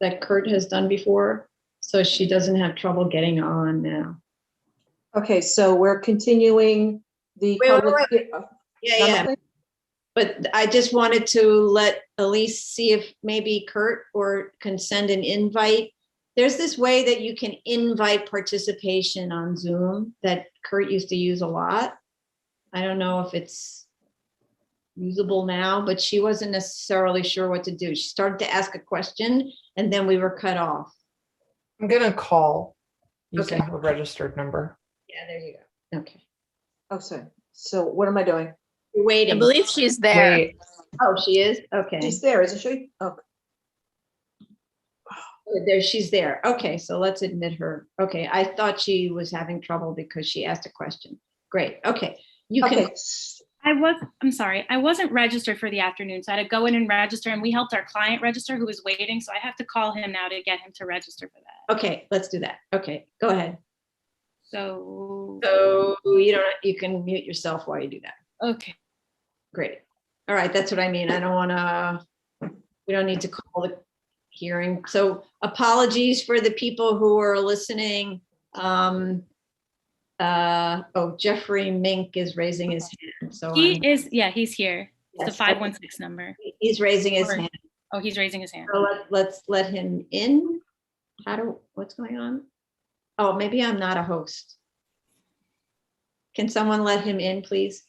that Kurt has done before, so she doesn't have trouble getting on now. Okay, so we're continuing the public. Yeah. But I just wanted to let Elise see if maybe Kurt can send an invite. There's this way that you can invite participation on Zoom that Kurt used to use a lot. I don't know if it's usable now, but she wasn't necessarily sure what to do. She started to ask a question and then we were cut off. I'm gonna call using her registered number. Yeah, there you go. Okay. Oh, sorry. So what am I doing? You're waiting. I believe she's there. Wait, Oh, she is? Okay. She's there, isn't she? Oh, There, she's there. Okay, so let's admit her. Okay, I thought she was having trouble because she asked a question. Great. Okay, you can. okay. I'm sorry, I wasn't registered for the afternoon, so I had to go in and register, and we helped our client register who was waiting, so I have to call him now to get him to register for that. Okay, let's do that. Okay, go ahead. So You can mute yourself while you do that. okay. Great. All right, that's what I mean. I don't want to, we don't need to call the hearing. So apologies for the people who are listening. Jeffrey Mink is raising his hand. So He's here. It's Yes, the 516 number. he's raising his hand. Oh, he's raising his hand. So let's let him in. What's going on? Oh, maybe I'm not a host. Can someone let him in, please?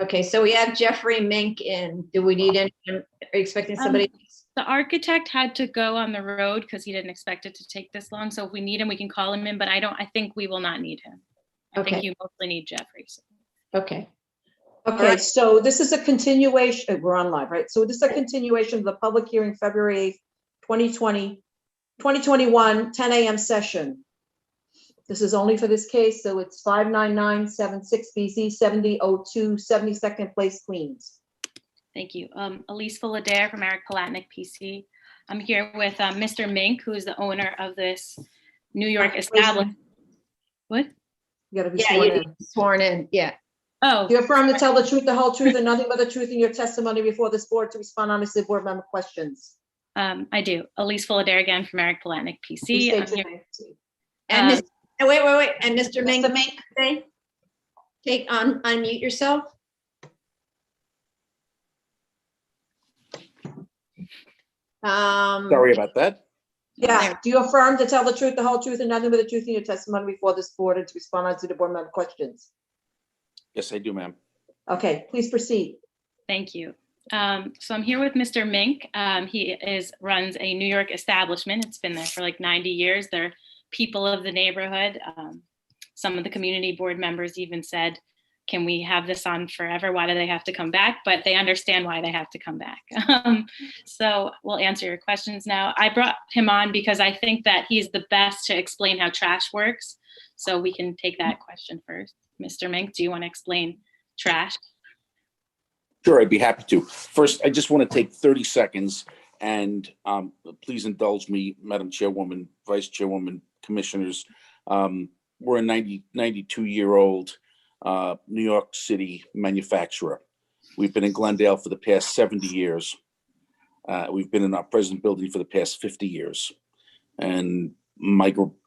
Okay, so we have Jeffrey Mink in. Do we need anyone? Are you expecting somebody? The architect had to go on the road because he didn't expect it to take this long. So if we need him, we can call him in, but I think we will not need him. I think you mostly need Jeffrey. So. Okay. Okay, so this is a continuation, we're on live, right? So this is a continuation of the public hearing, February 8th, 2021, 10 a.m. session. This is only for this case, so it's 59976 BZ 7002 72nd Place, Queens. Thank you. Elise Fullader from Eric Palatnik, PC. I'm here with Mr. Mink, who is the owner of this New York establishment. What? You gotta be sworn in. Sworn in, yeah. Oh. You affirm to tell the truth, the whole truth, and nothing but the truth in your testimony before this board to respond honestly to board member questions. I do. Elise Fullader again from Eric Palatnik, Please PC. state I'm your here- name. And wait. And Mr. Mink, unmute yourself. Sorry about that. Yeah, do you affirm to tell the truth, the whole truth, and nothing but the truth in your testimony before this board and to respond honestly to board member questions? Yes, I do, ma'am. Okay, please proceed. Thank you. So I'm here with Mr. Mink. He runs a New York establishment. It's been there for like 90 years. They're people of the neighborhood. Some of the community board members even said, can we have this on forever? Why do they have to come back? But they understand why they have to come back. So we'll answer your questions now. I brought him on because I think that he's the best to explain how trash works. So we can take that question first. Mr. Mink, do you want to explain trash? Sure, I'd be happy to. First, I just want to take 30 seconds and please indulge me, Madam Chairwoman, Vice Chairwoman, Commissioners. We're a 92-year-old New York City manufacturer. We've been in Glendale for the past 70 years. We've been in our present building for the past 50 years. And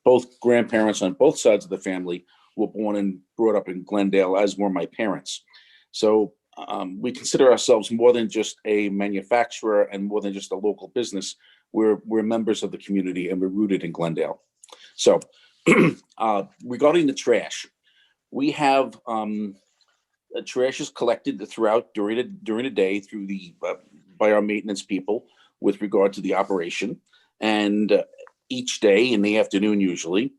both grandparents on both sides of the family were born and brought up in Glendale, as were my parents. So we consider ourselves more than just a manufacturer and more than just a local business. We're members of the community and we're rooted in Glendale. So regarding the trash, we have trash is collected throughout during the day through by our maintenance people with regard to the operation. And each day in the afternoon, usually,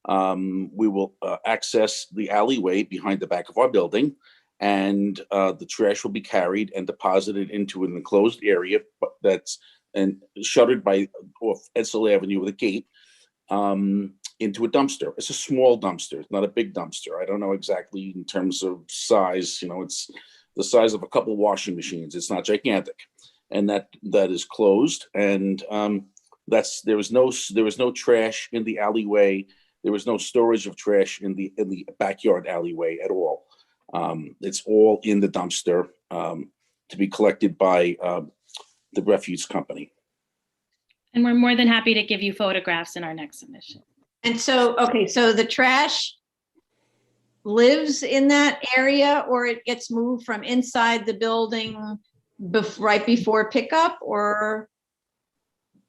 we will access the alleyway behind the back of our building, and the trash will be carried and deposited into an enclosed area that's shuttered off Edsel Avenue with a gate into a dumpster. It's a small dumpster, it's not a big dumpster. I don't know exactly in terms of size. It's the size of a couple washing machines. It's not gigantic, and that is closed. And there was no trash in the alleyway. There was no storage of trash in the backyard alleyway at all. It's all in the dumpster to be collected by the refuse company. And we're more than happy to give you photographs in our next submission. And so, okay, so the trash lives in that area, or it gets moved from inside the building right before pickup, or?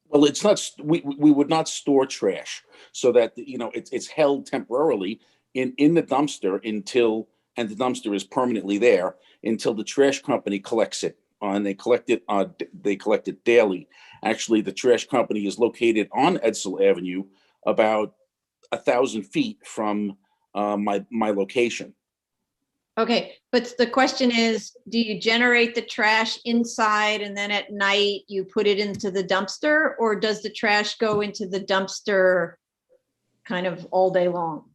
Well, it's not, we would not store trash, so that, you know, it's held temporarily in the dumpster until, and the dumpster is permanently there until the trash company collects it. And they collect it daily. Actually, the trash company is located on Edsel Avenue, about 1,000 feet from my location. Okay, but the question is, do you generate the trash inside and then at night you put it into the dumpster, or does the trash go into the dumpster kind of all day long?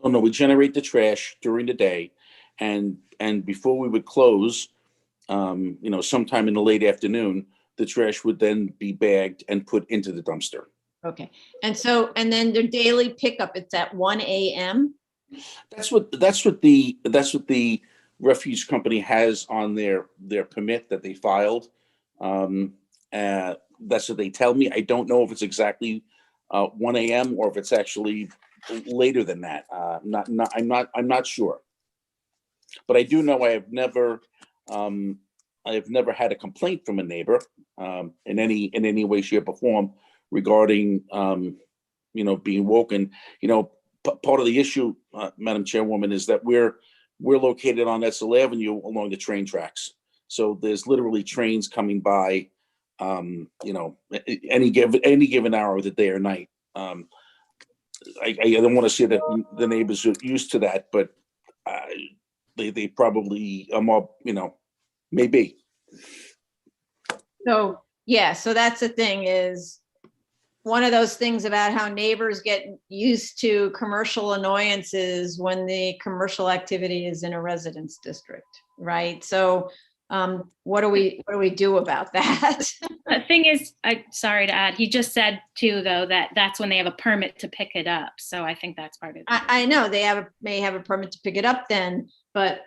Oh, no, we generate the trash during the day, and before we would close, you know, sometime in the late afternoon, the trash would then be bagged and put into the dumpster. Okay, and so, and then the daily pickup, it's at 1 a.m.? That's what the refuse company has on their permit that they filed. That's what they tell me. I don't know if it's exactly 1 a.m. or if it's actually later than that. I'm not sure. But I do know I have never had a complaint from a neighbor in any way, shape, or form regarding you know, being woken. You know, part of the issue, Madam Chairwoman, is that we're located on Edsel Avenue along the train tracks. So there's literally trains coming by, you know, any given hour of the day or night. I don't want to say that the neighbors are used to that, but they probably are more, you know, maybe. So, yeah, so that's the thing, is one of those things about how neighbors get used to commercial annoyances when the commercial activity is in a residence district, right? So what do we do about that? The thing is, sorry to add, he just said too, though, that that's when they have a permit to pick it up. So I think that's part of it. I know they may have a permit to pick it up then, but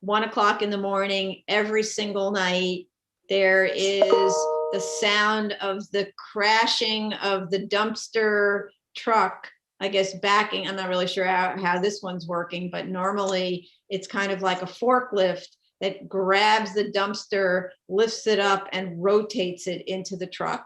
1 o'clock in the morning, every single night, there is the sound of the crashing of the dumpster truck, I guess backing. I'm not really sure how this one's working, but normally it's kind of like a forklift that grabs the dumpster, lifts it up and rotates it into the truck,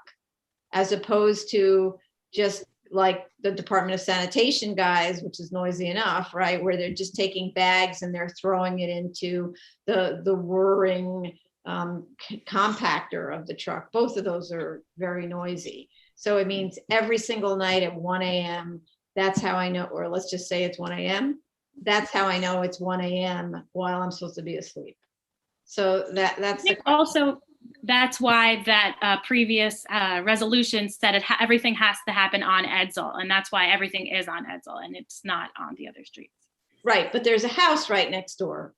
as opposed to just like the Department of Sanitation guys, which is noisy enough, right? Where they're just taking bags and they're throwing it into the whirring compactor of the truck. Both of those are very noisy. So it means every single night at 1 a.m., that's how I know, or let's just say it's 1 a.m. That's how I know it's 1 a.m. while I'm supposed to be asleep. So that's also, that's why that previous resolution said everything has to happen on Edsel, and that's why everything is on Edsel and it's not on the other streets. Right, but there's a house right next door,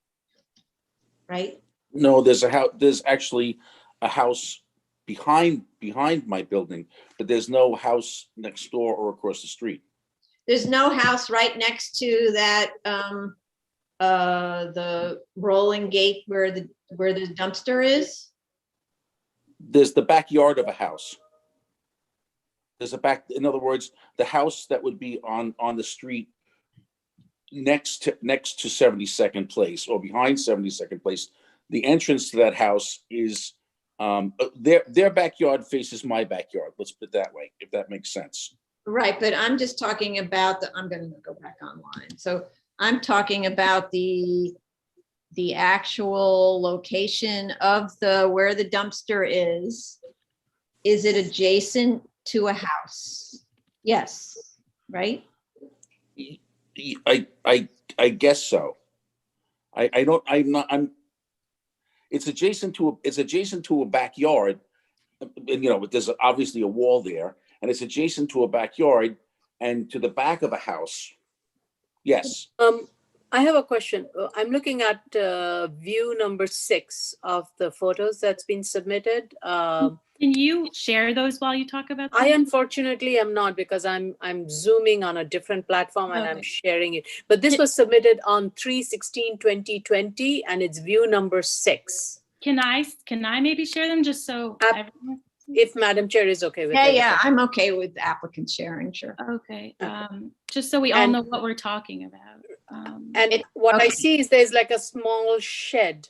right? No, there's actually a house behind my building, but there's no house next door or across the street. There's no house right next to that the rolling gate where the dumpster is? There's the backyard of a house. There's in other words, the house that would be on the street next to 72nd Place or behind 72nd Place. The entrance to that house is their backyard faces my backyard. Let's put it that way, if that makes sense. Right, but I'm just talking about I'm going to go back online. So I'm talking about the actual location of where the dumpster is. Is it adjacent to a house? Yes, right? I guess so. It's adjacent to a backyard, and you know, there's obviously a wall there, and it's adjacent to a backyard and to the back of a house. Yes. I have a question. I'm looking at view number 6 of the photos that's been submitted. Can you share those while you talk about I them? unfortunately am not, because I'm zooming on a different platform and I'm Okay. sharing it. But this was submitted on 3/16/2020 and it's view number 6. Can I maybe share them just so Ab- everyone? If Madam Chair is okay with Yeah, it. yeah, I'm okay with applicant sharing, sure. Okay, just so we all And- know what we're talking about. And what I okay. see is there's like a small shed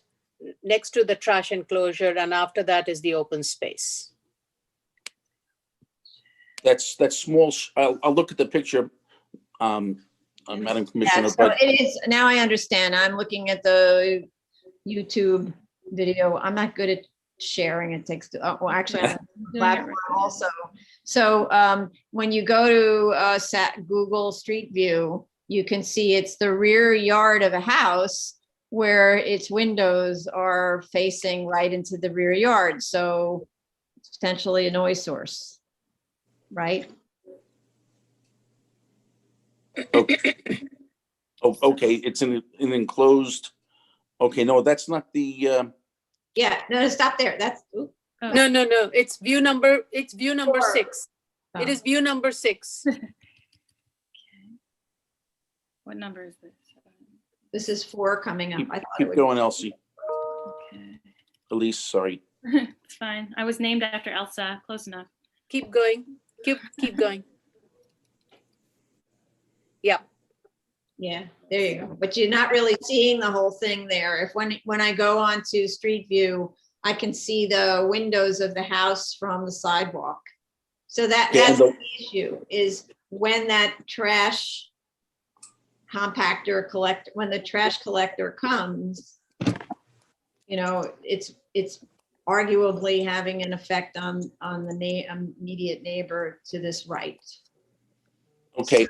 next to the trash enclosure, and after that is the open space. That's small. I'll look at the picture, Madam Commissioner, Yeah, so but it is, now I understand. I'm looking at the YouTube video. I'm not good at sharing. It takes, well, actually, I'm on the Doing it platform right. also. So when you go to Google Street View, you can see it's the rear yard of a house where its windows are facing right into the rear yard. So it's potentially a noise source, right? okay. Oh, okay, it's an enclosed. Okay, no, that's not the. Yeah, no, stop there. That's, ooh, Oh, No, it's view number 6. oh. It is view number 6. what number is this? This is 4 coming up. I thought it Keep would. going, Elsie. Okay, Elise, sorry. it's fine. I was named after Elsa. Close enough. Keep going. Keep going. Yeah. Yeah, there you go. But you're not really seeing the whole thing there. If when I go onto Street View, I can see the windows of the house from the sidewalk. So that's the issue, is when that trash compactor when the trash collector comes, you know, it's arguably having an effect on the immediate neighbor to this right. Okay,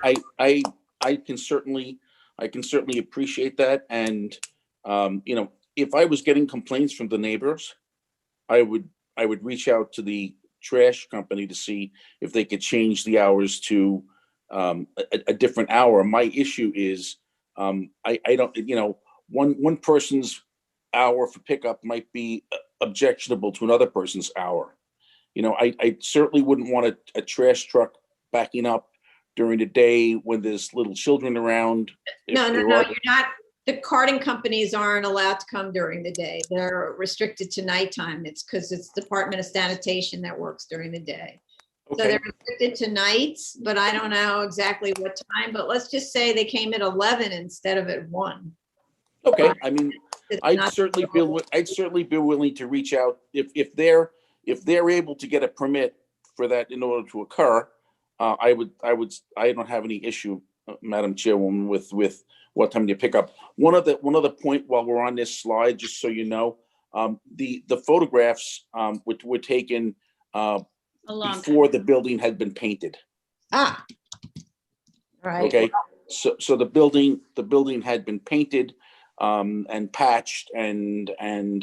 I can certainly appreciate that, and you know, if I was getting complaints from the neighbors, I would reach out to the trash company to see if they could change the hours to a different hour. My issue is I don't, you know, one person's hour for pickup might be objectionable to another person's hour. You know, I certainly wouldn't want a trash truck backing up during the day when there's little children around. No, you're not. The carting companies aren't allowed to come during the day. They're restricted to nighttime. It's because it's Department of Sanitation that works during the day. So Okay, they're restricted to nights, but I don't know exactly what time, but let's just say they came at 11 instead of at 1. okay. I mean, It's I'd not- certainly be willing to reach out if they're able to get a permit for that in order to occur. I don't have any issue, Madam Chairwoman, with what time you pick up. One other point while we're on this slide, just so you know, the photographs which were taken A long time. before the building had been painted. Ah. Right. Okay, so the building had been painted and patched and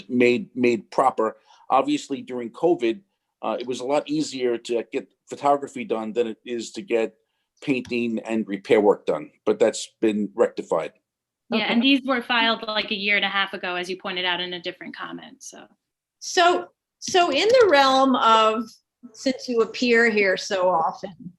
made proper. Obviously, during COVID, it was a lot easier to get photography done than it is to get painting and repair work done, but that's been rectified. Yeah, Okay. and these were filed like a year and a half ago, as you pointed out in a different comment, so. So in the realm of, since you appear here so often,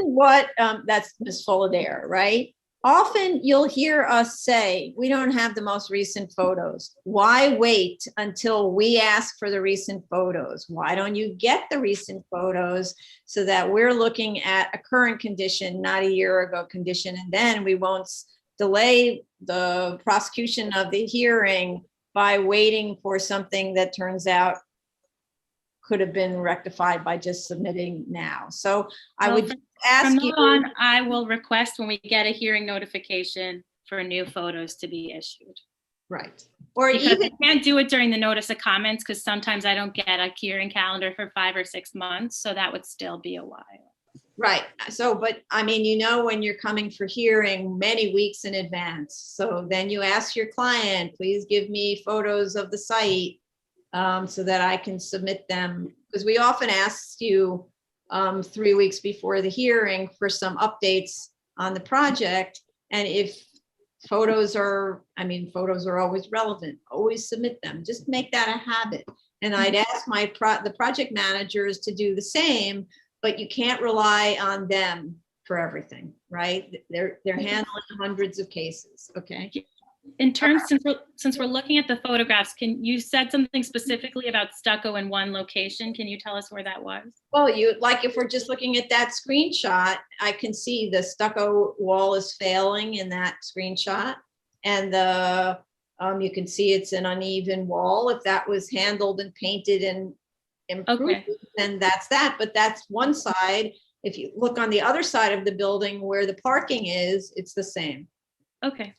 what, that's Ms. Fullader, right? Often you'll hear us say, we don't have the most recent photos. Why wait until we ask for the recent photos? Why don't you get the recent photos so that we're looking at a current condition, not a year ago condition, and then we won't delay the prosecution of the hearing by waiting for something that turns out could have been rectified by just submitting now. So I Well, would ask From you. now on, I will request when we get a hearing notification for new photos to be issued. Right. Or Because even, I can't do it during the notice of comments because sometimes I don't get a hearing calendar for 5 or 6 months, so that would still be a while. right. So, but I mean, you know, when you're coming for hearing many weeks in advance. So then you ask your client, please give me photos of the site so that I can submit them. Because we often ask you 3 weeks before the hearing for some updates on the project. And if photos are always relevant, always submit them. Just make that a habit. And I'd ask the project managers to do the same, but you can't rely on them for everything, right? They're handling hundreds of cases, okay? In terms, since we're looking at the photographs, you said something specifically about stucco in one location. Can you tell us where that was? Well, if we're just looking at that screenshot, I can see the stucco wall is failing in that screenshot. And you can see it's an uneven wall. If that was handled and painted and improved, then that's that. But that's one side. If you look on the other side of the building where the parking is, it's the same. Okay.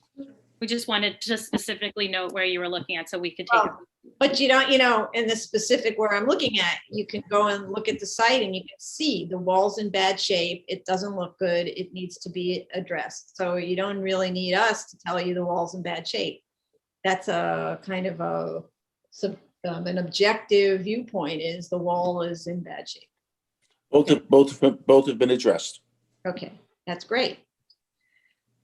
We just wanted to specifically note where you were looking at so we could take it. But you don't, in the specific where I'm looking at, you can go and look at the site and you can see the wall's in bad shape. It doesn't look good. It needs to be addressed. So you don't really need us to tell you the wall's in bad shape. That's a kind of an objective viewpoint is the wall is in bad shape. Both have been addressed. Okay, that's great.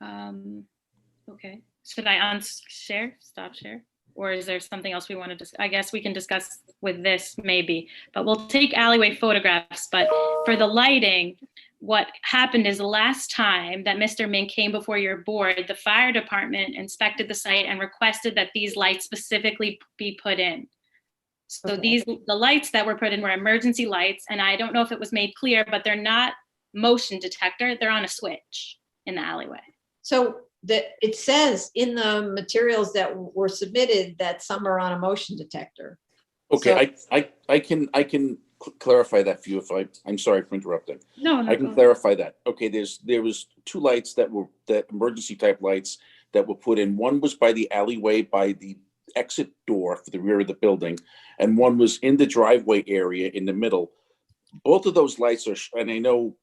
Okay. Should I stop share? Or is there something else we want to discuss? I guess we can discuss with this maybe, but we'll take alleyway photographs. But for the lighting, what happened is the last time that Mr. Mink came before your board, the fire department inspected the site and requested that these lights specifically be put in. So the lights that were put in were emergency lights. And I don't know if it was made clear, but they're not motion detector. They're on a switch in the alleyway. So it says in the materials that were submitted that some are on a motion detector. Okay, so, I can clarify that for you I'm sorry for interrupting. No, I can clarify that. Okay, there was two lights that emergency type lights that were put in. One was by the alleyway by the exit door for the rear of the building, and one was in the driveway area in the middle. Both of those lights are, and I know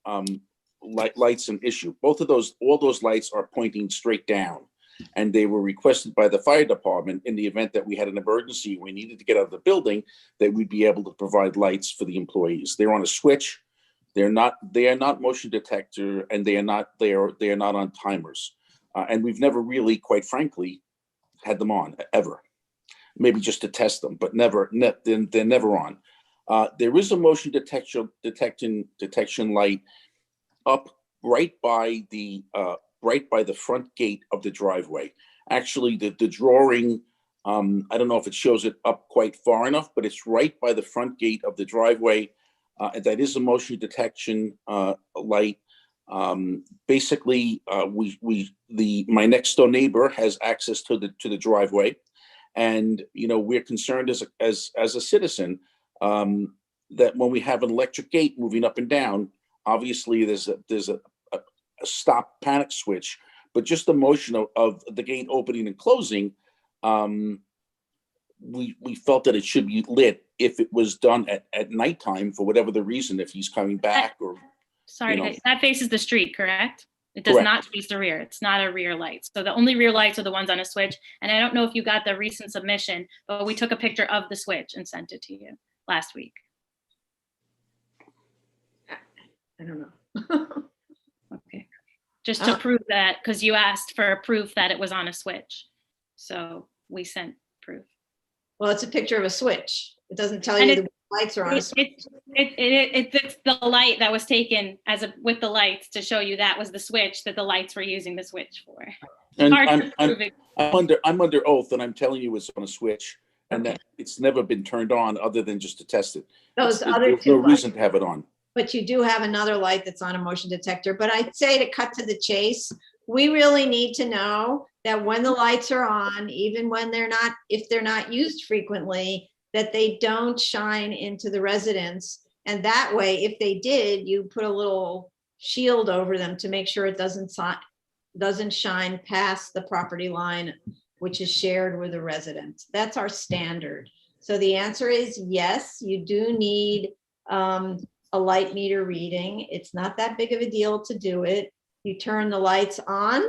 light's an issue. All those lights are pointing straight down, and they were requested by the fire department in the event that we had an emergency, we needed to get out of the building, that we'd be able to provide lights for the employees. They're on a switch. They are not motion detector, and they are not on timers. And we've never really, quite frankly, had them on ever. Maybe just to test them, but they're never on. There is a motion detection light up right by the front gate of the driveway. Actually, the drawing, I don't know if it shows it up quite far enough, but it's right by the front gate of the driveway. That is a motion detection light. Basically, my next door neighbor has access to the driveway, and we're concerned as a citizen that when we have an electric gate moving up and down, obviously there's a stop panic switch, but just the motion of the gate opening and closing, we felt that it should be lit if it was done at nighttime for whatever the reason, if he's coming back or. Sorry, that faces the street, correct? It does not face the rear. It's not a rear light. So the only rear lights are the ones on a switch. And I don't know if you got the recent submission, but we took a picture of the switch and sent it to you last week. I don't know. Okay. Just to prove that, because you asked for proof that it was on a switch. So we sent proof. Well, it's a picture of a switch. It doesn't tell you the lights are on a switch. It's the light that was taken with the lights to show you that was the switch that the lights were using the switch for. And I'm under oath, and I'm telling you it's on a switch, and that it's never been turned on other than just to test it. There's no reason to have it on. But you do have another light that's on a motion detector. But I'd say, to cut to the chase, we really need to know that when the lights are on, even when if they're not used frequently, that they don't shine into the residence. And that way, if they did, you put a little shield over them to make sure it doesn't shine past the property line, which is shared with a resident. That's our standard. So the answer is yes, you do need a light meter reading. It's not that big of a deal to do it. You turn the lights on,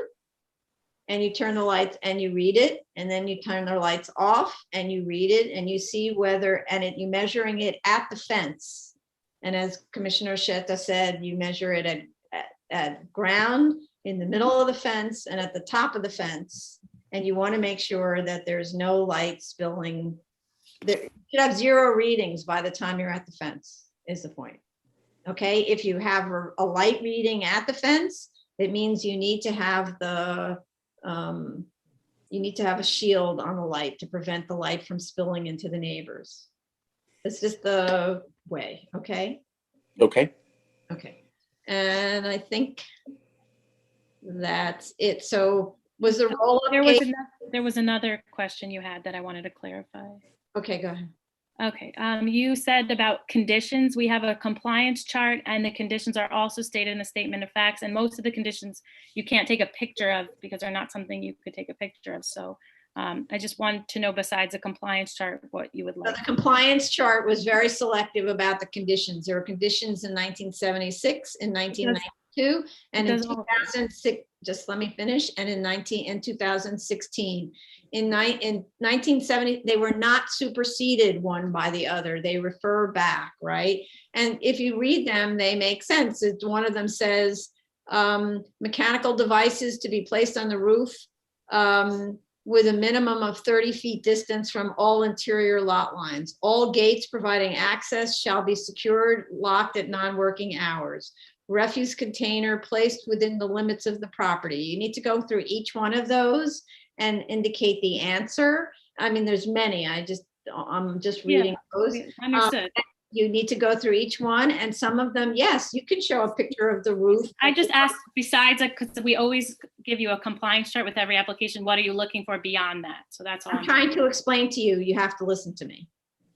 and you turn the lights and you read it, and then you turn the lights off and you read it, and you see whether, you're measuring it at the fence. And as Commissioner Sheta said, you measure it at ground, in the middle of the fence, and at the top of the fence. And you want to make sure that there's no light spilling there, you should have 0 readings by the time you're at the fence, is the point. Okay, if you have a light reading at the fence, it means you need to have a shield on the light to prevent the light from spilling into the neighbors. It's just the way, okay? Okay, Okay, and I think that's it. So was the roll-up gate? There was another question you had that I wanted to clarify. Okay, go ahead. Okay, you said about conditions. We have a compliance chart and the conditions are also stated in the statement of facts. And most of the conditions you can't take a picture of because they're not something you could take a picture of. So I just want to know, besides the compliance chart, what you would So like. the compliance chart was very selective about the conditions. There were conditions in 1976, in 1992, and in does all of it. 2006, just let me finish, and in 2016. In 1970, they were not superseded one by the other. They refer back, right? And if you read them, they make sense. One of them says, mechanical devices to be placed on the roof with a minimum of 30 feet distance from all interior lot lines. All gates providing access shall be secured, locked at non-working hours. Refuse container placed within the limits of the property. You need to go through each one of those and indicate the answer. I mean, there's many. I'm just reading those. Understood. You need to go through each one, and some of them, yes, you can show a picture of the roof. I just asked, besides, because we always give you a compliance chart with every application, what are you looking for beyond that? So that's all. I'm trying to explain to you. You have to listen to me.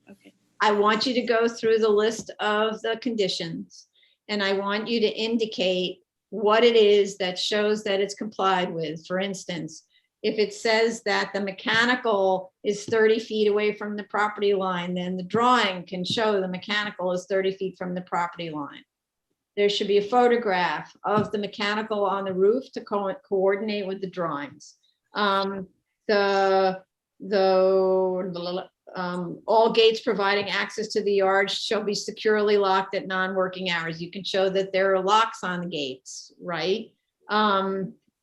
Okay. I want you to go through the list of the conditions, and I want you to indicate what it is that shows that it's complied with. For instance, if it says that the mechanical is 30 feet away from the property line, then the drawing can show the mechanical is 30 feet from the property line. There should be a photograph of the mechanical on the roof to coordinate with the drawings. All gates providing access to the yard shall be securely locked at non-working hours. You can show that there are locks on the gates, right?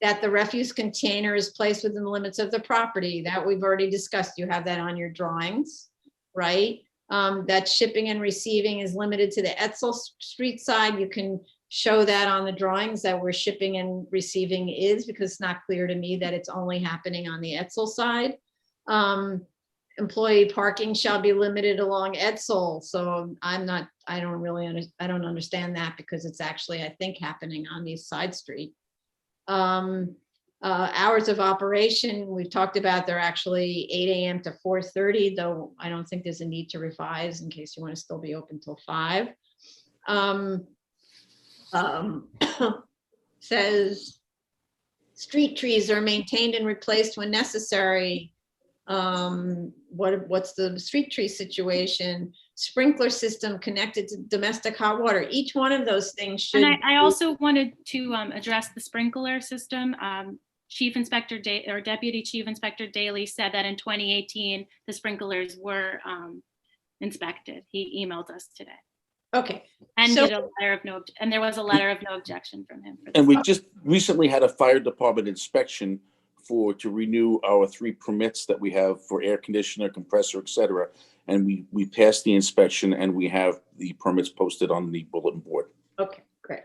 That the refuse container is placed within the limits of the property. That we've already discussed. You have that on your drawings, right? That shipping and receiving is limited to the Etzel Street side. You can show that on the drawings that where shipping and receiving is, because it's not clear to me that it's only happening on the Etzel side. Employee parking shall be limited along Etzel. So I don't understand that, because it's actually, I think, happening on the side street. Hours of operation, we've talked about, they're actually 8 a.m. to 4:30, though I don't think there's a need to revise in case you want to still be open till 5. Says street trees are maintained and replaced when necessary. What's the street tree situation? Sprinkler system connected to domestic hot water. Each one of those things should. And I also wanted to address the sprinkler system. Chief Inspector or Deputy Chief Inspector Daly said that in 2018, the sprinklers were inspected. He emailed us today. Okay. And So- did a letter of no, and there was a letter of no objection from him. For and this. we just recently had a fire department inspection to renew our 3 permits that we have for air conditioner, compressor, et cetera. And we passed the inspection and we have the permits posted on the bulletin board. Okay, great.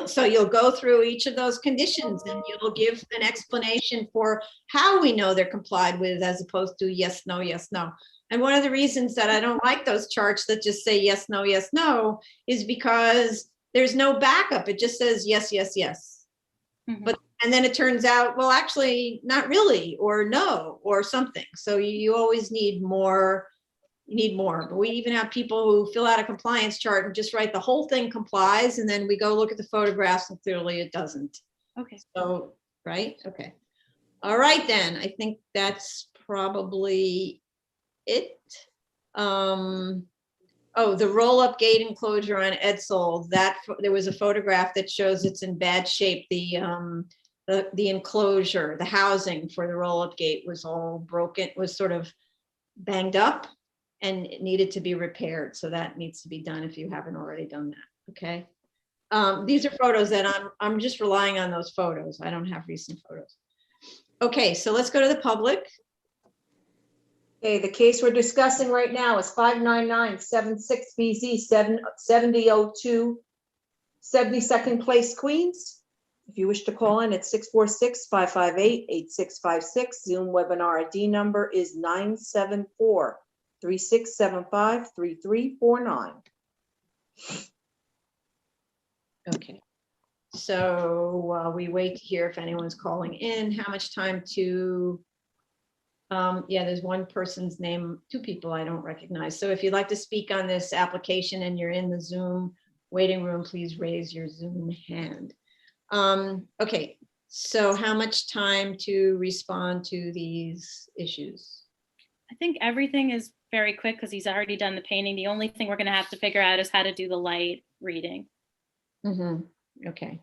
So you'll go through each of those conditions and you'll give an explanation for how we know they're complied with, as opposed to yes, no, yes, no. And one of the reasons that I don't like those charts that just say yes, no, is because there's no backup. It just says yes, yes, yes. Mhm. And then it turns out, well, actually not really, or no, or something. So you always need more. You need more. But we even have people who fill out a compliance chart and just write the whole thing complies, and then we go look at the photographs and clearly it doesn't. Okay. So, right? Okay. All right, then. I think that's probably it. Oh, the roll-up gate enclosure on Edsel, there was a photograph that shows it's in bad shape. The enclosure, the housing for the roll-up gate was all broken, was sort of banged up, and it needed to be repaired. So that needs to be done if you haven't already done that. Okay. These are photos that I'm just relying on those photos. I don't have recent photos. Okay, so let's go to the public. Okay, the case we're discussing right now is 59976BZ 7002, 72nd Place, Queens. If you wish to call in, it's 646-558-8656. Zoom webinar ID number is 974-3675-3349. Okay. So while we wait to hear if anyone's calling in, how much time to, yeah, there's one person's name, two people I don't recognize. So if you'd like to speak on this application and you're in the Zoom waiting room, please raise your Zoom hand. Okay, so how much time to respond to these issues? I think everything is very quick because he's already done the painting. The only thing we're going to have to figure out is how to do the light reading. Okay.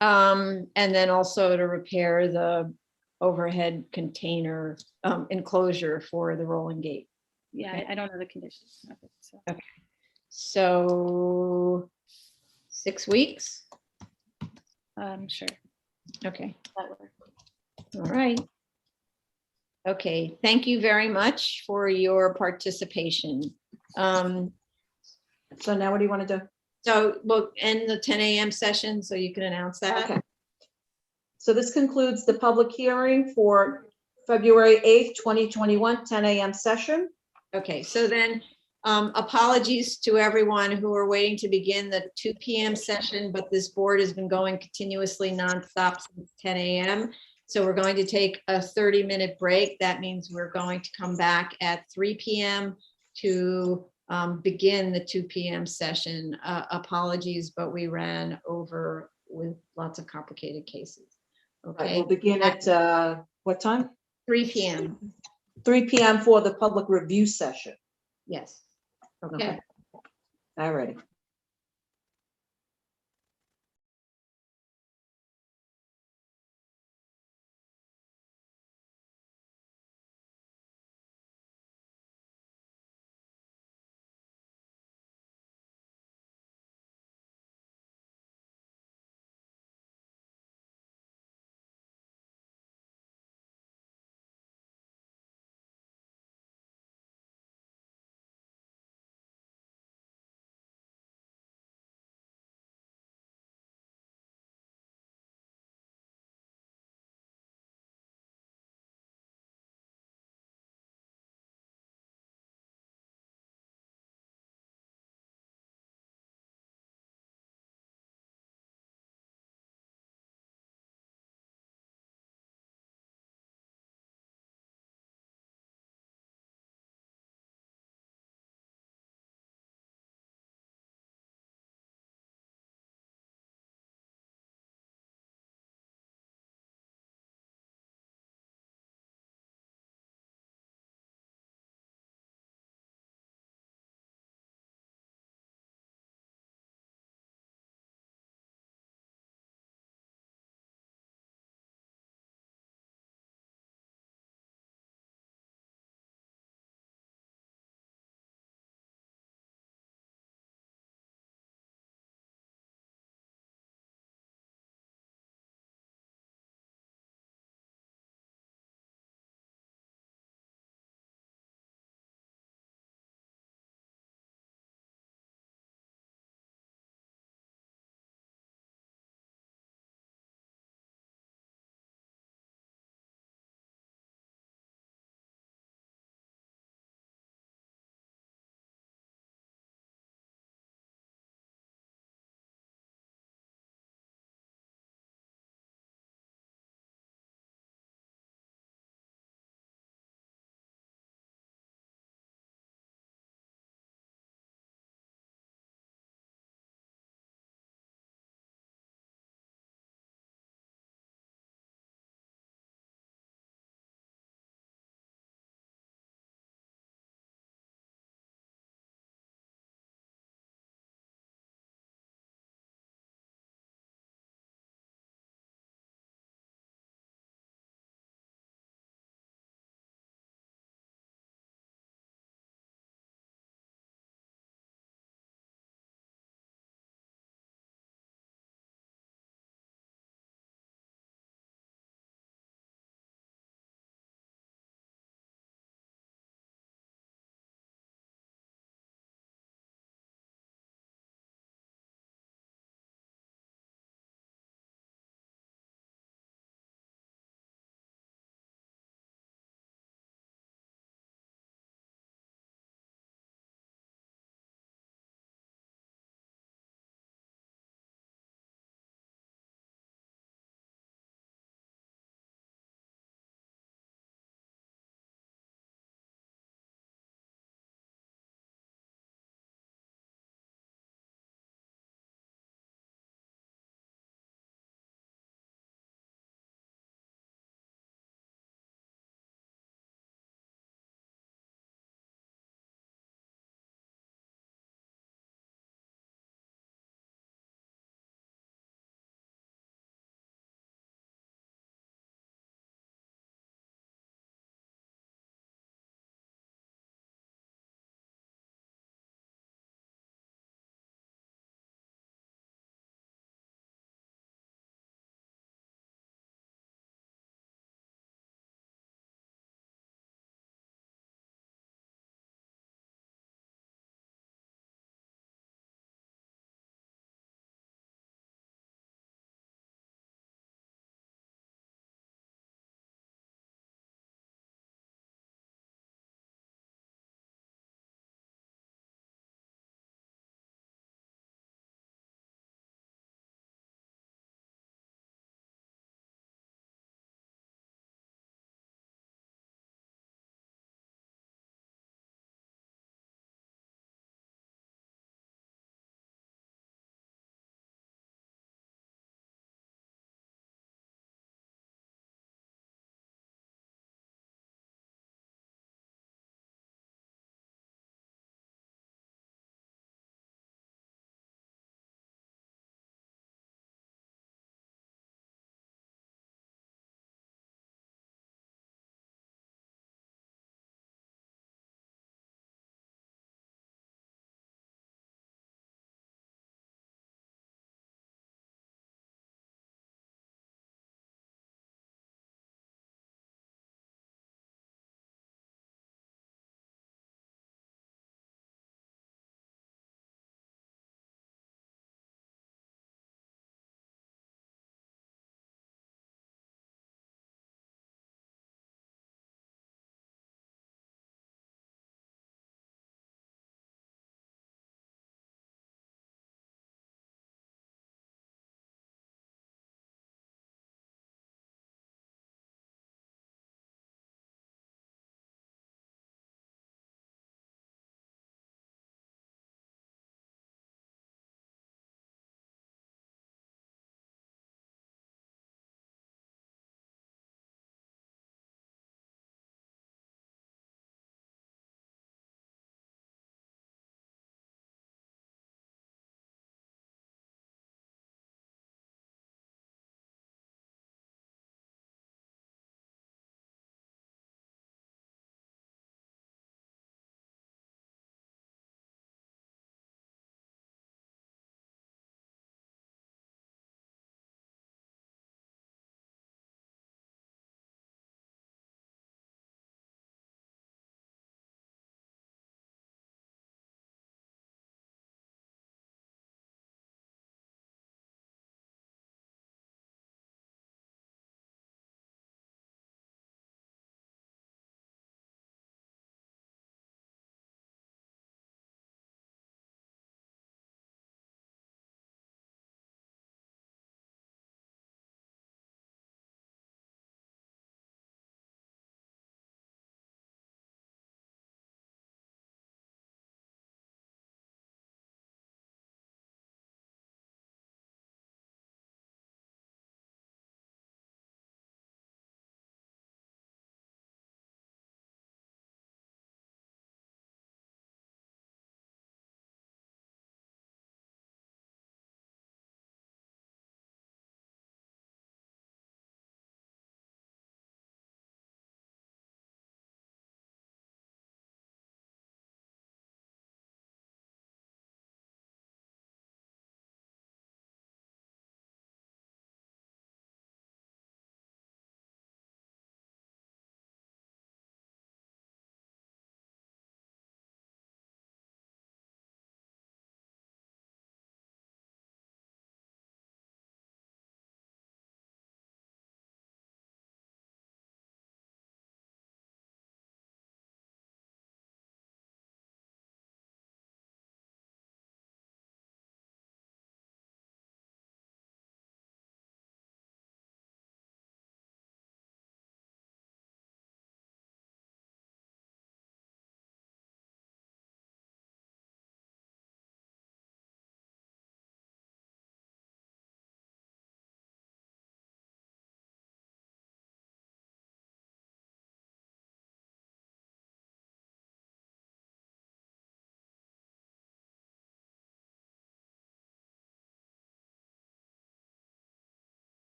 And then also to repair the overhead container enclosure for the rolling gate. Yeah, Okay. I don't know the conditions of it. So. Okay. So 6 weeks? Sure, Okay, that works. all right. Okay, thank you very much for your participation. So now what do you want to do? So we'll end the 10 a.m. session so you can announce that. Okay. So this concludes the public hearing for February 8th, 2021, 10 a.m. session. Okay, so then apologies to everyone who are waiting to begin the 2 p.m. session, but this board has been going continuously nonstop since 10 a.m. So we're going to take a 30-minute break. That means we're going to come back at 3 p.m. to begin the 2 p.m. session. Apologies, but we ran over with lots of complicated cases. Right, Okay, we'll begin at what time? 3 p.m. 3 p.m. for the public review session. Yes. Okay. Okay. All righty.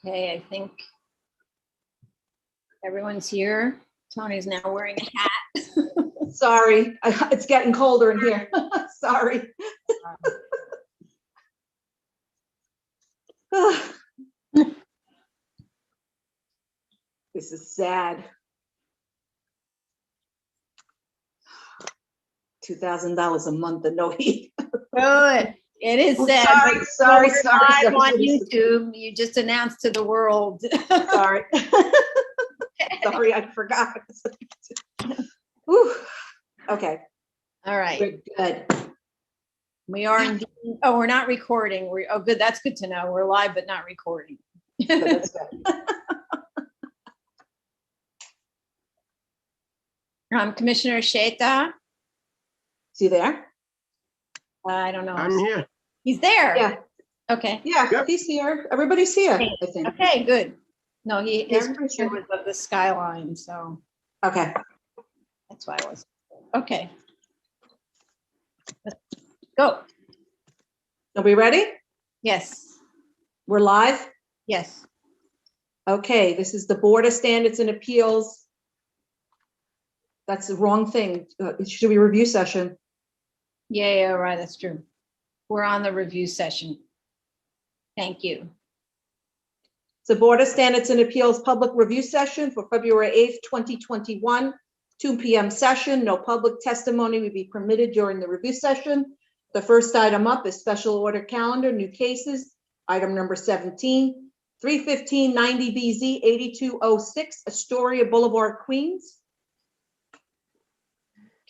Okay, I think everyone's here. Tony's now wearing a hat. Sorry, it's getting colder in here. Sorry. This is sad. $2,000 a month and no heat. Good. It is I'm sad. sorry, but sorry, we're sorry, live sorry. on YouTube. You just announced to the world. Sorry. Sorry, I forgot. Whew. Okay, All right. we're good. We are indeed. Oh, we're not recording. Oh, good. That's good to know. We're live, but not recording. So that's good. Commissioner Sheta. See there? I don't know. I'm here. He's there. Yeah, Okay. yeah, Yep. he's here. Everybody's here, I think. Okay, good. No, his Everybody's picture here. was of the skyline, so Okay, that's why I was. Okay. Let's go. are we ready? Yes. We're live? Yes. Okay, this is the Board of Standards and Appeals. That's the wrong thing. It should be review session. Yeah, right. That's true. We're on the review session. Thank you. It's the Board of Standards and Appeals Public Review Session for February 8th, 2021, 2 p.m. session. No public testimony will be permitted during the review session. The first item up is special order calendar, new cases. Item number 17, 315-90BZ 8206 Astoria Boulevard, Queens.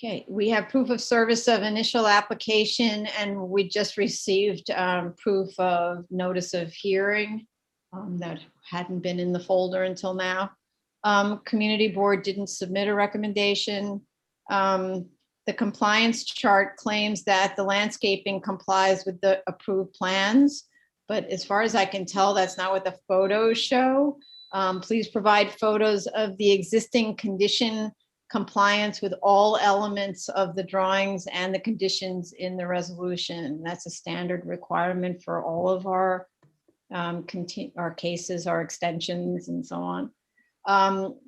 Okay, we have proof of service of initial application, and we just received proof of notice of hearing that hadn't been in the folder until now. Community board didn't submit a recommendation. The compliance chart claims that the landscaping complies with the approved plans, but as far as I can tell, that's not what the photos show. Please provide photos of the existing condition compliance with all elements of the drawings and the conditions in the resolution. That's a standard requirement for all of our cases, our extensions, and so on.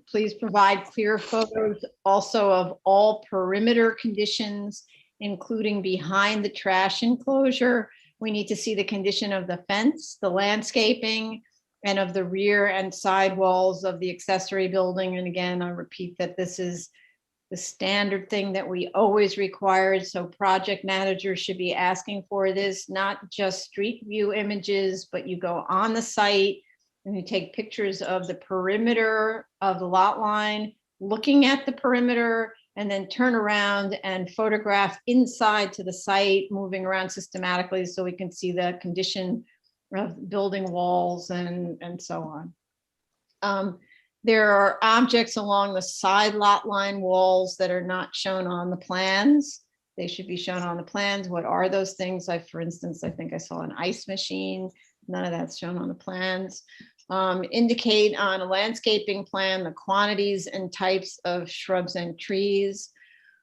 Please provide clear photos also of all perimeter conditions, including behind the trash enclosure. We need to see the condition of the fence, the landscaping, and of the rear and side walls of the accessory building. And again, I repeat that this is the standard thing that we always required. So project managers should be asking for this, not just street view images, but you go on the site and you take pictures of the perimeter of the lot line, looking at the perimeter, and then turn around and photograph inside to the site, moving around systematically so we can see the condition of building walls and so on. There are objects along the side lot line walls that are not shown on the plans. They should be shown on the plans. What are those things? Like, for instance, I think I saw an ice machine. None of that's shown on the plans. Indicate on a landscaping plan the quantities and types of shrubs and trees.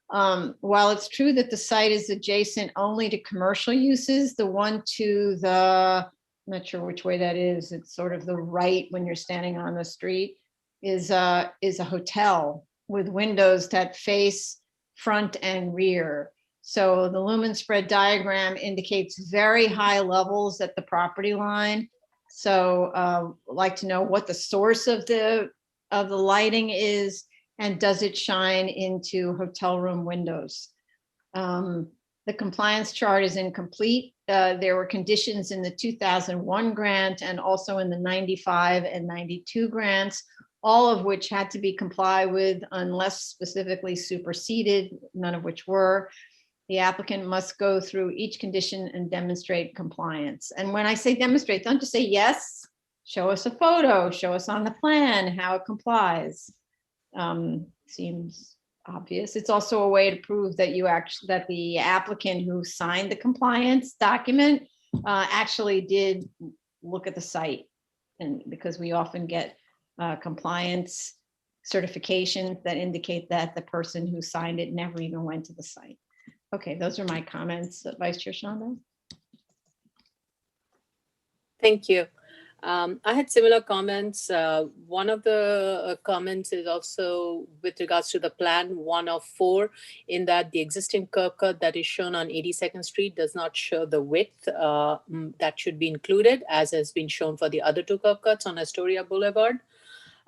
While it's true that the site is adjacent only to commercial uses, the one to the, I'm not sure which way that is, it's sort of the right when you're standing on the street, is a hotel with windows that face front and rear. So the lumen spread diagram indicates very high levels at the property line. So I'd like to know what the source of the lighting is, and does it shine into hotel room windows? The compliance chart is incomplete. There were conditions in the 2001 grant and also in the 95 and 92 grants, all of which had to be complied with unless specifically superseded, none of which were. The applicant must go through each condition and demonstrate compliance. And when I say demonstrate, don't just say yes, show us a photo, show us on the plan how it complies. Seems obvious. It's also a way to prove that that the applicant who signed the compliance document actually did look at the site. And because we often get compliance certifications that indicate that the person who signed it never even went to the site. Okay, those are my comments, Vice Chair Shonda. Thank you. I had similar comments. One of the comments is also with regards to the plan 1 of 4, in that the existing curb cut that is shown on 82nd Street does not show the width that should be included, as has been shown for the other 2 curb cuts on Astoria Boulevard.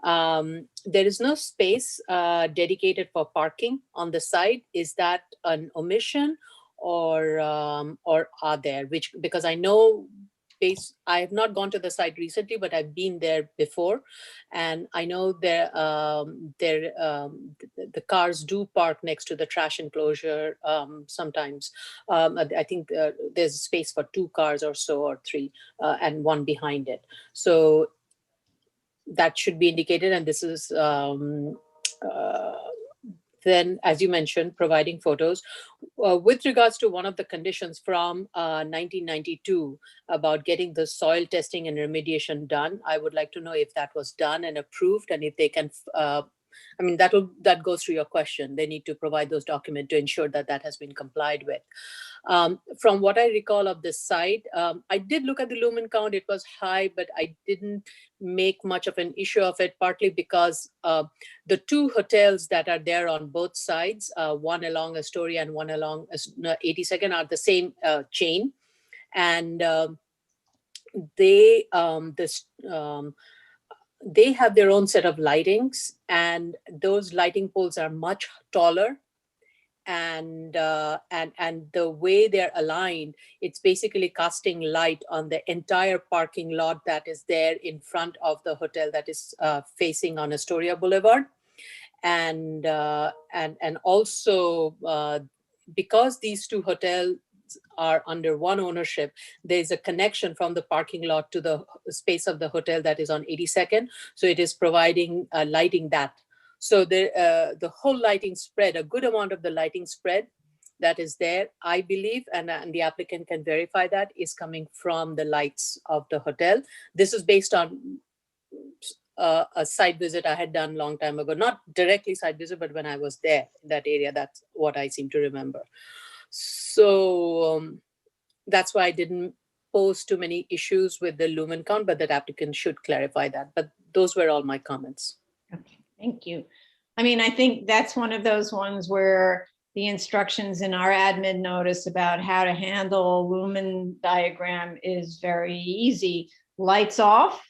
There is no space dedicated for parking on the site. Is that an omission, or are there? Because I know I have not gone to the site recently, but I've been there before, and I know the cars do park next to the trash enclosure sometimes. I think there's space for 2 cars or so, or 3, and 1 behind it. So that should be indicated, and this is then, as you mentioned, providing photos. With regards to one of the conditions from 1992 about getting the soil testing and remediation done, I would like to know if that was done and approved, and if they can, I mean, that goes through your question. They need to provide those documents to ensure that that has been complied with. From what I recall of this site, I did look at the lumen count. It was high, but I didn't make much of an issue of it, partly because the 2 hotels that are there on both sides, one along Astoria and one along 82nd, are the same chain. And they have their own set of lightings, and those lighting poles are much taller. And the way they're aligned, it's basically casting light on the entire parking lot that is there in front of the hotel that is facing on Astoria Boulevard. And also because these 2 hotels are under one ownership, there's a connection from the parking lot to the space of the hotel that is on 82nd. So it is providing lighting that. So the whole lighting spread, a good amount of the lighting spread that is there, I believe, and the applicant can verify that, is coming from the lights of the hotel. This is based on a site visit I had done a long time ago. Not directly site visit, but when I was there in that area, that's what I seem to remember. So that's why I didn't pose too many issues with the lumen count, but that applicant should clarify that. But those were all my comments. Okay, thank you. I mean, I think that's one of those ones where the instructions in our admin notice about how to handle a lumen diagram is very easy. Lights off,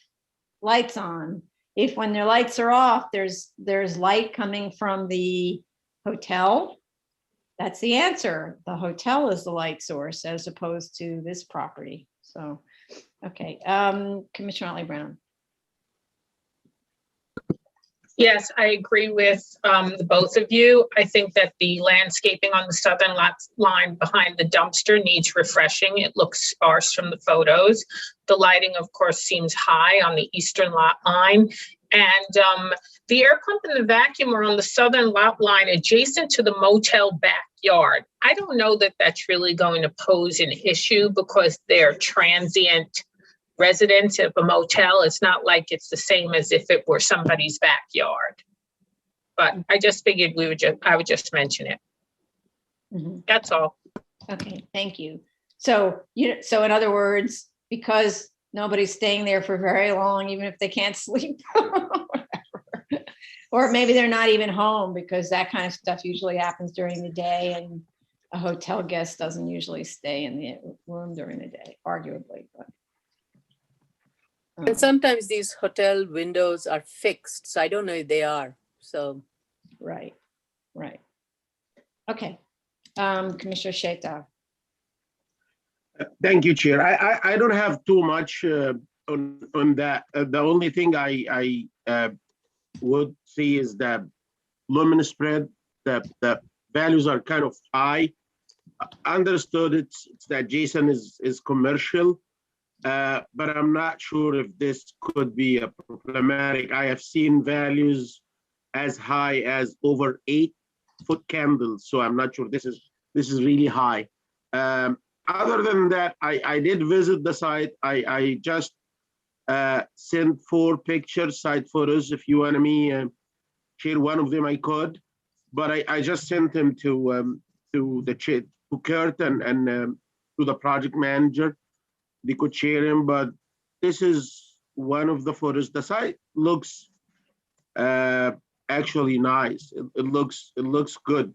lights on. If when their lights are off, there's light coming from the hotel, that's the answer. The hotel is the light source as opposed to this property. So, okay, Commissioner Otley Brown. Yes, I agree with the both of you. I think that the landscaping on the southern lot line behind the dumpster needs refreshing. It looks sparse from the photos. The lighting, of course, seems high on the eastern lot line. And the air pump and the vacuum are on the southern lot line adjacent to the motel backyard. I don't know that that's really going to pose an issue because they're transient residents of a motel. It's not like it's the same as if it were somebody's backyard. But I just figured I would just mention it. Mm-hmm. That's all. Okay, thank you. So so in other words, because nobody's staying there for very long, even if they can't sleep, whatever. Or maybe they're not even home, because that kind of stuff usually happens during the day, and a hotel guest doesn't usually stay in the room during the day, arguably. But and sometimes these hotel windows are fixed, so I don't know if they are. So right. Okay, Commissioner Shaita. Thank you, Chair. I don't have too much on that. The only thing I would see is the lumen spread. The values are kind of high. Understood it's that Jason is commercial, but I'm not sure if this could be a problematic. I have seen values as high as over 8-foot candles, so I'm not sure this is really high. Other than that, I did visit the site. I just sent 4 pictures, site photos. If you want me share one of them, I could. But I just sent them to Kurt and to the project manager. They could share him. But this is one of the photos. The site looks actually nice. It looks good.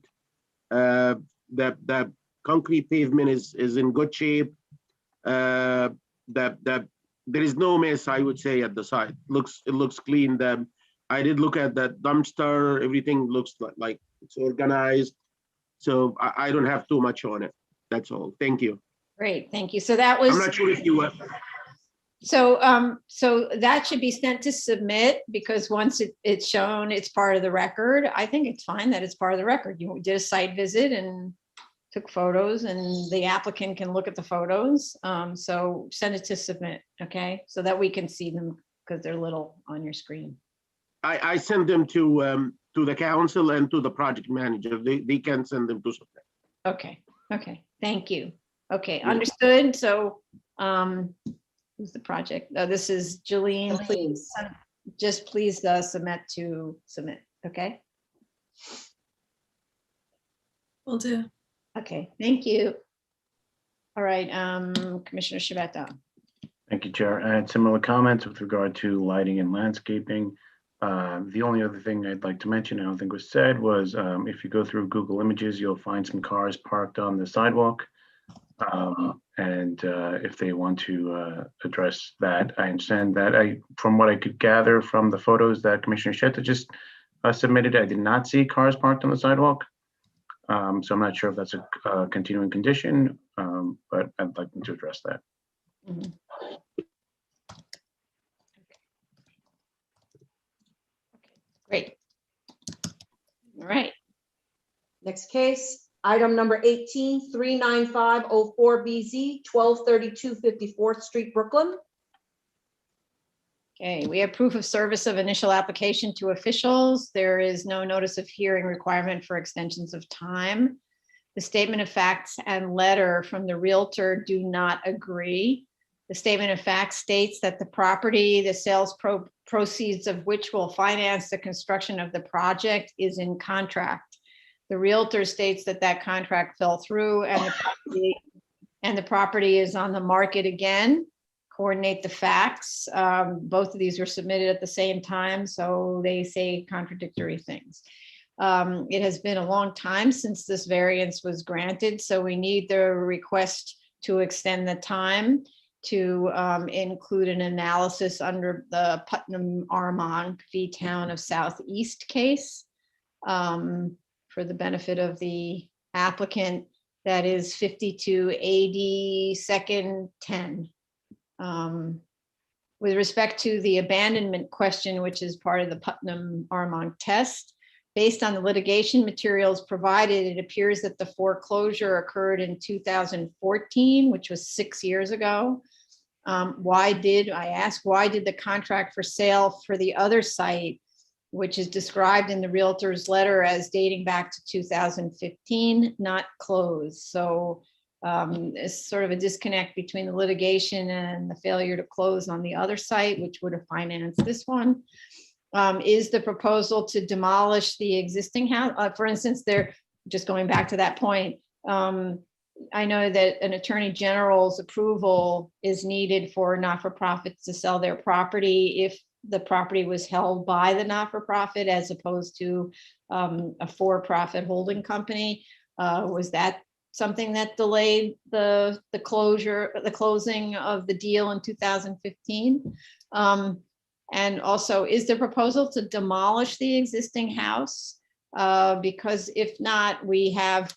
That concrete pavement is in good shape. That there is no mess, I would say, at the site. It looks clean. I did look at that dumpster. Everything looks like it's organized. So I don't have too much on it. That's all. Thank you. Great, thank you. So that I'm was, not sure if you so that should be sent to submit, because once it's shown, it's part of the record. I think it's fine that it's part of the record. You did a site visit and took photos, and the applicant can look at the photos. So send it to submit, okay? So that we can see them, because they're little on your screen. I send them to the council and to the project manager. They can send them to submit. Okay, okay, thank you. Okay, You're understood. So, who's the project? This is Jolene, please, just please submit to submit, okay? Will do. Okay, thank you. All right, Commissioner Shabeta. Thank you, Chair. I had similar comments with regard to lighting and landscaping. The only other thing I'd like to mention, I don't think was said, was if you go through Google Images, you'll find some cars parked on the sidewalk. And if they want to address that, I understand that. From what I could gather from the photos that Commissioner Sheta just submitted, I did not see cars parked on the sidewalk. So I'm not sure if that's a continuing condition, but I'd like them to address that. Mhm. Great. All right, Next case, item number 18, 39504BZ, 1232 54th Street, Brooklyn. okay, we have proof of service of initial application to officials. There is no notice of hearing requirement for extensions of time. The statement of facts and letter from the Realtor do not agree. The statement of facts states that the property, the sales proceeds of which will finance the construction of the project, is in contract. The Realtor states that that contract fell through and the property is on the market again. Coordinate the facts. Both of these were submitted at the same time, so they say contradictory things. It has been a long time since this variance was granted, so we need the request to extend the time to include an analysis under the Putnam Armonk v. Town of Southeast case for the benefit of the applicant. That is 5280 second 10. With respect to the abandonment question, which is part of the Putnam Armonk test, based on the litigation materials provided, it appears that the foreclosure occurred in 2014, which was 6 years ago. Why did the contract for sale for the other site, which is described in the Realtor's letter as dating back to 2015, not close? So it's sort of a disconnect between the litigation and the failure to close on the other site, which would have financed this one. Is the proposal to demolish the existing house? For instance, they're just going back to that point. I know that an attorney general's approval is needed for not-for-profits to sell their property if the property was held by the not-for-profit as opposed to a for-profit holding company. Was that something that delayed the closing of the deal in 2015? And also, is the proposal to demolish the existing house? Because if not, we have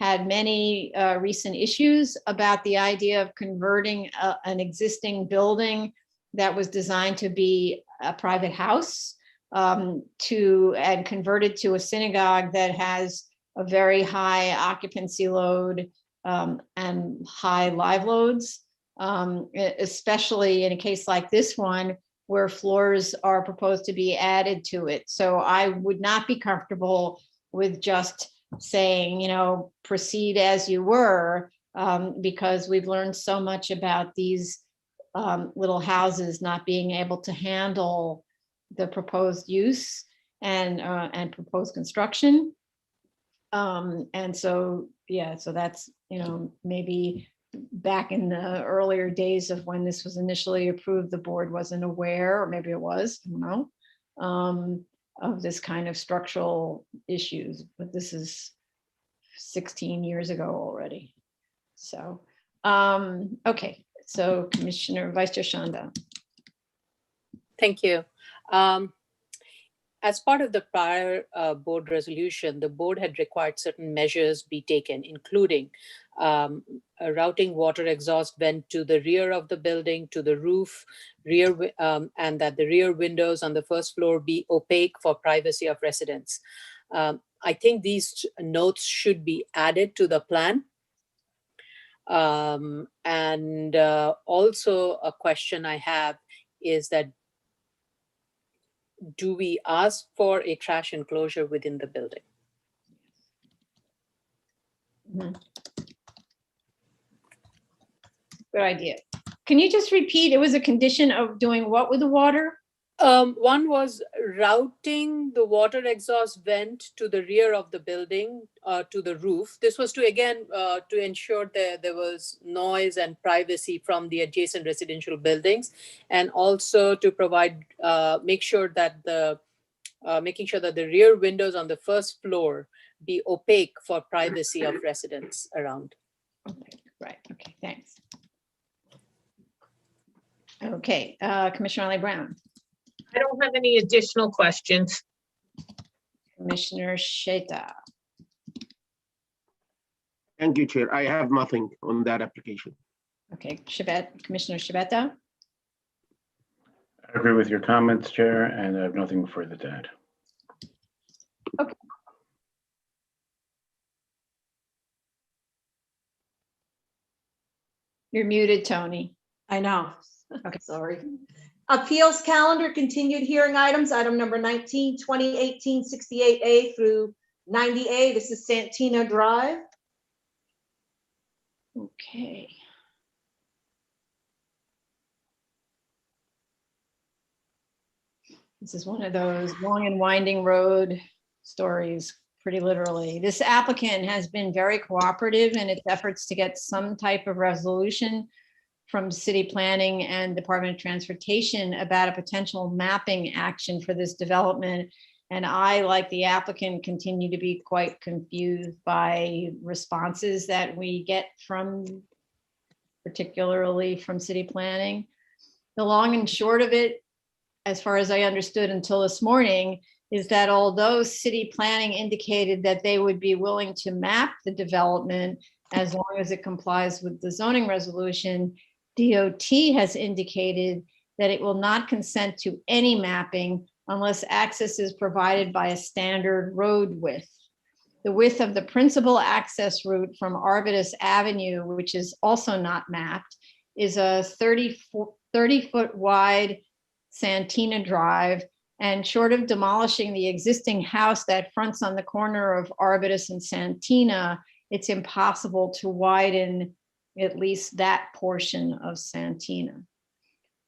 had many recent issues about the idea of converting an existing building that was designed to be a private house and converted to a synagogue that has a very high occupancy load and high live loads, especially in a case like this one, where floors are proposed to be added to it. So I would not be comfortable with just saying, proceed as you were, because we've learned so much about these little houses not being able to handle the proposed use and proposed construction. And so, yeah, so that's, maybe back in the earlier days of when this was initially approved, the board wasn't aware, or maybe it was, I don't know, of this kind of structural issues, but this is 16 years ago already. So, okay, so Vice Chair Shanda. Thank you. As part of the prior board resolution, the board had required certain measures be taken, including routing water exhaust vent to the rear of the building, to the roof, and that the rear windows on the first floor be opaque for privacy of residents. I think these notes should be added to the plan. And also a question I have is that, do we ask for a trash enclosure within the building? Mhm. Good idea. Can you just repeat, it was a condition of doing what with the water? One was routing the water exhaust vent to the rear of the building, to the roof. This was to, again, to ensure that there was noise and privacy from the adjacent residential buildings, and also to provide, making sure that the rear windows on the first floor be opaque for privacy of residents around. Okay, right, okay, thanks. Okay, Commissioner Arlie Brown. I don't have any additional questions. Commissioner Sheta. Thank you, Chair. I have nothing on that application. Okay, Commissioner Shibeta. I agree with your comments, Chair, and I have nothing further to add. Okay. You're muted, Tony. I know. Okay. Sorry. Appeals calendar, continued hearing items, item number 19, 2018, 68A through 90A. This is Santina Drive. Okay. This is one of those long and winding road stories, pretty literally. This applicant has been very cooperative in its efforts to get some type of resolution from city planning and Department of Transportation about a potential mapping action for this development. And I, like the applicant, continue to be quite confused by responses that we get from, particularly from city planning. The long and short of it, as far as I understood until this morning, is that although city planning indicated that they would be willing to map the development as long as it complies with the zoning resolution, DOT has indicated that it will not consent to any mapping unless access is provided by a standard road width. The width of the principal access route from Arbutus Avenue, which is also not mapped, is a 30-foot wide Santina Drive, and short of demolishing the existing house that fronts on the corner of Arbutus and Santina, it's impossible to widen at least that portion of Santina.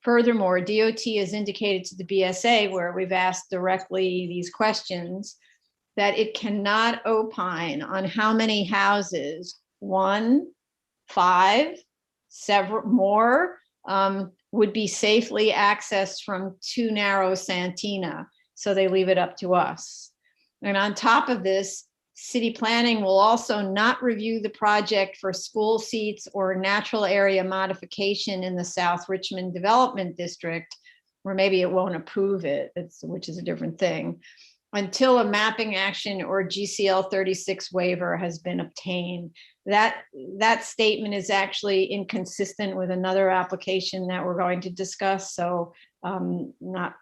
Furthermore, DOT has indicated to the BSA, where we've asked directly these questions, that it cannot opine on how many houses, 1, 5, several more, would be safely accessed from too narrow Santina. So they leave it up to us. And on top of this, city planning will also not review the project for school seats or natural area modification in the South Richmond Development District, or maybe it won't approve it, which is a different thing, until a mapping action or GCL 36 waiver has been obtained. That statement is actually inconsistent with another application that we're going to discuss, so not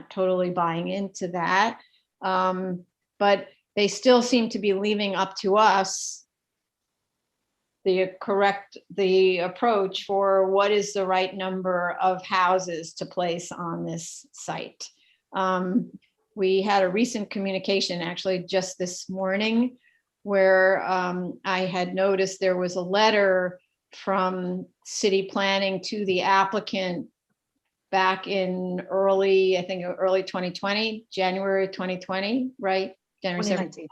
totally buying into that. But they still seem to be leaving up to us the approach for what is the right number of houses to place on this site. We had a recent communication actually just this morning where I had noticed there was a letter from city planning to the applicant back in early 2020, January 2020, right? January 17th.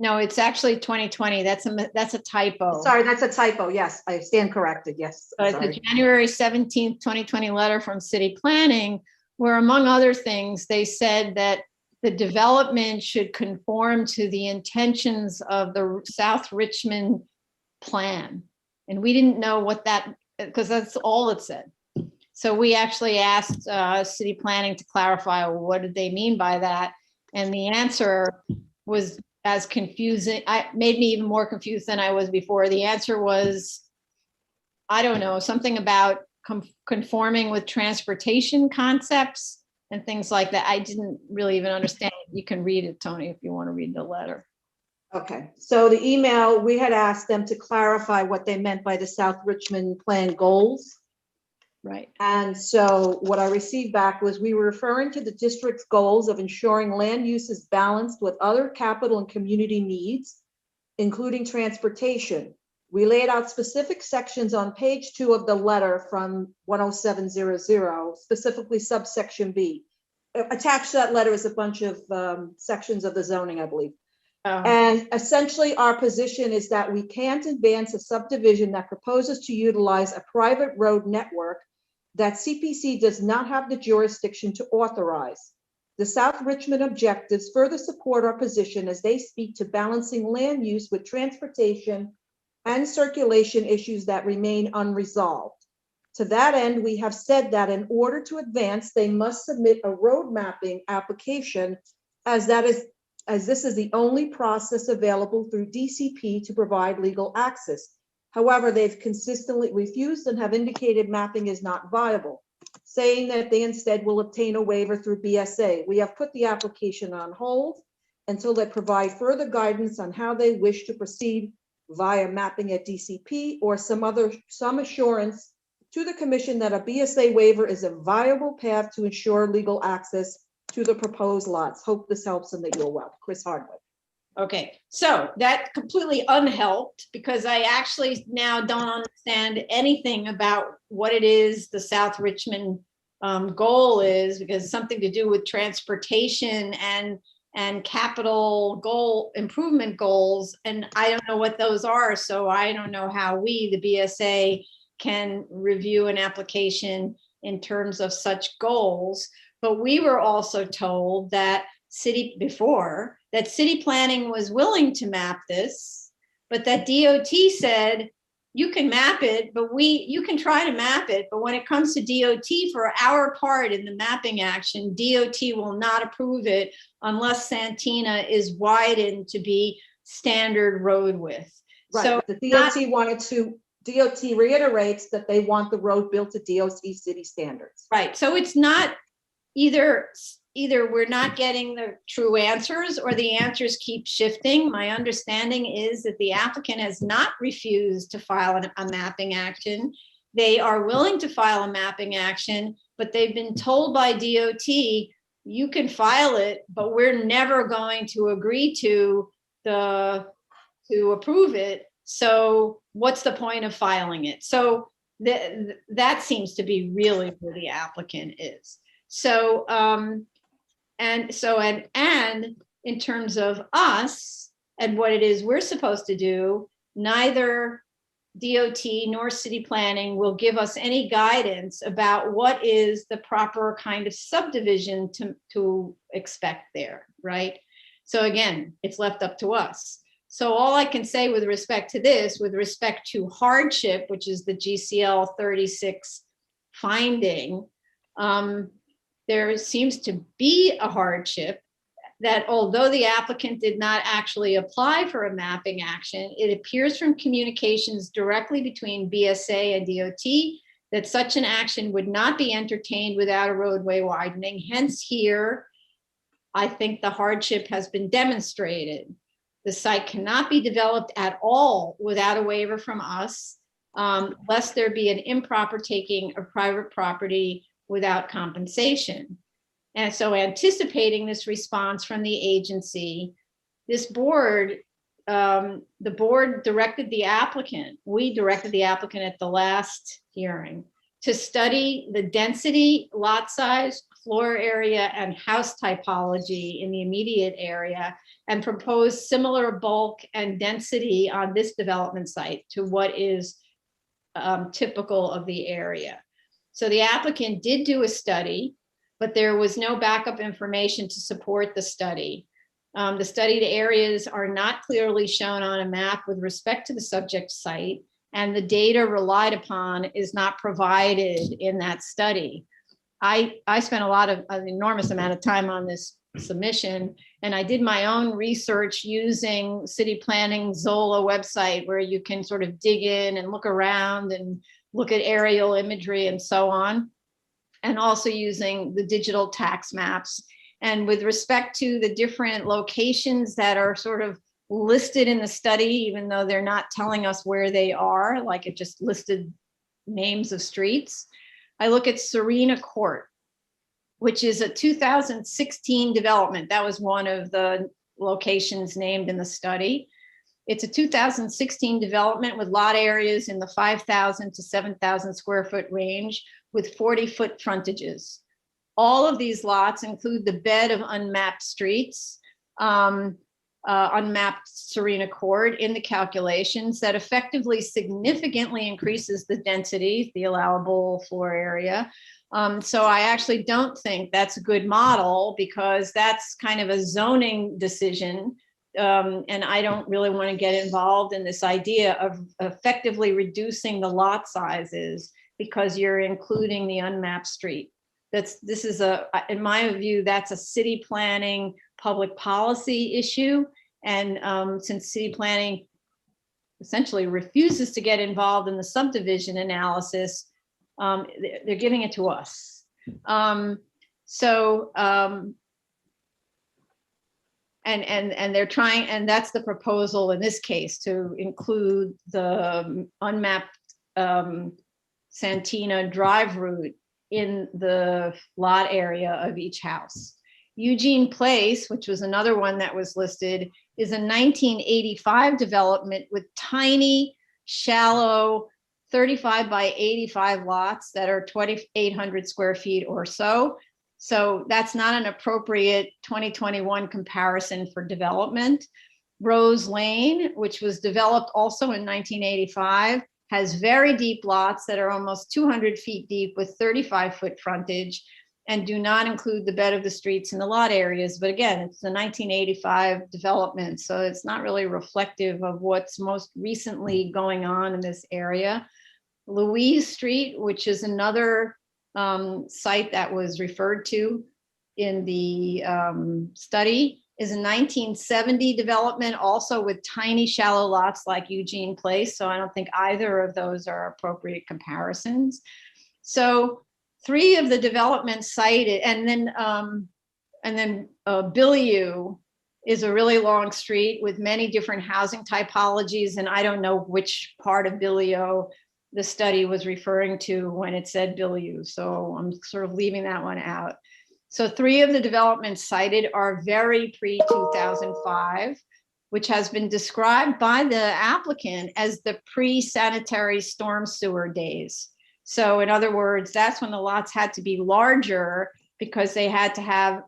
No, it's actually 2020. That's a typo. Sorry, that's a typo. Yes, I stand corrected. Yes. But the Sorry. January 17th, 2020 letter from City Planning, where among other things, they said that the development should conform to the intentions of the South Richmond plan. And we didn't know what that, because that's all it said. So we actually asked City Planning to clarify what did they mean by that. And the answer was as confusing, made me even more confused than I was before. The answer was, I don't know, something about conforming with transportation concepts and things like that. I didn't really even understand. You can read it, Tony, if you want to read the letter. Okay, so the email, we had asked them to clarify what they meant by the South Richmond Plan goals. Right. And so what I received back was we were referring to the district's goals of ensuring land use is balanced with other capital and community needs, including transportation. We laid out specific sections on page 2 of the letter from 10700, specifically subsection B. Attached to that letter is a bunch of sections of the zoning, I believe. And essentially our position is that we can't advance a subdivision that proposes to utilize a private road network that CPC does not have the jurisdiction to authorize. The South Richmond objectives further support our position as they speak to balancing land use with transportation and circulation issues that remain unresolved. To that end, we have said that in order to advance, they must submit a road mapping application as this is the only process available through DCP to provide legal access. However, they've consistently refused and have indicated mapping is not viable, saying that they instead will obtain a waiver through BSA. We have put the application on hold until they provide further guidance on how they wish to proceed via mapping at DCP or some assurance to the commission that a BSA waiver is a viable path to ensure legal access to the proposed lots. Hope this helps and that you're well. Chris Hardwick. Okay, so that completely unhelped because I actually now don't understand anything about what it is the South Richmond goal is, because it's something to do with transportation and capital goal improvement goals, and I don't know what those are, so I don't know how we, the BSA, can review an application in terms of such goals. But we were also told that city planning was willing to map this, but that DOT said you can map it, but you can try to map it, but when it comes to DOT for our part in the mapping action, DOT will not approve it unless Santina is widened to be standard road width. Right, So the DOT reiterates that they want the road built to DOT city standards. Right, so it's not either we're not getting the true answers or the answers keep shifting. My understanding is that the applicant has not refused to file a mapping action. They are willing to file a mapping action, but they've been told by DOT, you can file it, but we're never going to agree to approve it. So what's the point of filing it? So that seems to be really where the applicant is. So, and in terms of us and what it is we're supposed to do, neither DOT nor city planning will give us any guidance about what is the proper kind of subdivision to expect there, right? So again, it's left up to us. So all I can say with respect to this, with respect to hardship, which is the GCL 36 finding, there seems to be a hardship that although the applicant did not actually apply for a mapping action, it appears from communications directly between BSA and DOT that such an action would not be entertained without a roadway widening. Hence here, I think the hardship has been demonstrated. The site cannot be developed at all without a waiver from us, lest there be an improper taking of private property without compensation. And so anticipating this response from the agency, this board, the board directed the applicant, we directed the applicant at the last hearing to study the density, lot size, floor area and house typology in the immediate area and propose similar bulk and density on this development site to what is typical of the area. So the applicant did do a study, but there was no backup information to support the study. The studied areas are not clearly shown on a map with respect to the subject site, and the data relied upon is not provided in that study. I spent an enormous amount of time on this submission, and I did my own research using City Planning Zola website, where you can sort of dig in and look around and look at aerial imagery and so on, and also using the digital tax maps. And with respect to the different locations that are sort of listed in the study, even though they're not telling us where they are, like it just listed names of streets, I look at Serena Court, which is a 2016 development. That was one of the locations named in the study. It's a 2016 development with lot areas in the 5,000 to 7,000 square foot range with 40-foot frontages. All of these lots include the bed of unmapped streets, unmapped Serena Court in the calculations that effectively significantly increases the density, the allowable floor area. So I actually don't think that's a good model, because that's kind of a zoning decision. And I don't really want to get involved in this idea of effectively reducing the lot sizes because you're including the unmapped street. This is in my view, that's a city planning public policy issue. And since city planning essentially refuses to get involved in the subdivision analysis, they're giving it to us. And they're trying, and that's the proposal in this case, to include the unmapped Santina Drive route in the lot area of each house. Eugene Place, which was another one that was listed, is a 1985 development with tiny, shallow 35 by 85 lots that are 2,800 square feet or so. So that's not an appropriate 2021 comparison for development. Rose Lane, which was developed also in 1985, has very deep lots that are almost 200 feet deep with 35-foot frontage and do not include the bed of the streets in the lot areas. But again, it's a 1985 development, so it's not really reflective of what's most recently going on in this area. Louise Street, which is another site that was referred to in the study, is a 1970 development, also with tiny shallow lots like Eugene Place. So I don't think either of those are appropriate comparisons. So 3 of the developments cited, and then Billiou is a really long street with many different housing typologies. And I don't know which part of Billiou the study was referring to when it said Billiou. So I'm sort of leaving that one out. So 3 of the developments cited are very pre-2005, which has been described by the applicant as the pre-sanitary storm sewer days. So in other words, that's when the lots had to be larger because they had to have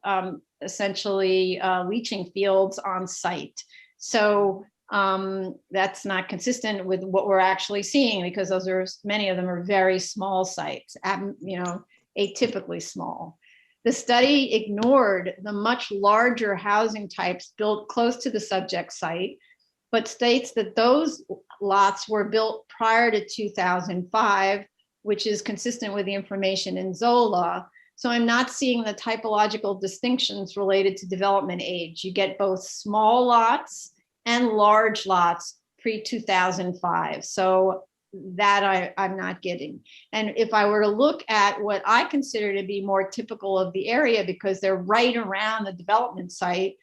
essentially leaching fields on site. So that's not consistent with what we're actually seeing, because those are, many of them are very small sites, atypically small. The study ignored the much larger housing types built close to the subject site, but states that those lots were built prior to 2005, which is consistent with the information in Zola. So I'm not seeing the typological distinctions related to development age. You get both small lots and large lots pre-2005. So that I'm not getting. And if I were to look at what I consider to be more typical of the area, because they're right around the development site,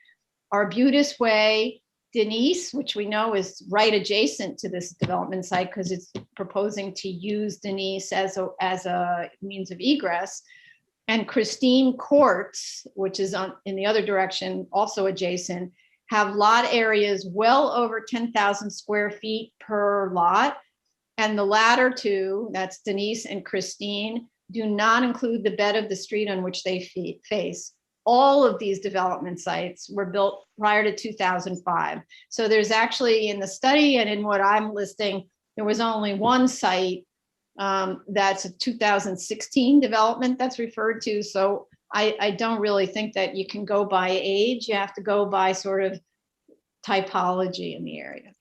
Arbutus Way, Denise, which we know is right adjacent to this development site because it's proposing to use Denise as a means of egress, and Christine Courts, which is in the other direction, also adjacent, have lot areas well over 10,000 square feet per lot. And the latter 2, that's Denise and Christine, do not include the bed of the street on which they face. All of these development sites were built prior to 2005. So there's actually in the study and in what I'm listing, there was only one site that's a 2016 development that's referred to. So I don't really think that you can go by age. You have to go by sort of typology in the area.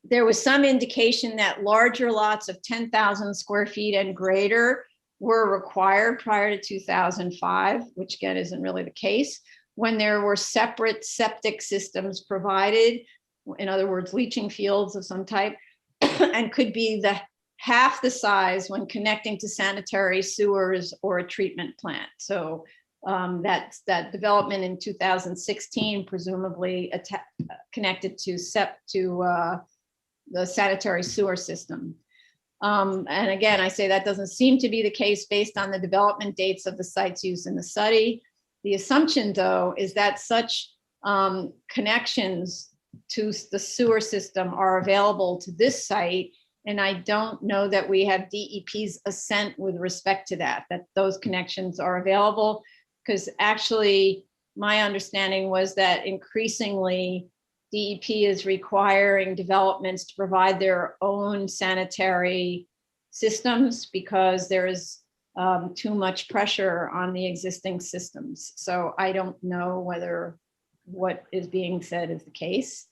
There was some indication that larger lots of 10,000 square feet and greater were required prior to 2005, which again isn't really the case, when there were separate septic systems provided, in other words, leaching fields of some type, and could be the half the size when connecting to sanitary sewers or a treatment plant. So that development in 2016, presumably connected to the sanitary sewer system. And again, I say that doesn't seem to be the case based on the development dates of the sites used in the study. The assumption, though, is that such connections to the sewer system are available to this site. And I don't know that we have DEP's assent with respect to that those connections are available, because actually my understanding was that increasingly DEP is requiring developments to provide their own sanitary systems because there is too much pressure on the existing systems. So I don't know whether what is being said is the case.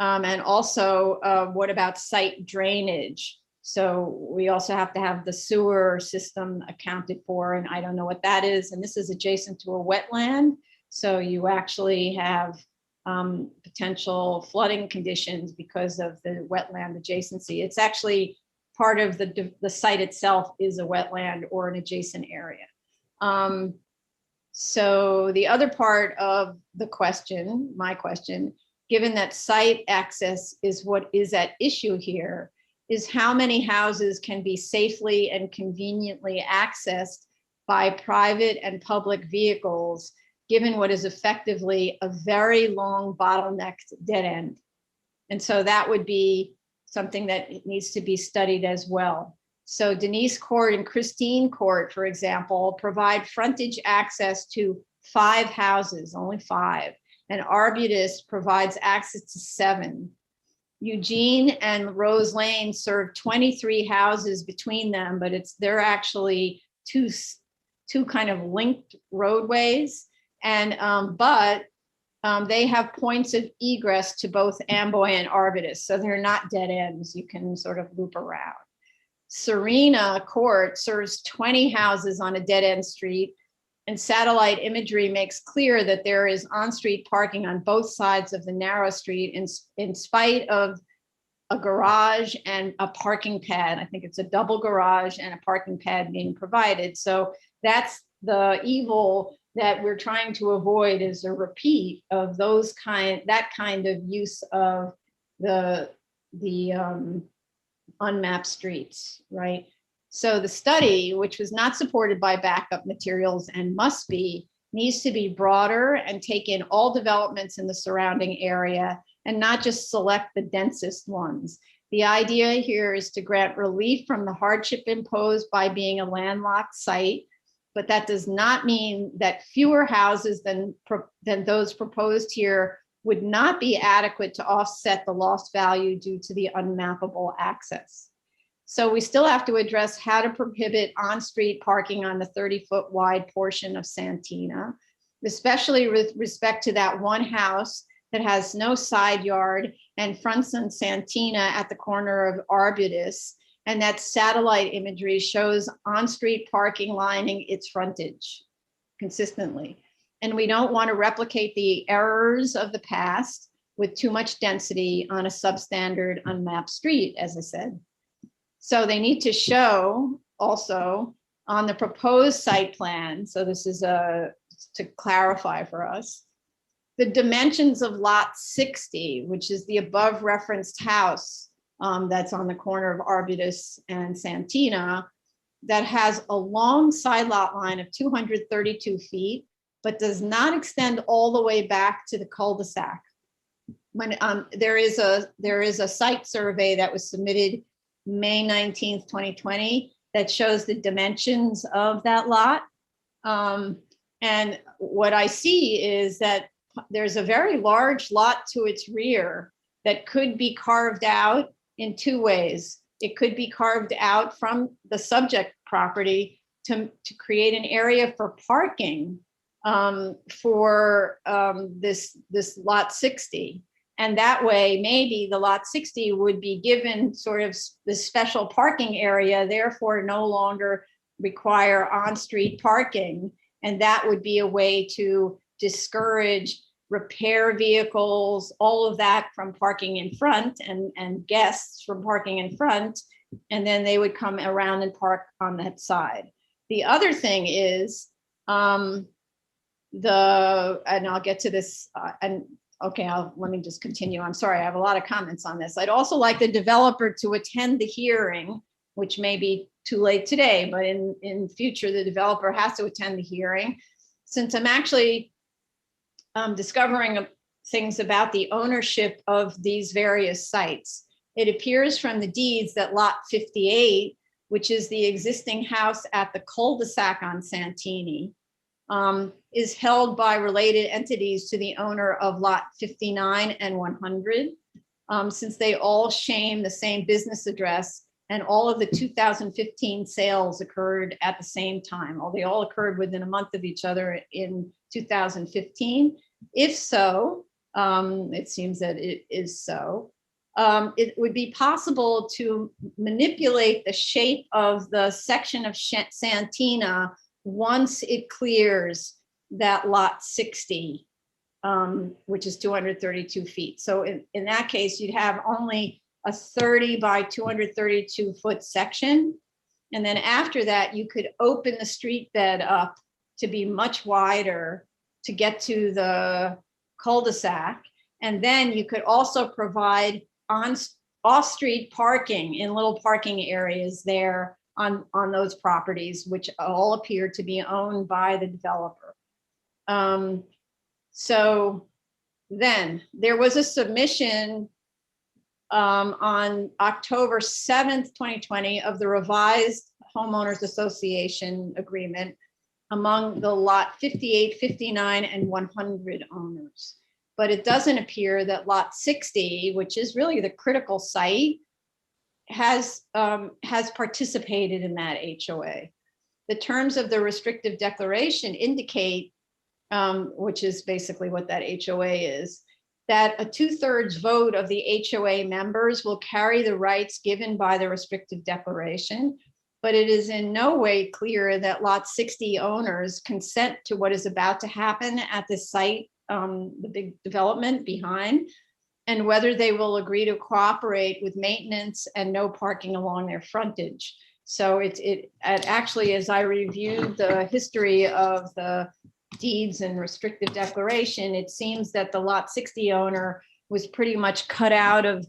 And also, what about site drainage? So we also have to have the sewer system accounted for, and I don't know what that is. And this is adjacent to a wetland. So you actually have potential flooding conditions because of the wetland adjacency. It's actually part of the site itself is a wetland or an adjacent area. So the other part of the question, my question, given that site access is what is at issue here, is how many houses can be safely and conveniently accessed by private and public vehicles, given what is effectively a very long bottlenecked dead end. And so that would be something that needs to be studied as well. So Denise Court and Christine Court, for example, provide frontage access to 5 houses, only 5. And Arbutus provides access to 7. Eugene and Rose Lane serve 23 houses between them, but they're actually two kind of linked roadways. And they have points of egress to both Amboy and Arbutus, so they're not dead ends. You can sort of loop around. Serena Court serves 20 houses on a dead end street, and satellite imagery makes clear that there is on-street parking on both sides of the narrow street in spite of a garage and a parking pad. I think it's a double garage and a parking pad being provided. So that's the evil that we're trying to avoid, is a repeat of that kind of use of the unmapped streets, right? So the study, which was not supported by backup materials and must be, needs to be broader and take in all developments in the surrounding area and not just select the densest ones. The idea here is to grant relief from the hardship imposed by being a landlocked site, but that does not mean that fewer houses than those proposed here would not be adequate to offset the lost value due to the unmappable access. So we still have to address how to prohibit on-street parking on the 30-foot wide portion of Santina, especially with respect to that one house that has no side yard and fronts on Santina at the corner of Arbutus, and that satellite imagery shows on-street parking lining its frontage consistently. And we don't want to replicate the errors of the past with too much density on a substandard unmapped street, as I said. So they need to show also on the proposed site plan, so this is to clarify for us, the dimensions of lot 60, which is the above referenced house that's on the corner of Arbutus and Santina, that has a long side lot line of 232 feet, but does not extend all the way back to the cul-de-sac. When there is a site survey that was submitted May 19th, 2020, that shows the dimensions of that lot. And what I see is that there's a very large lot to its rear that could be carved out in two ways. It could be carved out from the subject property to create an area for parking for this lot 60. And that way, maybe the lot 60 would be given sort of this special parking area, therefore no longer require on-street parking. And that would be a way to discourage repair vehicles, all of that from parking in front and guests from parking in front. And then they would come around and park on that side. The other thing is and I'll get to this okay, let me just continue. I'm sorry, I have a lot of comments on this. I'd also like the developer to attend the hearing, which may be too late today, but in future, the developer has to attend the hearing. Since I'm actually discovering things about the ownership of these various sites, it appears from the deeds that lot 58, which is the existing house at the cul-de-sac on Santini, is held by related entities to the owner of lot 59 and 100, since they all share the same business address and all of the 2015 sales occurred at the same time. They all occurred within a month of each other in 2015. If so, it seems that it is so, it would be possible to manipulate the shape of the section of Santina once it clears that lot 60, which is 232 feet. So in that case, you'd have only a 30 by 232 foot section. And then after that, you could open the street bed up to be much wider to get to the cul-de-sac. And then you could also provide off-street parking in little parking areas there on those properties, which all appear to be owned by the developer. So then there was a submission on October 7th, 2020 of the revised homeowners association agreement among the lot 58, 59, and 100 owners. But it doesn't appear that lot 60, which is really the critical site, has participated in that HOA. The terms of the restrictive declaration indicate, which is basically what that HOA is, that a 2/3 vote of the HOA members will carry the rights given by the restrictive declaration, but it is in no way clear that lot 60 owners consent to what is about to happen at the site, the big development behind, and whether they will agree to cooperate with maintenance and no parking along their frontage. So it actually, as I reviewed the history of the deeds and restrictive declaration, it seems that the lot 60 owner was pretty much cut out of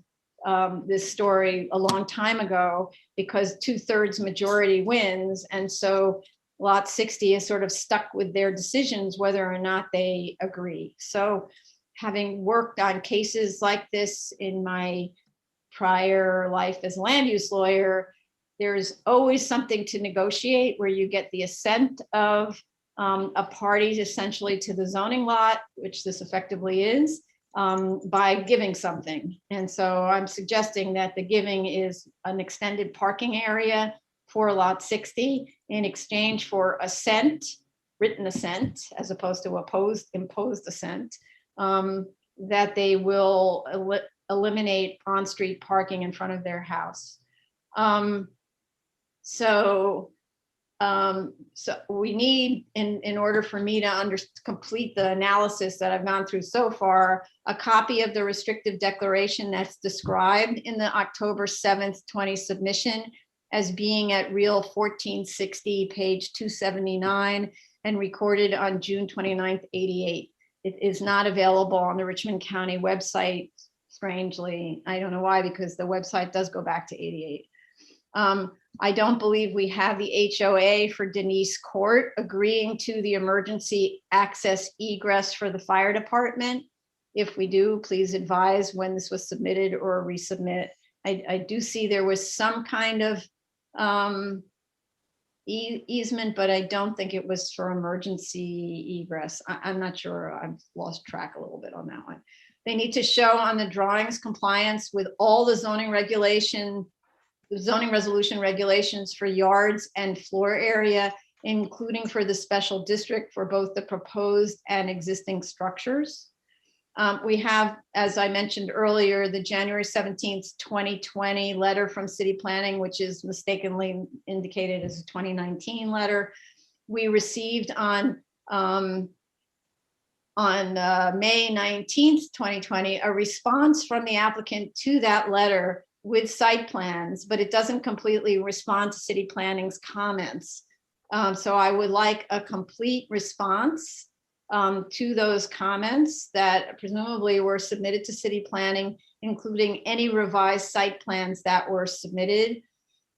this story a long time ago because 2/3 majority wins. And so lot 60 is sort of stuck with their decisions whether or not they agree. So having worked on cases like this in my prior life as a land use lawyer, there's always something to negotiate where you get the assent of a party essentially to the zoning lot, which this effectively is, by giving something. And so I'm suggesting that the giving is an extended parking area for lot 60 in exchange for assent, written assent, as opposed to imposed assent, that they will eliminate on-street parking in front of their house. So we need, in order for me to complete the analysis that I've gone through so far, a copy of the restrictive declaration that's described in the October 7th, 20 submission as being at Real 1460, page 279, and recorded on June 29th, 88. It is not available on the Richmond County website, strangely. I don't know why, because the website does go back to 88. I don't believe we have the HOA for Denise Court agreeing to the emergency access egress for the fire department. If we do, please advise when this was submitted or resubmit. I do see there was some kind of easement, but I don't think it was for emergency egress. I'm not sure. I've lost track a little bit on that one. They need to show on the drawings compliance with all the zoning resolution regulations for yards and floor area, including for the special district for both the proposed and existing structures. We have, as I mentioned earlier, the January 17th, 2020 letter from City Planning, which is mistakenly indicated as a 2019 letter. We received on May 19th, 2020, a response from the applicant to that letter with site plans, but it doesn't completely respond to City Planning's comments. So I would like a complete response to those comments that presumably were submitted to City Planning, including any revised site plans that were submitted.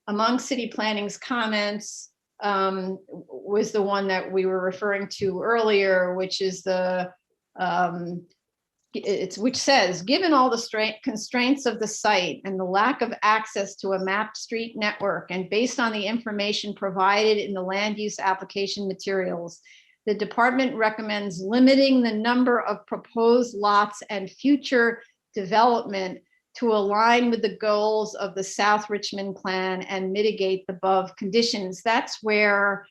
Among City Planning's comments was the one that we were referring to earlier, which is which says, given all the constraints of the site and the lack of access to a mapped street network, and based on the information provided in the land use application materials, the department recommends limiting the number of proposed lots and future development to align with the goals of the South Richmond Plan and mitigate the above conditions. That's where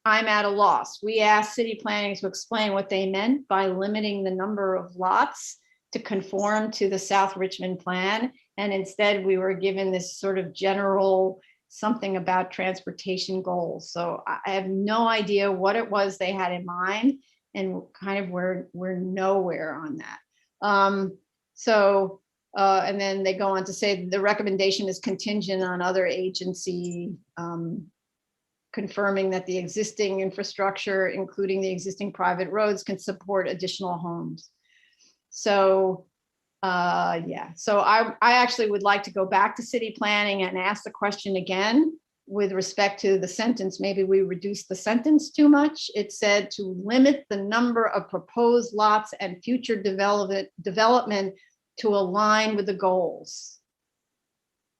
I'm at a loss. We asked City Planning to explain what they meant by limiting the number of lots to conform to the South Richmond Plan. And instead we were given this sort of general something about transportation goals. So I have no idea what it was they had in mind, and kind of we're nowhere on that. And then they go on to say the recommendation is contingent on other agency confirming that the existing infrastructure, including the existing private roads, can support additional homes. So yeah, so I actually would like to go back to City Planning and ask the question again with respect to the sentence. Maybe we reduced the sentence too much. It said to limit the number of proposed lots and future development to align with the goals.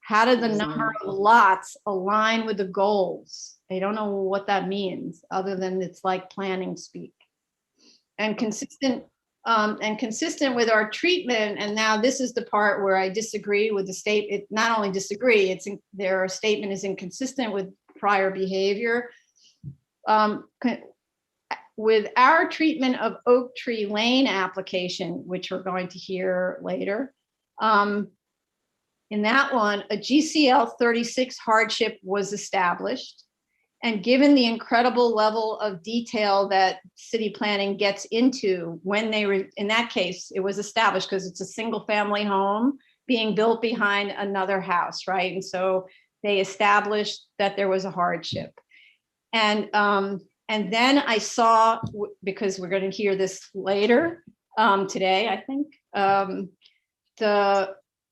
How did the number of lots align with the goals? I don't know what that means, other than it's like planning speak. And consistent with our treatment, and now this is the part where I disagree with the state. It not only disagree, it's their statement is inconsistent with prior behavior. With our treatment of Oak Tree Lane application, which we're going to hear later, in that one, a GCL 36 hardship was established. And given the incredible level of detail that City Planning gets into when they, in that case, it was established because it's a single family home being built behind another house, right? And so they established that there was a hardship. And then I saw, because we're going to hear this later today, I think,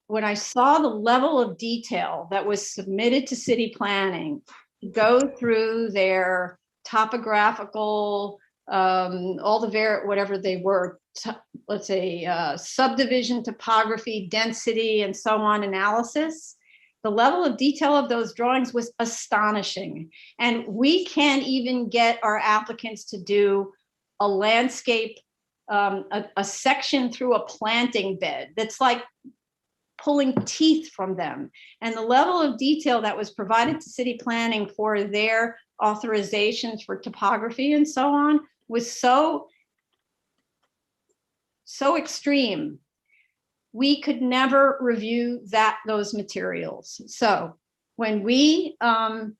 when I saw the level of detail that was submitted to City Planning, go through their topographical, all the whatever they were, let's say subdivision topography, density, and so on analysis, the level of detail of those drawings was astonishing. And we can't even get our applicants to do a landscape, a section through a planting bed that's like pulling teeth from them. And the level of detail that was provided to City Planning for their authorizations for topography and so on was so extreme. We could never review those materials. So when we, and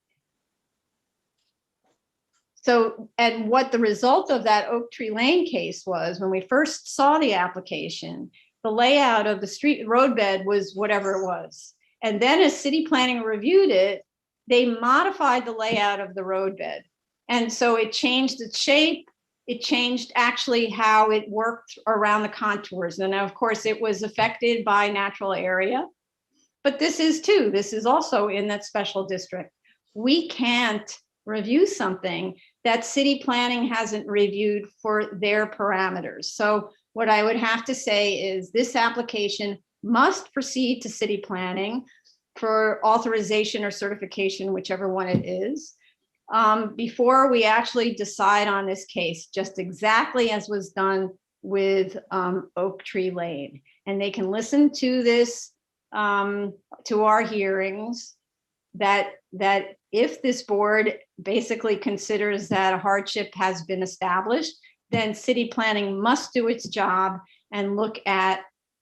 what the result of that Oak Tree Lane case was, when we first saw the application, the layout of the street roadbed was whatever it was. And then as City Planning reviewed it, they modified the layout of the roadbed. And so it changed its shape. It changed actually how it worked around the contours. And of course it was affected by natural area, but this is also in that special district. We can't review something that City Planning hasn't reviewed for their parameters. So what I would have to say is this application must proceed to City Planning for authorization or certification, whichever one it is. before we actually decide on this case, just exactly as was done with Oak Tree Lane. And they can listen to this, to our hearings, that if this board basically considers that a hardship has been established, then city planning must do its job and look at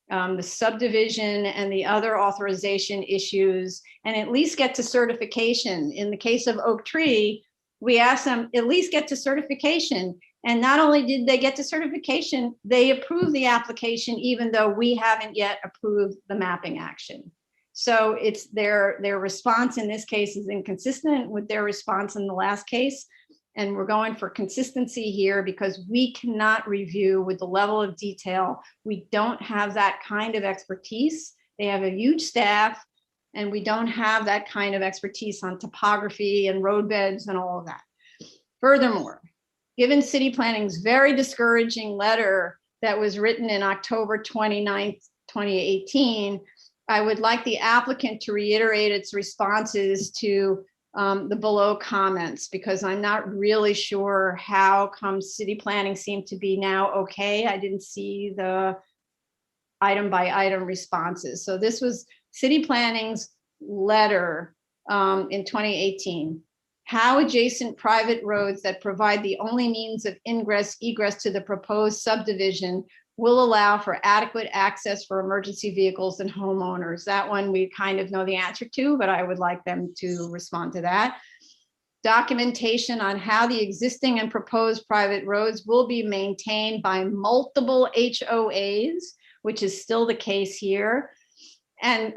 the subdivision and the other authorization issues, and at least get to certification. In the case of Oak Tree, we asked them at least get to certification. And not only did they get to certification, they approved the application, even though we haven't yet approved the mapping action. So it's their response in this case is inconsistent with their response in the last case. And we're going for consistency here because we cannot review with the level of detail. We don't have that kind of expertise. They have a huge staff, and we don't have that kind of expertise on topography and roadbeds and all of that. Furthermore, given city planning's very discouraging letter that was written in October 29th, 2018, I would like the applicant to reiterate its responses to the below comments, because I'm not really sure how come city planning seemed to be now okay. I didn't see the item by item responses. So this was city planning's letter in 2018. How adjacent private roads that provide the only means of ingress, egress to the proposed subdivision will allow for adequate access for emergency vehicles and homeowners. That one we kind of know the answer to, but I would like them to respond to that. Documentation on how the existing and proposed private roads will be maintained by multiple HOAs, which is still the case here. And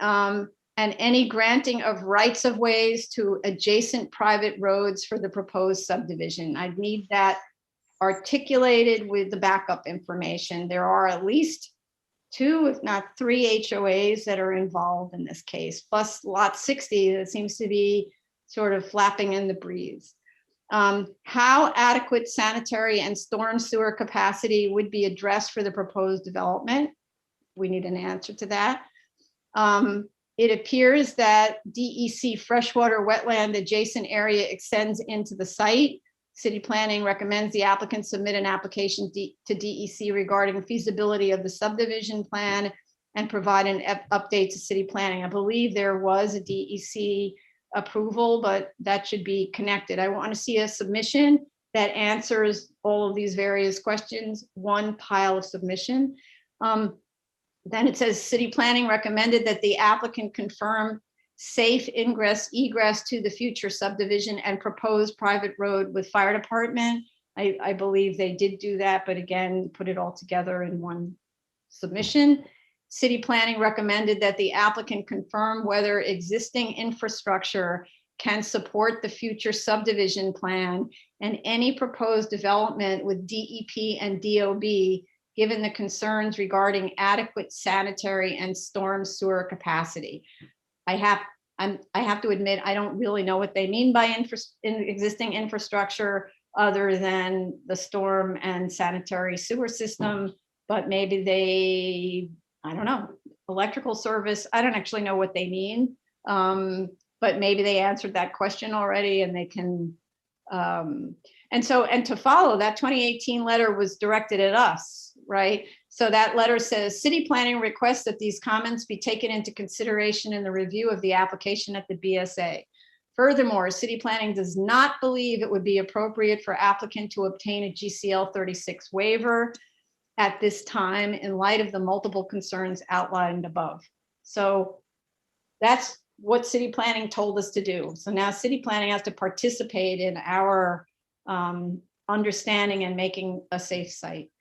any granting of rights of ways to adjacent private roads for the proposed subdivision. I'd need that articulated with the backup information. There are at least 2, if not 3 HOAs that are involved in this case, plus lot 60 that seems to be sort of flapping in the breeze. How adequate sanitary and storm sewer capacity would be addressed for the proposed development? We need an answer to that. It appears that DEC freshwater wetland adjacent area extends into the site. City planning recommends the applicant submit an application to DEC regarding feasibility of the subdivision plan and provide an update to city planning. I believe there was a DEC approval, but that should be connected. I want to see a submission that answers all of these various questions, one pile of submission. Then it says city planning recommended that the applicant confirm safe ingress, egress to the future subdivision and proposed private road with fire department. I believe they did do that, but again, put it all together in one submission. City planning recommended that the applicant confirm whether existing infrastructure can support the future subdivision plan and any proposed development with DEP and DOB, given the concerns regarding adequate sanitary and storm sewer capacity. I have to admit, I don't really know what they mean by existing infrastructure other than the storm and sanitary sewer system, but maybe they, I don't know, electrical service. I don't actually know what they mean, but maybe they answered that question already and they can, and to follow that 2018 letter was directed at us, right? So that letter says, city planning requests that these comments be taken into consideration in the review of the application at the BSA. Furthermore, city planning does not believe it would be appropriate for applicant to obtain a GCL 36 waiver at this time in light of the multiple concerns outlined above. So that's what city planning told us to do. So now city planning has to participate in our understanding and making a safe site.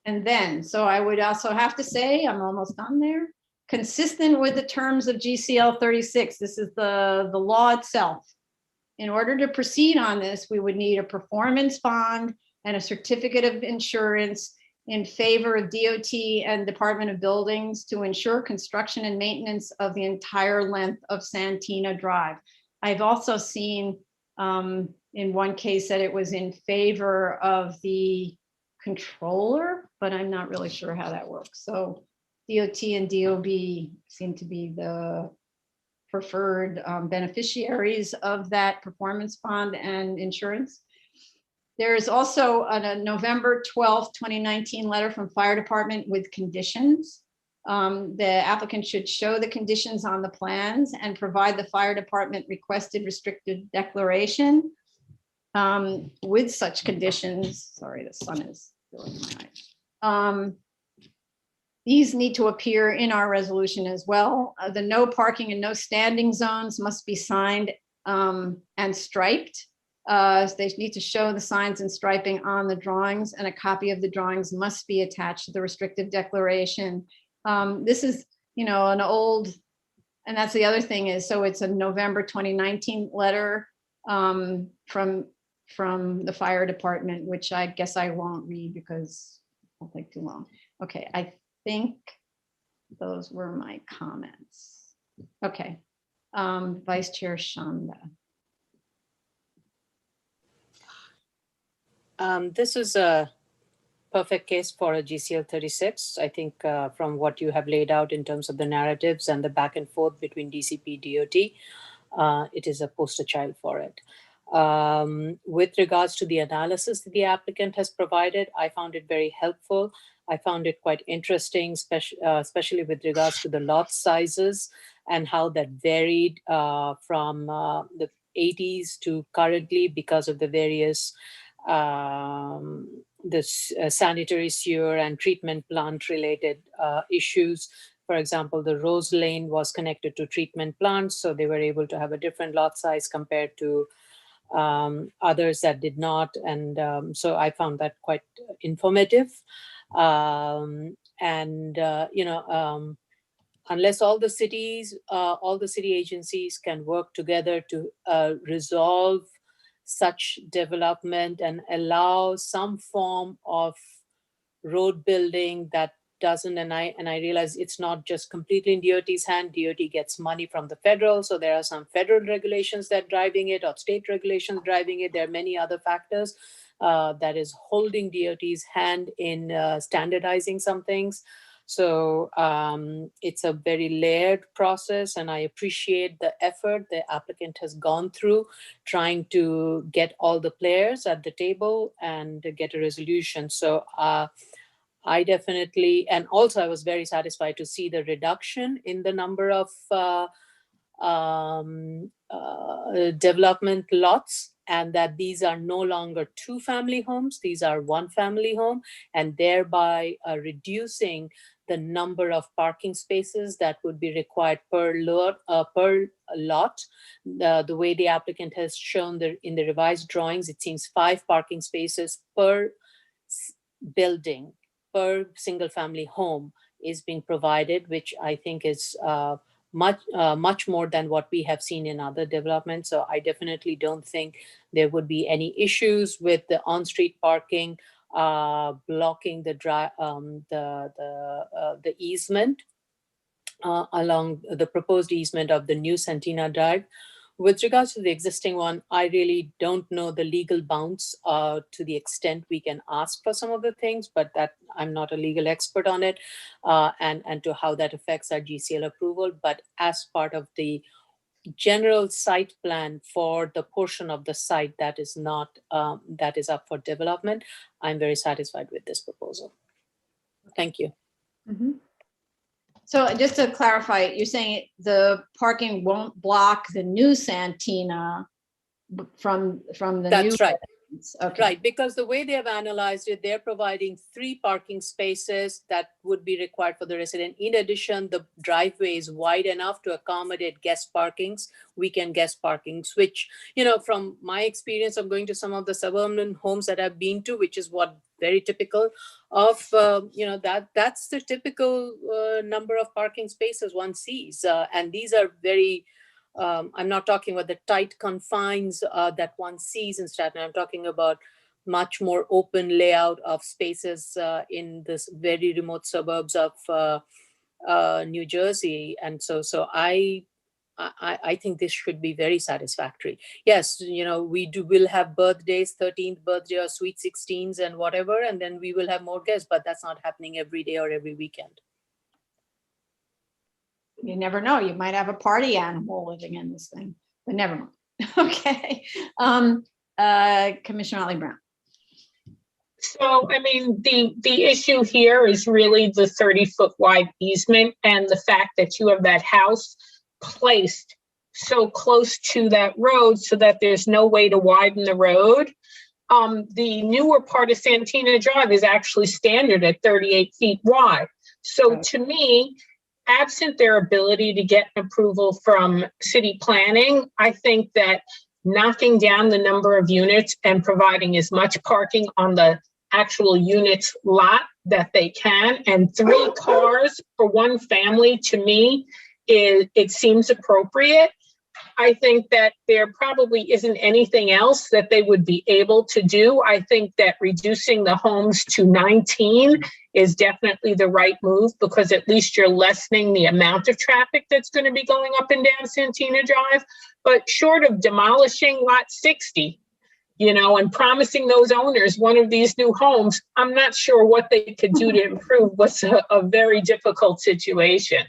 And then, so I would also have to say, I'm almost done there, consistent with the terms of GCL 36, this is the law itself. In order to proceed on this, we would need a performance bond and a certificate of insurance in favor of DOT and Department of Buildings to ensure construction and maintenance of the entire length of Santina Drive. I've also seen in one case that it was in favor of the controller, but I'm not really sure how that works. So DOT and DOB seem to be the preferred beneficiaries of that performance bond and insurance. There is also a November 12th, 2019 letter from Fire Department with conditions. The applicant should show the conditions on the plans and provide the fire department requested restricted declaration with such conditions. Sorry, the sun is filling my eyes. These need to appear in our resolution as well. The no parking and no standing zones must be signed and striped. They need to show the signs and striping on the drawings, and a copy of the drawings must be attached to the restrictive declaration. This is, an old, and that's the other thing is, so it's a November 2019 letter from the fire department, which I guess I won't read because it'll take too long. Okay, I think those were my comments. Okay, Vice Chair Shanda. This is a perfect case for a GCL 36. I think from what you have laid out in terms of the narratives and the back and forth between DCP, DOT, it is a poster child for it. With regards to the analysis that the applicant has provided, I found it very helpful. I found it quite interesting, especially with regards to the lot sizes and how that varied from the 80s to currently because of the various sanitary sewer and treatment plant related issues. For example, the Rose Lane was connected to treatment plants, so they were able to have a different lot size compared to others that did not. And so I found that quite informative. Unless all the city agencies can work together to resolve such development and allow some form of road building that doesn't, and I realize it's not just completely in DOT's hand. DOT gets money from the federal, so there are some federal regulations that are driving it, or state regulations driving it. There are many other factors that is holding DOT's hand in standardizing some things. So it's a very layered process, and I appreciate the effort the applicant has gone through trying to get all the players at the table and get a resolution. So I definitely, and also I was very satisfied to see the reduction in the number of development lots, and that these are no longer 2-family homes, these are 1-family home, and thereby reducing the number of parking spaces that would be required per lot. The way the applicant has shown in the revised drawings, it seems 5 parking spaces per building, per single-family home is being provided, which I think is much more than what we have seen in other developments. So I definitely don't think there would be any issues with the on-street parking blocking the easement along the proposed easement of the new Santina Drive. With regards to the existing one, I really don't know the legal bounds to the extent we can ask for some of the things, but that I'm not a legal expert on it, and to how that affects our GCL approval. But as part of the general site plan for the portion of the site that is not that is up for development, I'm very satisfied with this proposal. Thank you. Mm-hmm. So just to clarify, you're saying the parking won't block the new Santina from the That's new right. residents? Okay. Right, because the way they have analyzed it, they're providing 3 parking spaces that would be required for the resident. In addition, the driveway is wide enough to accommodate guest parkings, weekend guest parkings, which, from my experience of going to some of the suburban homes that I've been to, which is what very typical of, that's the typical number of parking spaces one sees. And these are very, I'm not talking about the tight confines that one sees in Staten. I'm talking about much more open layout of spaces in this very remote suburbs of New Jersey. And so I think this should be very satisfactory. Yes, we'll have birthdays, 13th birthday or sweet 16s and whatever, and then we will have more guests, but that's not happening every day or every weekend. You never know. You might have a party animal living in this thing, but never mind. Okay. Commissioner Otley Brown. So, I mean, the issue here is really the 30-foot wide easement and the fact that you have that house placed so close to that road so that there's no way to widen the road. The newer part of Santina Drive is actually standard at 38 feet wide. So to me, absent their ability to get approval from city planning, I think that knocking down the number of units and providing as much parking on the actual units lot that they can, and 3 cars for one family, to me, it seems appropriate. I think that there probably isn't anything else that they would be able to do. I think that reducing the homes to 19 is definitely the right move, because at least you're lessening the amount of traffic that's going to be going up and down Santina Drive. But short of demolishing lot 60, and promising those owners one of these new homes, I'm not sure what they could do to improve what's a very difficult situation.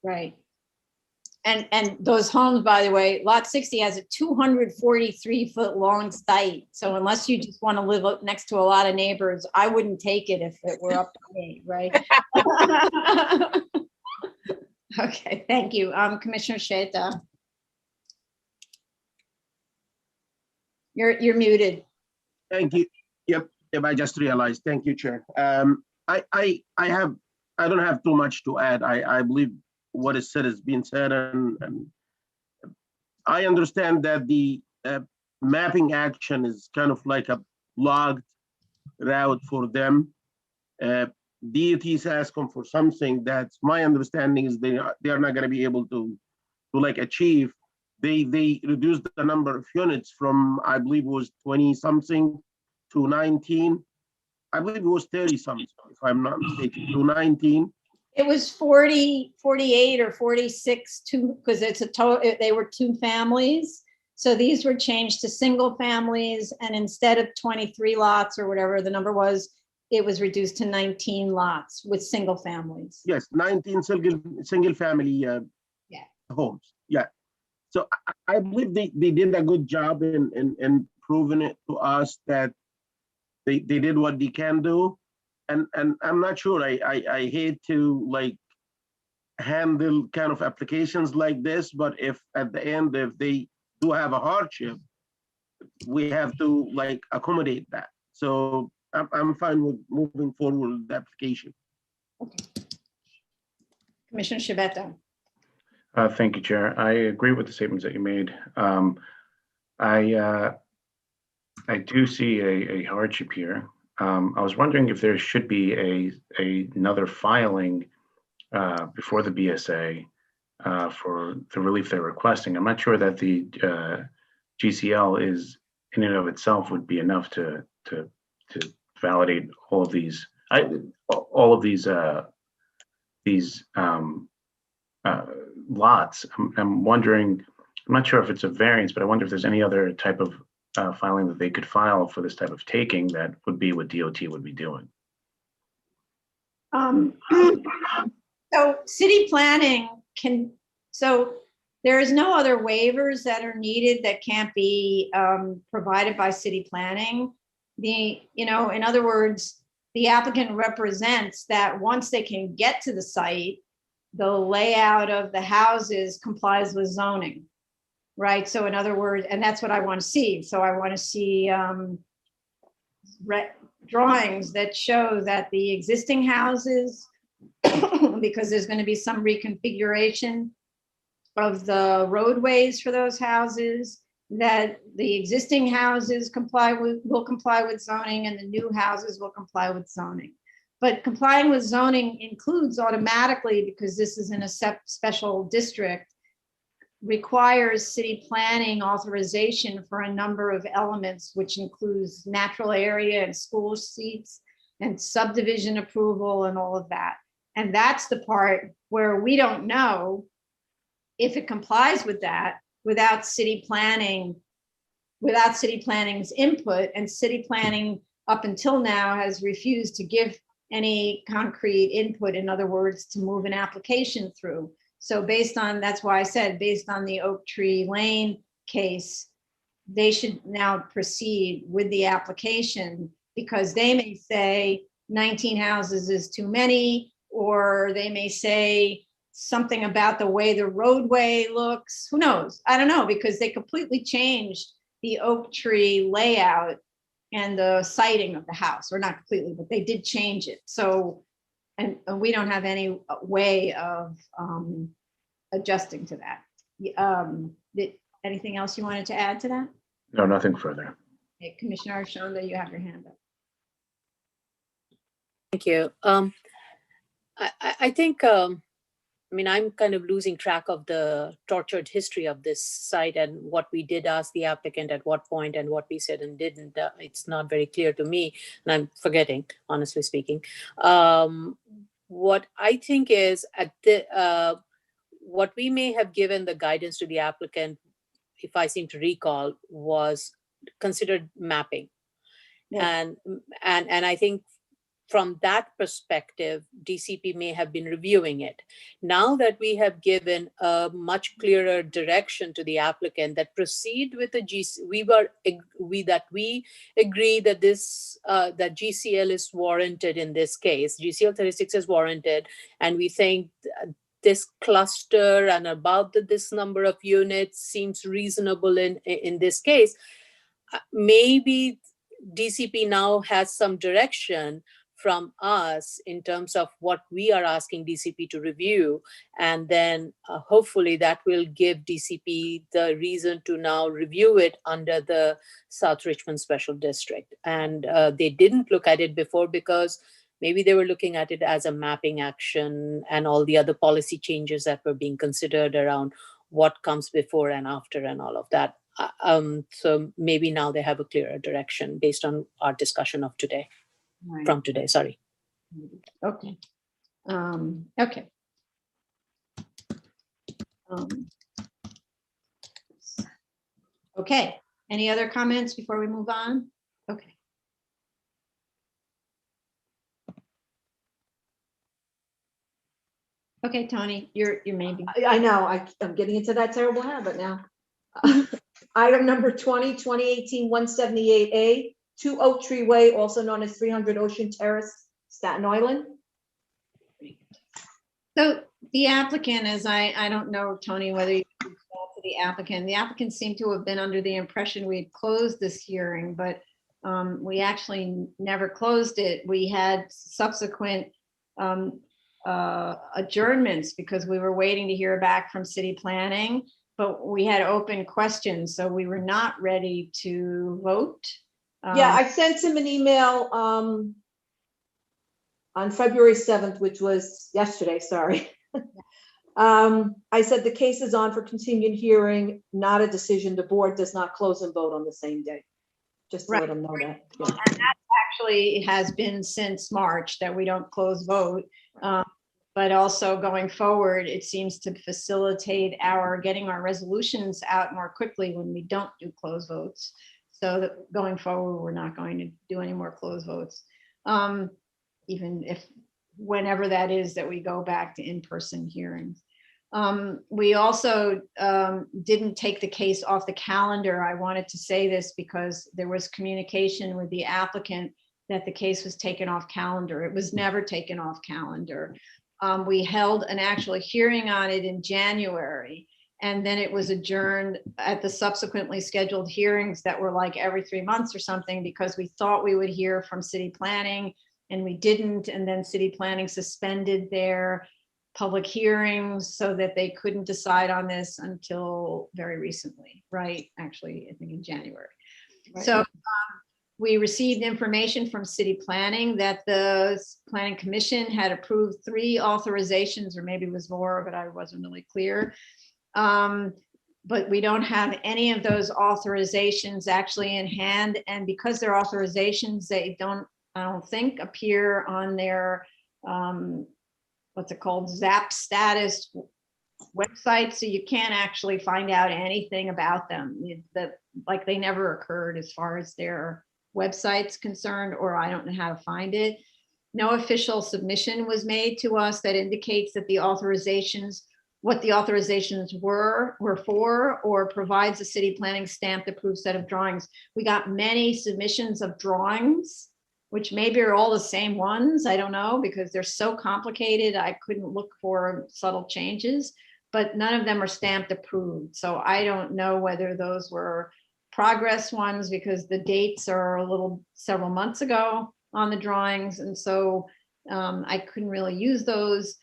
Right. And those homes, by the way, lot 60 has a 243-foot long site. So unless you just want to live up next to a lot of neighbors, I wouldn't take it if it were up to me, right? Okay, thank you. Commissioner Sheta. You're muted. Thank you. Yep, I just realized. Thank you, Chair. I don't have too much to add. I believe what is said has been said, and I understand that the mapping action is kind of like a logged route for them. DOT's asking for something that's my understanding is they are not going to be able to like achieve. They reduced the number of units from, I believe it was 20 something to 19. I believe it was 30 something, if I'm not mistaken, to 19. It was 40, 48 or 46, because it's a total, they were 2 families. So these were changed to single families, and instead of 23 lots or whatever the number was, it was reduced to 19 lots with single families. Yes, 19 single family homes. Yeah. So I believe they did a good job in proving it to us that they did what they can do. And I'm not sure, I hate to like handle kind of applications like this, but if at the end, if they do have a hardship, we have to like accommodate that. So I'm fine with moving forward with the application. Okay. Commissioner Shabeta. Thank you, Chair. I agree with the statements that you made. I do see a hardship here. I was wondering if there should be another filing before the BSA for the relief they're requesting. I'm not sure that the GCL is in and of itself would be enough to validate all of these lots. I'm wondering, I'm not sure if it's a variance, but I wonder if there's any other type of filing that they could file for this type of taking that would be what DOT would be doing. So city planning so there is no other waivers that are needed that can't be provided by city planning. In other words, the applicant represents that once they can get to the site, the layout of the houses complies with zoning, right? So in other words, and that's what I want to see. So I want to see drawings that show that the existing houses, because there's going to be some reconfiguration of the roadways for those houses, that the existing houses will comply with zoning, and the new houses will comply with zoning. But complying with zoning includes automatically, because this is in a special district, requires city planning authorization for a number of elements, which includes natural area and school seats and subdivision approval and all of that. And that's the part where we don't know if it complies with that without city planning's input. And city planning up until now has refused to give any concrete input, in other words, to move an application through. So based on, that's why I said, based on the Oak Tree Lane case, they should now proceed with the application, because they may say 19 houses is too many, or they may say something about the way the roadway looks. Who knows? I don't know, because they completely changed the Oak Tree layout and the siting of the house, or not completely, but they did change it. So, and we don't have any way of adjusting to that. Anything else you wanted to add to that? No, nothing further. Okay, Commissioner Shonda, you have your hand up. Thank you. I think, I mean, I'm kind of losing track of the tortured history of this site and what we did ask the applicant at what point and what we said and didn't. It's not very clear to me, and I'm forgetting, honestly speaking. What I think is what we may have given the guidance to the applicant, if I seem to recall, was considered mapping. Yeah. And I think from that perspective, DCP may have been reviewing it. Now that we have given a much clearer direction to the applicant that proceed with the GC, we agree that this that GCL is warranted in this case. GCL 36 is warranted, and we think this cluster and about this number of units seems reasonable in this case. Maybe DCP now has some direction from us in terms of what we are asking DCP to review. And then hopefully that will give DCP the reason to now review it under the South Richmond Special District. And they didn't look at it before because maybe they were looking at it as a mapping action and all the other policy changes that were being considered around what comes before and after and all of that. So maybe now they have a clearer direction based on our discussion of today. Right. From today, sorry. Okay. Okay. Okay. Any other comments before we move on? Okay. Okay, Tony, you're maybe. I know, I'm getting into that terrible habit now. Item number 2018-178A, 2 Oak Tree Way, also known as 300 Ocean Terrace, Staten Island. So the applicant, as I don't know, Tony, whether you reached out to the applicant seemed to have been under the impression we had closed this hearing, but we actually never closed it. We had subsequent adjournments because we were waiting to hear back from city planning, but we had open questions, so we were not ready to vote. Yeah, I sent him an email on February 7th, which was yesterday, sorry. I said the case is on for continued hearing, not a decision. The board does not close and vote on the same day. Just to let them know that. Yeah. And that actually has been since March that we don't close vote. But also going forward, it seems to facilitate our getting our resolutions out more quickly when we don't do close votes. So that going forward, we're not going to do any more closed votes. Even if, whenever that is that we go back to in-person hearings. We also didn't take the case off the calendar. I wanted to say this because there was communication with the applicant that the case was taken off calendar. It was never taken off calendar. We held an actual hearing on it in January, and then it was adjourned at the subsequently scheduled hearings that were like every 3 months or something, because we thought we would hear from city planning and we didn't. And then city planning suspended their public hearings so that they couldn't decide on this until very recently, right? Actually, I think in January. Right. So we received information from city planning that the planning commission had approved 3 authorizations, or maybe it was more, but I wasn't really clear. But we don't have any of those authorizations actually in hand. And because they're authorizations, they don't, I don't think, appear on their, what's it called, ZAP status website. So you can't actually find out anything about them. Like they never occurred as far as their website's concerned, or I don't know how to find it. No official submission was made to us that indicates that the authorizations what the authorizations were for, or provides a city planning stamped approved set of drawings. We got many submissions of drawings, which maybe are all the same ones. I don't know, because they're so complicated. I couldn't look for subtle changes, but none of them are stamped approved. So I don't know whether those were progress ones, because the dates are a little several months ago on the drawings. And so I couldn't really use those.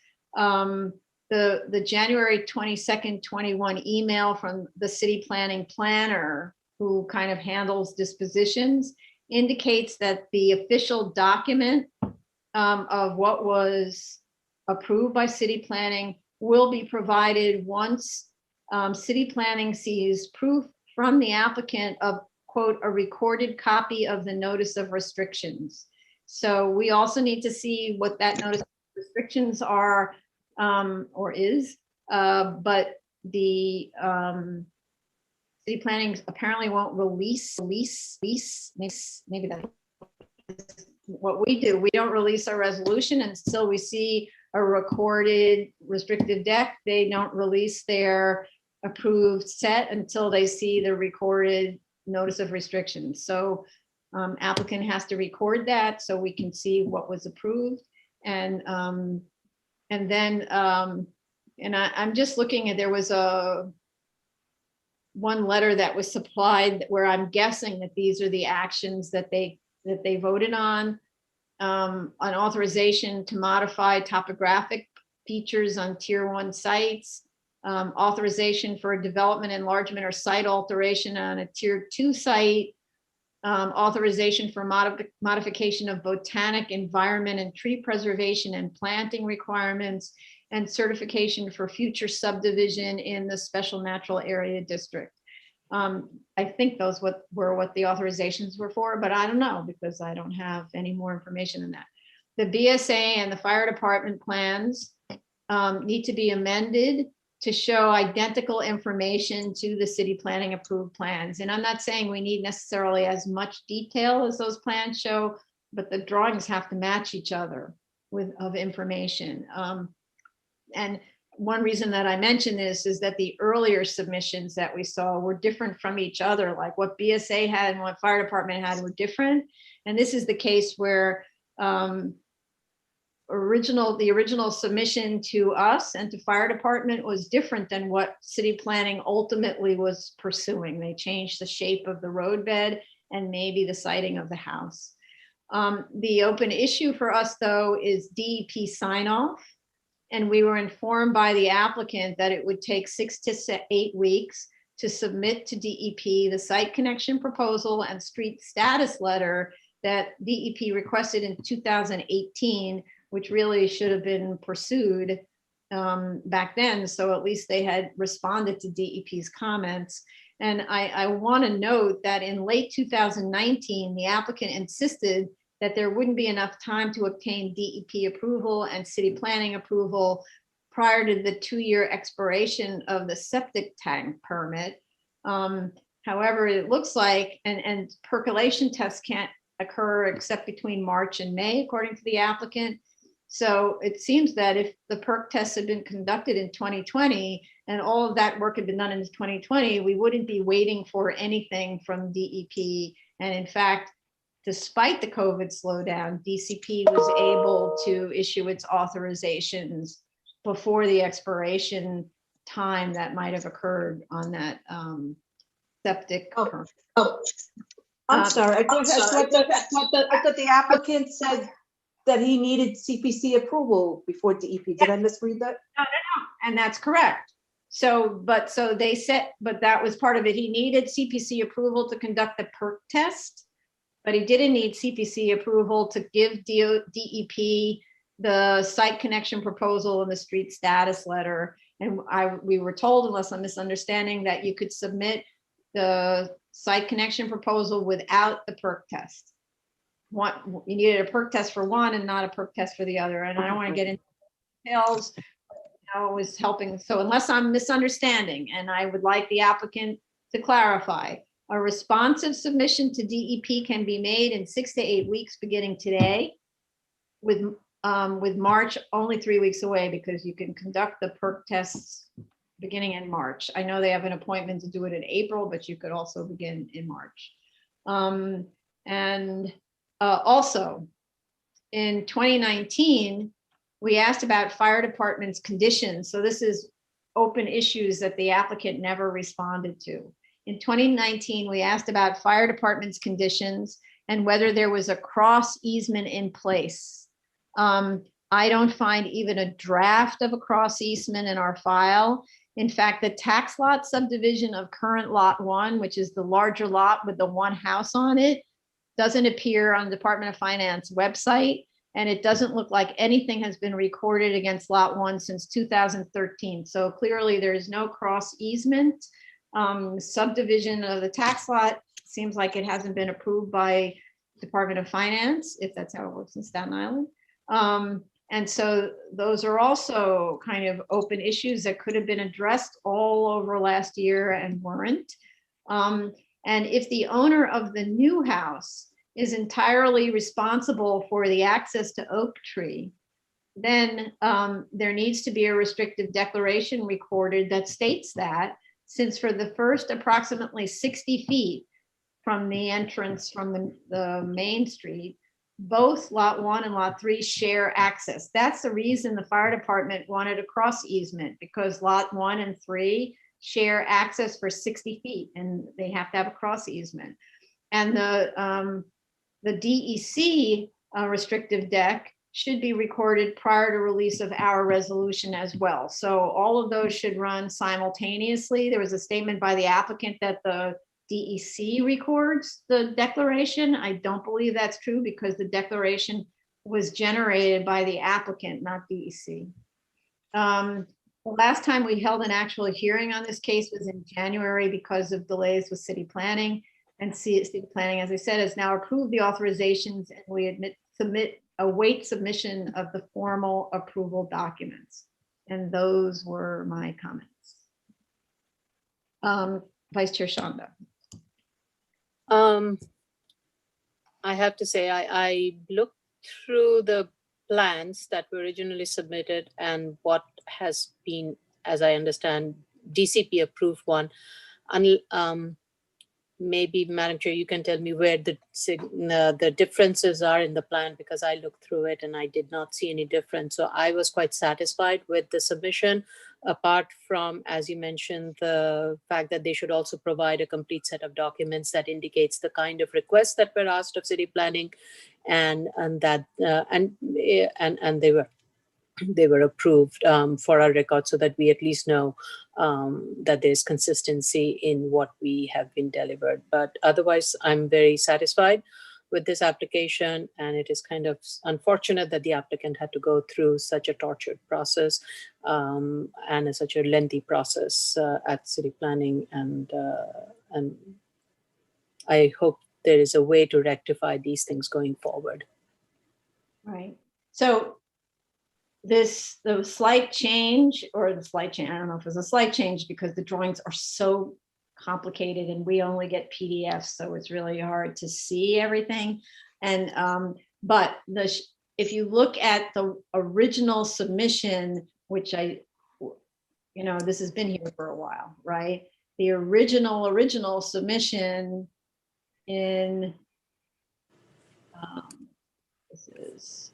The January 22nd, 21 email from the city planning planner, who kind of handles dispositions, indicates that the official document of what was approved by city planning will be provided once city planning sees proof from the applicant of, quote, a recorded copy of the notice of restrictions. So we also need to see what that notice of restrictions are, or is, but the city planning apparently won't release, maybe that's what we do. We don't release our resolution until we see a recorded restricted deck. They don't release their approved set until they see the recorded notice of restrictions. So applicant has to record that so we can see what was approved. And then I'm just looking at, there was one letter that was supplied where I'm guessing that these are the actions that they voted on. An authorization to modify topographic features on tier 1 sites, authorization for a development enlargement or site alteration on a tier 2 site, authorization for modification of botanic, environment, and tree preservation and planting requirements, and certification for future subdivision in the special natural area district. I think those were what the authorizations were for, but I don't know, because I don't have any more information than that. The BSA and the fire department plans need to be amended to show identical information to the city planning approved plans. And I'm not saying we need necessarily as much detail as those plans show, but the drawings have to match each other of information. And one reason that I mention this is that the earlier submissions that we saw were different from each other, like what BSA had and what fire department had were different. And this is the case where the original submission to us and to fire department was different than what city planning ultimately was pursuing. They changed the shape of the roadbed and maybe the siting of the house. The open issue for us, though, is DEP sign off. And we were informed by the applicant that it would take 6 to 8 weeks to submit to DEP the site connection proposal and street status letter that DEP requested in 2018, which really should have been pursued back then. So at least they had responded to DEP's comments. And I want to note that in late 2019, the applicant insisted that there wouldn't be enough time to obtain DEP approval and city planning approval prior to the 2-year expiration of the septic tank permit. However, it looks like, and percolation tests can't occur except between March and May, according to the applicant. So it seems that if the perk tests had been conducted in 2020 and all of that work had been done in 2020, we wouldn't be waiting for anything from DEP. And in fact, despite the COVID slowdown, DCP was able to issue its authorizations before the expiration time that might have occurred on that septic. I'm sorry. I thought the applicant said that he needed CPC approval before DEP. Did I misread that? No. And that's correct. So they said, but that was part of it. He needed CPC approval to conduct the perk test, but he didn't need CPC approval to give DEP the site connection proposal and the street status letter. And we were told, unless I'm misunderstanding, that you could submit the site connection proposal without the perk test. You needed a perk test for one and not a perk test for the other. And I don't want to get into details. I was helping. So unless I'm misunderstanding, and I would like the applicant to clarify, a responsive submission to DEP can be made in 6 to 8 weeks beginning today, with March only 3 weeks away, because you can conduct the perk tests beginning in March. I know they have an appointment to do it in April, but you could also begin in March. Also, in 2019, we asked about fire department's conditions. So this is open issues that the applicant never responded to. In 2019, we asked about fire department's conditions and whether there was a cross easement in place. I don't find even a draft of a cross easement in our file. In fact, the tax lot subdivision of current lot 1, which is the larger lot with the one house on it, doesn't appear on the Department of Finance website. And it doesn't look like anything has been recorded against lot 1 since 2013. So clearly there is no cross easement. Subdivision of the tax lot seems like it hasn't been approved by Department of Finance, if that's how it works in Staten Island. And so those are also kind of open issues that could have been addressed all over last year and weren't. And if the owner of the new house is entirely responsible for the access to Oak Tree, then there needs to be a restrictive declaration recorded that states that, since for the first approximately 60 feet from the entrance from the main street, both lot 1 and lot 3 share access. That's the reason the fire department wanted a cross easement, because lot 1 and 3 share access for 60 feet and they have to have a cross easement. And the DEC restrictive deck should be recorded prior to release of our resolution as well. So all of those should run simultaneously. There was a statement by the applicant that the DEC records the declaration. I don't believe that's true because the declaration was generated by the applicant, not DEC. The last time we held an actual hearing on this case was in January because of delays with city planning. And city planning, as I said, has now approved the authorizations, and we await submission of the formal approval documents. And those were my comments. Vice Chair Shonda. I have to say, I looked through the plans that were originally submitted and what has been, as I understand, DCP approved one. Maybe, Madam Chair, you can tell me where the differences are in the plan, because I looked through it and I did not see any difference. So I was quite satisfied with the submission, apart from, as you mentioned, the fact that they should also provide a complete set of documents that indicates the kind of requests that were asked of city planning, and they were approved for our record, so that we at least know that there's consistency in what we have been delivered. But otherwise, I'm very satisfied with this application, and it is kind of unfortunate that the applicant had to go through such a tortured process and such a lengthy process at city planning, and I hope there is a way to rectify these things going forward. Right. So the slight change, I don't know if it's a slight change because the drawings are so complicated and we only get PDFs, so it's really hard to see everything. And but if you look at the original submission, which this has been here for a while, right? The original submission in this is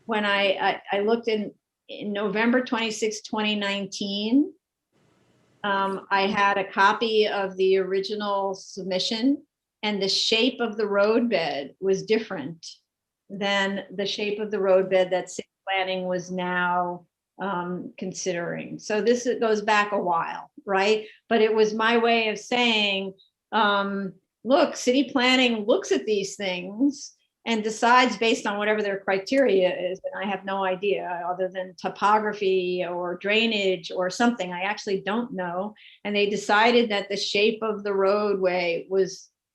when I looked in November 26, 2019, I had a copy of the original submission, and the shape of the roadbed was different than the shape of the roadbed that city planning was now considering. So this goes back a while, right? But it was my way of saying, look, city planning looks at these things and decides based on whatever their criteria is. And I have no idea other than topography or drainage or something. I actually don't know. And they decided that the shape of the roadway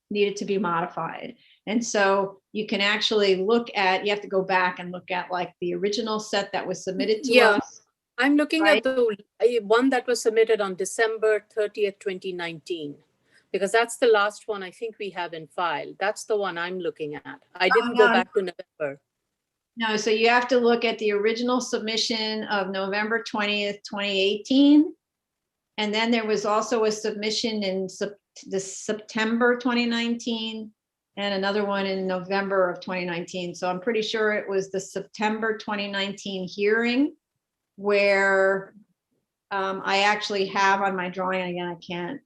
needed to be modified. And so you can actually you have to go back and look at like the original set that was submitted to us. I'm looking at the one that was submitted on December 30th, 2019. Because that's the last one I think we have in file. That's the one I'm looking at. I didn't go back to November. No, so you have to look at the original submission of November 20th, 2018. And then there was also a submission in the September 2019 and another one in November of 2019. So I'm pretty sure it was the September 2019 hearing where I actually have on my drawing, again, I can't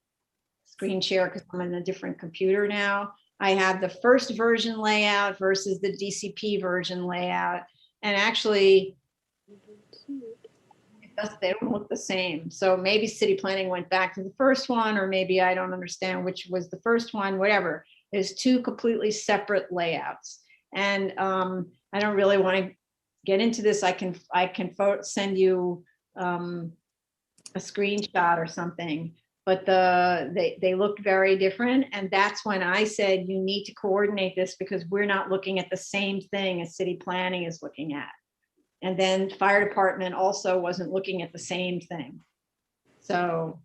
screen share because I'm in a different computer now. I have the first version layout versus the DCP version layout. And actually, they don't look the same. So maybe city planning went back to the first one, or maybe I don't understand which was the first one, whatever. There's two completely separate layouts. And I don't really want to get into this. I can send you a screenshot or something, but they look very different. And that's when I said, you need to coordinate this because we're not looking at the same thing as city planning is looking at. And then fire department also wasn't looking at the same thing. So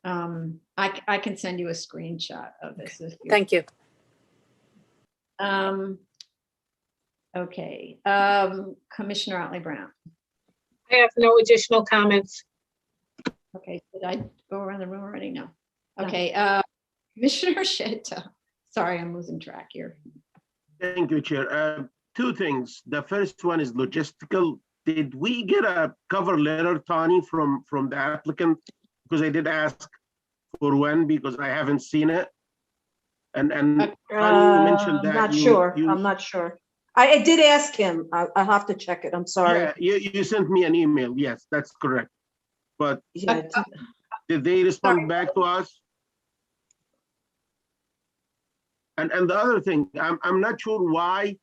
I can send you a screenshot of this. If you, Thank you. Okay, Commissioner Otley Brown. I have no additional comments. Okay, did I go around the room already? No. No. Okay, Commissioner Shetta. Sorry, I'm losing track here. Thank you, Chair. Two things. The first one is logistical. Did we get a cover letter, Tani, from the applicant? Because I did ask for one because I haven't seen it. And Tani, you mentioned that Not sure. I'm not sure. I did ask him. I'll have to check it. I'm sorry. Yeah, you sent me an email. Yes, that's correct. But Yeah, did they respond Sorry. back to us? And the other thing, I'm not sure why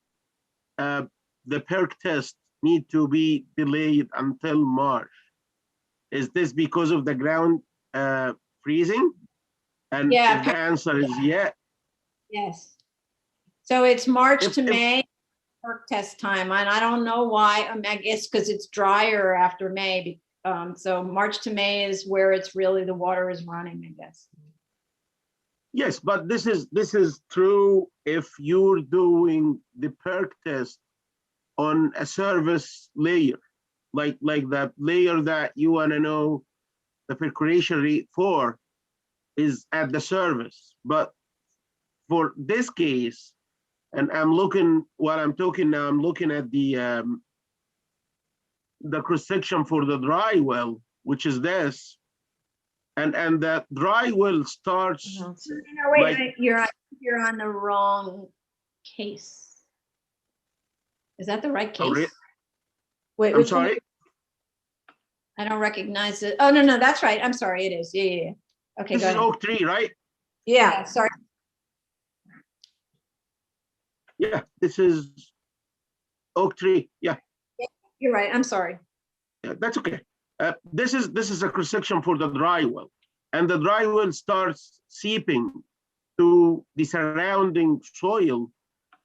the perk test need to be delayed until March. Is this because of the ground freezing? And Yeah, if the answer is yes. Yes. So it's March If- to if- May perk test time, and I don't know why. I guess because it's drier after May. So March to May is where it's really the water is running, I guess. Yes, but this is true if you're doing the perk test on a service layer, like the layer that you want to know the percolation rate for is at the service. But for this case, and I'm looking while I'm talking now, I'm looking at the cross section for the dry well, which is this, and that dry well starts. No, wait, Like- wait, you're on the wrong case. Is that the right Oh, case? wait, I'm which one? sorry. I don't recognize it. Oh, no, that's right. I'm sorry. It is. Yeah. Okay, This go is ahead. Oak Tree, right? Yeah, Sorry. Yeah, this is Oak Tree. Yeah, You're right. I'm sorry. yeah, that's okay. This is a cross section for the dry well, and the dry well starts seeping to the surrounding soil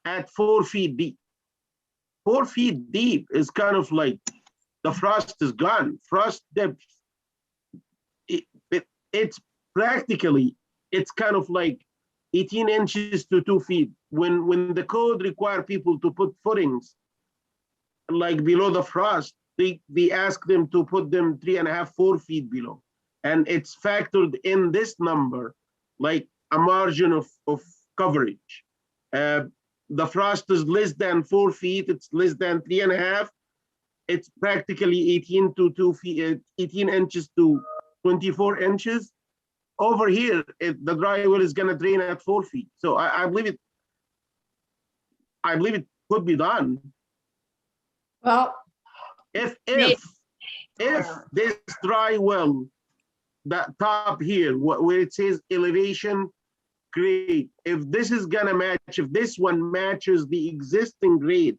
at 4 feet deep. 4 feet deep is kind of like the frost is gone. Frost depth, it's practically, it's kind of like 18 inches to 2 feet. When the code require people to put footings like below the frost, they ask them to put them 3.5, 4 feet below. And it's factored in this number, like a margin of coverage. The frost is less than 4 feet, it's less than 3.5. It's practically 18 to 2 feet, 18 inches to 24 inches. Over here, the dry well is gonna drain at 4 feet. So I believe it could be done. Well, If Maybe. this dry well, that top here, where it says elevation grade, if this is gonna match, if this one matches the existing grade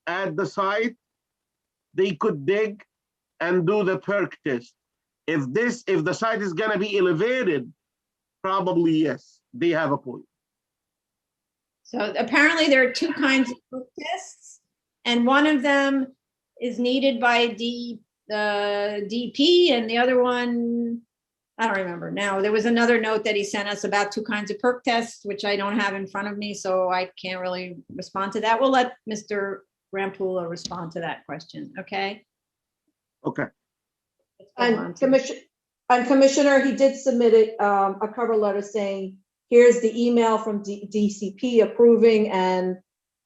at the site, they could dig and do the perk test. If the site is gonna be elevated, probably yes, they have a point. so apparently there are two kinds of perk tests, and one of them is needed by the DP, and the other one, I don't remember now. There was another note that he sent us about two kinds of perk tests, which I don't have in front of me, so I can't really respond to that. We'll let Mr. Rampula respond to that question, okay? Okay. Let's go on and to- And Commissioner, he did submit it, a cover letter saying, here's the email from DCP approving and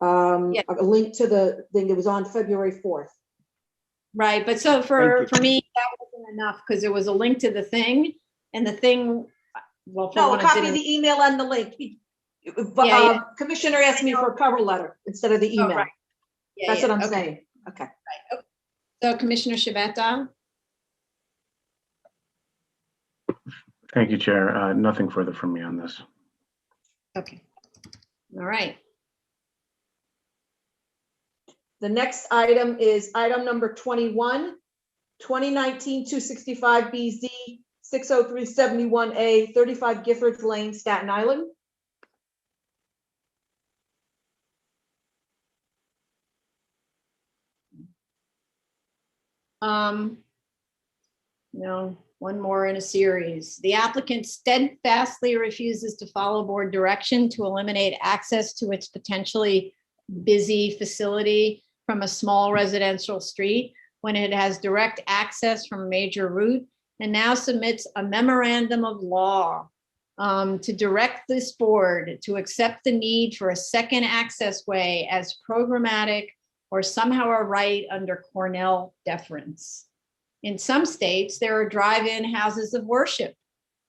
Yeah. a link to the thing. It was on February 4th. Right, but so Thank for you. me, that wasn't enough because there was a link to the thing and the thing, well, for No, a one, it copy of didn't. the email and the link. Yeah. Commissioner asked me for a cover letter instead of the Oh, email. right. Yeah, That's yeah, what I'm okay. saying. Okay. So Commissioner Shabeta? Thank you, Chair. Nothing further from me on this. Okay. All right. The next item is item number 21, 2019-265 BZ, 60371A, 35 Giffords Lane, Staten Island. No, one more in a series. The applicant steadfastly refuses to follow board direction to eliminate access to its potentially busy facility from a small residential street when it has direct access from a major route, and now submits a memorandum of law to direct this board to accept the need for a second access way as programmatic or somehow a right under Cornell deference. In some states, there are drive-in houses of worship.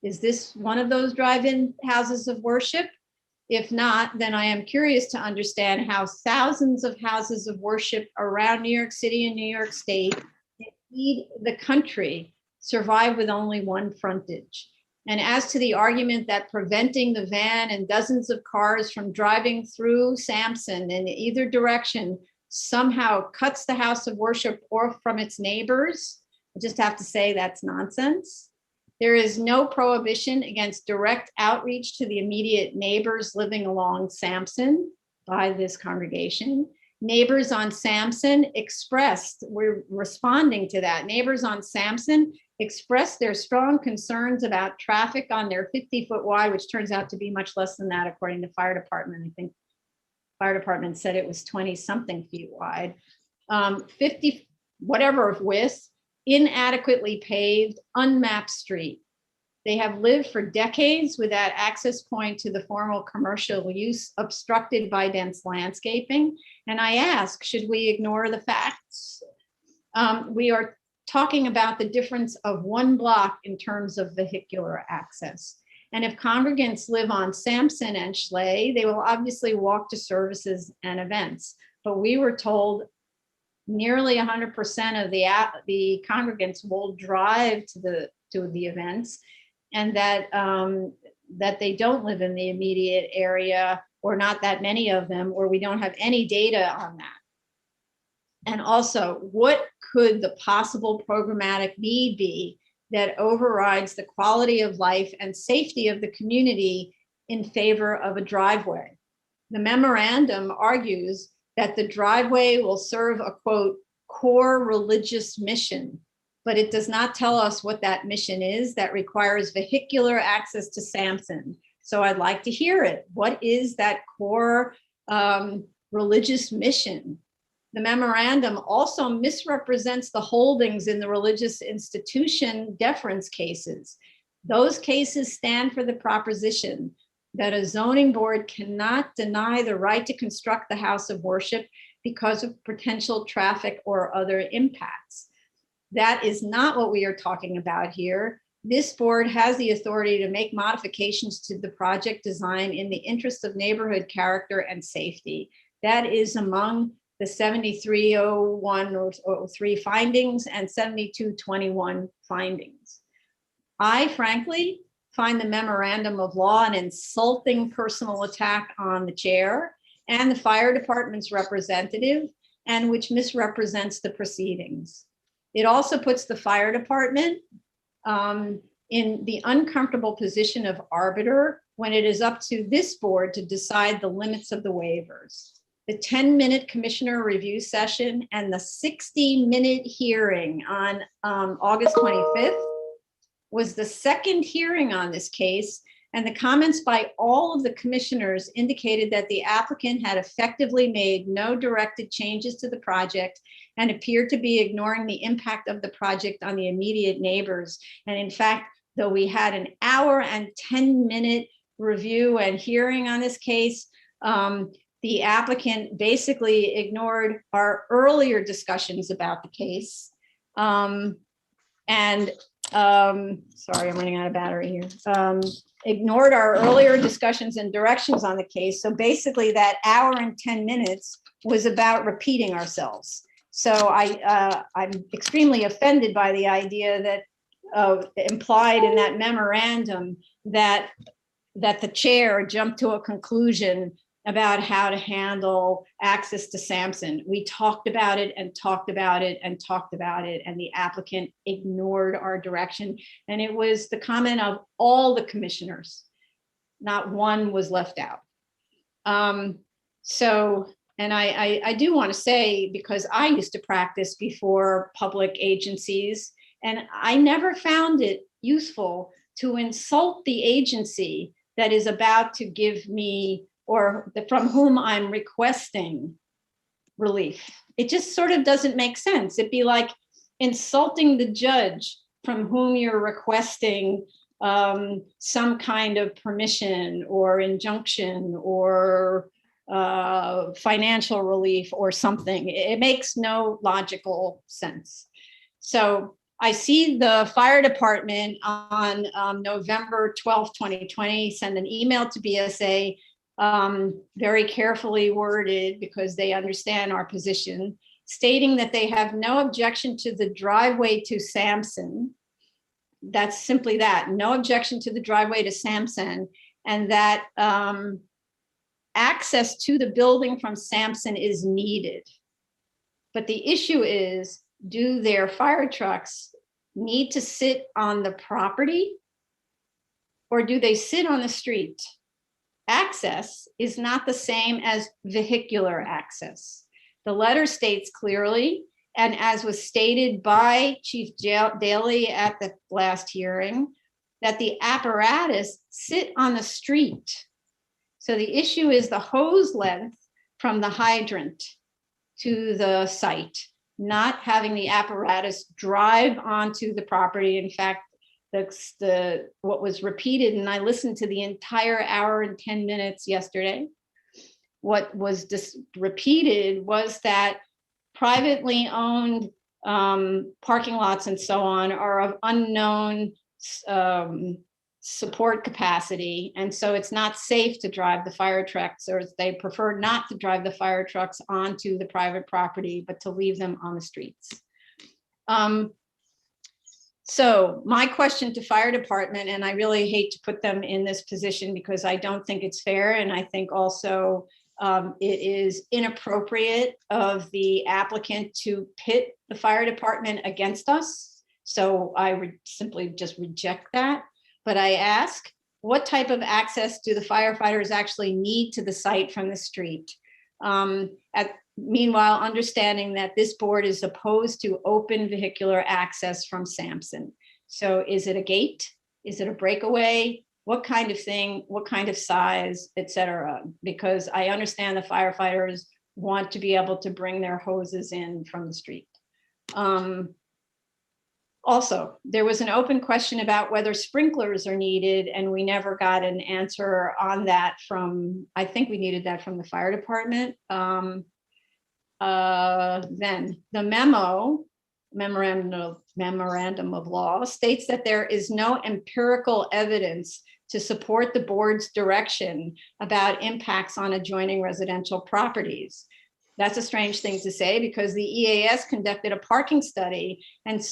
Is this one of those drive-in houses of worship? If not, then I am curious to understand how thousands of houses of worship around New York City and New York State, indeed the country, survive with only one frontage. And as to the argument that preventing the van and dozens of cars from driving through Sampson in either direction somehow cuts the house of worship off from its neighbors, I just have to say that's nonsense. There is no prohibition against direct outreach to the immediate neighbors living along Sampson by this congregation. Neighbors on Sampson expressed, we're responding to that. Neighbors on Sampson expressed their strong concerns about traffic on their 50-foot wide, which turns out to be much less than that, according to fire department. I think fire department said it was 20-something feet wide. 50, whatever of width, inadequately paved, unmapped street. They have lived for decades with that access point to the formal commercial use obstructed by dense landscaping. And I ask, should we ignore the facts? We are talking about the difference of one block in terms of vehicular access. And if congregants live on Sampson and Schley, they will obviously walk to services and events. But we were told nearly 100% of the congregants will drive to the events, and that that they don't live in the immediate area, or not that many of them, or we don't have any data on that. And also, what could the possible programmatic need be that overrides the quality of life and safety of the community in favor of a driveway? The memorandum argues that the driveway will serve a, quote, core religious mission, but it does not tell us what that mission is that requires vehicular access to Sampson. So I'd like to hear it. What is that core religious mission? The memorandum also misrepresents the holdings in the religious institution deference cases. Those cases stand for the proposition that a zoning board cannot deny the right to construct the house of worship because of potential traffic or other impacts. That is not what we are talking about here. This board has the authority to make modifications to the project design in the interest of neighborhood character and safety. That is among the 7301 or 03 findings and 7221 findings. I frankly find the memorandum of law an insulting personal attack on the chair and the fire department's representative, and which misrepresents the proceedings. It also puts the fire department in the uncomfortable position of arbiter when it is up to this board to decide the limits of the waivers. The 10-minute commissioner review session and the 60-minute hearing on August 25th was the second hearing on this case, and the comments by all of the commissioners indicated that the applicant had effectively made no directed changes to the project and appeared to be ignoring the impact of the project on the immediate neighbors. And in fact, though we had an hour and 10-minute review and hearing on this case, the applicant basically ignored our earlier discussions about the case. Sorry, I'm running out of battery here. Ignored our earlier discussions and directions on the case. So basically that hour and 10 minutes was about repeating ourselves. So I'm extremely offended by the idea that implied in that memorandum that the chair jumped to a conclusion about how to handle access to Sampson. We talked about it and talked about it and talked about it, and the applicant ignored our direction. And it was the comment of all the commissioners. Not one was left out. And I do want to say, because I used to practice before public agencies, and I never found it useful to insult the agency that is about to give me, or from whom I'm requesting relief. It just sort of doesn't make sense. It'd be like insulting the judge from whom you're requesting some kind of permission or injunction or financial relief or something. It makes no logical sense. So I see the fire department on November 12th, 2020, send an email to BSA, very carefully worded because they understand our position, stating that they have no objection to the driveway to Sampson. That's simply that, no objection to the driveway to Sampson, and that access to the building from Sampson is needed. But the issue is, do their fire trucks need to sit on the property or do they sit on the street? Access is not the same as vehicular access. The letter states clearly, and as was stated by Chief Daly at the last hearing, that the apparatus sit on the street. So the issue is the hose length from the hydrant to the site, not having the apparatus drive onto the property. In fact, what was repeated, and I listened to the entire hour and 10 minutes yesterday, what was repeated was that privately owned parking lots and so on are of unknown support capacity. And so it's not safe to drive the fire trucks, or they prefer not to drive the fire trucks onto the private property, but to leave them on the streets. So my question to fire department, and I really hate to put them in this position because I don't think it's fair. And I think also it is inappropriate of the applicant to pit the fire department against us. So I would simply just reject that. But I ask, what type of access do the firefighters actually need to the site from the street? Meanwhile, understanding that this board is opposed to open vehicular access from Sampson. So is it a gate? Is it a breakaway? What kind of thing? What kind of size, et cetera? Because I understand the firefighters want to be able to bring their hoses in from the street. Also, there was an open question about whether sprinklers are needed, and we never got an answer on that from, I think we needed that from the fire department. Then the memorandum of law states that there is no empirical evidence to support the board's direction about impacts on adjoining residential properties. That's a strange thing to say because the EAS conducted a parking study and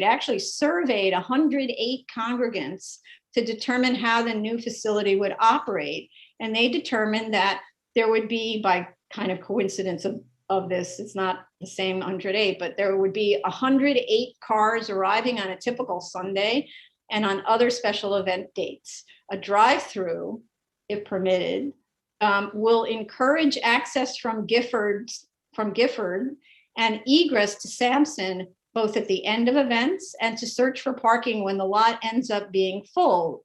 actually surveyed 108 congregants to determine how the new facility would operate. And they determined that there would be, by kind of coincidence of this, it's not the same 108, but there would be 108 cars arriving on a typical Sunday and on other special event dates. A drive-through, if permitted, will encourage access from Gifford and egress to Sampson, both at the end of events and to search for parking when the lot ends up being full.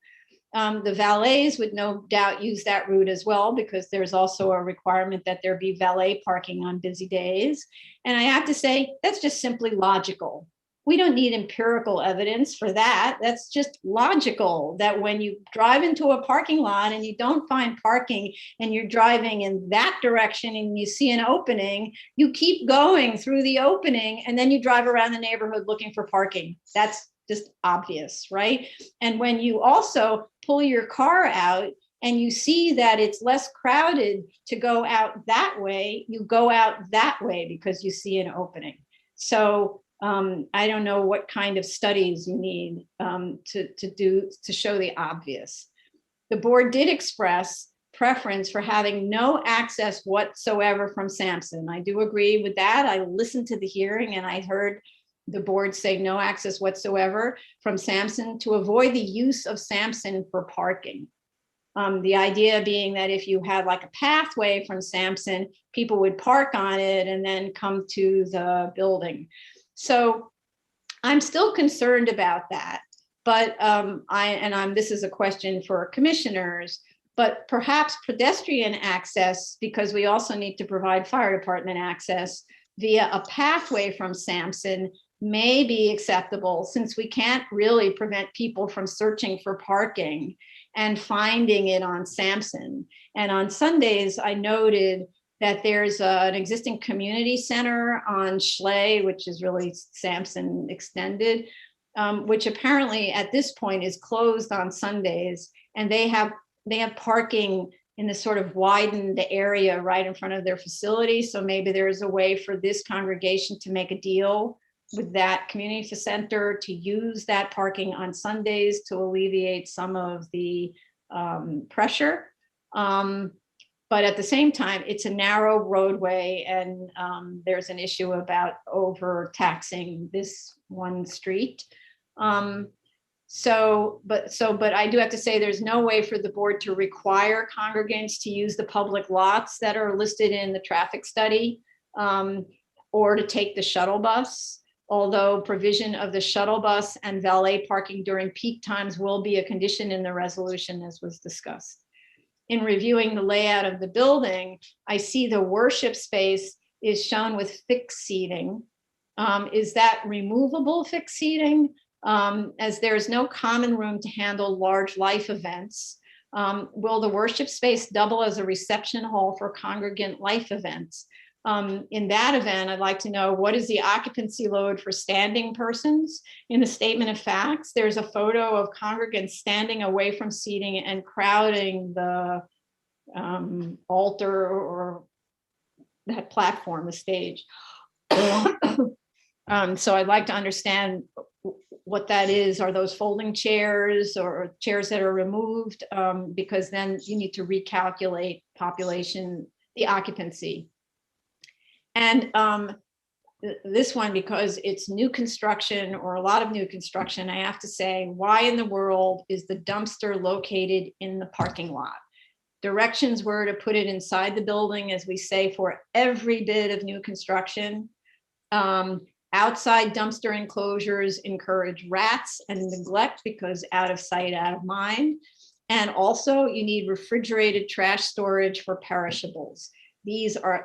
The valets would no doubt use that route as well, because there's also a requirement that there be valet parking on busy days. And I have to say, that's just simply logical. We don't need empirical evidence for that. That's just logical, that when you drive into a parking lot and you don't find parking and you're driving in that direction and you see an opening, you keep going through the opening and then you drive around the neighborhood looking for parking. That's just obvious, right? And when you also pull your car out and you see that it's less crowded to go out that way, you go out that way because you see an opening. So I don't know what kind of studies you need to show the obvious. The board did express preference for having no access whatsoever from Sampson. I do agree with that. I listened to the hearing and I heard the board say no access whatsoever from Sampson to avoid the use of Sampson for parking. The idea being that if you had like a pathway from Sampson, people would park on it and then come to the building. So I'm still concerned about that, but this is a question for commissioners, but perhaps pedestrian access, because we also need to provide fire department access via a pathway from Sampson may be acceptable, since we can't really prevent people from searching for parking and finding it on Sampson. And on Sundays, I noted that there's an existing community center on Schley, which is really Sampson extended, which apparently at this point is closed on Sundays. And they have parking in this sort of widened area right in front of their facility. So maybe there's a way for this congregation to make a deal with that community center to use that parking on Sundays to alleviate some of the pressure. But at the same time, it's a narrow roadway and there's an issue about overtaxing this one street. But I do have to say there's no way for the board to require congregants to use the public lots that are listed in the traffic study or to take the shuttle bus, although provision of the shuttle bus and valet parking during peak times will be a condition in the resolution as was discussed. In reviewing the layout of the building, I see the worship space is shown with fixed seating. Is that removable fixed seating? As there is no common room to handle large life events, will the worship space double as a reception hall for congregant life events? In that event, I'd like to know, what is the occupancy load for standing persons? In the statement of facts, there's a photo of congregants standing away from seating and crowding the altar or that platform, the stage. So I'd like to understand what that is. Are those folding chairs or chairs that are removed? Because then you need to recalculate population, the occupancy. And this one, because it's new construction or a lot of new construction, I have to say, why in the world is the dumpster located in the parking lot? Directions were to put it inside the building, as we say, for every bit of new construction. Outside dumpster enclosures encourage rats and neglect because out of sight, out of mind. And also you need refrigerated trash storage for perishables.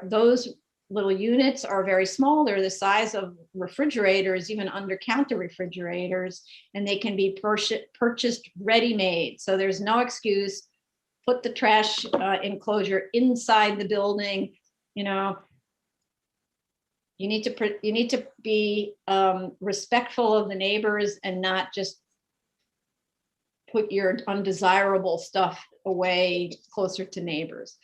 Those little units are very small. They're the size of refrigerators, even under counter refrigerators, and they can be purchased ready-made. So there's no excuse. Put the trash enclosure inside the building. You know, you need to be respectful of the neighbors and not just put your undesirable stuff away closer to neighbors.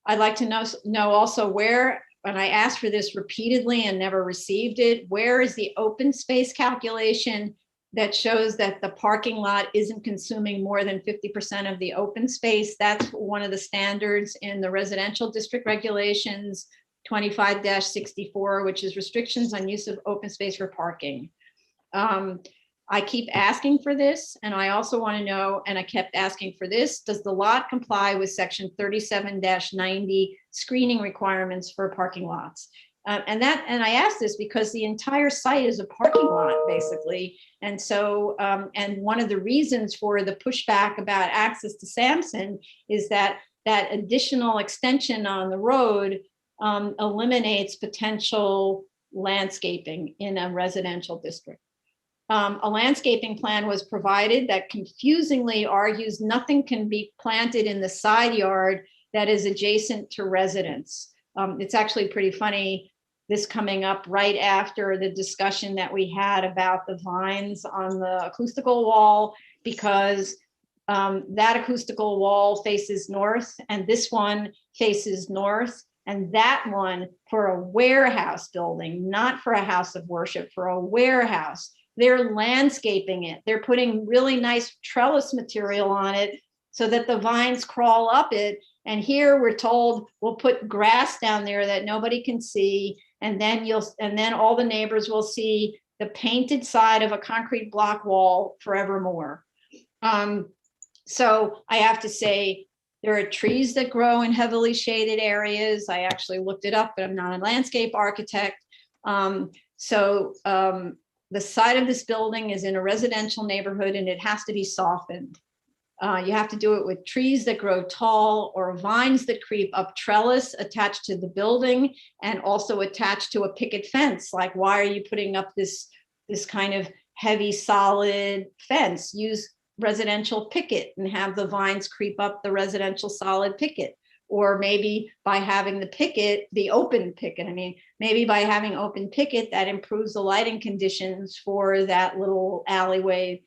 I'd like to know also where, and I asked for this repeatedly and never received it, where is the open space calculation that shows that the parking lot isn't consuming more than 50% of the open space? That's one of the standards in the residential district regulations 25-64, which is restrictions on use of open space for parking. I keep asking for this, and I also want to know, and I kept asking for this, does the lot comply with section 37-90 screening requirements for parking lots? And I asked this because the entire site is a parking lot, basically. And so, and one of the reasons for the pushback about access to Sampson is that that additional extension on the road eliminates potential landscaping in a residential district. A landscaping plan was provided that confusingly argues nothing can be planted in the side yard that is adjacent to residents. It's actually pretty funny, this coming up right after the discussion that we had about the vines on the acoustical wall, because that acoustical wall faces north and this one faces north. And that one for a warehouse building, not for a house of worship, for a warehouse. They're landscaping it. They're putting really nice trellis material on it so that the vines crawl up it. And here we're told we'll put grass down there that nobody can see. And then all the neighbors will see the painted side of a concrete block wall forevermore. So I have to say, there are trees that grow in heavily shaded areas. I actually looked it up, but I'm not a landscape architect. The side of this building is in a residential neighborhood and it has to be softened. You have to do it with trees that grow tall or vines that creep up trellis attached to the building and also attached to a picket fence. Like, why are you putting up this kind of heavy solid fence? Use residential picket and have the vines creep up the residential solid picket. Or maybe by having the picket, the open picket, maybe by having open picket, that improves the lighting conditions for that little alleyway.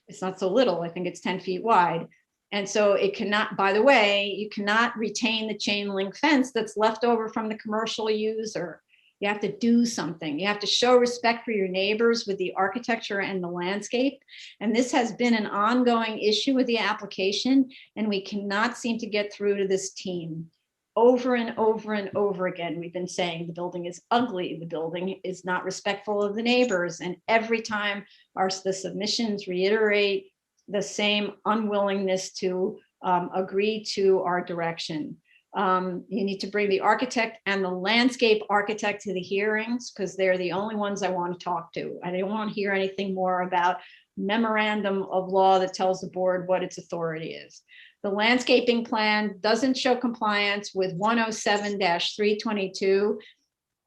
It's not so little, I think it's 10 feet wide. And so it cannot, by the way, you cannot retain the chain link fence that's left over from the commercial user. You have to do something. You have to show respect for your neighbors with the architecture and the landscape. And this has been an ongoing issue with the application, and we cannot seem to get through to this team. Over and over and over again, we've been saying the building is ugly, the building is not respectful of the neighbors. And every time the submissions reiterate the same unwillingness to agree to our direction. You need to bring the architect and the landscape architect to the hearings because they're the only ones I want to talk to. I don't want to hear anything more about memorandum of law that tells the board what its authority is. The landscaping plan doesn't show compliance with 107-322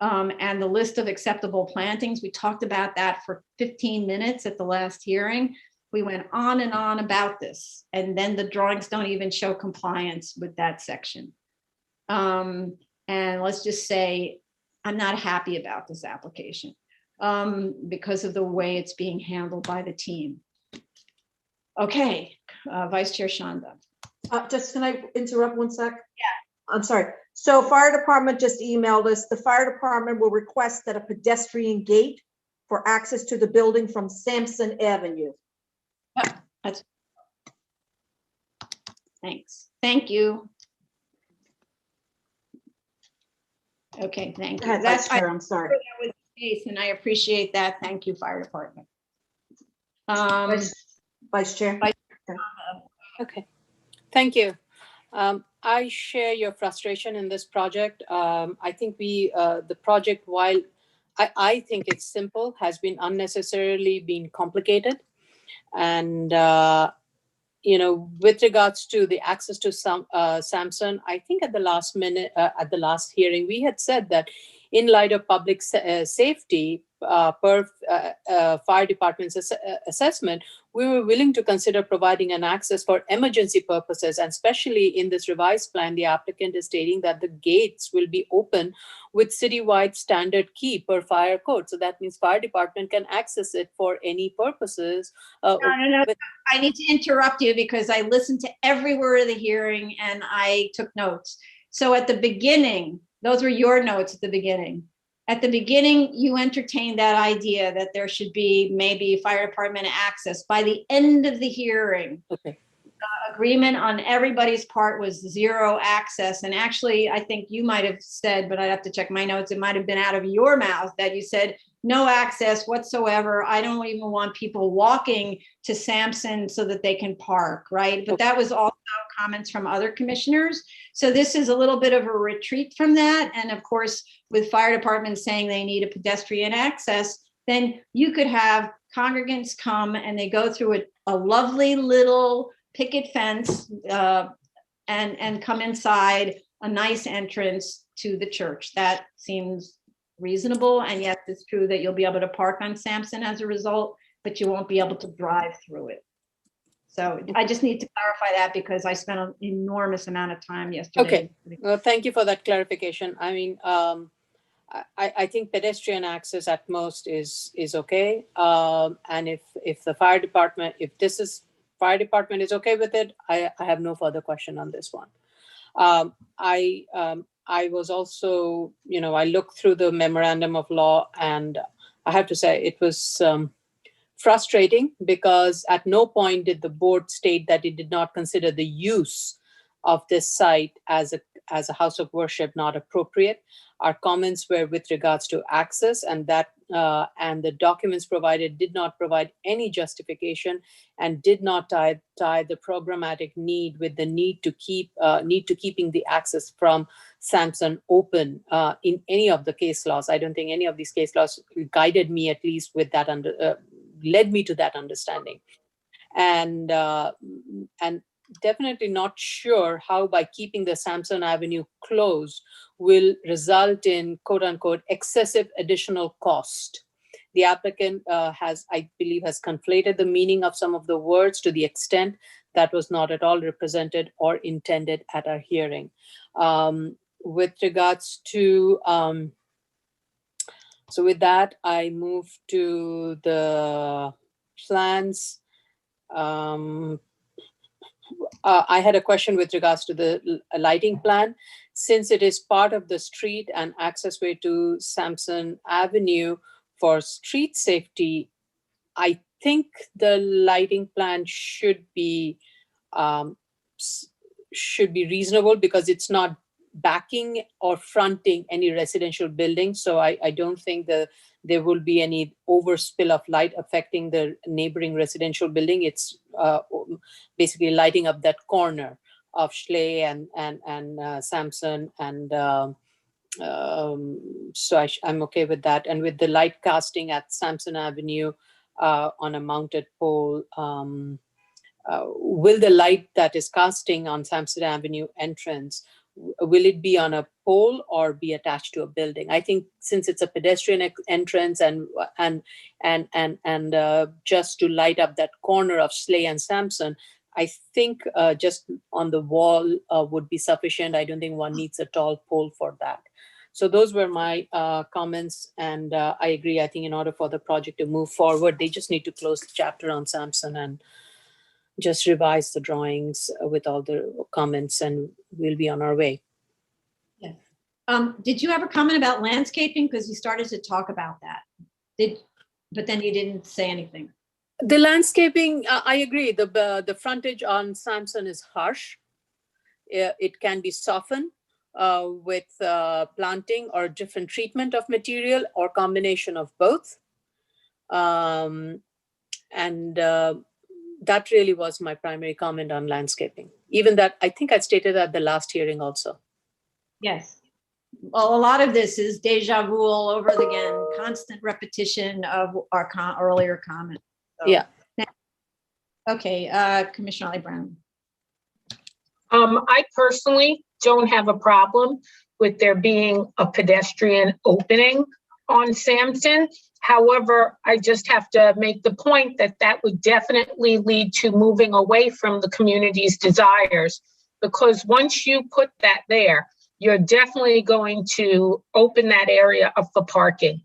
and the list of acceptable plantings. We talked about that for 15 minutes at the last hearing. We went on and on about this, and then the drawings don't even show compliance with that section. And let's just say, I'm not happy about this application because of the way it's being handled by the team. Okay, Vice Chair Shanda. Just can I interrupt 1 sec? Yeah. I'm sorry. So fire department just emailed us. The fire department will request that a pedestrian gate for access to the building from Sampson Avenue. Thanks. Thank you. Okay, thank you. That's fair. I'm sorry. That was the case, and I appreciate that. Thank you, fire department. Vice Chair. Okay, thank you. I share your frustration in this project. I think the project, while I think it's simple, has been unnecessarily been complicated. And, with regards to the access to Sampson, I think at the last minute, at the last hearing, we had said that in light of public safety, per fire department's assessment, we were willing to consider providing an access for emergency purposes. And especially in this revised plan, the applicant is stating that the gates will be open with citywide standard key per fire code. So that means fire department can access it for any purposes. No. I need to interrupt you because I listened to every word of the hearing and I took notes. So at the beginning, those were your notes at the beginning. At the beginning, you entertained that idea that there should be maybe fire department access. By the end of the hearing, okay, agreement on everybody's part was zero access. And actually, I think you might have said, but I'd have to check my notes, it might have been out of your mouth that you said no access whatsoever. I don't even want people walking to Sampson so that they can park, right? But that was also comments from other commissioners. So this is a little bit of a retreat from that. And of course, with fire departments saying they need a pedestrian access, then you could have congregants come and they go through a lovely little picket fence and come inside a nice entrance to the church. That seems reasonable. And yes, it's true that you'll be able to park on Sampson as a result, but you won't be able to drive through it. So I just need to clarify that because I spent an enormous amount of time yesterday. Okay. Well, thank you for that clarification. I mean, I think pedestrian access at most is okay. And if the fire department, if this is fire department is okay with it, I have no further question on this one. I was also, I looked through the memorandum of law, and I have to say it was frustrating because at no point did the board state that it did not consider the use of this site as a house of worship not appropriate. Our comments were with regards to access, and that and the documents provided did not provide any justification and did not tie the programmatic need with the need to keeping the access from Sampson open in any of the case laws. I don't think any of these case laws guided me, at least with that led me to that understanding, and definitely not sure how by keeping the Sampson Avenue closed will result in quote unquote excessive additional cost. The applicant I believe has conflated the meaning of some of the words to the extent that was not at all represented or intended at our hearing. With regards to, so with that, I move to the plans. I had a question with regards to the lighting plan. Since it is part of the street and accessway to Sampson Avenue for street safety, I think the lighting plan should be reasonable because it's not backing or fronting any residential building. So I don't think there will be any overspill of light affecting the neighboring residential building. It's basically lighting up that corner of Schley and Sampson, and so I'm okay with that. And with the light casting at Sampson Avenue on a mounted pole, will the light that is casting on Sampson Avenue entrance, will it be on a pole or be attached to a building? I think since it's a pedestrian entrance and just to light up that corner of Schley and Sampson, I think just on the wall would be sufficient. I don't think one needs a tall pole for that. So those were my comments, and I agree. I think in order for the project to move forward, they just need to close the chapter on Sampson and just revise the drawings with all the comments, and we'll be on our way. Yeah. Did you have a comment about landscaping? Because you started to talk about that. But then you didn't say anything. The landscaping, I agree. The frontage on Sampson is harsh. It can be softened with planting or different treatment of material or combination of both. That really was my primary comment on landscaping. Even that, I think I stated at the last hearing also. Yes. Well, a lot of this is deja vu all over again, constant repetition of our earlier comment. So, yeah. Okay, Commissioner Ali Brown. I personally don't have a problem with there being a pedestrian opening on Sampson. However, I just have to make the point that that would definitely lead to moving away from the community's desires, because once you put that there, you're definitely going to open that area up for parking.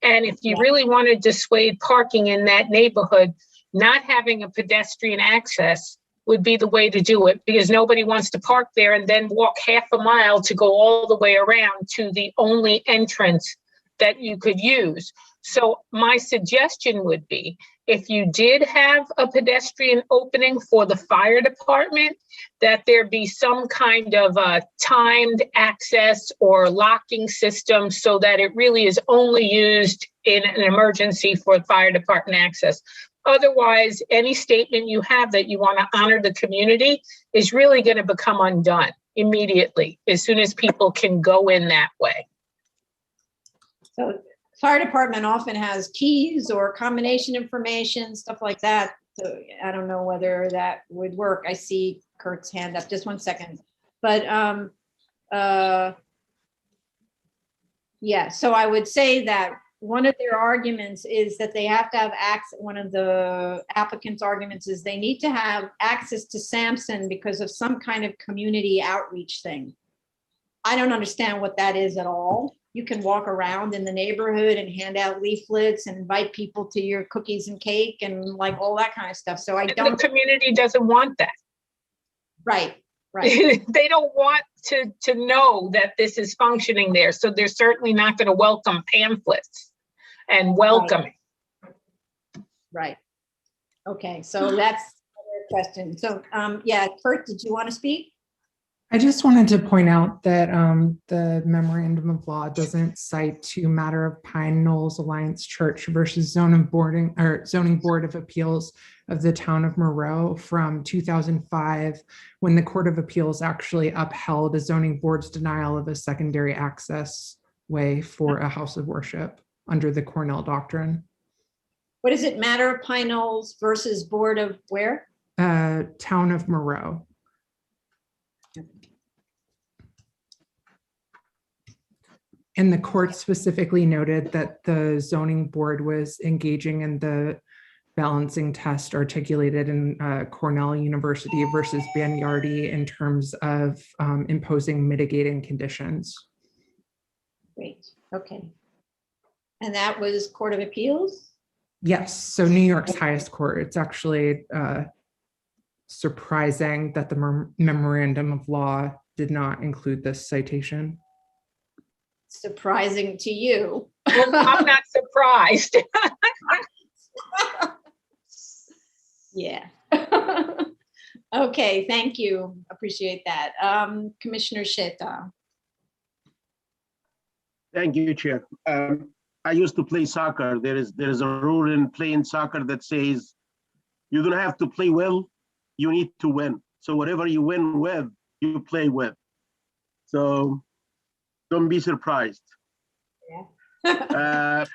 And if you really want to dissuade parking in that neighborhood, not having a pedestrian access would be the way to do it, because nobody wants to park there and then walk half a mile to go all the way around to the only entrance that you could use. So my suggestion would be, if you did have a pedestrian opening for the fire department, that there be some kind of a timed access or locking system so that it really is only used in an emergency for fire department access. Otherwise, any statement you have that you want to honor the community is really going to become undone immediately as soon as people can go in that way. So fire department often has keys or combination information, stuff like that. So I don't know whether that would work. I see Kurt's hand up. Just one second. But yeah, so I would say that one of their arguments is that they have to have access. One of the applicants' arguments is they need to have access to Sampson because of some kind of community outreach thing. I don't understand what that is at all. You can walk around in the neighborhood and hand out leaflets and invite people to your cookies and cake and like all that kind of stuff. So I don't. The community doesn't want that. Right, right. They don't want to know that this is functioning there. So they're certainly not going to welcome pamphlets and welcoming. Right. Okay, so that's another question. So yeah, Kurt, did you want to speak? I just wanted to point out that the memorandum of law doesn't cite to Matter of Pine Knolls Alliance Church versus zoning board of appeals of the town of Monroe from 2005, when the Court of Appeals actually upheld a zoning board's denial of a secondary access way for a house of worship under the Cornell Doctrine. What is it? Matter of Pine Knolls versus Board of where? Town of Monroe. And the court specifically noted that the zoning board was engaging in the balancing test articulated in Cornell University versus Banyardi in terms of imposing mitigating conditions. Great, okay. And that was Court of Appeals? Yes, so New York's highest court. It's actually surprising that the memorandum of law did not include this citation. Surprising to you. Well, I'm not surprised. Yeah. Okay, thank you. Appreciate that. Commissioner Sheta. Thank you, Chair. I used to play soccer. There is a rule in playing soccer that says you don't have to play well, you need to win. So whatever you win with, you play with. So don't be surprised. Yeah.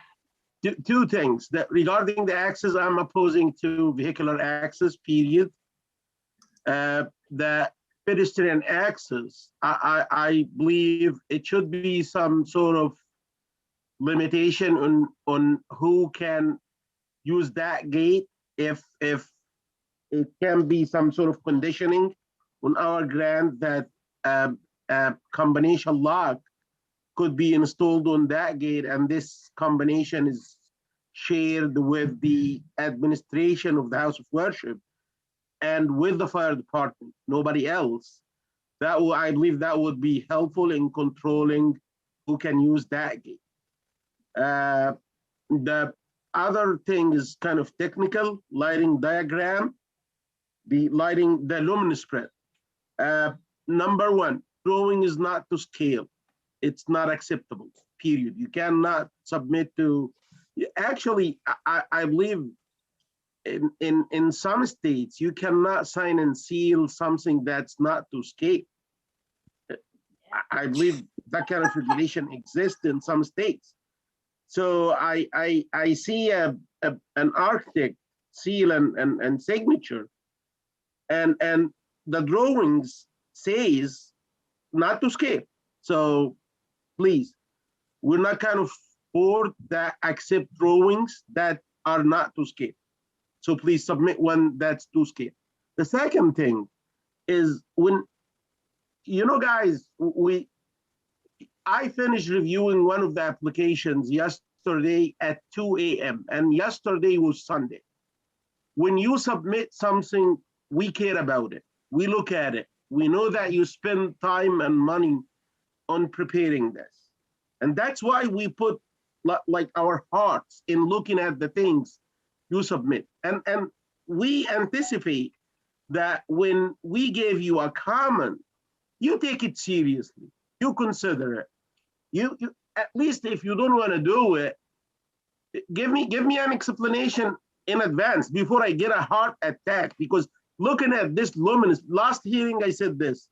Two things that regarding the access, I'm opposing to vehicular access, period. The pedestrian access, I believe it should be some sort of limitation on who can use that gate. If it can be some sort of conditioning on our grant that a combination lock could be installed on that gate, and this combination is shared with the administration of the house of worship and with the fire department, nobody else. I believe that would be helpful in controlling who can use that gate. The other thing is kind of technical, lighting diagram, the luminous spread. Number one, drawing is not to scale. It's not acceptable, period. You cannot submit to, actually, I believe in some states, you cannot sign and seal something that's not to scale. I believe that kind of regulation exists in some states. So I see an architect seal and signature, and the drawings says not to scale. So please, we're not kind of board that accept drawings that are not to scale. So please submit one that's to scale. The second thing is when, you know, guys, I finished reviewing one of the applications yesterday at 2 a.m. and yesterday was Sunday. When you submit something, we care about it. We look at it. We know that you spend time and money on preparing this. And that's why we put like our hearts in looking at the things you submit. And we anticipate that when we give you a comment, you take it seriously, you consider it. You at least if you don't want to do it, give me an explanation in advance before I get a heart attack. Because looking at this luminous, last hearing I said this.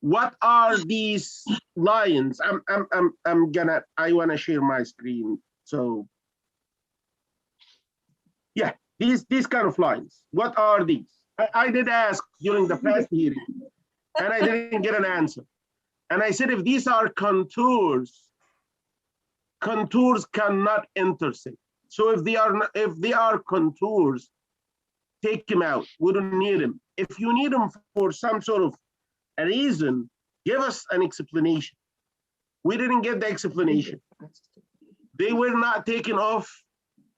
What are these lines? I want to share my screen. So yeah, these kind of lines. What are these? I did ask during the past hearing, and I didn't get an answer. And I said, if these are contours, contours cannot intersect. So if they are contours, take them out. We don't need them. If you need them for some sort of a reason, give us an explanation. We didn't get the explanation. They were not taken off,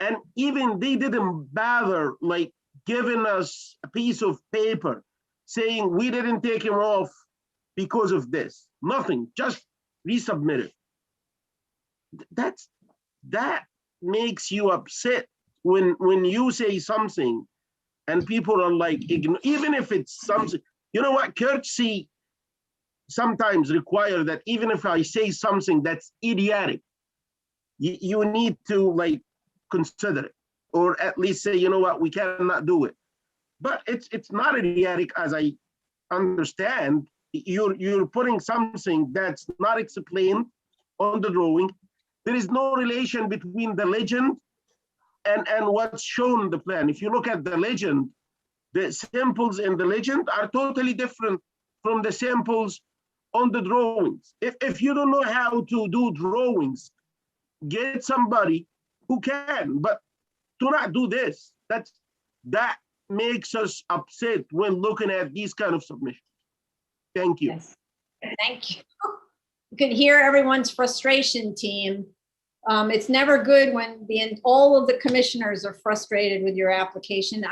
and even they didn't bother like giving us a piece of paper saying we didn't take him off because of this. Nothing, just resubmit it. That makes you upset when you say something and people are like, even if it's something, you know what, courtesy sometimes require that even if I say something that's idiotic, you need to like consider it, or at least say, you know what, we cannot do it. But it's not idiotic, as I understand. You're putting something that's not explained on the drawing. There is no relation between the legend and what's shown in the plan. If you look at the legend, the samples in the legend are totally different from the samples on the drawings. If you don't know how to do drawings, get somebody who can, but do not do this. That makes us upset when looking at these kind of submissions. Thank you. Yes. Thank you. You can hear everyone's frustration, team. It's never good when all of the commissioners are frustrated with your application.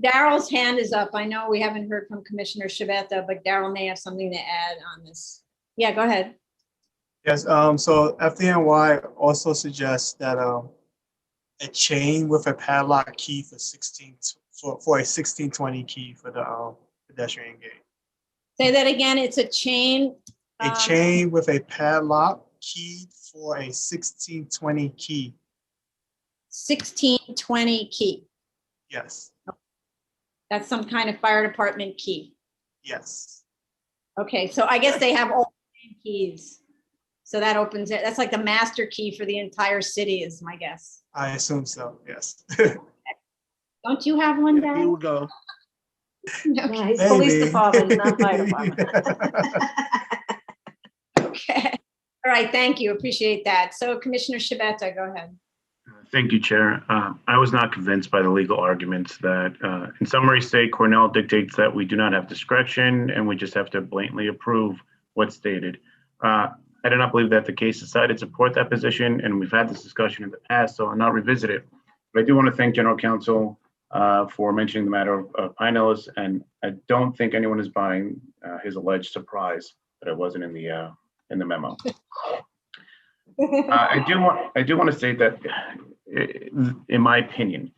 Daryl's hand is up. I know we haven't heard from Commissioner Shabeta, but Daryl may have something to add on this. Yeah, go ahead. Yes, so FDNY also suggests that a chain with a padlock key for a 1620 key for the pedestrian gate. Say that again. It's a chain. A chain with a padlock key for a 1620 key. 1620 key. Yes. That's some kind of fire department key. Yes. Okay, so I guess they have all the same keys. So that opens it. That's like the master key for the entire city is my guess. I assume so, yes. Don't you have one, Here Darryl? we go. No, he's police Maybe. department, not fire department. Okay. All right, thank you. Appreciate that. So Commissioner Shabeta, go ahead. Thank you, Chair. I was not convinced by the legal arguments that, in summary, state Cornell dictates that we do not have discretion and we just have to blatantly approve what's stated. I do not believe that the cases cited support that position, and we've had this discussion in the past, so I'll not revisit it. But I do want to thank General Counsel for mentioning the matter of Pine Hills, and I don't think anyone is buying his alleged surprise that it wasn't in the memo. I do want to state that, in my opinion,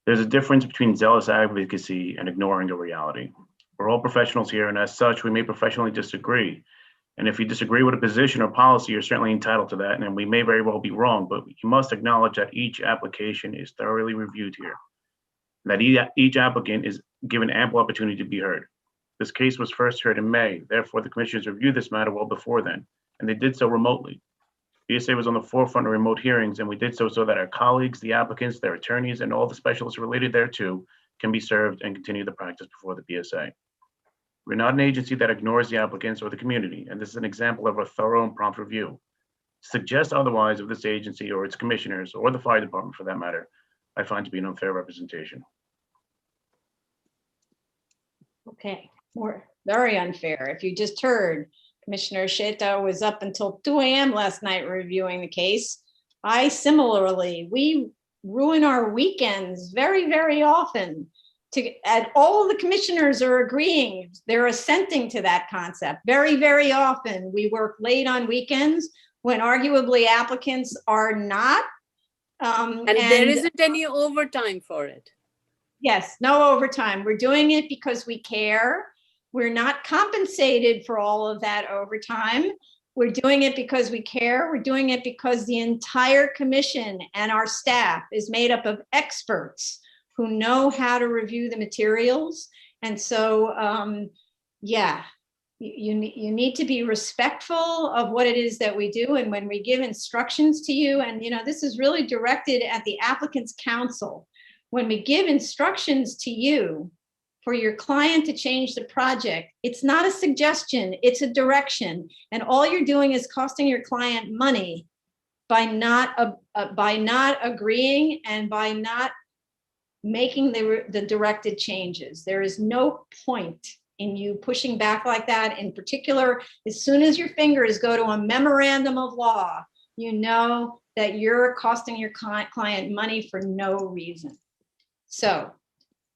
there's a difference between zealous advocacy and ignoring a reality. We're all professionals here, and as such, we may professionally disagree. And if you disagree with a position or policy, you're certainly entitled to that, and we may very well be wrong, but you must acknowledge that each application is thoroughly reviewed here, that each applicant is given ample opportunity to be heard. This case was first heard in May, therefore the commissioners reviewed this matter well before then, and they did so remotely. BSA was on the forefront of remote hearings, and we did so that our colleagues, the applicants, their attorneys, and all the specialists related thereto can be served and continue the practice before the BSA. We're not an agency that ignores the applicants or the community, and this is an example of a thorough and prompt review. To suggest otherwise of this agency or its commissioners, or the fire department for that matter, I find to be an unfair representation. Okay, very unfair. If you just heard, Commissioner Sheta was up until 2 a.m. last night reviewing the case. I similarly, we ruin our weekends very, very often. And all of the commissioners are agreeing, they're assenting to that concept. Very, very often, we work late on weekends. when arguably applicants are not. And there isn't any overtime for it. Yes, no overtime. We're doing it because we care. We're not compensated for all of that overtime. We're doing it because we care. We're doing it because the entire commission and our staff is made up of experts who know how to review the materials. And so, yeah, you need to be respectful of what it is that we do. And when we give instructions to you, and this is really directed at the applicant's counsel, when we give instructions to you for your client to change the project, it's not a suggestion, it's a direction. And all you're doing is costing your client money by not agreeing and by not making the directed changes. There is no point in you pushing back like that. In particular, as soon as your fingers go to a memorandum of law, you know that you're costing your client money for no reason. So,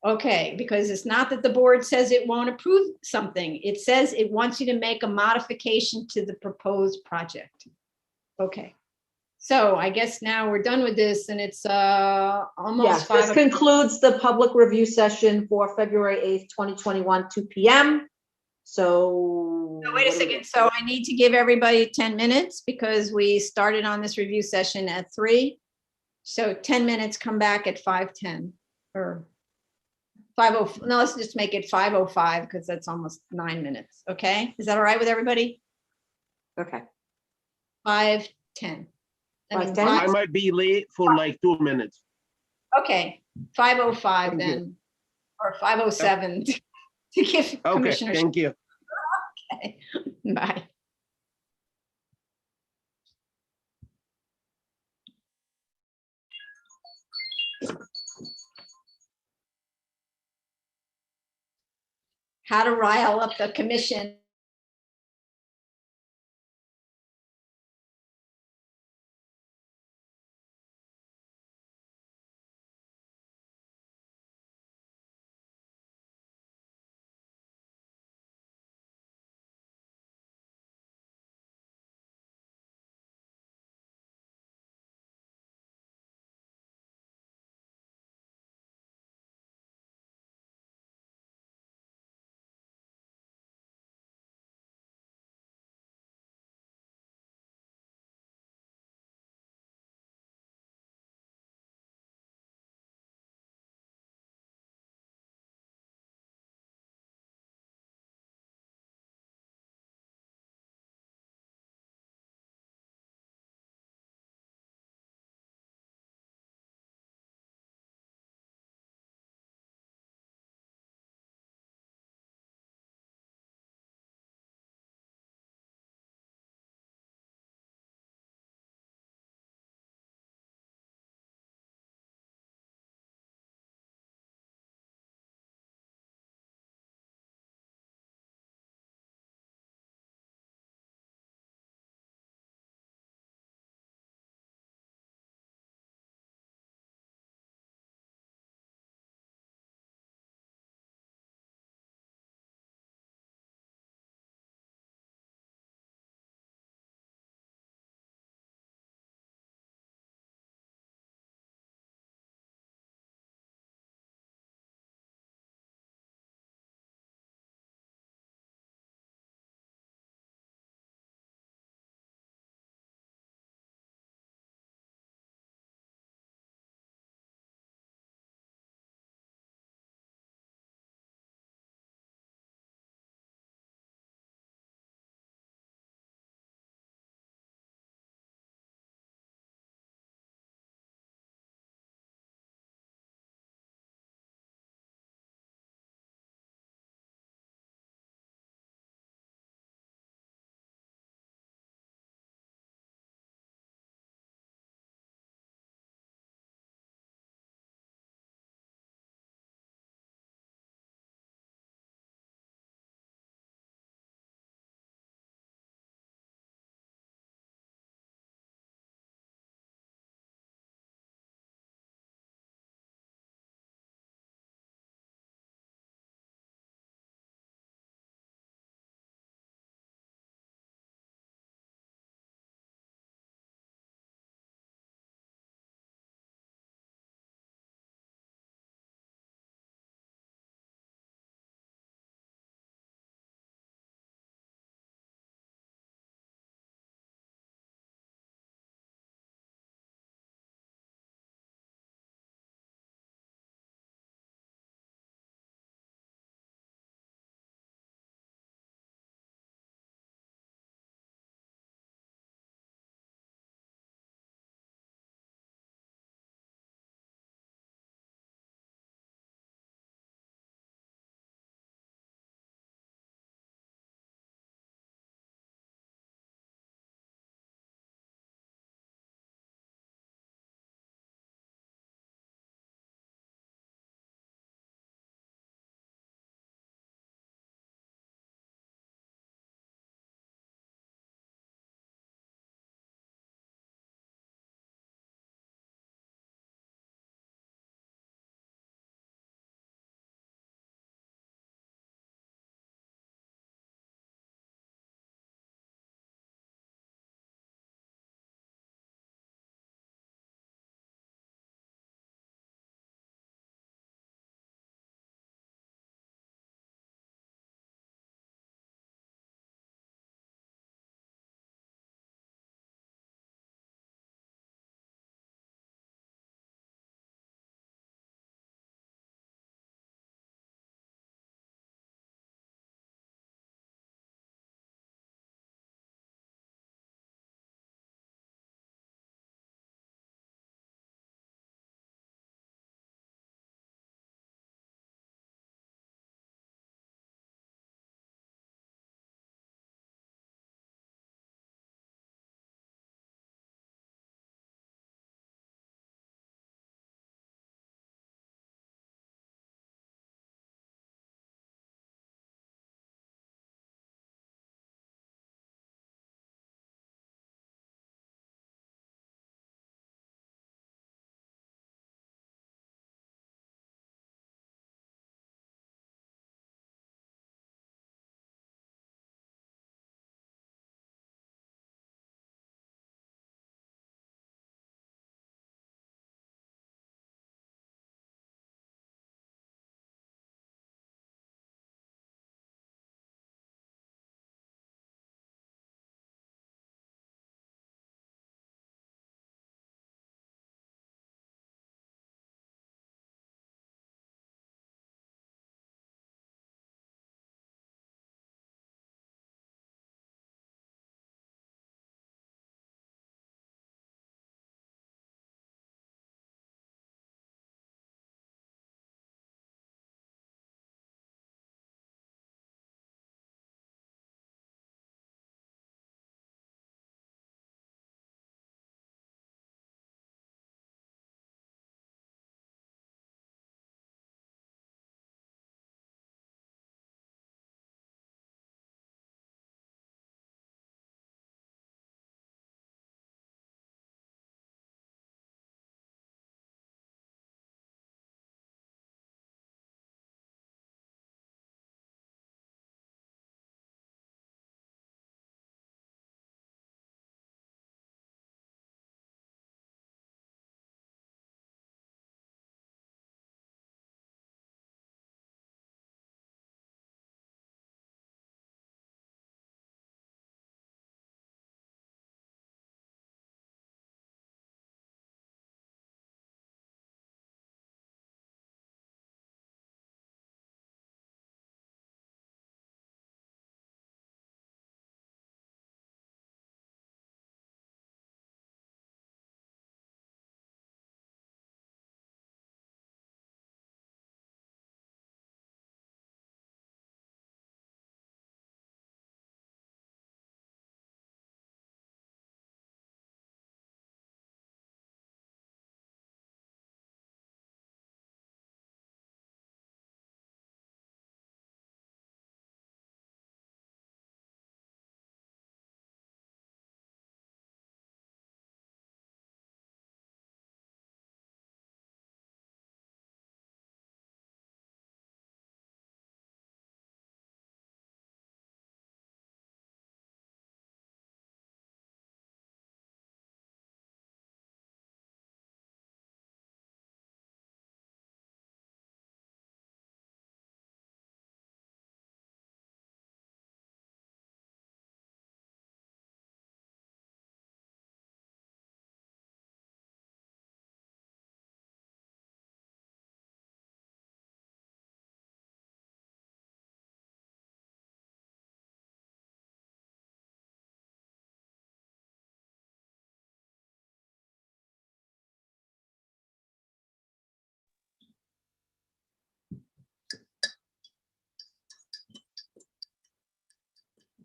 okay, because it's not that the board says it won't approve something. It says it wants you to make a modification to the proposed project. Okay. So I guess now we're done with this, and it's almost Yes, 5 this o'clock. concludes the public review session for February 8th, 2021, 2 p.m. So. No, wait a second. So I need to give everybody 10 minutes because we started on this review session at 3. So 10 minutes, come back at 5:10 or 5:05. No, let's just make it 5:05 because that's almost 9 minutes. Okay. Is that all right with everybody? Okay. 5:10. I mean, 5:10? I might be late for like 2 minutes. Okay, 5:05 Thank you. then, or 5:07 to give Okay, Commissioner. thank you. Okay, bye. How to rile up the commission.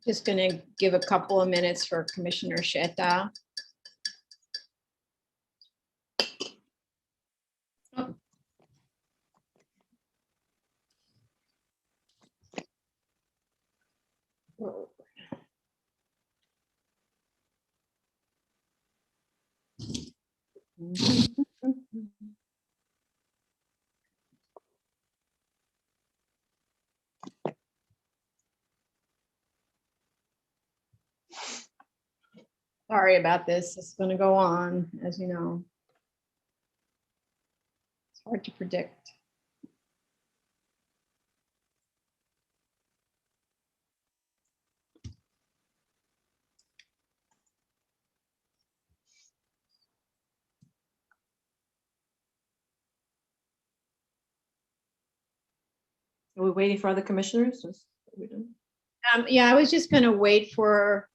Just gonna give a couple of minutes for Commissioner Sheta. Sorry about this. It's going to go on, as you know. It's hard to predict. Are we waiting for other commissioners? Are we done? Yeah, I was just going to wait for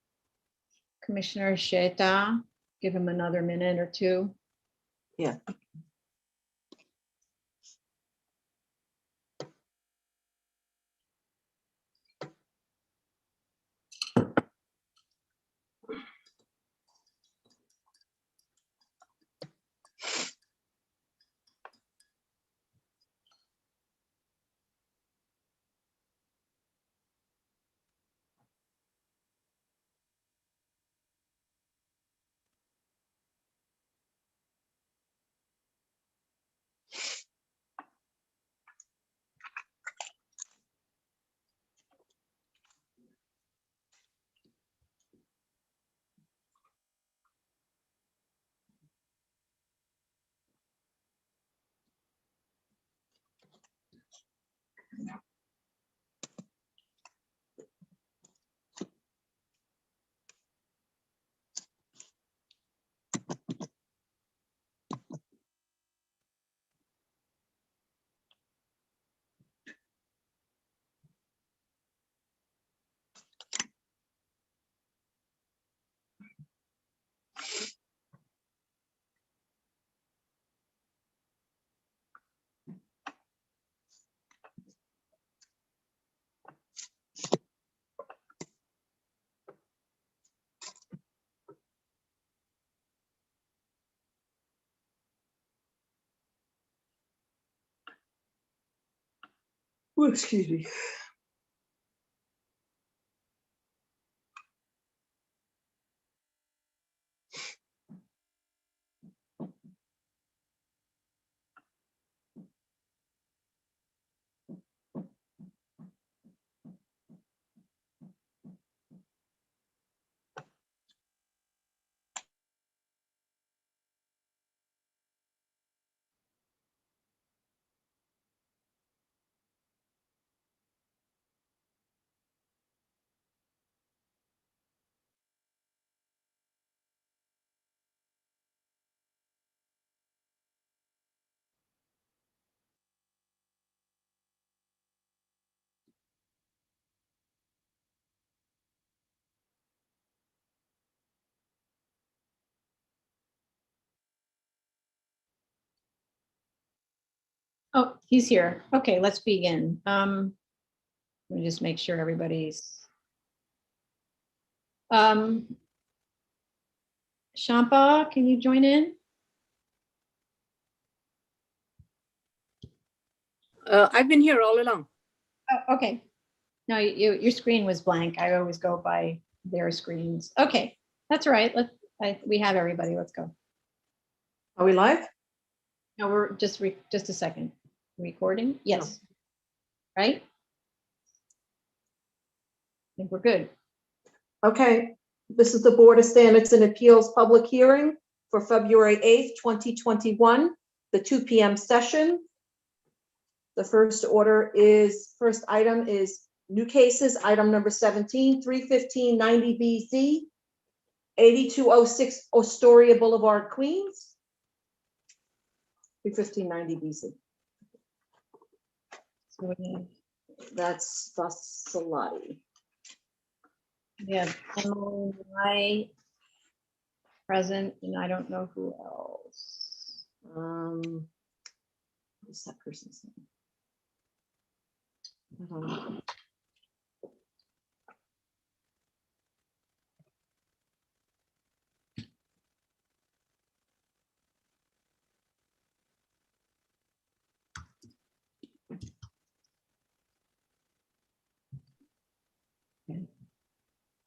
Commissioner Sheta, give him another minute or two. Yeah. Oh, excuse me. Oh, he's here. Okay, let's begin. Let me just make sure everybody's. Shampa, can you join in? I've been here all along. Oh, okay. No, your screen was blank. I always go by their screens. Okay, that's all right. We have everybody. Let's go. Are we live? No, we're just a second. Recording? Yes. Right? I think we're good. Okay, this is the Board of Standards and Appeals public hearing for February 8th, 2021, the 2 p.m. session. The first item is new cases, item number 17, 31590 BZ, 8206 Astoria Boulevard, Queens. 31590 BZ. So we That's Vasilati. have Emily White present, and I don't know who else. What's that person's name? I don't know.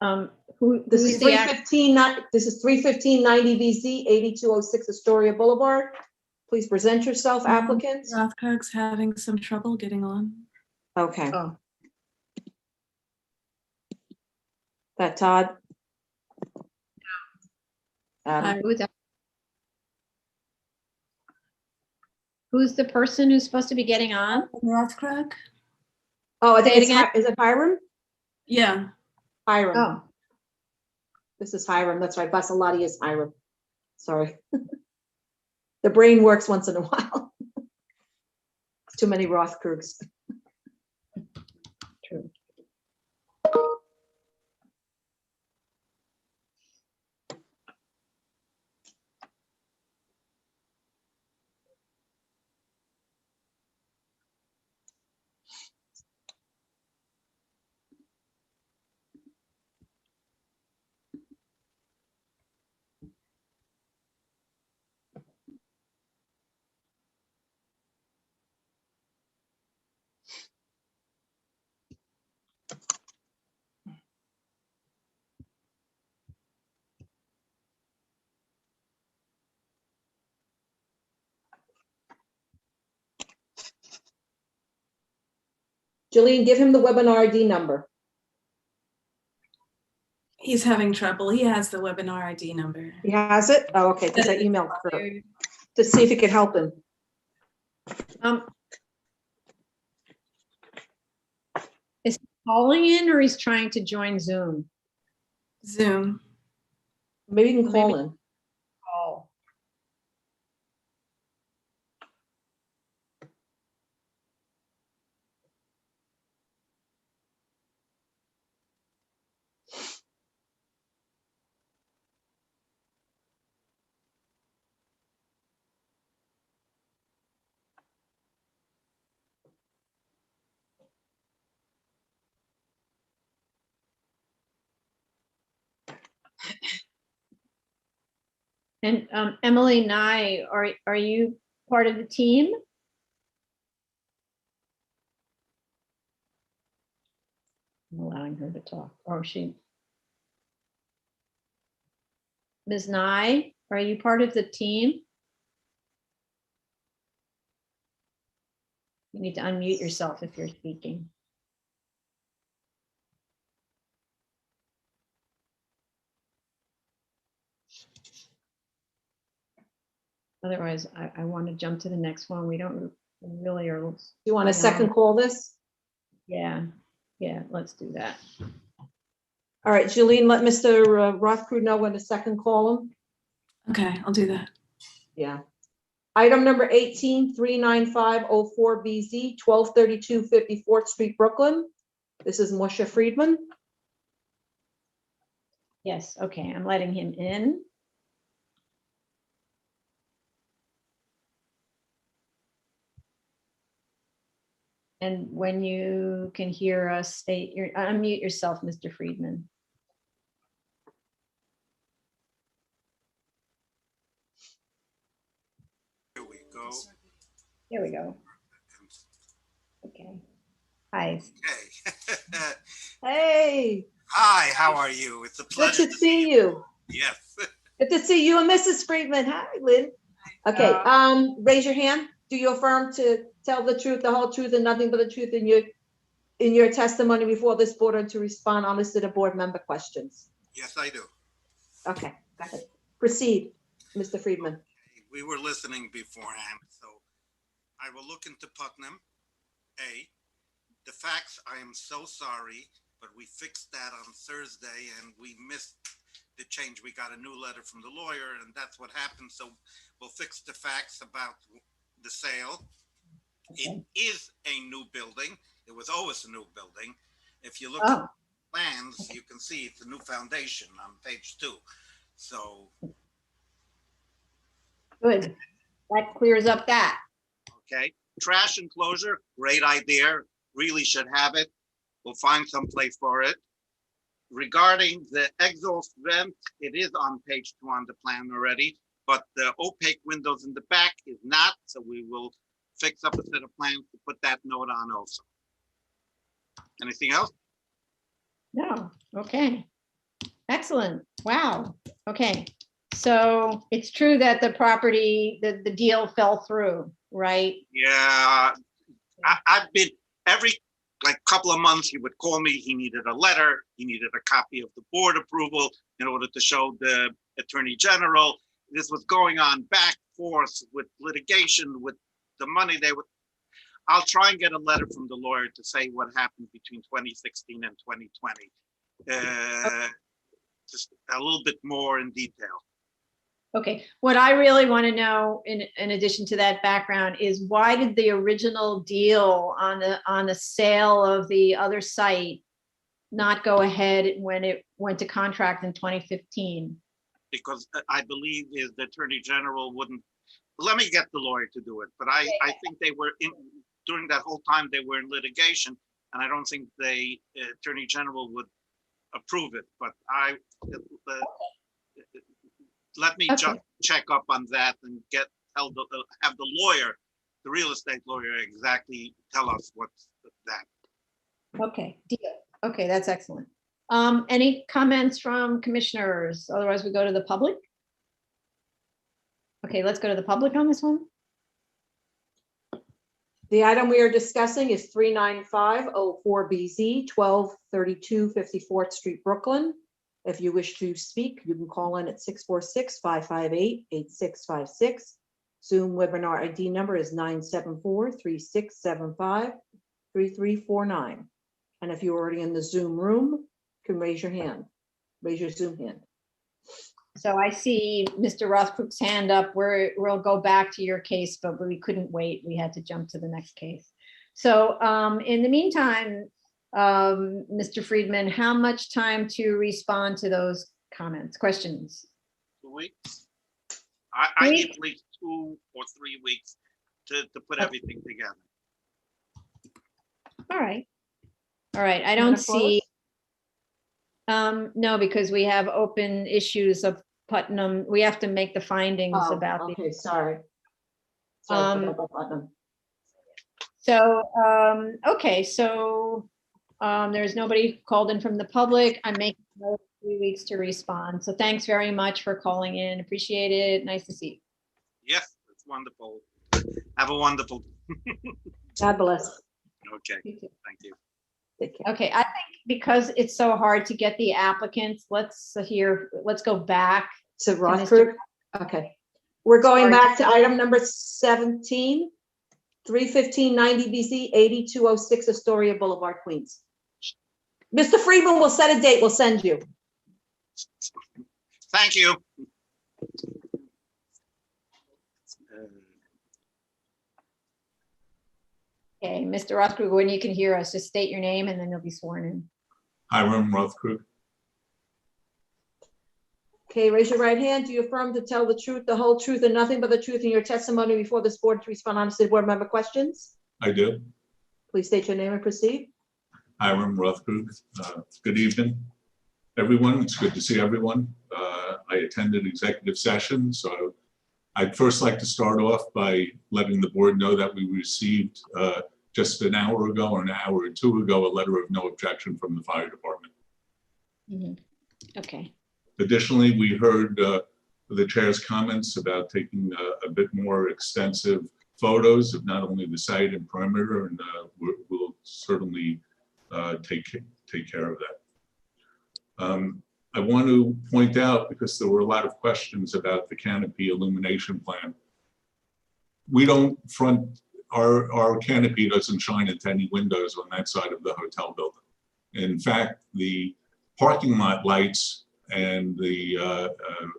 This who's is the act? 31590 BZ, 8206 Astoria Boulevard. Please present yourself, applicants. Rothkirk's having some trouble getting on. Okay, Oh, that Todd? Adam. who's the person who's supposed to be getting on? Rothkirk? Oh, I think Say it it's, again? is it Hiram? Yeah. Hiram. Oh, This is Hiram. That's right. Basalati is Hiram. Sorry. The brain works once in a while. Too many Rothkirks. true. Jillian, give him the webinar ID number. He's having trouble. He has the webinar ID number. He has it? Oh, okay, because I emailed her to see if he could help him. Is he calling in or he's trying to join Zoom? Zoom. Maybe you can call Maybe- in. Oh. And Emily Nye, are you part of the team? I'm allowing her to talk, or she. Ms. Nye, are you part of the team? You need to unmute yourself if you're speaking. Otherwise, I want to jump to the next one. We don't really are. You want a second call this? Yeah, let's do that. All right, Jillian, let Mr. Rothkrug know when to second call him. Okay, I'll do that. Yeah. Item number 18-39504BZ, 1232 54th Street, Brooklyn. This is Moshe Friedman. Yes, okay, I'm letting him in. And when you can hear us, unmute yourself, Mr. Friedman. Here we go. Here we go. Okay. Hi. Okay. Hey, Hi, how are you? It's a good pleasure to see you. Yes. Good to see you and Mrs. Friedman. Hi, Lynn. Okay, raise your hand. Do you affirm to tell the truth, the whole truth, and nothing but the truth in your testimony before this board, and to respond honestly to board member questions? Yes, I do. Okay, go ahead. Proceed, Mr. Friedman. We were listening beforehand, so I will look into Putnam. The facts, I am so sorry, but we fixed that on Thursday and we missed the change. We got a new letter from the lawyer and that's what happened. So we'll fix the facts about the sale. It is a new building. It was always a new building. If you look at the plans, you can see it's a new foundation on page 2. So. Good. That clears up that. Okay. Trash enclosure, great idea. Really should have it. We'll find some place for it. Regarding the exhaust vent, it is on page 2 on the plan already, but the opaque windows in the back is not, so we will fix up a set of plans to put that note on also. Anything else? No, okay. Excellent. Wow. Okay. So it's true that the property, the deal fell through, right? Yeah, I've been every like couple of months, he would call me. He needed a letter. He needed a copy of the board approval in order to show the attorney general. This was going on back forth with litigation, with the money they would. I'll try and get a letter from the lawyer to say what happened between 2016 and 2020. Just a little bit more in detail. Okay, what I really want to know, in addition to that background, is why did the original deal on the sale of the other site not go ahead when it went to contract in 2015? Because I believe is the attorney general wouldn't. Let me get the lawyer to do it. But I think they were during that whole time they were in litigation, and I don't think the attorney general would approve it. But let me just check up on that and have the lawyer, the real estate lawyer, exactly tell us what's that. Okay, deal. Okay, that's excellent. Any comments from commissioners? Otherwise, we go to the public. Okay, let's go to the public on this one. The item we are discussing is 39504BZ, 1232 54th Street, Brooklyn. If you wish to speak, you can call in at 646-558-8656. Zoom webinar ID number is 974-3675-3349. And if you're already in the Zoom room, you can raise your hand, raise your Zoom hand. So I see Mr. Rothkrook's hand up. We'll go back to your case, but we couldn't wait. We had to jump to the next case. So in the meantime, Mr. Friedman, how much time to respond to those comments, questions? 2 weeks. I need at least 2 or 3 weeks to put everything together. All right. All right. I don't see. No, because we have open issues of Putnam. We have to make the findings about. Okay, sorry. Putnam. So, okay, so there's nobody called in from the public. I'm making 3 weeks to respond. So thanks very much for calling in. Appreciate it. Nice to see you. Yes, it's wonderful. Have a wonderful. God bless. Okay, thank you. Okay, I think because it's so hard to get the applicants, let's go back to Rothkrook. Okay, we're going back to item number 17, 31590BZ, 8206 Astoria Boulevard, Queens. Mr. Friedman will set a date. We'll send you. Thank you. Okay, Mr. Rothkrook, when you can hear us, just state your name and then you'll be sworn in. Hiram Rothkrook. Okay, raise your right hand. Do you affirm to tell the truth, the whole truth, and nothing but the truth in your testimony before this board to respond honestly to board member questions? I do. Please state your name and proceed. Hiram Rothkrook. Good evening, everyone. It's good to see everyone. I attended executive session, so I'd first like to start off by letting the board know that we received just an hour ago or an hour or two ago a letter of no objection from the fire department. Mm-hmm. Okay. Additionally, we heard the chair's comments about taking a bit more extensive photos of not only the site and perimeter, and we'll certainly take care of that. I want to point out, because there were a lot of questions about the canopy illumination plan. We don't front, our canopy doesn't shine into any windows on that side of the hotel building. In fact, the parking lot lights and the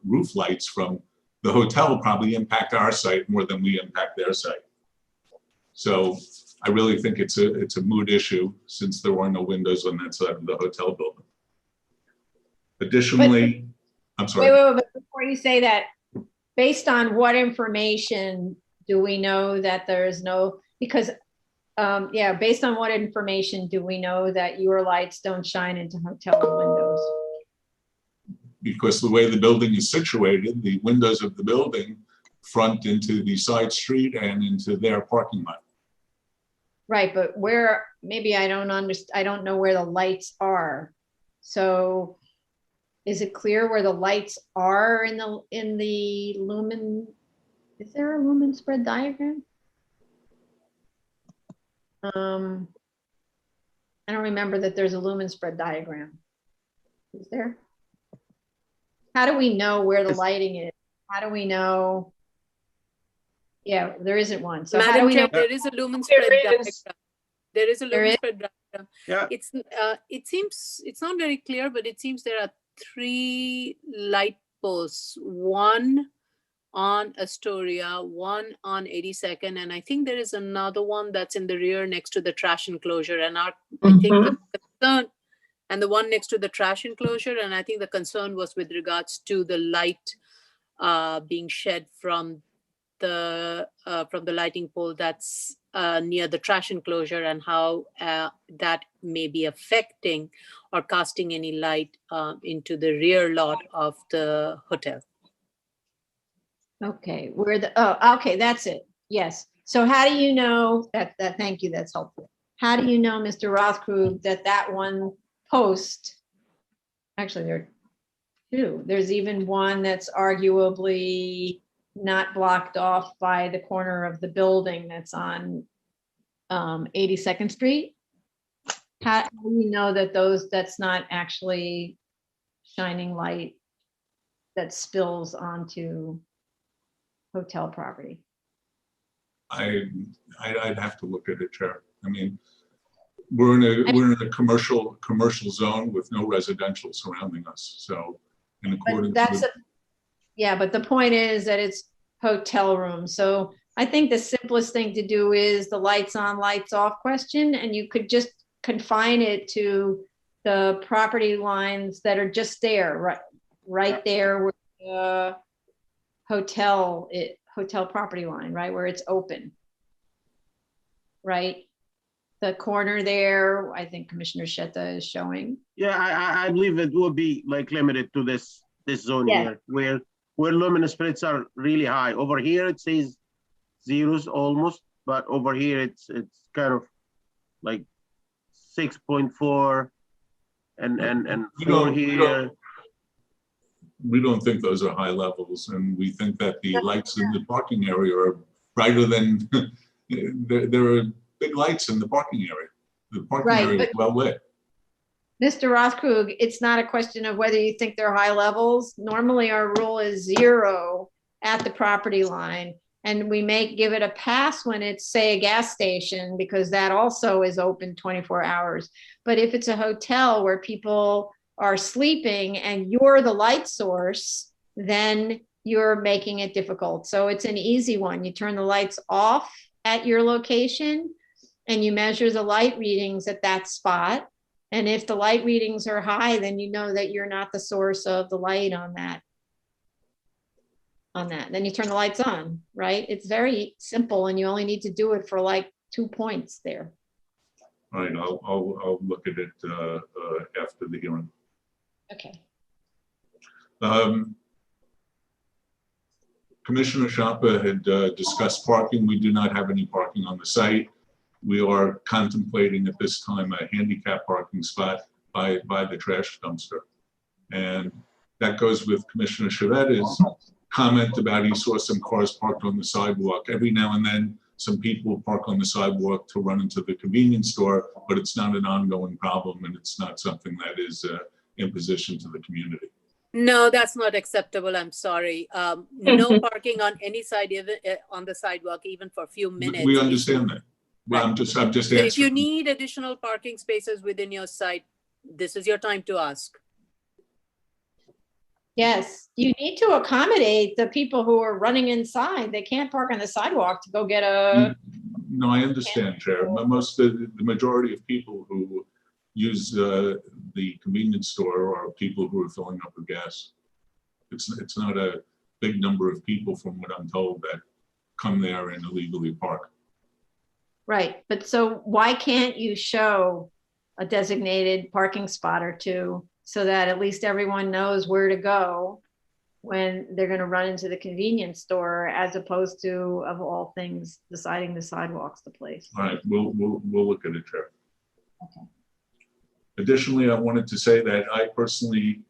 roof lights from the hotel probably impact our site more than we impact their site. So I really think it's a moot issue, since there were no windows on that side of the hotel building. Additionally, I'm sorry. Wait, before you say that, based on what information do we know that there's no, because, yeah, based on what information do we know that your lights don't shine into hotel windows? Because the way the building is situated, the windows of the building front into the side street and into their parking lot. Right, but maybe I don't understand, I don't know where the lights are. So Is it clear where the lights are in the lumen? Is there a lumen spread diagram? I don't remember that there's a lumen spread diagram. Is there? How do we know where the lighting is? How do we know? Yeah, there isn't one. So how do Madam we Chair, know? there is a lumen spread There diagram. is. There is a There lumen is? spread diagram. Yeah. It seems, it's not very clear, but it seems there are 3 light posts, one on Astoria, one on 82nd, and I think there is another one that's in the rear next to the trash enclosure. And I think the concern, and the one next to the trash enclosure, and I think the concern was with regards to the light being shed from the lighting pole that's near the trash enclosure, and how that may be affecting or casting any light into the rear lot of the hotel. Okay, okay, that's it. Yes. So how do you know that, thank you, that's helpful. How do you know, Mr. Rothkrug, that one post, actually there are 2. There's even one that's arguably not blocked off by the corner of the building that's on 82nd Street. How do you know that that's not actually shining light that spills onto hotel property? I'd have to look at it, Chair. I mean, we're in a commercial zone with no residential surrounding us. So in accordance with. Yeah, but the point is that it's hotel room. So I think the simplest thing to do is the lights on, lights off question, and you could just confine it to the property lines that are just there, right there where the hotel property line, right, where it's open, right? The corner there, I think Commissioner Shetta is showing. Yeah, I believe it will be like limited to this zone Yeah. here, where luminous spreads are really high. Over here it says zeros almost, but over here it's kind of like 6.4 and 4 here. We don't think those are high levels, and we think that the lights in the parking area are brighter than, there are big lights in the parking area. The parking area is well lit. Mr. Rothkrug, it's not a question of whether you think they're high levels. Normally our rule is 0 at the property line. And we may give it a pass when it's, say, a gas station, because that also is open 24 hours. But if it's a hotel where people are sleeping and you're the light source, then you're making it difficult. So it's an easy one. You turn the lights off at your location and you measure the light readings at that spot. And if the light readings are high, then you know that you're not the source of the light on that. Then you turn the lights on, right? It's very simple, and you only need to do it for like 2 points there. All right, I'll look at it after the hearing. Okay. Commissioner Sciampa had discussed parking. We do not have any parking on the site. We are contemplating at this time a handicap parking spot by the trash dumpster. And that goes with Commissioner Chiavetti's comment about he saw some cars parked on the sidewalk. Every now and then, some people park on the sidewalk to run into the convenience store, but it's not an ongoing problem, and it's not something that is imposition to the community. No, that's not acceptable. I'm sorry. No parking on any side, even on the sidewalk, even for a few minutes. We understand that. Well, I'm just answering. So if you need additional parking spaces within your site, this is your time to ask. Yes, you need to accommodate the people who are running inside. They can't park on the sidewalk to go get a. No, I understand, Chair. The majority of people who use the convenience store are people who are filling up with gas. It's not a big number of people, from what I'm told, that come there and illegally park. Right, but so why can't you show a designated parking spot or 2 so that at least everyone knows where to go when they're going to run into the convenience store, as opposed to, of all things, deciding the sidewalk's the place? All right, we'll look at it, Chair. Okay. Additionally, I wanted to say that I personally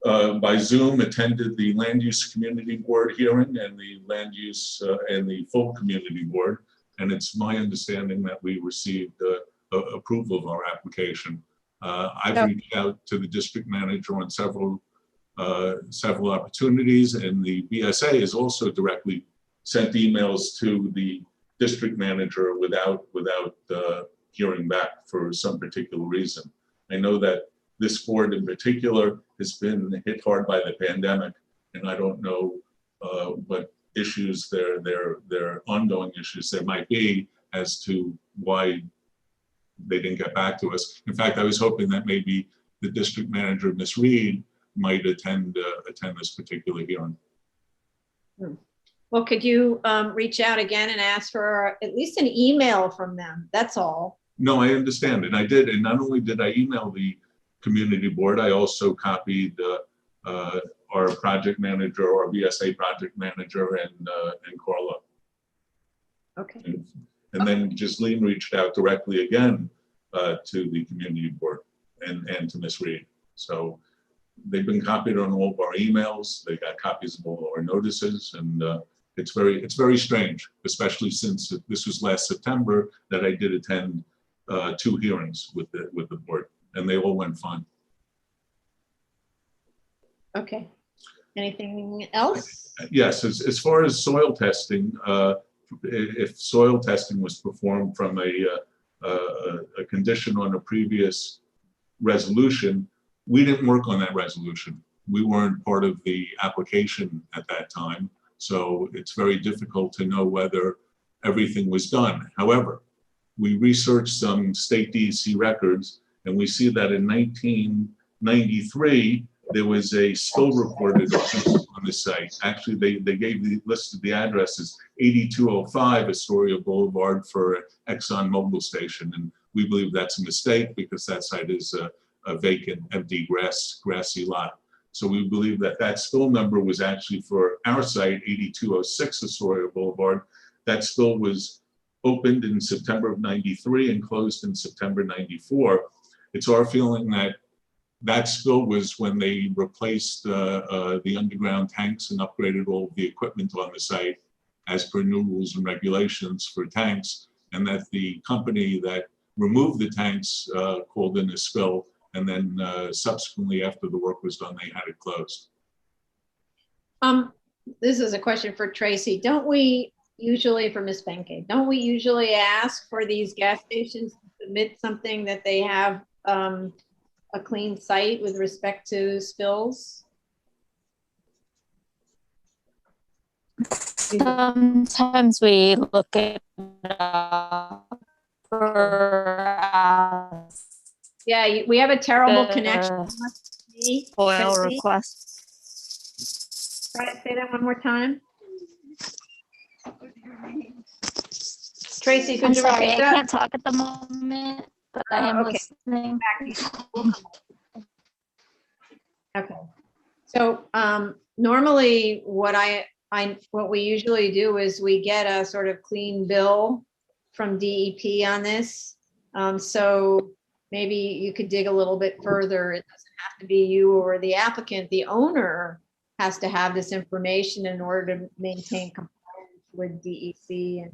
by Zoom attended the Land Use Community Board hearing and the Land Use and the full Community Board. And it's my understanding that we received approval of our application. I've reached out to the district manager on several opportunities, and the BSA has also directly sent emails to the district manager without hearing back for some particular reason. I know that this board in particular has been hit hard by the pandemic, and I don't know what issues their ongoing issues there might be as to why they didn't get back to us. In fact, I was hoping that maybe the district manager, Ms. Reed, might attend this particular hearing. Well, could you reach out again and ask for at least an email from them? That's all. No, I understand, and I did. And not only did I email the community board, I also copied our project manager, or BSA project manager, and Carla. Okay. And then Ghislaine reached out directly again to the community board and to Ms. Reed. So they've been copied on all of our emails. They got copies of all our notices, and it's very strange, especially since this was last September that I did attend 2 hearings with the board, and they all went fine. Okay. Anything else? Yes, as far as soil testing, if soil testing was performed from a condition on a previous resolution, we didn't work on that resolution. We weren't part of the application at that time, so it's very difficult to know whether everything was done. However, we researched some state DEC records, and we see that in 1993, there was a spill reported on the site. Actually, they listed the address as 8205 Astoria Boulevard for Exxon Mobil station, and we believe that's a mistake because that site is a vacant, empty grassy lot. So we believe that spill number was actually for our site, 8206 Astoria Boulevard. That spill was opened in September of 93 and closed in September 94. It's our feeling that spill was when they replaced the underground tanks and upgraded all of the equipment on the site as per new rules and regulations for tanks, and that the company that removed the tanks called in a spill, and then subsequently after the work was done, they had it closed. This is a question for Tracy. Don't we usually, for Ms. Benke, don't we usually ask for these gas stations to submit something that they have a clean site with respect to spills? Sometimes we look at for yeah, we have a terrible connection. Oil requests. Try to say that one more time. Tracy, could I'm you sorry, repeat I that? can't talk at the moment, but I am okay. listening. Okay. So normally what we usually do is we get a sort of clean bill from DEP on this. So maybe you could dig a little bit further. It doesn't have to be you or the applicant. The owner has to have this information in order to maintain compliance with DEC and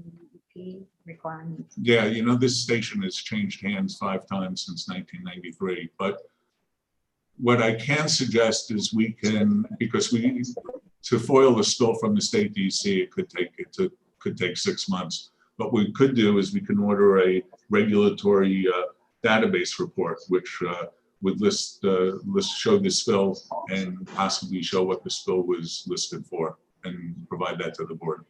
DEP requirements. Yeah, you know, this station has changed hands 5 times since 1993, but what I can suggest is we can, because to foil the spill from the state DEC, it could take 6 months. What we could do is we can order a regulatory database report, which would show the spill and possibly show what the spill was listed for, and provide that to the board.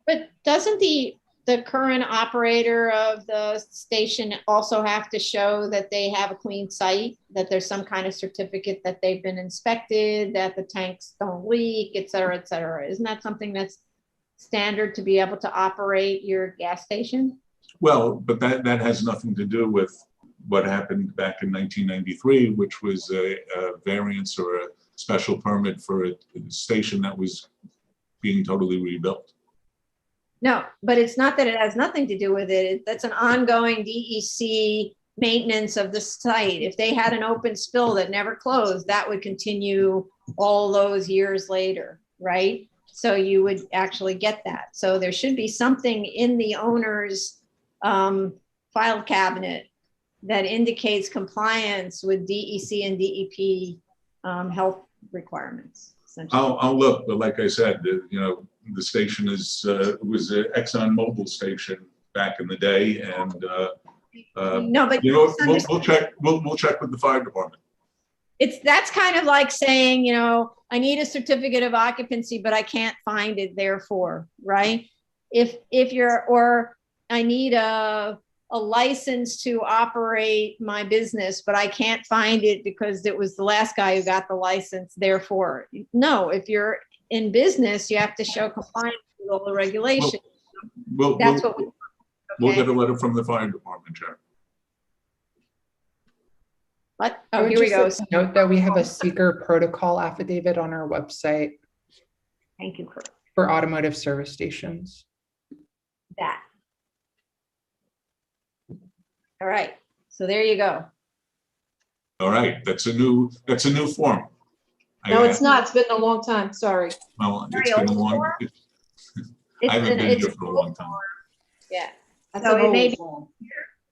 But doesn't the current operator of the station also have to show that they have a clean site, that there's some kind of certificate that they've been inspected, that the tanks don't leak, et cetera, et cetera? Isn't that something that's standard to be able to operate your gas station? Well, but that has nothing to do with what happened back in 1993, which was a variance or a special permit for a station that was being totally rebuilt. No, but it's not that it has nothing to do with it. That's an ongoing DEC maintenance of the site. If they had an open spill that never closed, that would continue all those years later, right? So you would actually get that. So there should be something in the owner's file cabinet that indicates compliance with DEC and DEP health requirements. I'll look, but like I said, the station was an Exxon Mobil station back in the day, and no, but we'll check. We'll check with the fire department. That's kind of like saying, I need a certificate of occupancy, but I can't find it. Therefore, right? Or I need a license to operate my business, but I can't find it because it was the last guy who got the license. Therefore, no, if you're in business, you have to show compliance with all the regulations. We'll get a letter from the fire department, Chair. What? I Oh, would here we just go. like to note that we have a seeker protocol affidavit on our website. Thank you, Kurt. For automotive service stations. That. All right. So there you go. All right, that's a new form. No, it's not. It's been a long time. Sorry. Well, it's been a long. I haven't been here for a long time. Yeah. That's So an it old may be, form.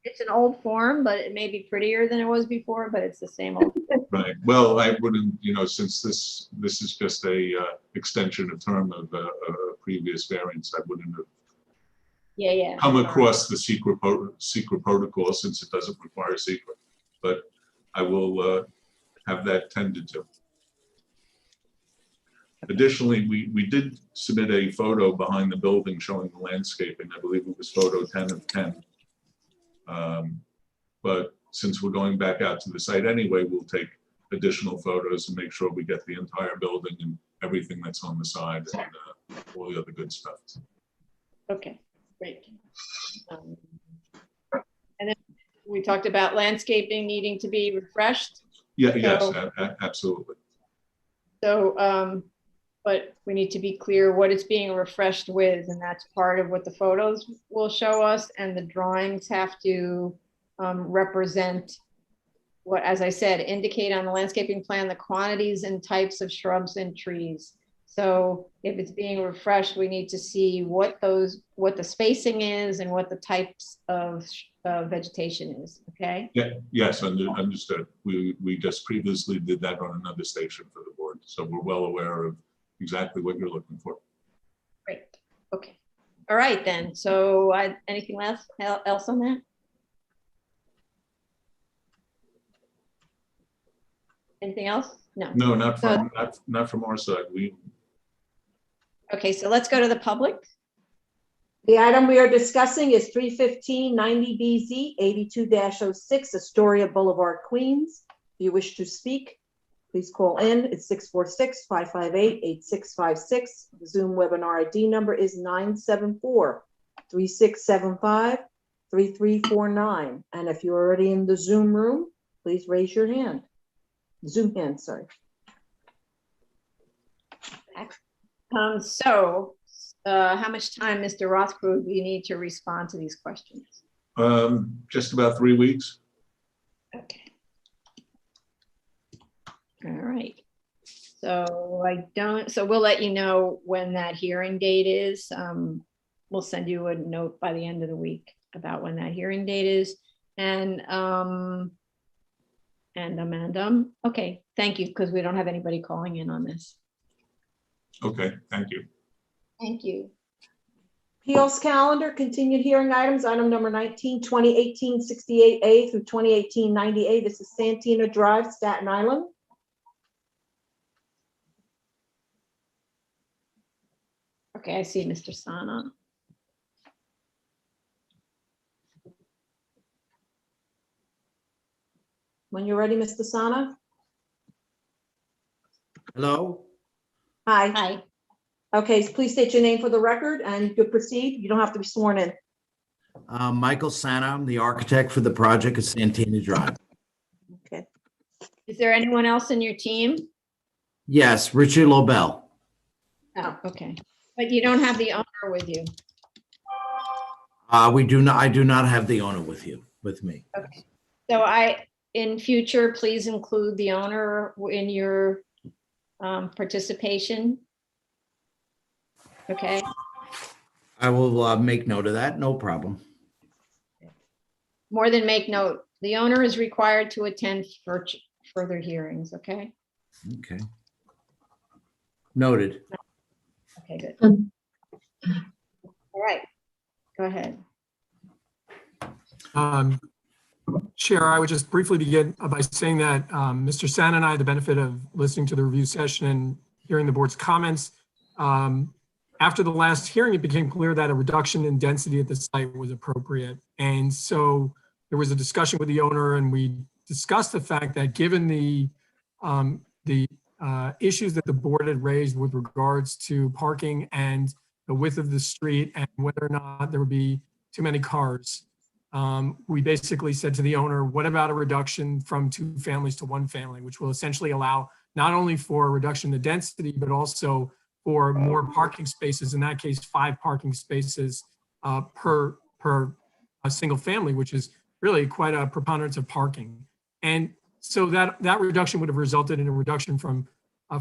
it's an old form, but it may be prettier than it was before, but it's the same old. Right. Well, I wouldn't, since this is just a extension of term of a previous variance, I wouldn't have Yeah. come across the secret protocol since it doesn't require secret. But I will have that tended to. Additionally, we did submit a photo behind the building showing the landscaping. I believe it was photo 10 of 10. But since we're going back out to the site anyway, we'll take additional photos and make sure we get the entire building and everything that's on the side and all the other good stuff. Okay, great. And then we talked about landscaping needing to be refreshed. Yeah, yes, absolutely. So, but we need to be clear what it's being refreshed with, and that's part of what the photos will show us, and the drawings have to represent what, as I said, indicate on the landscaping plan the quantities and types of shrubs and trees. So if it's being refreshed, we need to see what the spacing is and what the types of vegetation is, okay? Yeah, yes, understood. We just previously did that on another station for the board, so we're well aware of exactly what you're looking for. Great, okay. All right then, so anything else on that? Anything else? No. No, not from our side. Okay, so let's go to the public. The item we are discussing is 315-90BZ 82-06 Astoria Boulevard, Queens. If you wish to speak, please call in. It's 646-558-8656. The Zoom webinar ID number is 974-3675-3349. And if you're already in the Zoom room, please raise your hand. Zoom hand, sorry. So how much time, Mr. Rothkrug, do you need to respond to these questions? Just about 3 weeks. Okay. All right. So we'll let you know when that hearing date is. We'll send you a note by the end of the week about when that hearing date is. And okay, thank you, because we don't have anybody calling in on this. Okay, thank you. Thank you. Appeals calendar, continued hearing items, item number 19, 2018-68A through 2018-90A. This is Santina Drive, Staten Island. Okay, I see Mr. Sana. When you're ready, Mr. Sana. Hello? Hi. Hi. Okay, so please state your name for the record and you could proceed. You don't have to be sworn in. Michael Sana, I'm the architect for the project at Santina Drive. Okay. Is there anyone else in your team? Yes, Richard Lobel. Oh, okay. But you don't have the owner with you. I do not have the owner with me. Okay. So in future, please include the owner in your participation. Okay, I will make note of that, no problem. more than make note, the owner is required to attend for further hearings, okay? Okay. Noted. Okay, good. All right, go ahead. Chair, I would just briefly begin by saying that Mr. San and I had the benefit of listening to the review session and hearing the board's comments. After the last hearing, it became clear that a reduction in density at the site was appropriate. And so there was a discussion with the owner, and we discussed the fact that given the issues that the board had raised with regards to parking and the width of the street and whether or not there would be too many cars, we basically said to the owner, what about a reduction from 2 families to 1 family, which will essentially allow not only for a reduction in the density, but also for more parking spaces, in that case, 5 parking spaces per a single family, which is really quite a preponderance of parking. And so that reduction would have resulted in a reduction from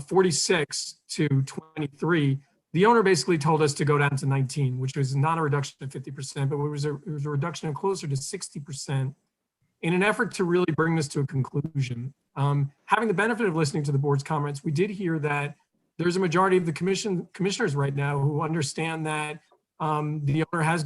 46 to 23. The owner basically told us to go down to 19, which was not a reduction of 50%, but it was a reduction of closer to 60% in an effort to really bring this to a conclusion. Having the benefit of listening to the board's comments, we did hear that there's a majority of the commissioners right now who understand that the owner has,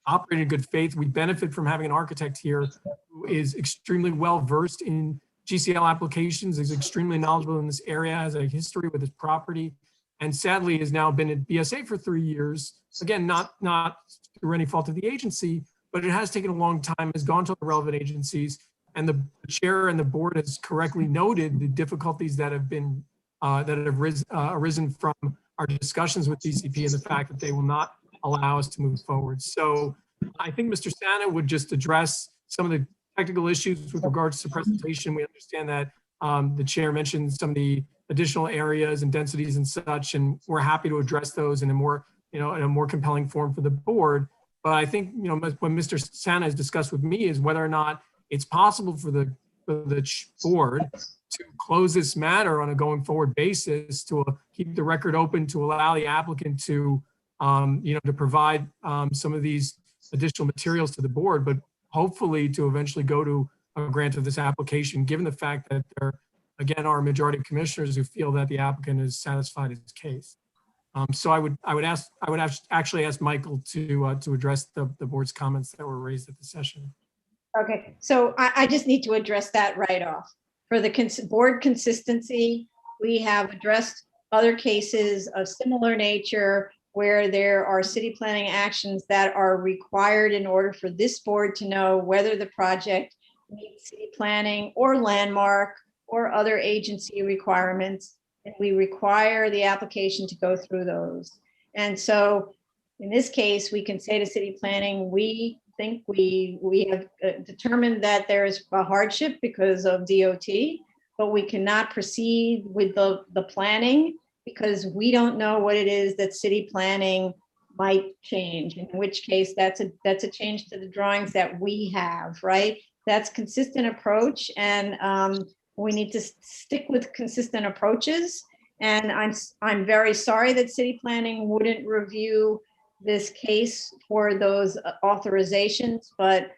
operated in good faith. We benefit from having an architect here who is extremely well versed in GCL applications, is extremely knowledgeable in this area, has a history with his property, and sadly has now been at BSA for 3 years. Again, not through any fault of the agency, but it has taken a long time, has gone to the relevant agencies, and the chair and the board has correctly noted the difficulties that have been arisen from our discussions with DCP and the fact that they will not allow us to move forward. So I think Mr. Santa would just address some of the technical issues with regards to presentation. We understand that the chair mentioned some of the additional areas and densities and such, and we're happy to address those in a more, in a more compelling form for the board. But I think, what Mr. Santa has discussed with me is whether or not it's possible for the board to close this matter on a going forward basis, to keep the record open, to allow the applicant to, to provide some of these additional materials to the board, but hopefully to eventually go to a grant of this application, given the fact that there, again, are a majority of commissioners who feel that the applicant has satisfied his case. So I would actually ask Michael to address the board's comments that were raised at the session. Okay, so I just need to address that right off. For the board consistency, we have addressed other cases of similar nature where there are city planning actions that are required in order for this board to know whether the project meets city planning or landmark or other agency requirements. And we require the application to go through those. And so in this case, we can say to city planning, we think we have determined that there is a hardship because of DOT, but we cannot proceed with the planning because we don't know what it is that city planning might change, in which case that's a change to the drawings that we have, right? That's consistent approach, and we need to stick with consistent approaches. And I'm very sorry that city planning wouldn't review this case for those authorizations, but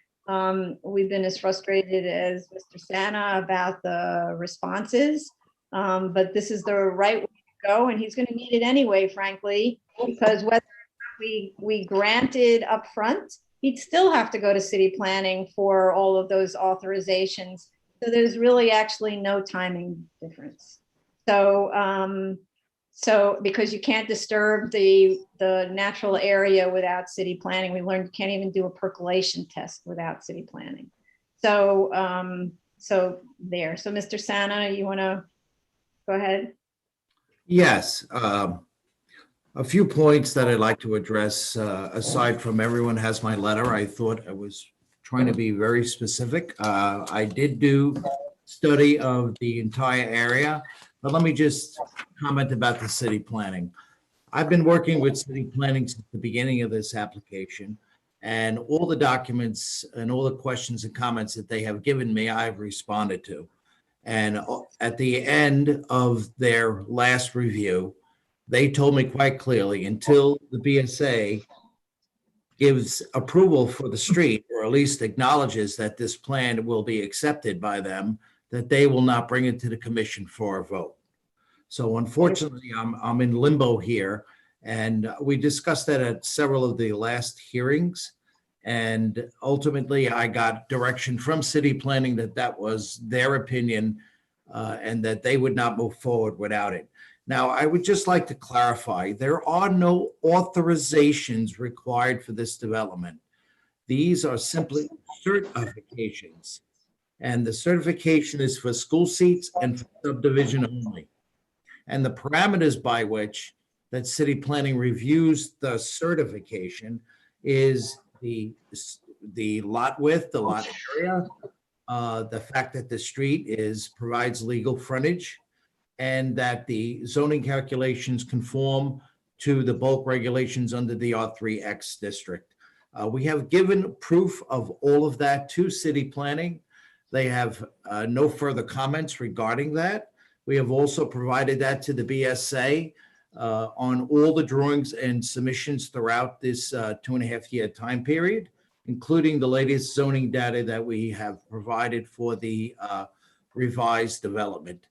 we've been as frustrated as Mr. Santa about the responses. But this is the right way to go, and he's going to need it anyway, frankly, because whether we granted up front, he'd still have to go to city planning for all of those authorizations. So there's really actually no timing difference. So, because you can't disturb the natural area without city planning, we learned you can't even do a percolation test without city planning. So, so Mr. Santa, you want to go ahead? Yes. A few points that I'd like to address, aside from everyone has my letter. I thought I was trying to be very specific. I did do study of the entire area, but let me just comment about the city planning. I've been working with city planning since the beginning of this application, And all the documents and all the questions and comments that they have given me, I've responded to. And at the end of their last review, they told me quite clearly, until the BSA gives approval for the street, or at least acknowledges that this plan will be accepted by them, that they will not bring it to the commission for a vote. So unfortunately, I'm in limbo here. And we discussed that at several of the last hearings. And ultimately, I got direction from city planning that that was their opinion, and that they would not move forward without it. Now, I would just like to clarify, there are no authorizations required for this development. These are simply certifications. And the certification is for school seats and for subdivision only. And the parameters by which that city planning reviews the certification is the lot width, the lot area, the fact that the street provides legal frontage, and that the zoning calculations conform to the bulk regulations under the R3X district. We have given proof of all of that to city planning. They have no further comments regarding that. We have also provided that to the BSA on all the drawings and submissions throughout this 2.5-year time period, including the latest zoning data that we have provided for the revised development.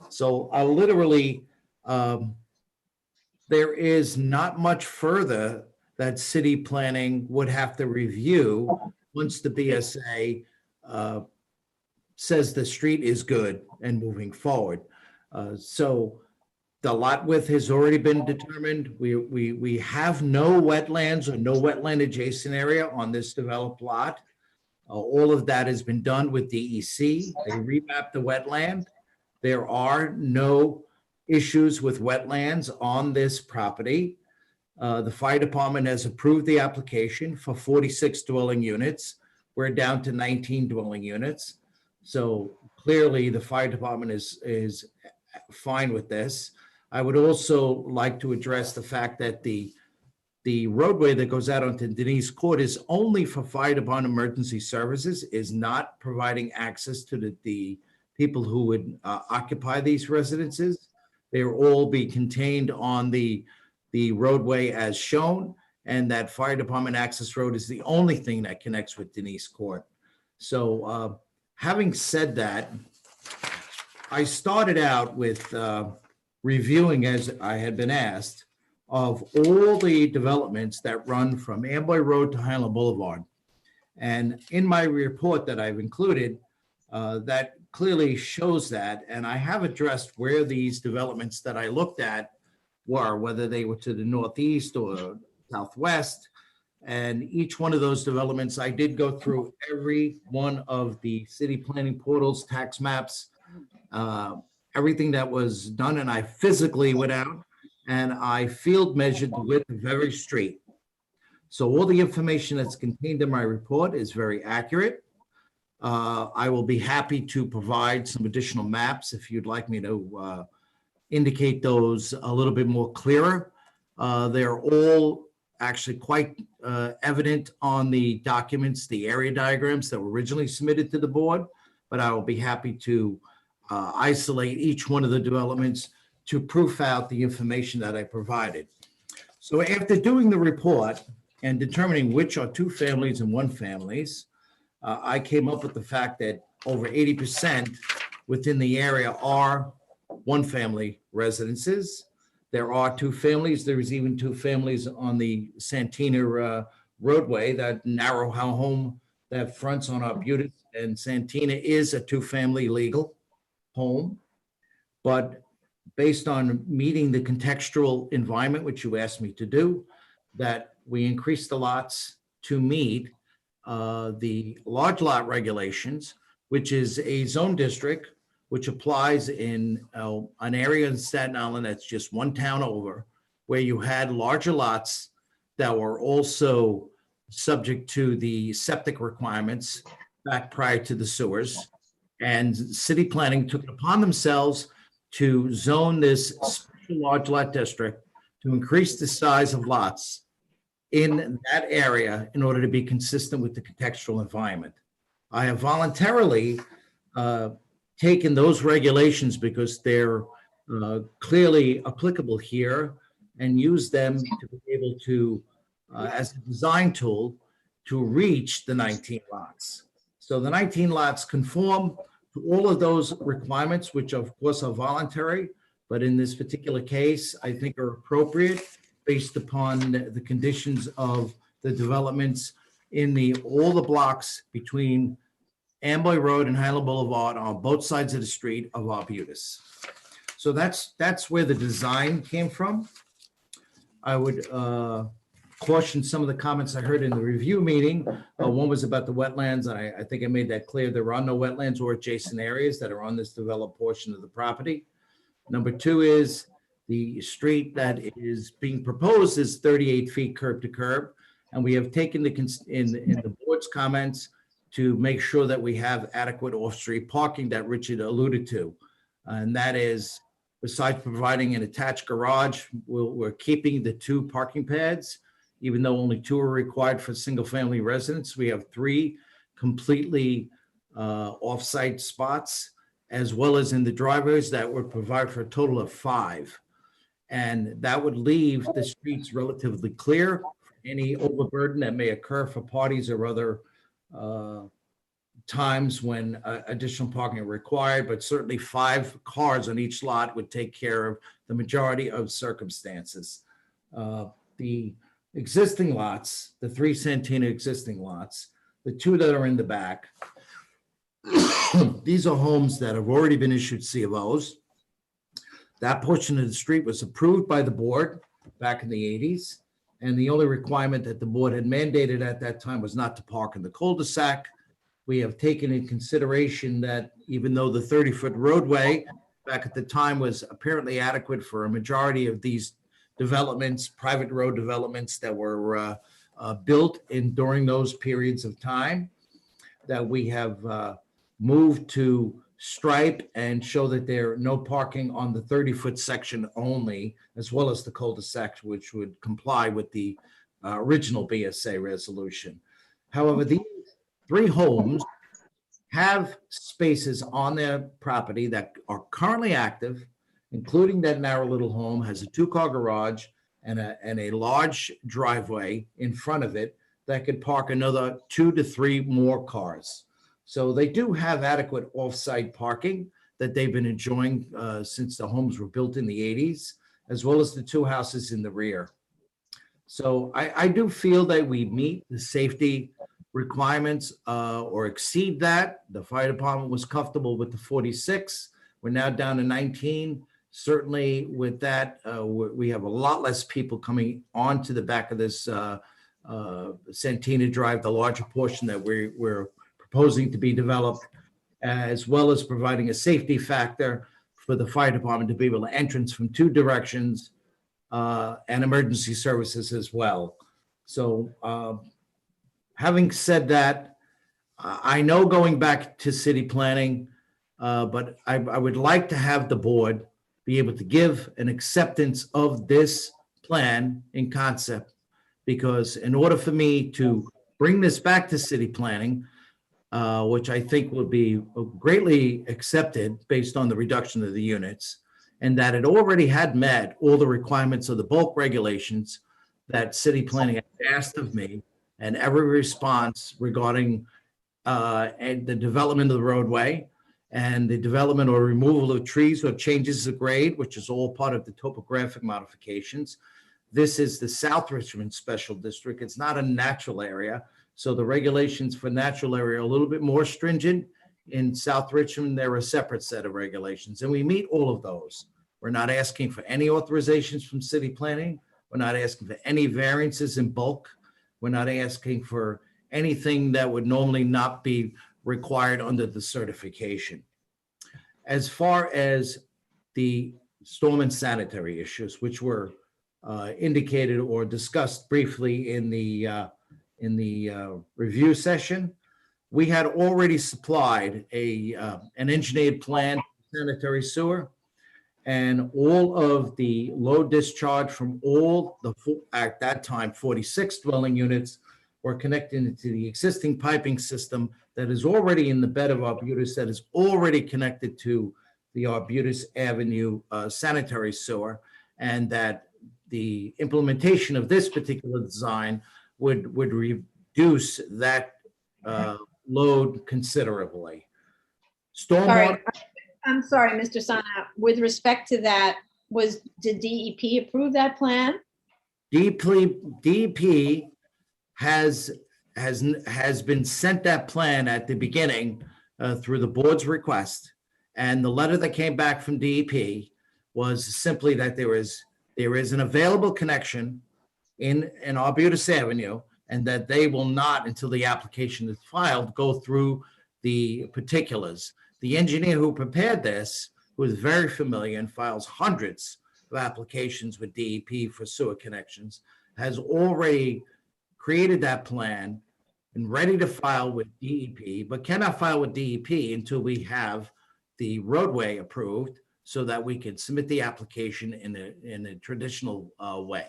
So literally, there is not much further that city planning would have to review once the BSA says the street is good and moving forward. So the lot width has already been determined. We have no wetlands or no wetland adjacent area on this developed lot. All of that has been done with DEC. They remapped the wetland. There are no issues with wetlands on this property. The fire department has approved the application for 46 dwelling units. We're down to 19 dwelling units. So clearly the fire department is fine with this. I would also like to address the fact that the roadway that goes out onto Denise Court is only for fire department emergency services, is not providing access to the people who would occupy these residences. They will all be contained on the roadway as shown, and that fire department access road is the only thing that connects with Denise Court. So having said that, I started out with reviewing, as I had been asked, of all the developments that run from Amboy Road to Highland Boulevard. And in my report that I've included, that clearly shows that, and I have addressed where these developments that I looked at were, whether they were to the northeast or southwest. And each one of those developments, I did go through every one of the city planning portals, tax maps, everything that was done, and I physically went out and I field measured the width of every street. So all the information that's contained in my report is very accurate. I will be happy to provide some additional maps if you'd like me to indicate those a little bit more clearer. They're all actually quite evident on the documents, the area diagrams that were originally submitted to the board, but I will be happy to isolate each one of the developments to proof out the information that I provided. So after doing the report and determining which are two families and one families, I came up with the fact that over 80% within the area are one family residences. There are two families. There's even two families on the Santina roadway, that narrow home that fronts on Arbutus, and Santina is a two-family legal home. But based on meeting the contextual environment, which you asked me to do, that we increased the lots to meet the large lot regulations, which is a zone district, which applies in an area in Staten Island that's just one town over, where you had larger lots that were also subject to the septic requirements back prior to the sewers. And city planning took it upon themselves to zone this special large lot district to increase the size of lots in that area in order to be consistent with the contextual environment. I have voluntarily taken those regulations because they're clearly applicable here and use them to be able to, as a design tool, to reach the 19 lots. So the 19 lots conform to all of those requirements, which of course are voluntary, but in this particular case, I think are appropriate based upon the conditions of the developments in all the blocks between Amboy Road and Highland Boulevard on both sides of the street of Arbutus. So that's where the design came from. I would caution some of the comments I heard in the review meeting. One was about the wetlands. I think I made that clear. There are no wetlands or adjacent areas that are on this developed portion of the property. Number two is the street that is being proposed is 38 feet curb to curb. And we have taken in the board's comments to make sure that we have adequate off-street parking that Richard alluded to. And that is, besides providing an attached garage, we're keeping the 2 parking pads, even though only 2 are required for single-family residents. We have 3 completely off-site spots, as well as in the driveways that would provide for a total of 5. And that would leave the streets relatively clear for any overburden that may occur for parties or other times when additional parking are required, but certainly 5 cars on each lot would take care of the majority of circumstances. The existing lots, the 3 Santina existing lots, the 2 that are in the back, these are homes that have already been issued C of Os. That portion of the street was approved by the board back in the 80s. And the only requirement that the board had mandated at that time was not to park in the cul-de-sac. We have taken in consideration that even though the 30-foot roadway back at the time was apparently adequate for a majority of these developments, private road developments that were built during those periods of time, that we have moved to stripe and show that there are no parking on the 30-foot section only, as well as the cul-de-sac, which would comply with the original BSA resolution. However, these 3 homes have spaces on their property that are currently active, including that narrow little home, has a 2-car garage and a large driveway in front of it that could park another 2 to 3 more cars. So they do have adequate off-site parking that they've been enjoying since the homes were built in the 80s, as well as the 2 houses in the rear. So I do feel that we meet the safety requirements or exceed that. The fire department was comfortable with the 46. We're now down to 19. Certainly with that, we have a lot less people coming onto the back of this Santina Drive, the larger portion that we're proposing to be developed, as well as providing a safety factor for the fire department to be able to entrance from 2 directions and emergency services as well. So having said that, I know going back to city planning, but I would like to have the board be able to give an acceptance of this plan in concept, because in order for me to bring this back to city planning, which I think would be greatly accepted based on the reduction of the units, and that it already had met all the requirements of the bulk regulations that city planning had asked of me, and every response regarding and the development of the roadway and the development or removal of trees or changes of grade, which is all part of the topographic modifications. This is the South Richmond Special District. It's not a natural area. So the regulations for natural area are a little bit more stringent. In South Richmond, there are a separate set of regulations, and we meet all of those. We're not asking for any authorizations from city planning. We're not asking for any variances in bulk. We're not asking for anything that would normally not be required under the certification. As far as the storm and sanitary issues, which were indicated or discussed briefly in the review session, we had already supplied an engineered plan for sanitary sewer, And all of the load discharge from all the, at that time, 46 dwelling units were connected into the existing piping system that is already in the bed of Arbutus, that is already connected to the Arbutus Avenue sanitary sewer, and that the implementation of this particular design would reduce that load considerably. Sorry, Stormwater, I'm sorry, Mr. Sana, with respect to that, did DEP approve that plan? DEP has been sent that plan at the beginning through the board's request. And the letter that came back from DEP was simply that there is an available connection in Arbutus Avenue, and that they will not, until the application is filed, go through the particulars. The engineer who prepared this, who is very familiar and files hundreds of applications with DEP for sewer connections, has already created that plan and ready to file with DEP, but cannot file with DEP until we have the roadway approved so that we can submit the application in a traditional way.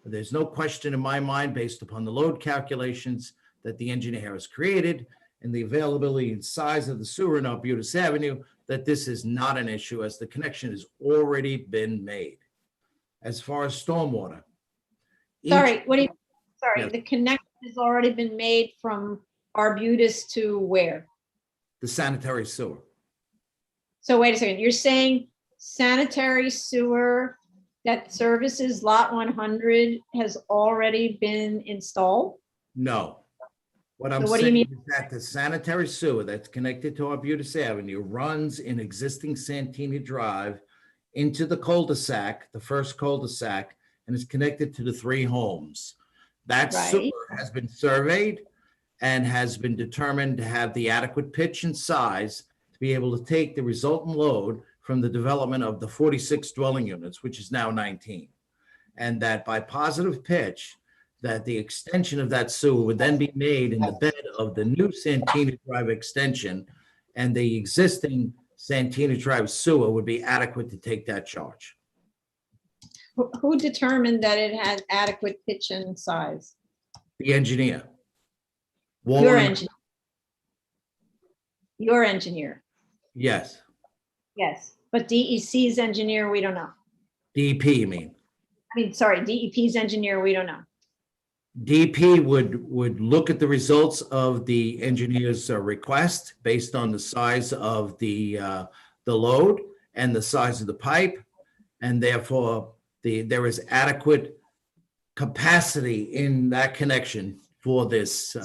There's no question in my mind, based upon the load calculations that the engineer has created and the availability and size of the sewer in Arbutus Avenue, that this is not an issue, as the connection has already been made. As far as stormwater. Sorry, sorry, Yes. the connection has already been made from Arbutus to where? The sanitary sewer. So wait a second, you're saying sanitary sewer that services lot 100 has already been installed? No. What I'm So what do you saying mean? is that the sanitary sewer that's connected to Arbutus Avenue runs in existing Santini Drive into the cul-de-sac, the first cul-de-sac, and is connected to the 3 homes. That Right. sewer has been surveyed and has been determined to have the adequate pitch and size to be able to take the resultant load from the development of the 46 dwelling units, which is now 19. And that by positive pitch, that the extension of that sewer would then be made in the bed of the new Santini Drive extension, and the existing Santini Drive sewer would be adequate to take that charge. Who determined that it had adequate pitch and size? The engineer. Your Wallen- engineer. Your engineer, Yes, yes, but DEC's engineer, we don't know. DEP, you mean? I mean, sorry, DEP's engineer, we don't know. DEP would look at the results of the engineer's request based on the size of the load and the size of the pipe, and therefore there is adequate capacity in that connection for this.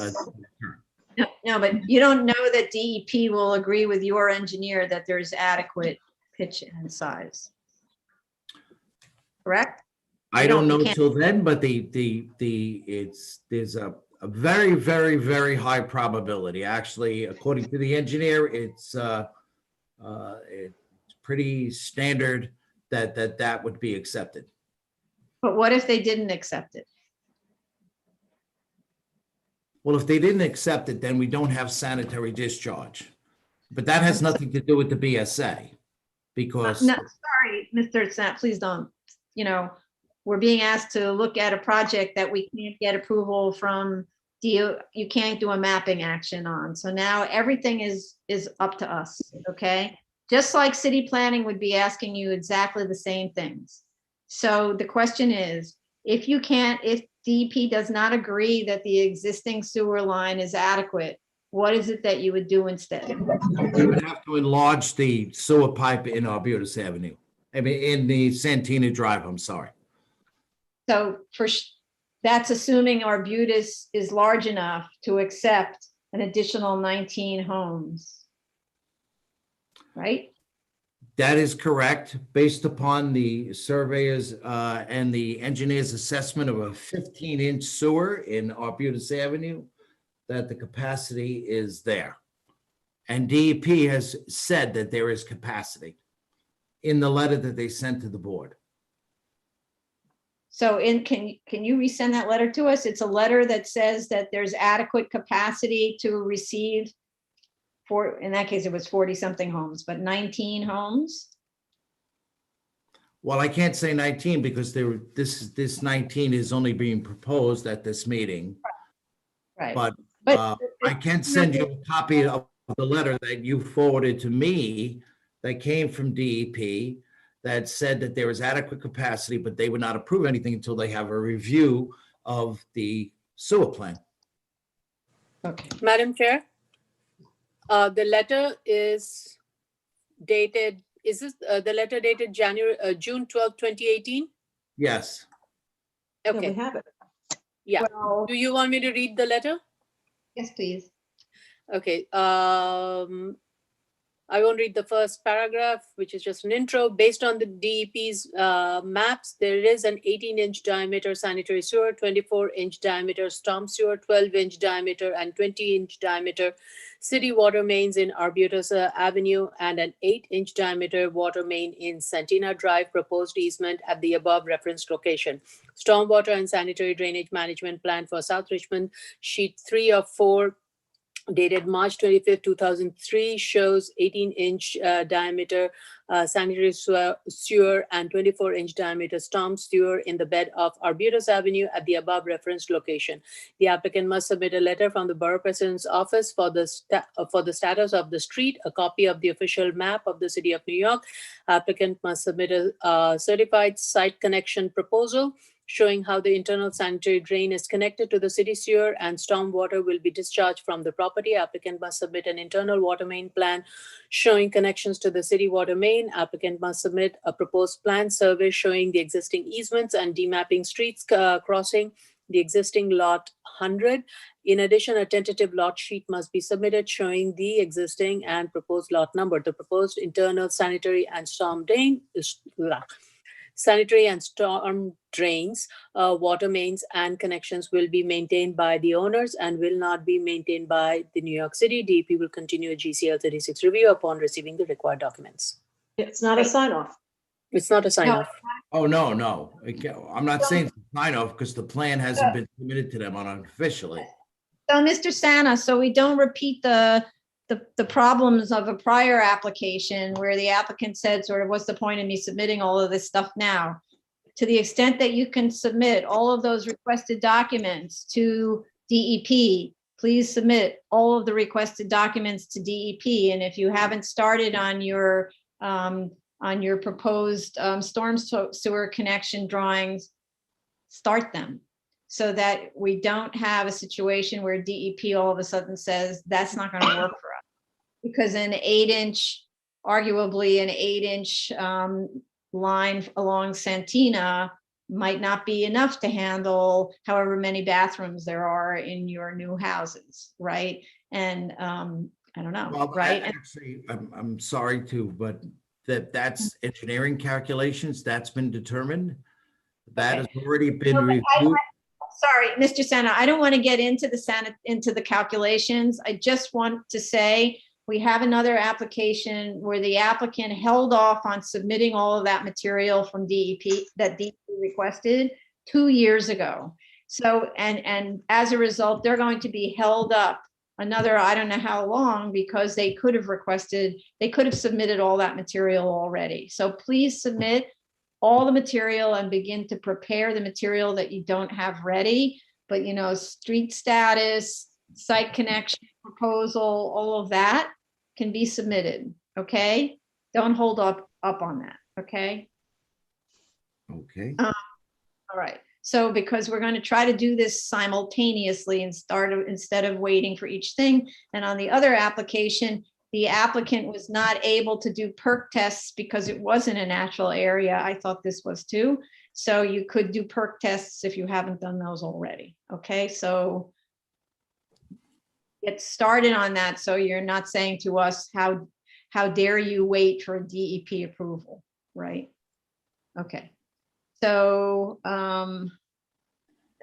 No, but you don't know that DEP will agree with your engineer that there's adequate pitch and size. Correct? I don't know you can't- till then, but there's a very, very, very high probability. Actually, according to the engineer, it's pretty standard that would be accepted. But what if they didn't accept it? Well, if they didn't accept it, then we don't have sanitary discharge. But that has nothing to do with the BSA, because No, sorry, Mr. Snap, please don't. We're being asked to look at a project that we can't get approval from you can't do a mapping action on. So now everything is up to us, okay? Just like city planning would be asking you exactly the same things. So the question is, if DEP does not agree that the existing sewer line is adequate, what is it that you would do instead? we would have to enlarge the sewer pipe in Arbutus Avenue. I mean, in the Santini Drive, I'm sorry. So that's assuming Arbutus is large enough to accept an additional 19 homes. Right? That is correct, based upon the surveyors and the engineer's assessment of a 15-inch sewer in Arbutus Avenue, that the capacity is there. And DEP has said that there is capacity in the letter that they sent to the board. So can you resend that letter to us? It's a letter that says that there's adequate capacity to receive in that case, it was 40 something homes, but 19 homes. Well, I can't say 19 because this 19 is only being proposed at this meeting. Right. But But I can send you a copy of the letter that you forwarded to me that came from DEP that said that there was adequate capacity, but they would not approve anything until they have a review of the sewer plan. Okay. Madam Chair, the letter is dated, is this the letter dated June 12, 2018? Yes. Yeah, we Okay, have it. yeah. Well, Do you want me to read the letter? yes, please. Okay, I won't read the first paragraph, which is just an intro. Based on the DEP's maps, there is an 18-inch diameter sanitary sewer, 24-inch diameter storm sewer, 12-inch diameter and 20-inch diameter city water mains in Arbutus Avenue, and an 8-inch diameter water main in Santina Drive, proposed easement at the above referenced location. Stormwater and sanitary drainage management plan for South Richmond, sheet 3 of 4, dated March 25th, 2003, shows 18-inch diameter sanitary sewer and 24-inch diameter storm sewer in the bed of Arbutus Avenue at the above referenced location. The applicant must submit a letter from the Borough President's office for the status of the street, a copy of the official map of the City of New York. Applicant must submit a certified site connection proposal showing how the internal sanitary drain is connected to the city sewer and storm water will be discharged from the property. Applicant must submit an internal water main plan showing connections to the city water main. Applicant must submit a proposed plan survey showing the existing easements and demapping streets crossing the existing lot 100. In addition, a tentative lot sheet must be submitted showing the existing and proposed lot number. The proposed internal sanitary and storm drain is sanitary and storm drains, water mains and connections will be maintained by the owners and will not be maintained by the New York City. DEP will continue a GCL 36 review upon receiving the required documents. It's not a sign off. It's not a sign off. Oh, no, no. I'm not saying sign off because the plan hasn't been submitted to them unofficially. So, Mr. Santa, so we don't repeat the problems of a prior application where the applicant said sort of, what's the point of me submitting all of this stuff now? To the extent that you can submit all of those requested documents to DEP, please submit all of the requested documents to DEP. And if you haven't started on your proposed storm sewer connection drawings, start them, so that we don't have a situation where DEP all of a sudden says that's not going to work for us. Because an 8-inch, arguably an 8-inch line along Santina might not be enough to handle however many bathrooms there are in your new houses, right? And I don't know, Well, right? actually, I'm sorry to, but that's engineering calculations, that's been determined. That has already been reviewed. Sorry, Mr. Santa, I don't want to get into the calculations. I just want to say we have another application where the applicant held off on submitting all of that material from DEP that DEP requested 2 years ago. So, and as a result, they're going to be held up another, I don't know how long, because they could have submitted all that material already. So please submit all the material and begin to prepare the material that you don't have ready. But, you know, street status, site connection proposal, all of that can be submitted, okay? Don't hold up on that, okay? Okay. All right. So because we're going to try to do this simultaneously instead of waiting for each thing. And on the other application, the applicant was not able to do perk tests because it wasn't a natural area. I thought this was too. So you could do perk tests if you haven't done those already. Okay, so get started on that. So you're not saying to us, how dare you wait for a DEP approval, right? Okay. So,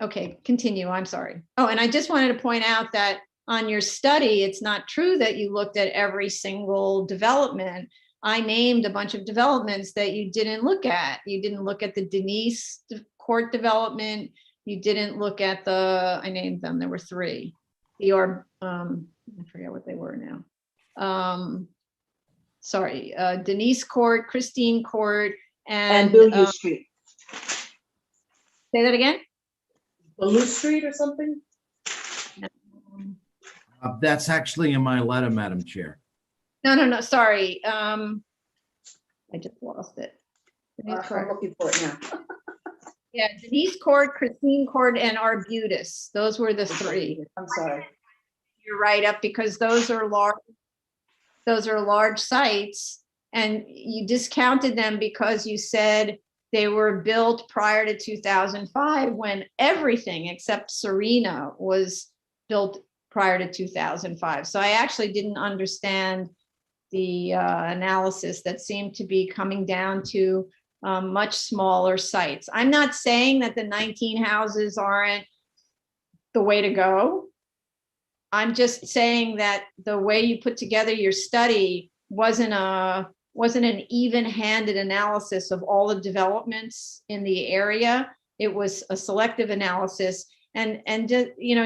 okay, continue. I'm sorry. Oh, and I just wanted to point out that on your study, it's not true that you looked at every single development. I named a bunch of developments that you didn't look at. You didn't look at the Denise Court development. You didn't look at I named them, there were 3. I forget what they were now. Sorry, Denise Court, Christine Court, And And Billiard Street. say that again? Billiard Street or something? That's actually in my letter, Madam Chair. No, sorry. I just lost it. I'm looking for it now. Yeah, Denise Court, Christine Court, and Arbutus. Those were the three. I'm sorry. You're right up because those are large sites, and you discounted them because you said they were built prior to 2005 when everything except Serena was built prior to 2005. So I actually didn't understand the analysis that seemed to be coming down to much smaller sites. I'm not saying that the 19 houses aren't the way to go. I'm just saying that the way you put together your study wasn't an even-handed analysis of all the developments in the area. It was a selective analysis, and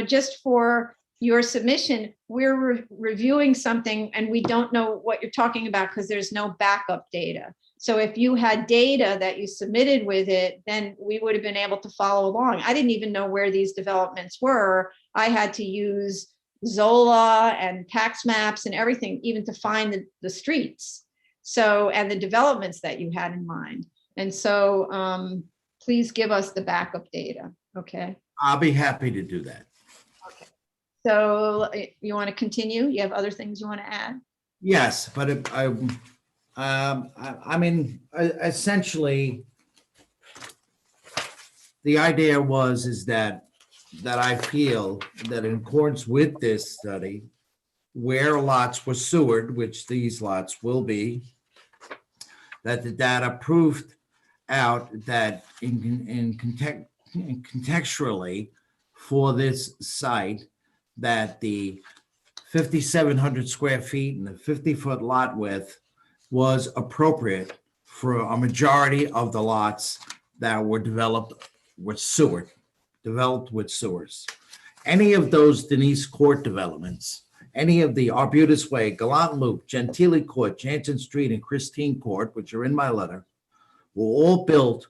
just for your submission, we're reviewing something and we don't know what you're talking about because there's no backup data. So if you had data that you submitted with it, then we would have been able to follow along. I didn't even know where these developments were. I had to use Zola and tax maps and everything, even to find the streets. So, and the developments that you had in mind. And so please give us the backup data, okay? I'll be happy to do that. So you want to continue? You have other things you want to add? Yes, but I mean, essentially, the idea is that I feel that in accordance with this study, where lots were sewered, which these lots will be, that the data proved out that contextually for this site, that the 5,700 square feet and the 50-foot lot width was appropriate for a majority of the lots that were developed with sewers. Any of those Denise Court developments, any of the Arbutus Way, Gallant Loop, Gentile Court, Jansen Street, and Christine Court, which are in my letter, were all built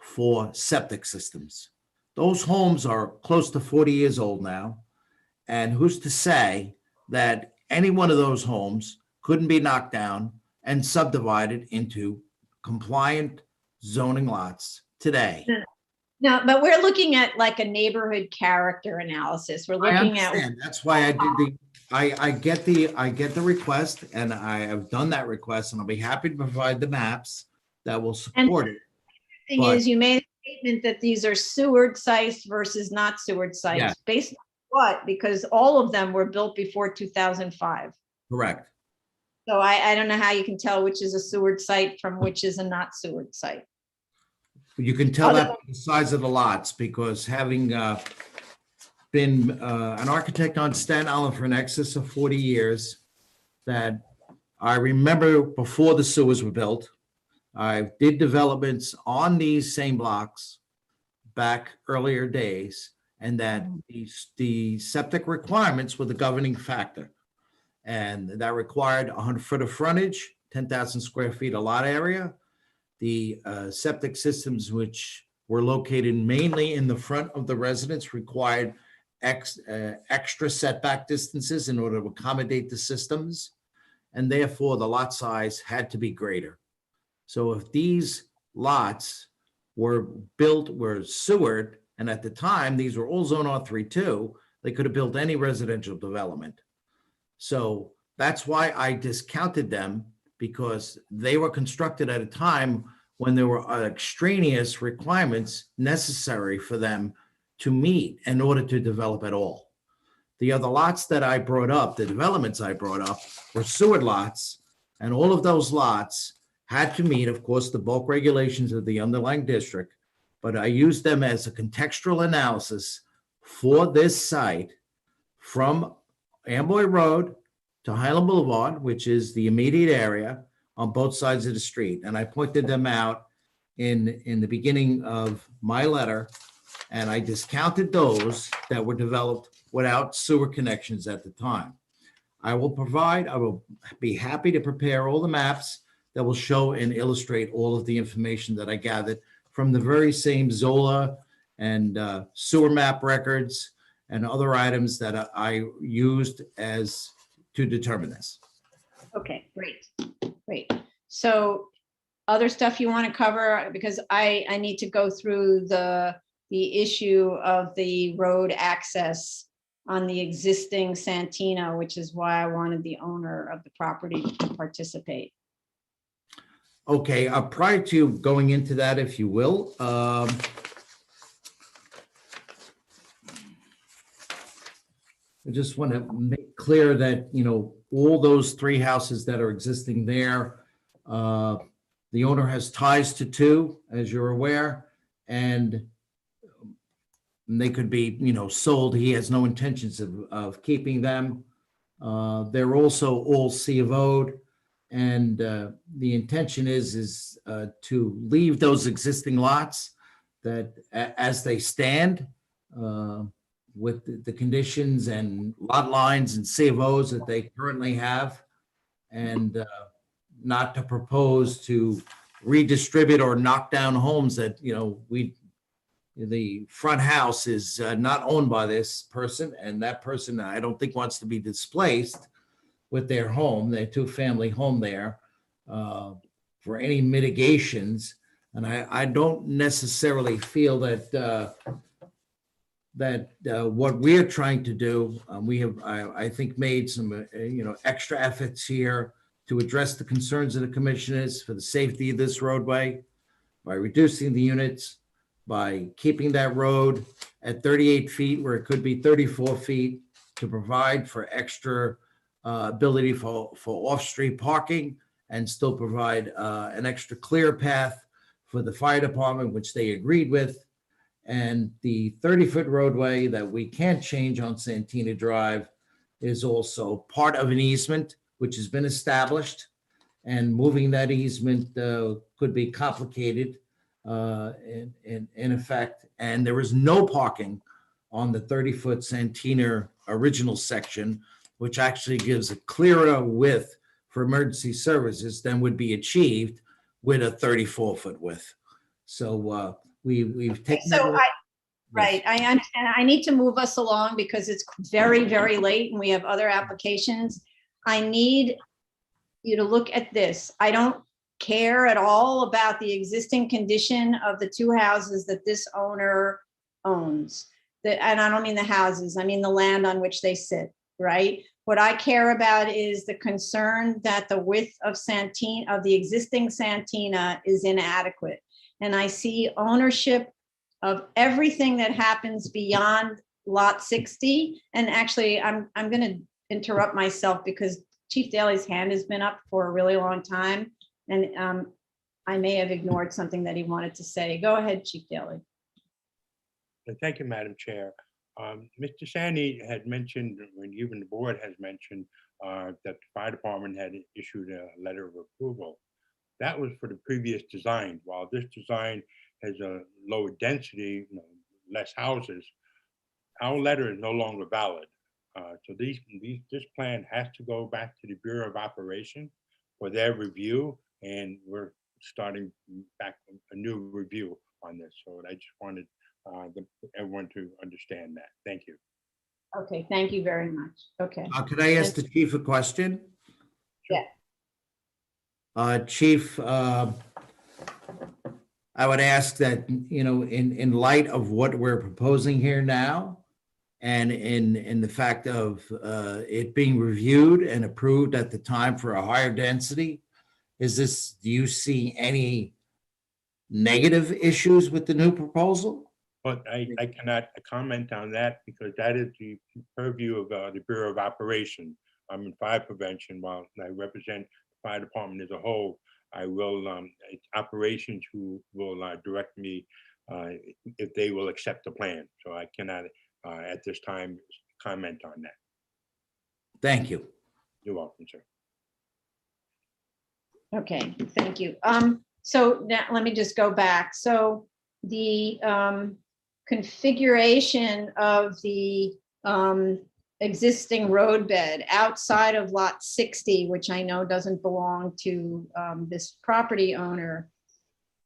for septic systems. Those homes are close to 40 years old now. And who's to say that any one of those homes couldn't be knocked down and subdivided into compliant zoning lots today? No, but we're looking at like a neighborhood character analysis. We're looking at. That's why I did I get the request, and I have done that request, and I'll be happy to provide the maps that will support it. Thing is, you made a statement that these are Seward sites versus not Seward sites. Yeah. Based on what? Because all of them were built before 2005. Correct. So I don't know how you can tell which is a Seward site from which is a not Seward site. You can tell that by the size of the lots, because having been an architect on Staten Island for an excess of 40 years, that I remember before the sewers were built, I did developments on these same blocks back earlier days, and that the septic requirements were the governing factor. And that required 100 foot of frontage, 10,000 square feet of lot area. The septic systems, which were located mainly in the front of the residence, required extra setback distances in order to accommodate the systems. And therefore, the lot size had to be greater. So if these lots were sewered, and at the time, these were all zone R32, they could have built any residential development. So that's why I discounted them, because they were constructed at a time when there were extraneous requirements necessary for them to meet in order to develop at all. The other lots that I brought up, the developments I brought up, were sewered lots, and all of those lots had to meet, of course, the bulk regulations of the underlying district, but I used them as a contextual analysis for this site from Amboy Road to Highland Boulevard, which is the immediate area on both sides of the street. And I pointed them out in the beginning of my letter, and I discounted those that were developed without sewer connections at the time. I will be happy to prepare all the maps that will show and illustrate all of the information that I gathered from the very same Zola and sewer map records and other items that I used as to determine this. Okay, great. So other stuff you want to cover, because I need to go through the issue of the road access on the existing Santina, which is why I wanted the owner of the property to participate. Okay, prior to going into that, if you will, I just want to make clear that, you know, all those 3 houses that are existing there, the owner has ties to 2, as you're aware, and they could be, you know, sold. He has no intentions of keeping them. They're also all C of O'd, and the intention is to leave those existing lots that as they stand, with the conditions and lot lines and C of Os that they currently have, and not to propose to redistribute or knock down homes that, you know, the front house is not owned by this person, and that person I don't think wants to be displaced with their home, their 2-family home there, for any mitigations. And I don't necessarily feel that what we're trying to do, we have, I think, made some, you know, extra efforts here to address the concerns of the commissioners for the safety of this roadway by reducing the units, by keeping that road at 38 feet where it could be 34 feet, to provide for extra ability for off-street parking, and still provide an extra clear path for the fire department, which they agreed with. And the 30-foot roadway that we can't change on Santina Drive is also part of an easement, which has been established. And moving that easement could be complicated in effect. And there is no parking on the 30-foot Santina original section, which actually gives a clearer width for emergency services than would be achieved with a 34-foot width. So we've taken. So right, I understand. I need to move us along because it's very, very late and we have other applications. I need you to look at this. I don't care at all about the existing condition of the 2 houses that this owner owns. And I don't mean the houses, I mean the land on which they sit, right? What I care about is the concern that the width of the existing Santina is inadequate. And I see ownership of everything that happens beyond lot 60. And actually, I'm going to interrupt myself because Chief Daly's hand has been up for a really long time. And I may have ignored something that he wanted to say. Go ahead, Chief Daly. Thank you, Madam Chair. Mr. Sandy had mentioned, and even the board has mentioned, that the fire department had issued a letter of approval. That was for the previous design. While this design has a lower density, less houses, our letter is no longer valid. So this plan has to go back to the Bureau of Operation for their review, and we're starting back a new review on this. So I just wanted everyone to understand that. Thank you. Okay, thank you very much. Okay. Could I ask the chief a question? Yeah. Chief, I would ask that, in light of what we're proposing here now, and in the fact of it being reviewed and approved at the time for a higher density, do you see any negative issues with the new proposal? But I cannot comment on that because that is the purview of the Bureau of Operation. I'm in fire prevention. While I represent the fire department as a whole, I will, it's operations who will direct me if they will accept the plan. So I cannot at this time comment on that. Thank you. You're welcome, sir. Okay, thank you. So now let me just go back. So the configuration of the existing roadbed outside of lot 60, which I know doesn't belong to this property owner,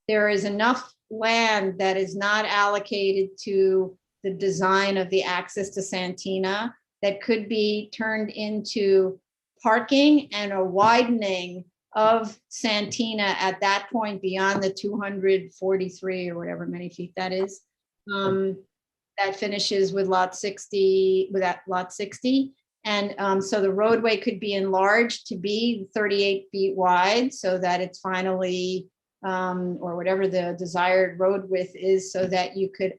there is enough land that is not allocated to the design of the access to Santina that could be turned into parking and a widening of Santina at that point beyond the 243 or whatever many feet that is. That finishes with lot 60, with that lot 60. And so the roadway could be enlarged to be 38 feet wide so that it's finally, or whatever the desired road width is, so that you could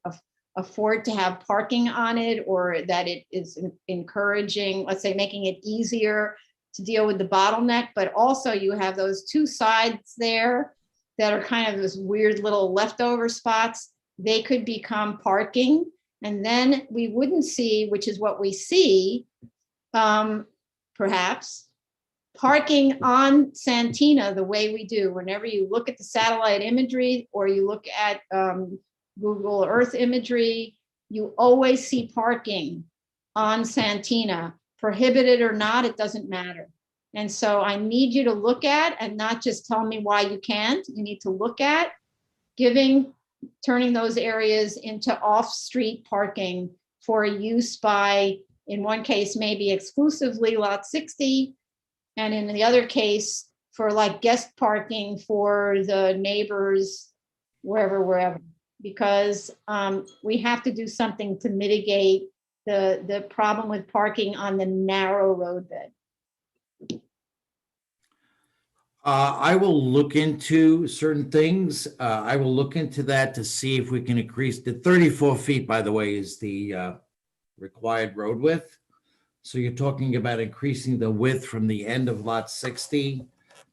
afford to have parking on it, or that it is encouraging, let's say, making it easier to deal with the bottleneck. But also you have those two sides there that are kind of those weird little leftover spots. They could become parking. And then we wouldn't see, which is what we see, perhaps, parking on Santina the way we do. Whenever you look at the satellite imagery or you look at Google Earth imagery, you always see parking on Santina. Prohibited or not, it doesn't matter. And so I need you to look at, and not just tell me why you can't, you need to look at turning those areas into off-street parking for use by, in one case, maybe exclusively lot 60, and in the other case, for like guest parking for the neighbors, wherever, because we have to do something to mitigate the problem with parking on the narrow roadbed. I will look into certain things. I will look into that to see if we can increase the 34 feet, by the way, is the required road width. So you're talking about increasing the width from the end of lot 60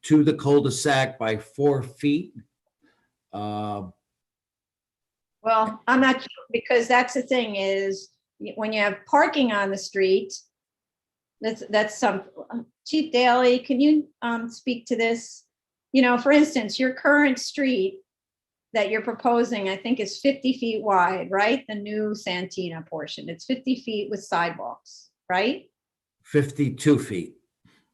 to the cul-de-sac by 4 feet. Well, I'm not sure, because that's the thing is, when you have parking on the street, that's some, Chief Daly, can you speak to this? You know, for instance, your current street that you're proposing, I think is 50 feet wide, right? The new Santina portion, it's 50 feet with sidewalks, right? 52 feet.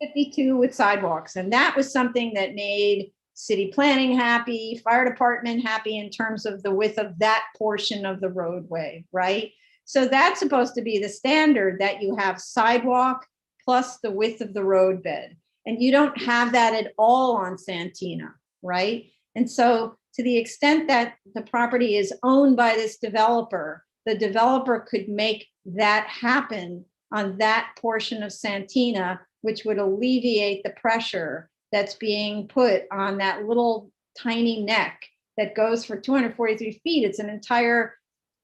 52 with sidewalks. And that was something that made city planning happy, fire department happy in terms of the width of that portion of the roadway, right? So that's supposed to be the standard, that you have sidewalk plus the width of the roadbed. And you don't have that at all on Santina, right? And so to the extent that the property is owned by this developer, the developer could make that happen on that portion of Santina, which would alleviate the pressure that's being put on that little tiny neck that goes for 243 feet. It's an entire,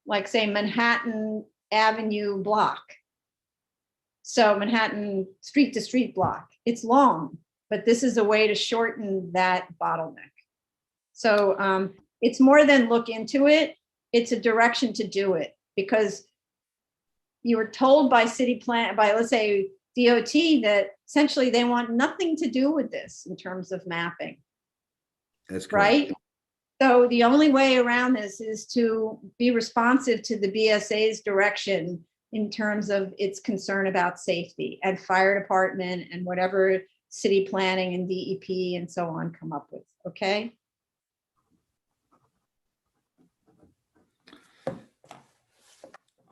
like, say, Manhattan Avenue block. So Manhattan street to street block. It's long, but this is a way to shorten that bottleneck. So it's more than look into it. It's a direction to do it, because you were told by city plan, by, let's say, DOT, that essentially they want nothing to do with this in terms of mapping. That's correct. Right? So the only way around this is to be responsive to the BSA's direction in terms of its concern about safety, and fire department and whatever city planning and DEP and so on come up with, okay?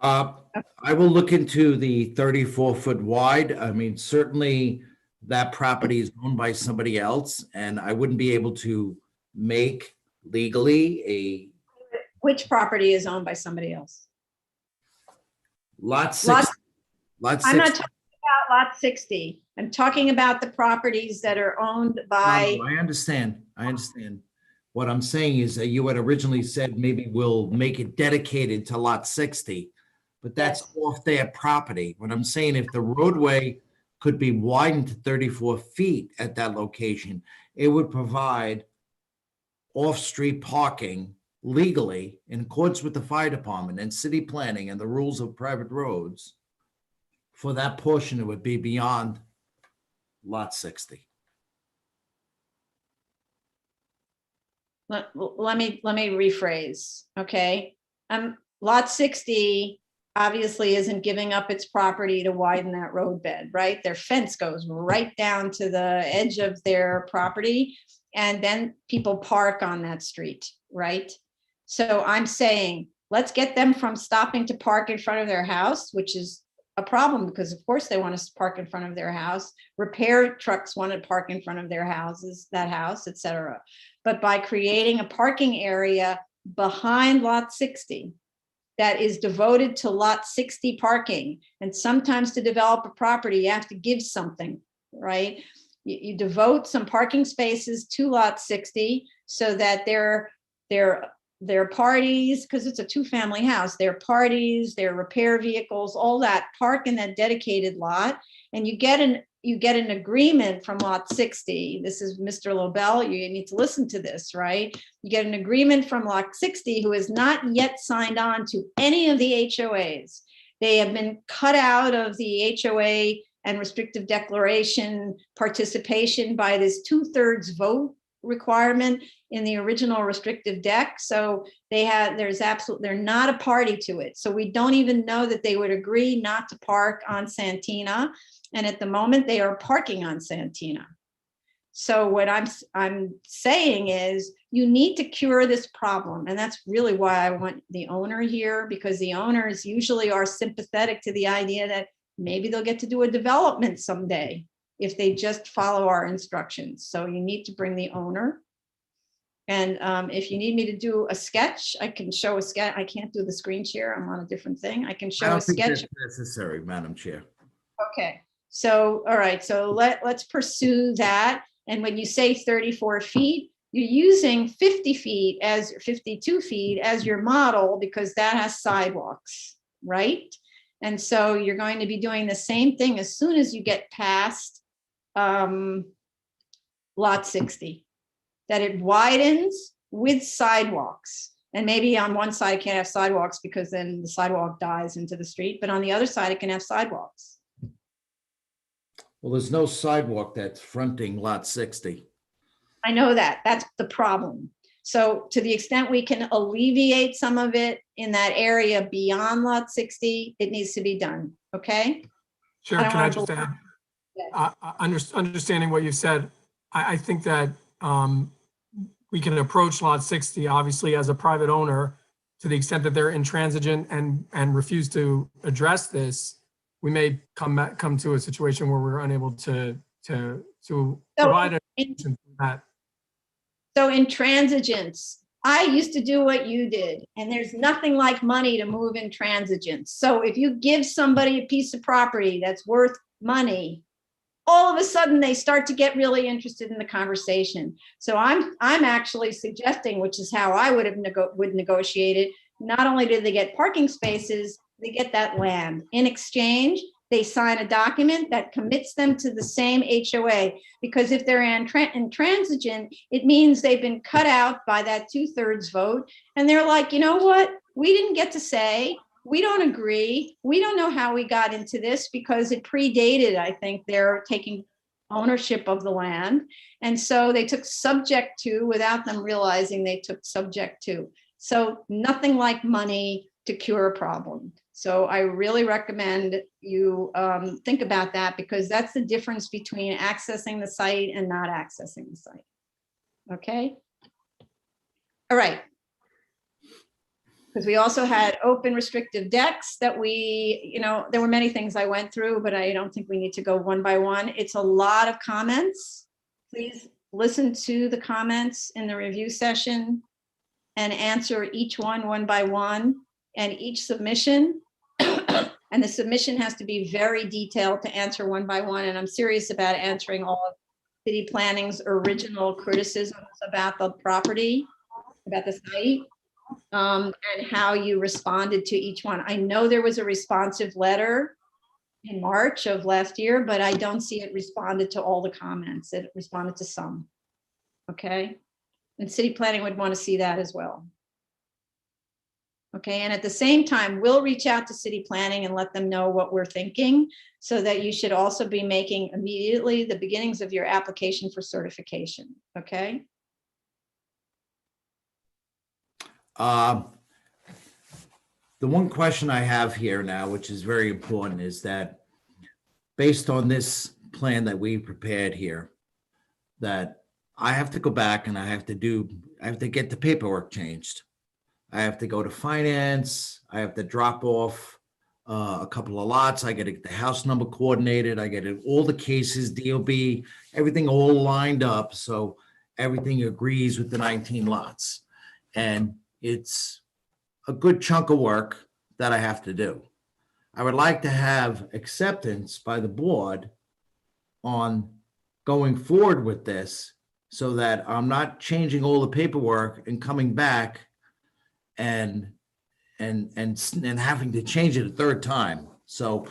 I will look into the 34-foot wide. I mean, certainly that property is owned by somebody else, and I wouldn't be able to make legally a Which property is owned by somebody else? lot 6. Lot 6. I'm not talking about lot 60. I'm talking about the properties that are owned by. No, I understand. I understand. What I'm saying is that you had originally said maybe we'll make it dedicated to lot 60, but that's off their property. What I'm saying, if the roadway could be widened to 34 feet at that location, it would provide off-street parking legally in accordance with the fire department and city planning and the rules of private roads. For that portion, it would be beyond lot 60. Let me rephrase, okay? Lot 60, obviously isn't giving up its property to widen that roadbed, right? Their fence goes right down to the edge of their property, and then people park on that street, right? So I'm saying, let's get them from stopping to park in front of their house, which is a problem because of course they want to park in front of their house. Repair trucks want to park in front of their houses, that house, etc. But by creating a parking area behind lot 60 that is devoted to lot 60 parking, and sometimes to develop a property, you have to give something, right? You devote some parking spaces to lot 60 so that their parties, because it's a 2-family house, their parties, their repair vehicles, all that park in that dedicated lot, and you get an agreement from lot 60. This is Mr. Lobel, you need to listen to this, right? You get an agreement from lot 60 who has not yet signed on to any of the HOAs. They have been cut out of the HOA and restrictive declaration participation by this 2/3 vote requirement in the original restrictive deck. So they're not a party to it. So we don't even know that they would agree not to park on Santina. And at the moment they are parking on Santina. So what I'm saying is you need to cure this problem. And that's really why I want the owner here, because the owners usually are sympathetic to the idea that maybe they'll get to do a development someday if they just follow our instructions. So you need to bring the owner. And if you need me to do a sketch, I can show a sketch. I can't do the screen share. I'm on a different thing. I can I show a don't think sketch. that's necessary, Madam Chair. Okay. So, all right. So let's pursue that. And when you say 34 feet, you're using 50 feet as 52 feet as your model because that has sidewalks, right? And so you're going to be doing the same thing as soon as you get past lot 60, that it widens with sidewalks. And maybe on one side it can't have sidewalks because then the sidewalk dies into the street, but on the other side it can have sidewalks. Well, there's no sidewalk that's fronting lot 60. I know that, that's the problem. So to the extent we can alleviate some of it in that area beyond lot 60, it needs to be done, okay? Sure, can I just add? Understanding what you said, I think that we can approach lot 60, obviously, as a private owner, to the extent that they're intransigent and refuse to address this. We may come to a situation where we're unable to provide a solution to that. So intransigence, I used to do what you did, and there's nothing like money to move intransigence. So if you give somebody a piece of property that's worth money, all of a sudden they start to get really interested in the conversation. So I'm actually suggesting, which is how I would negotiate it. Not only do they get parking spaces, they get that land. In exchange, they sign a document that commits them to the same HOA, because if they're intransigent, it means they've been cut out by that 2/3 vote. And they're like, you know what? We didn't get to say, we don't agree. We don't know how we got into this because it predated, I think, their taking ownership of the land. And so they took subject to without them realizing they took subject to. So nothing like money to cure a problem. So I really recommend you think about that, because that's the difference between accessing the site and not accessing the site. Okay. All right. Because we also had open restrictive decks that there were many things I went through, but I don't think we need to go one by one. It's a lot of comments. Please listen to the comments in the review session and answer each one by one, and each submission. And the submission has to be very detailed to answer one by one. And I'm serious about answering all of city planning's original criticisms about the property, about the site. And how you responded to each one. I know there was a responsive letter in March of last year, but I don't see it responded to all the comments. It responded to some. Okay. And city planning would want to see that as well. Okay. And at the same time, we'll reach out to city planning and let them know what we're thinking, so that you should also be making immediately the beginnings of your application for certification. Okay. The one question I have here now, which is very important, is that based on this plan that we prepared here, that I have to go back and I have to get the paperwork changed. I have to go to finance. I have to drop off a couple of lots. I got to get the house number coordinated. I get all the cases, DOB, everything all lined up. So everything agrees with the 19 lots. And it's a good chunk of work that I have to do. I would like to have acceptance by the board on going forward with this so that I'm not changing all the paperwork and coming back and having to change it a third time. So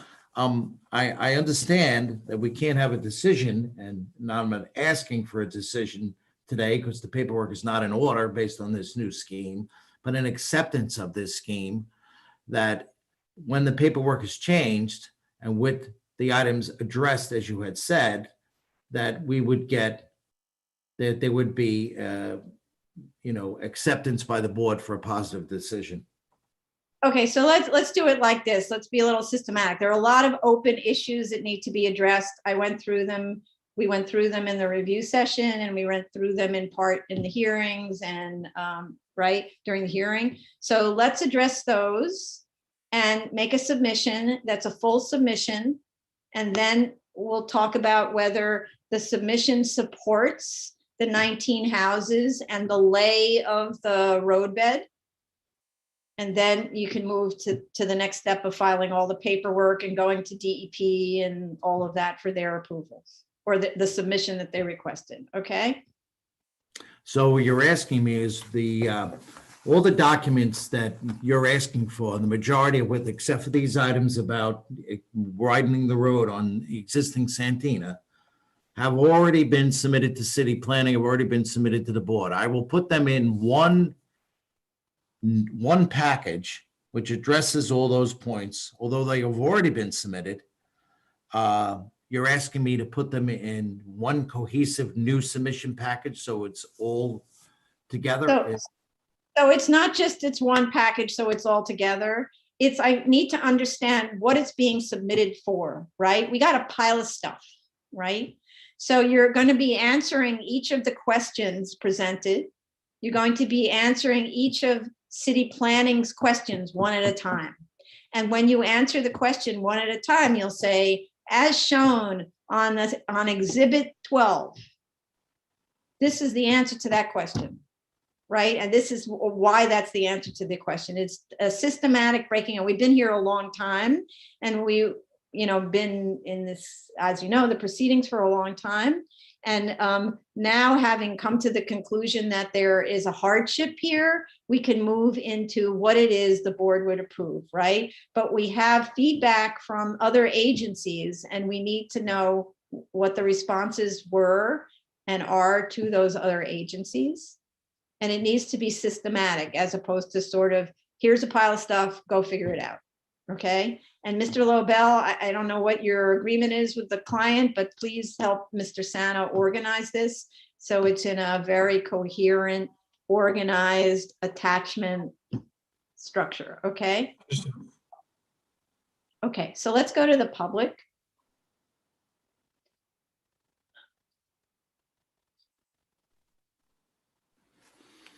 I understand that we can't have a decision, and now I'm not asking for a decision today because the paperwork is not in order based on this new scheme, but an acceptance of this scheme that when the paperwork is changed and with the items addressed, as you had said, that we would get, that there would be, acceptance by the board for a positive decision. Okay, so let's do it like this. Let's be a little systematic. There are a lot of open issues that need to be addressed. I went through them. We went through them in the review session, and we went through them in part in the hearings and right during the hearing. So let's address those and make a submission that's a full submission. And then we'll talk about whether the submission supports the 19 houses and the lay of the roadbed. And then you can move to the next step of filing all the paperwork and going to DEP and all of that for their approvals or the submission that they requested, okay? So what you're asking me is all the documents that you're asking for, the majority of it, except for these items about widening the road on the existing Santina, have already been submitted to city planning, have already been submitted to the board. I will put them in one package, which addresses all those points, although they have already been submitted. You're asking me to put them in one cohesive new submission package, so it's all together. So it's not just it's one package, so it's all together. It's I need to understand what it's being submitted for, right? We got a pile of stuff, right? So you're going to be answering each of the questions presented. You're going to be answering each of city planning's questions one at a time. And when you answer the question one at a time, you'll say, as shown on exhibit 12, this is the answer to that question, right? And this is why that's the answer to the question. It's a systematic breaking. And we've been here a long time, and we, been in this, as you know, the proceedings for a long time. And now having come to the conclusion that there is a hardship here, we can move into what it is the board would approve, right? But we have feedback from other agencies, and we need to know what the responses were and are to those other agencies. And it needs to be systematic as opposed to sort of, here's a pile of stuff, go figure it out, okay? And Mr. Lobel, I don't know what your agreement is with the client, but please help Mr. Santa organize this so it's in a very coherent, organized attachment structure, okay? Okay, so let's go to the public.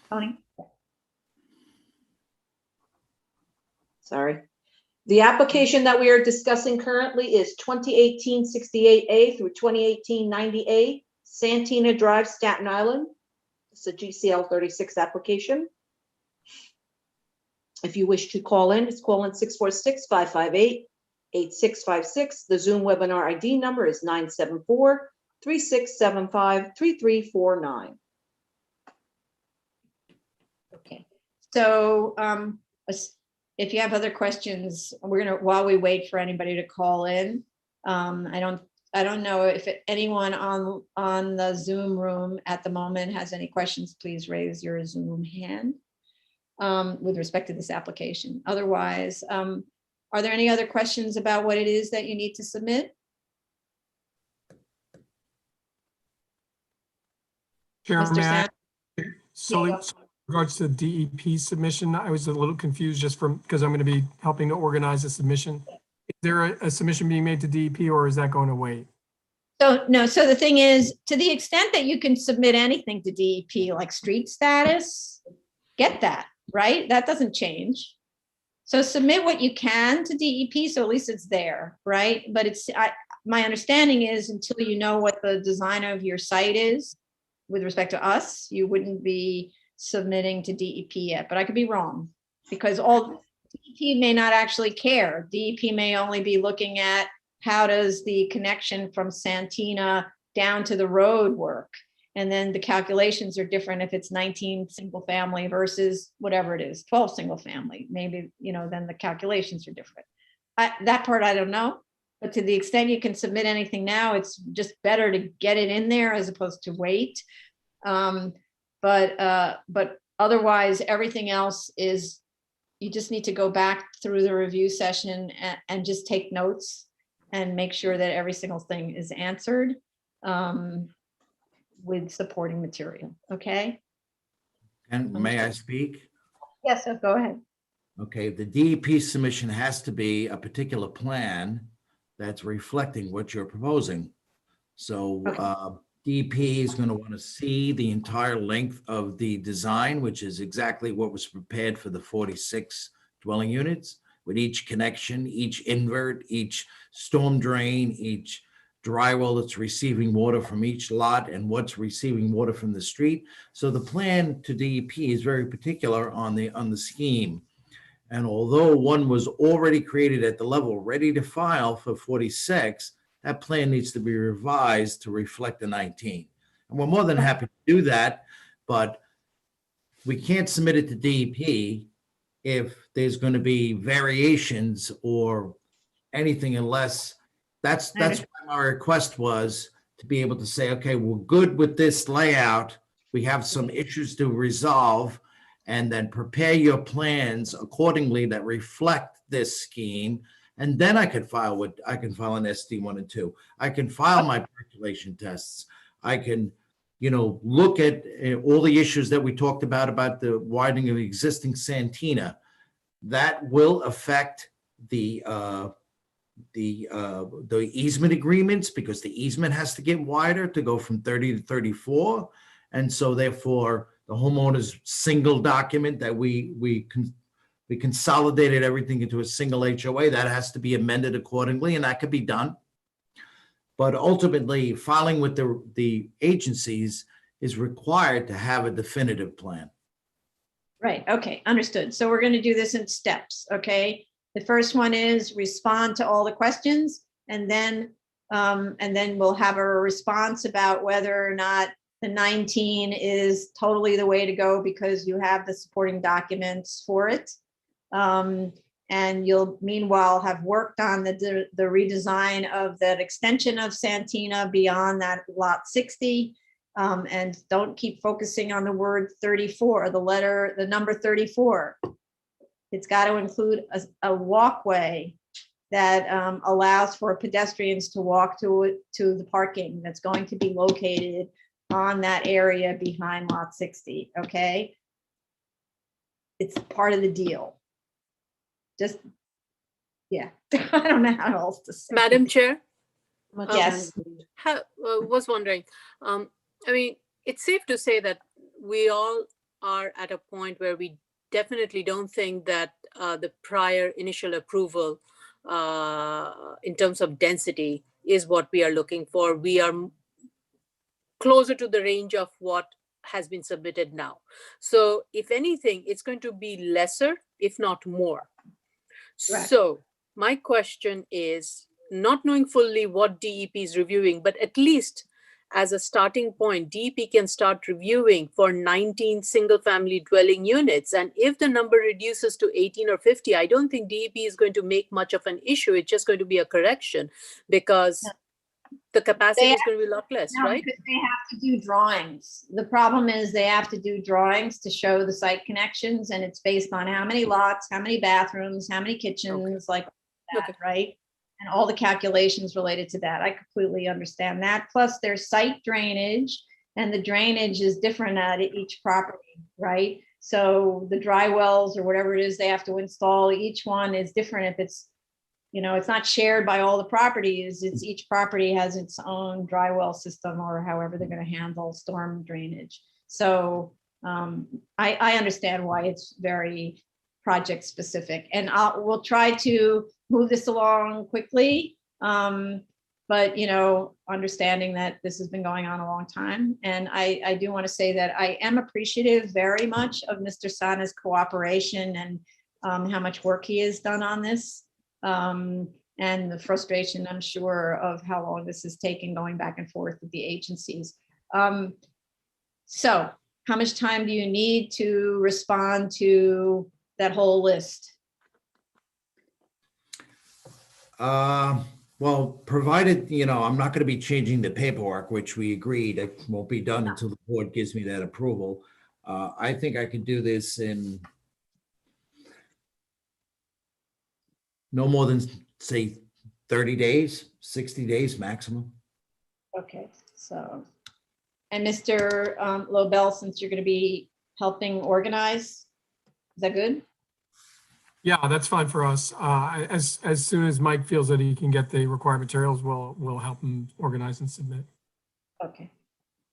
Tony? Sorry. The application that we are discussing currently is 2018-68A through 2018-90A, Santina Drive, Staten Island. It's a GCL 36 application. If you wish to call in, it's call in 646-558-8656. The Zoom webinar ID number is 974-3675-3349. Okay, so if you have other questions, we're gonna, while we wait for anybody to call in, I don't know if anyone on the Zoom room at the moment has any questions. Please raise your Zoom hand with respect to this application. Otherwise, are there any other questions about what it is that you need to submit? Chair, Mr. may I Sand- solely regards to DEP submission, I was a little confused just because I'm going to be helping to organize a submission. Is there a submission being made to DEP, or is that going to wait? So, no, so the thing is, to the extent that you can submit anything to DEP, like street status, get that, right? That doesn't change. So submit what you can to DEP, so at least it's there, right? But my understanding is until you know what the design of your site is with respect to us, you wouldn't be submitting to DEP yet, but I could be wrong because DEP may not actually care. DEP may only be looking at how does the connection from Santina down to the road work? And then the calculations are different if it's 19 single family versus whatever it is, 12 single family. Maybe, then the calculations are different. That part I don't know. But to the extent you can submit anything now, it's just better to get it in there as opposed to wait. But otherwise, everything else is, you just need to go back through the review session and just take notes and make sure that every single thing is answered with supporting material, okay? And may I speak? Yes, so go ahead. Okay, the DEP submission has to be a particular plan that's reflecting what you're proposing. So DEP is going to want to see the entire length of the design, which is exactly what was prepared for the 46 dwelling units, with each connection, each invert, each storm drain, each drywall that's receiving water from each lot and what's receiving water from the street. So the plan to DEP is very particular on the scheme. And although one was already created at the level ready to file for 46, that plan needs to be revised to reflect the 19. And we're more than happy to do that, but we can't submit it to DEP if there's going to be variations or anything unless that's why my request was to be able to say, okay, we're good with this layout. We have some issues to resolve, and then prepare your plans accordingly that reflect this scheme. And then I can file an SD 1 and 2. I can file my percolation tests. I can, look at all the issues that we talked about the widening of existing Santina. That will affect the easement agreements, because the easement has to get wider to go from 30 to 34. And so therefore the homeowner's single document that we consolidated everything into a single HOA, that has to be amended accordingly, and that could be done. But ultimately, filing with the agencies is required to have a definitive plan. Right, okay, understood. So we're going to do this in steps, okay? The first one is respond to all the questions, and then we'll have a response about whether or not the 19 is totally the way to go because you have the supporting documents for it. And you'll meanwhile have worked on the redesign of that extension of Santina beyond that lot 60. And don't keep focusing on the word 34, the number 34. It's got to include a walkway that allows for pedestrians to walk to the parking that's going to be located on that area behind lot 60, okay? It's part of the deal. Just, yeah, I don't know how else to say. Madam Chair? Yes. Was wondering, it's safe to say that we all are at a point where we definitely don't think that the prior initial approval in terms of density is what we are looking for. We are closer to the range of what has been submitted now. So if anything, it's going to be lesser, if not more. Correct. So my question is, not knowing fully what DEP is reviewing, but at least as a starting point, DEP can start reviewing for 19 single family dwelling units. And if the number reduces to 18 or 50, I don't think DEP is going to make much of an issue. It's just going to be a correction because the capacity is going to be a lot less, right? Because they have to do drawings. The problem is they have to do drawings to show the site connections, and it's based on how many lots, how many bathrooms, how many kitchens, like that, right? And all the calculations related to that. I completely understand that. Plus there's site drainage, and the drainage is different at each property, right? So the dry wells or whatever it is they have to install, each one is different. If it's, it's not shared by all the properties, it's each property has its own dry well system or however they're going to handle storm drainage. So I understand why it's very project specific, and we'll try to move this along quickly. But understanding that this has been going on a long time. And I do want to say that I am appreciative very much of Mr. Sana's cooperation and how much work he has done on this. And the frustration, I'm sure, of how long this has taken going back and forth with the agencies. So how much time do you need to respond to that whole list? Well, provided, I'm not going to be changing the paperwork, which we agreed it won't be done until the board gives me that approval. I think I could do this in no more than, say, 30 days, 60 days maximum. Okay, so, and Mr. Lobel, since you're going to be helping organize, is that good? Yeah, that's fine for us. As soon as Mike feels that he can get the required materials, we'll help him organize and submit. Okay.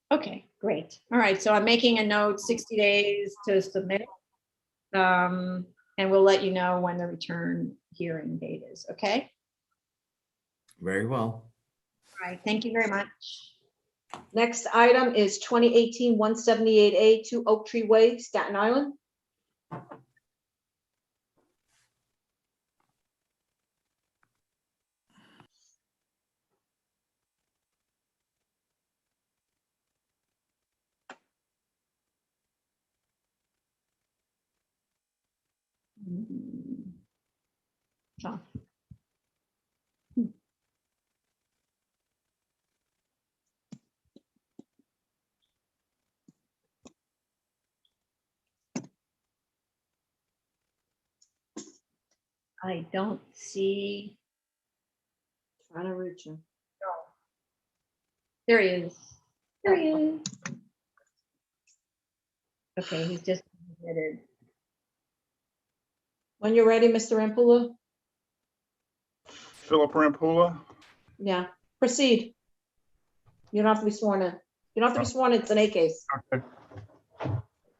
Okay, great. All right, so I'm making a note, 60 days to submit. And we'll let you know when the return hearing date is, okay? Very well. All right, thank you very much. Next item is 2018-178A, 2 Oak Tree Way, Staten Island. Oh. I don't see. Trying to reach him. There he is. There he is. Okay, he's just submitted. When you're ready, Mr. Rampula? Philip Rampula. Yeah, proceed. You don't have to be sworn in. You don't have to be sworn in, it's an A case. Okay.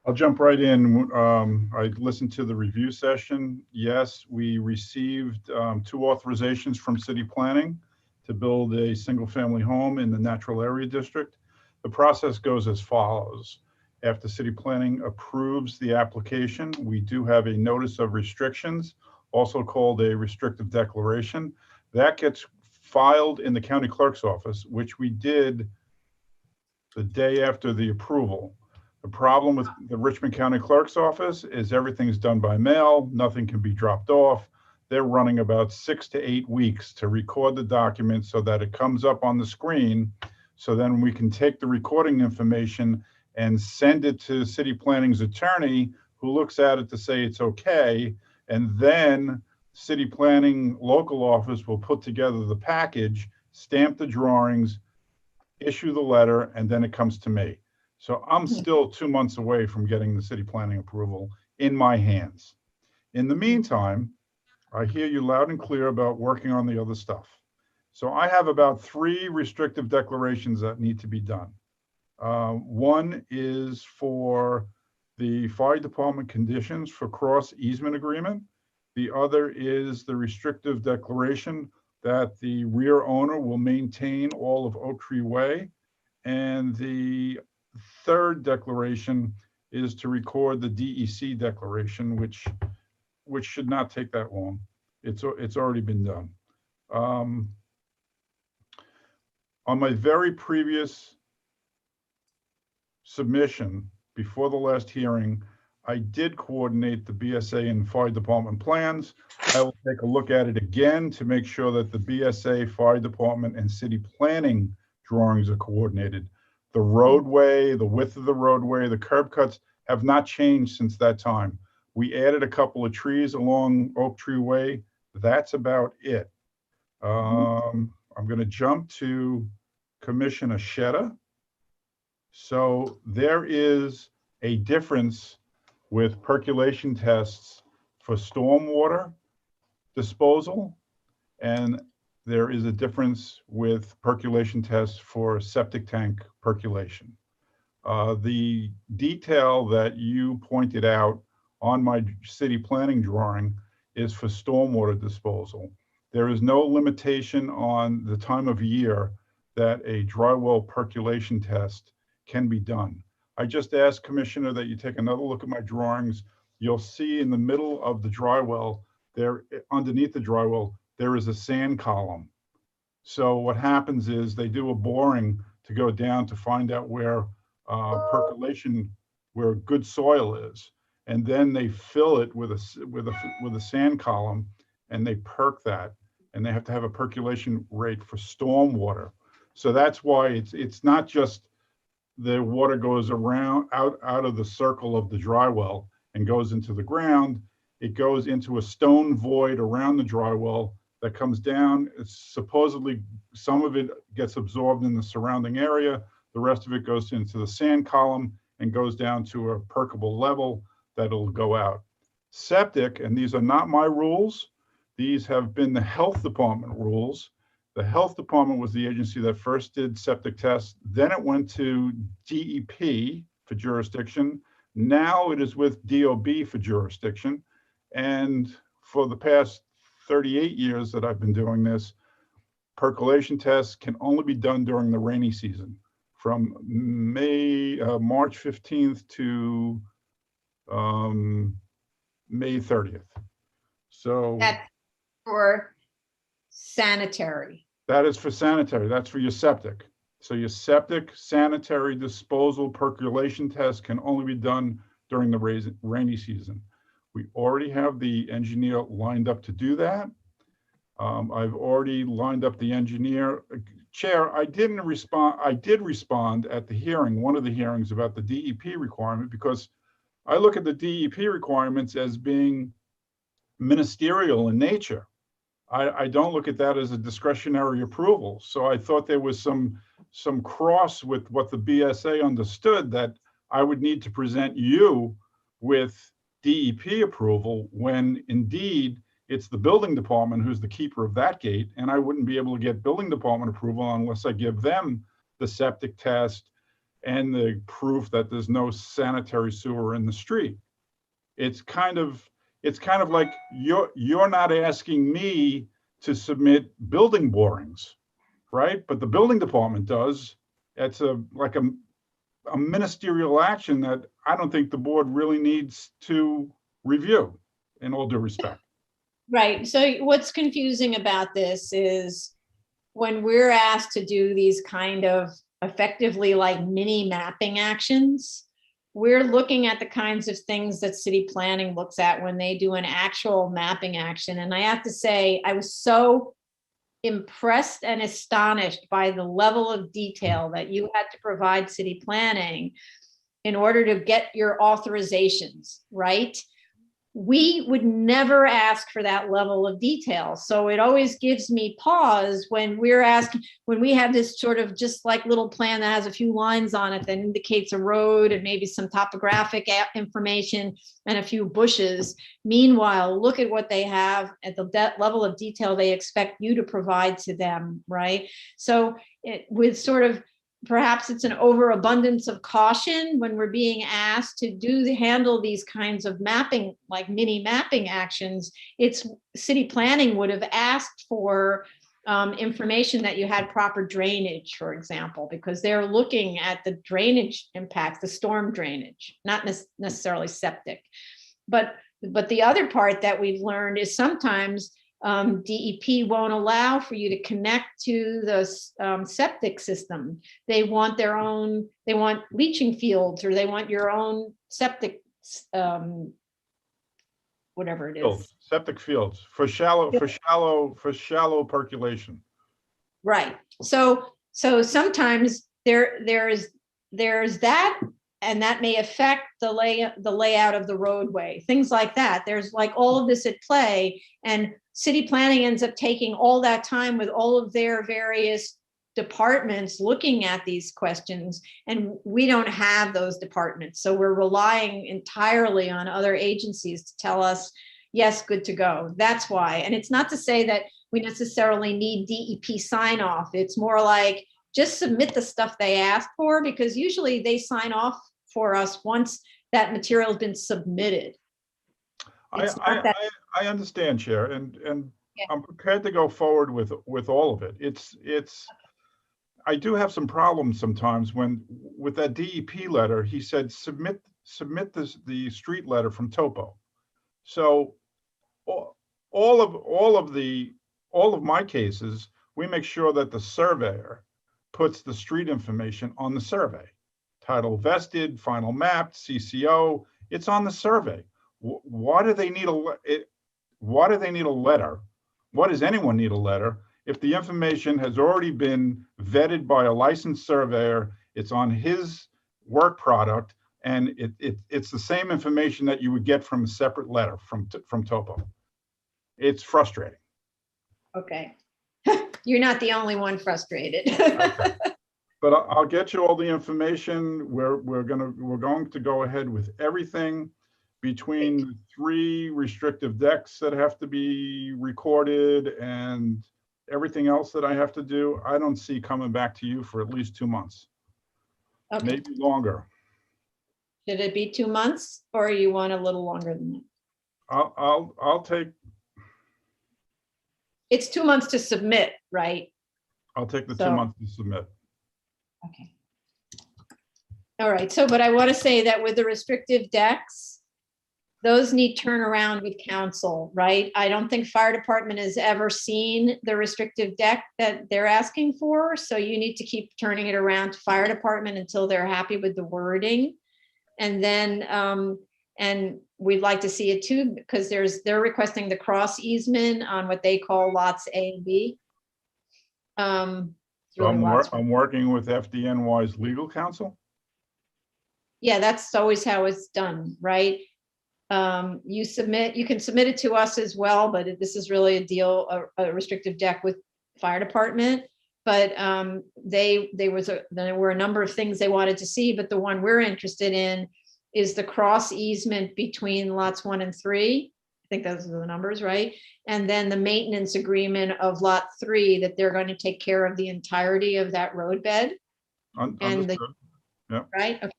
I'll jump right in. I listened to the review session. Yes, we received 2 authorizations from city planning to build a single-family home in the natural area district. The process goes as follows. After city planning approves the application, we do have a notice of restrictions, also called a restrictive declaration. That gets filed in the county clerk's office, which we did the day after the approval. The problem with the Richmond County Clerk's Office is everything's done by mail, nothing can be dropped off. They're running about 6 to 8 weeks to record the document so that it comes up on the screen. So then we can take the recording information and send it to city planning's attorney, who looks at it to say it's okay. And then city planning local office will put together the package, stamp the drawings, issue the letter, and then it comes to me. So I'm still 2 months away from getting the city planning approval in my hands. In the meantime, I hear you loud and clear about working on the other stuff. So I have about 3 restrictive declarations that need to be done. One is for the fire department conditions for cross easement agreement. The other is the restrictive declaration that the rear owner will maintain all of Oak Tree Way. And the third declaration is to record the DEC declaration, which should not take that long. It's already been done. On my very previous submission before the last hearing, I did coordinate the BSA and fire department plans. I will take a look at it again to make sure that the BSA, fire department, and city planning drawings are coordinated. The roadway, the width of the roadway, the curb cuts have not changed since that time. We added a couple of trees along Oak Tree Way. That's about it. I'm going to jump to Commissioner Sheta. So there is a difference with percolation tests for stormwater disposal, and there is a difference with percolation tests for septic tank percolation. The detail that you pointed out on my city planning drawing is for stormwater disposal. There is no limitation on the time of year that a dry well percolation test can be done. I just asked, Commissioner, that you take another look at my drawings. You'll see in the middle of the dry well, there, underneath the dry well, there is a sand column. So what happens is they do a boring to go down to find out where percolation, where good soil is, and then they fill it with a sand column, and they perk that, and they have to have a percolation rate for storm water. So that's why it's not just the water goes around out of the circle of the dry well and goes into the ground. It goes into a stone void around the dry well that comes down. It's supposedly some of it gets absorbed in the surrounding area. The rest of it goes into the sand column and goes down to a perkable level that'll go out. Septic, and these are not my rules, these have been the health department rules. The health department was the agency that first did septic tests. Then it went to DEP for jurisdiction. Now it is with DOB for jurisdiction. And for the past 38 years that I've been doing this, percolation tests can only be done during the rainy season, from March 15th to May 30th. So That's for sanitary. that is for sanitary. That's for your septic. So your septic sanitary disposal percolation test can only be done during the rainy season. We already have the engineer lined up to do that. I've already lined up the engineer. Chair, I did respond at the hearing, one of the hearings, about the DEP requirement, because I look at the DEP requirements as being ministerial in nature. I don't look at that as a discretionary approval. So I thought there was some cross with what the BSA understood, that I would need to present you with DEP approval, when indeed it's the building department who's the keeper of that gate, and I wouldn't be able to get building department approval unless I give them the septic test and the proof that there's no sanitary sewer in the street. It's kind of like you're not asking me to submit building borings, right? But the building department does. It's like a ministerial action that I don't think the board really needs to review, in all due respect. Right. So what's confusing about this is when we're asked to do these kind of effectively like mini mapping actions, we're looking at the kinds of things that city planning looks at when they do an actual mapping action. And I have to say, I was so impressed and astonished by the level of detail that you had to provide city planning in order to get your authorizations, right? We would never ask for that level of detail. So it always gives me pause when we're asking, when we have this sort of just like little plan that has a few lines on it that indicates a road and maybe some topographic information and a few bushes. Meanwhile, look at what they have at the level of detail they expect you to provide to them, right? So with sort of, perhaps it's an overabundance of caution when we're being asked to handle these kinds of mapping, like mini mapping actions. It's city planning would have asked for information that you had proper drainage, for example, because they're looking at the drainage impacts, the storm drainage, not necessarily septic. But the other part that we've learned is sometimes DEP won't allow for you to connect to the septic system. They want their own, they want leaching fields, or they want your own septic, whatever it is. Septic fields for shallow percolation. Right. So sometimes there's that, and that may affect the layout of the roadway, things like that. There's like all of this at play, and city planning ends up taking all that time with all of their various departments looking at these questions, and we don't have those departments. So we're relying entirely on other agencies to tell us, yes, good to go. That's why. And it's not to say that we necessarily need DEP sign off. It's more like just submit the stuff they ask for, because usually they sign off for us once that material has been submitted. I understand, Chair, and Yeah. I'm prepared to go forward with all of it. I do have some problems sometimes when, with that DEP letter, he said, submit the street letter from Topo. So all of my cases, we make sure that the surveyor puts the street information on the survey. Title vested, final mapped, CCO, it's on the survey. Why do they need a letter? Why does anyone need a letter if the information has already been vetted by a licensed surveyor? It's on his work product, and it's the same information that you would get from a separate letter from Topo. It's frustrating. Okay. You're not the only one frustrated. Okay. But I'll get you all the information. We're going to go ahead with everything between the 3 restrictive decks that have to be recorded and everything else that I have to do. I don't see coming back to you for at least 2 months, Okay. maybe longer. Should it be 2 months, or you want a little longer than that? I'll take It's 2 months to submit, right? the So- 2 months to submit. Okay. All right, so, but I want to say that with the restrictive decks, those need turnaround with council, right? I don't think fire department has ever seen the restrictive deck that they're asking for. So you need to keep turning it around to fire department until they're happy with the wording. And then, and we'd like to see it too, because they're requesting the cross easement on what they call lots A and B. It's So really lots. I'm working with FDNY's legal counsel. Yeah, that's always how it's done, right? You can submit it to us as well, but this is really a restrictive deck with fire department. But there were a number of things they wanted to see, but the one we're interested in is the cross easement between lots 1 and 3. I think those are the numbers, right? And then the maintenance agreement of lot 3, that they're going to take care of the entirety of that roadbed. Understood. Yeah. Right? Okay.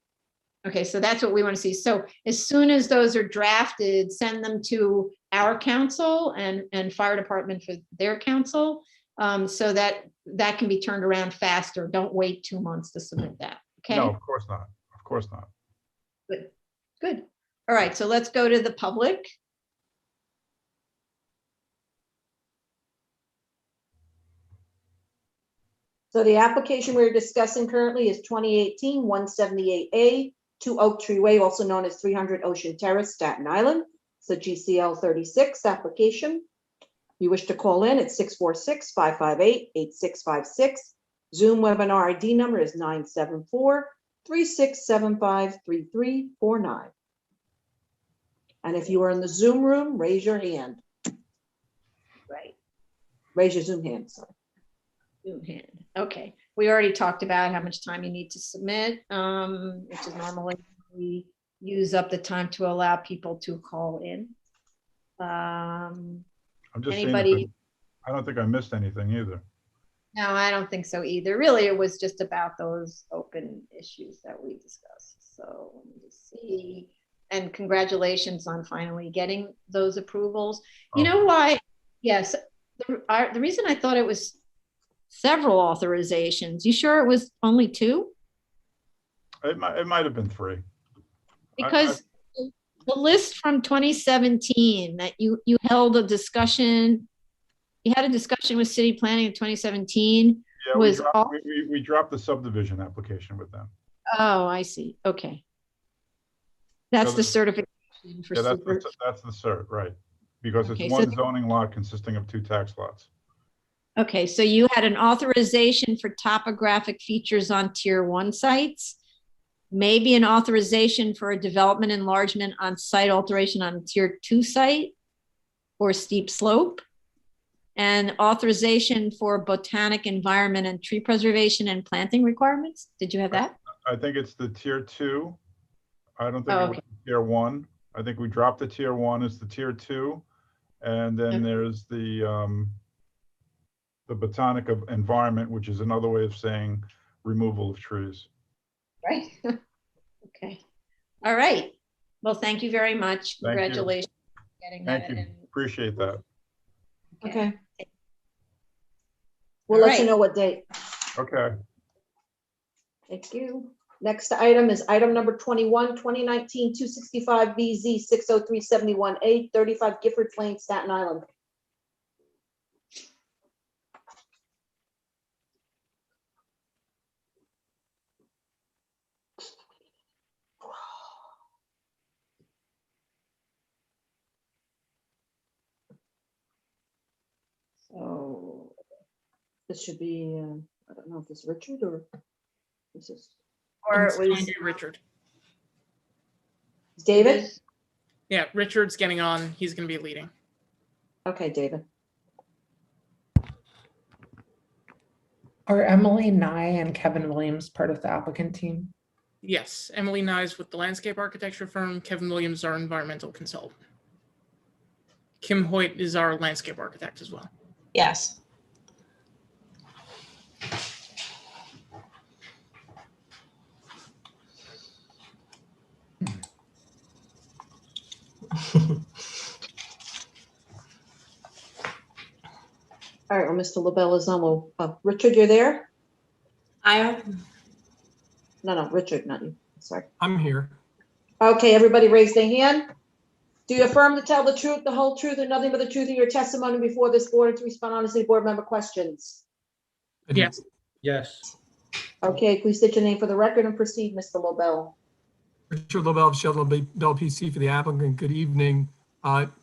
Okay, so that's what we want to see. So as soon as those are drafted, send them to our council and fire department for their council, so that can be turned around faster. Don't wait 2 months to submit that. Okay. No, of course not. Of course not. Good. Good. All right. So let's go to the public. So the application we're discussing currently is 2018-178A, 2 Oak Tree Way, also known as 300 Ocean Terrace, Staten Island. It's a GCL 36 application. You wish to call in at 646-558-8656. Zoom webinar ID number is 974-3675-3349. And if you are in the Zoom room, raise your hand. Right. Raise your Zoom hand, sorry. Zoom hand. Okay. We already talked about how much time you need to submit, which is normally we use up the time to allow people to call in. I'm just seeing Anybody? I don't think I missed anything either. No, I don't think so either. Really, it was just about those open issues that we discussed. So let me just see. And congratulations on finally getting those approvals. You know why? Yes. The reason I thought it was several authorizations. You sure it was only 2? It might have been 3. Because the list from 2017 that you held a discussion, you had a discussion with city planning in 2017. Yeah, was we dropped the subdivision application with them. Oh, I see. Okay. That's So the certification for Yeah, super. that's the cert, right? Because it's Okay, so one zoning lot consisting of 2 tax lots. Okay, so you had an authorization for topographic features on tier 1 sites, maybe an authorization for a development enlargement on site alteration on a tier 2 site or steep slope. and authorization for botanic environment and tree preservation and planting requirements. Did you have that? I think it's the tier 2. I don't think Oh, it was tier 1. I think we dropped the tier 1 as the tier 2. And then Okay. there's the botanic environment, which is another way of saying removal of trees. Right. Okay. All right. Well, thank you very much. Thank you. Congratulations on getting that Thank you. in. Appreciate that. Okay. We'll let you know what date. Okay. Thank you. Next item is item number 21, 2019-265 BZ 60371A, 35 Gifford Lane, Staten Island. So this should be, I don't know if it's Richard or this is. Or It's it going was to be Richard. David? Yeah, Richard's getting on. He's going to be leading. Okay, David. Are Emily Nye and Kevin Williams part of the applicant team? Yes, Emily Nyes with the landscape architecture firm. Kevin Williams, our environmental consultant. Kim Hoyt is our landscape architect as well. Yes. All right, well, Mr. LaBelle is on. Well, Richard, you're there? I am. No, Richard, not you. Sorry. I'm here. Okay, everybody raise their hand. Do you affirm to tell the truth, the whole truth, and nothing but the truth in your testimony before this board and to respond honestly to board member questions? Yes. Yes. Okay, please state your name for the record and proceed, Mr. LaBelle. Richard LaBelle of Sheldon Bell PC for the applicant. Good evening.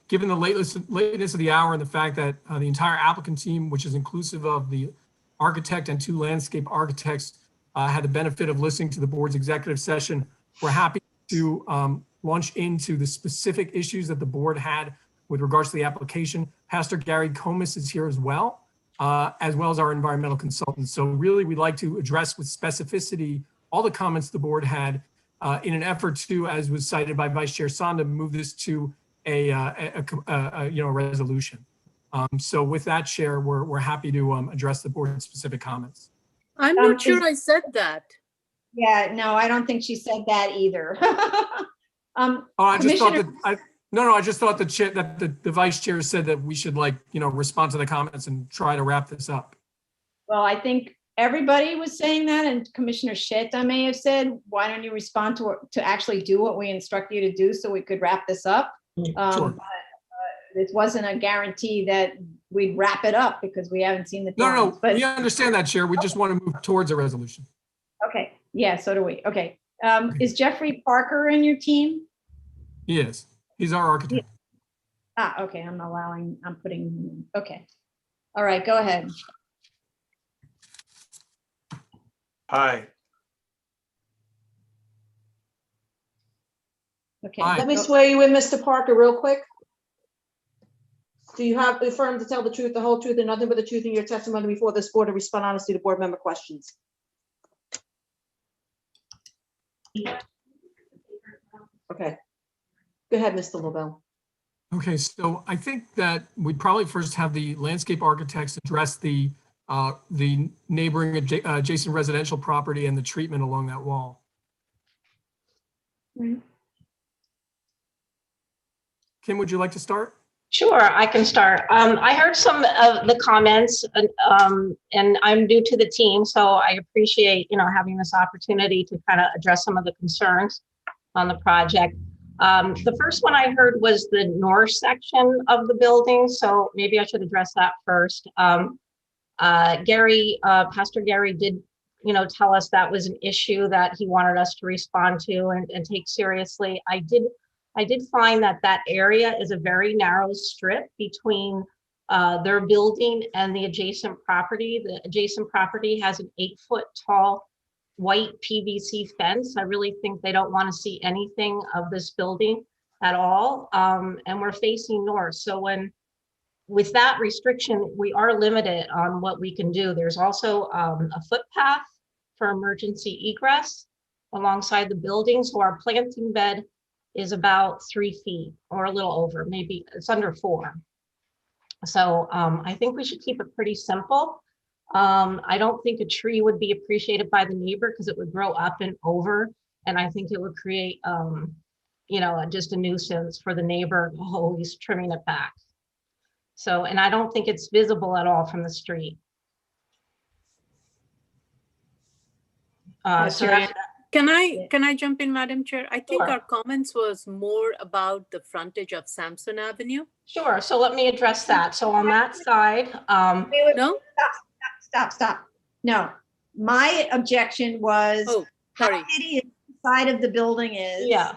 Given the lateness of the hour and the fact that the entire applicant team, which is inclusive of the architect and 2 landscape architects, had the benefit of listening to the board's executive session, we're happy to launch into the specific issues that the board had with regards to the application. Pastor Gary Comis is here as well as our environmental consultant. So really, we'd like to address with specificity all the comments the board had in an effort to, as was cited by Vice Chair Sonda, move this to a resolution. So with that, Chair, we're happy to address the board's specific comments. I'm not sure I said that. Yeah, no, I don't think she said that either. I just thought Commissioner- that I just thought that the vice chair said that we should respond to the comments and try to wrap this up. Well, I think everybody was saying that, and Commissioner Sheta may have said, why don't you respond to actually do what we instruct you to do so we could wrap this up? Sure. It wasn't a guarantee that we'd wrap it up because we haven't seen the No, drawings, but we understand that, Chair. We just want to move towards a resolution. okay, yeah, so do we. Okay, is Jeffrey Parker in your team? He is. He's our architect. Okay, I'm putting him in. Okay, all right, go ahead. Hi. Okay. Let me swear you in, Mr. Parker, real quick. Do you have affirm to tell the truth, the whole truth, and nothing but the truth in your testimony before this board and respond honestly to board member questions? Okay. Go ahead, Mr. LaBelle. Okay, so I think that we'd probably first have the landscape architects address the neighboring adjacent residential property and the treatment along that wall. Kim, would you like to start? Sure, I can start. I heard some of the comments, and I'm new to the team, so I appreciate having this opportunity to kind of address some of the concerns on the project. The first one I heard was the north section of the building, so maybe I should address that first. Pastor Gary did, tell us that was an issue that he wanted us to respond to and take seriously. I did find that area is a very narrow strip between their building and the adjacent property. The adjacent property has an 8-foot tall white PVC fence. I really think they don't want to see anything of this building at all. And we're facing north. So when with that restriction, we are limited on what we can do. There's also a footpath for emergency egress alongside the building. So our planting bed is about 3 feet or a little over, maybe it's under 4. So I think we should keep it pretty simple. I don't think a tree would be appreciated by the neighbor because it would grow up and over. And I think it would create, you know, just a nuisance for the neighbor always trimming it back. So, and I don't think it's visible at all from the street. So that's, Can I jump in, Madam Chair? I think Sure. our comments was more about the frontage of Sampson Avenue. Sure. So let me address that. So on that side, No? Stop. No, my objection was how sorry. hideous the side of the building is. Yeah.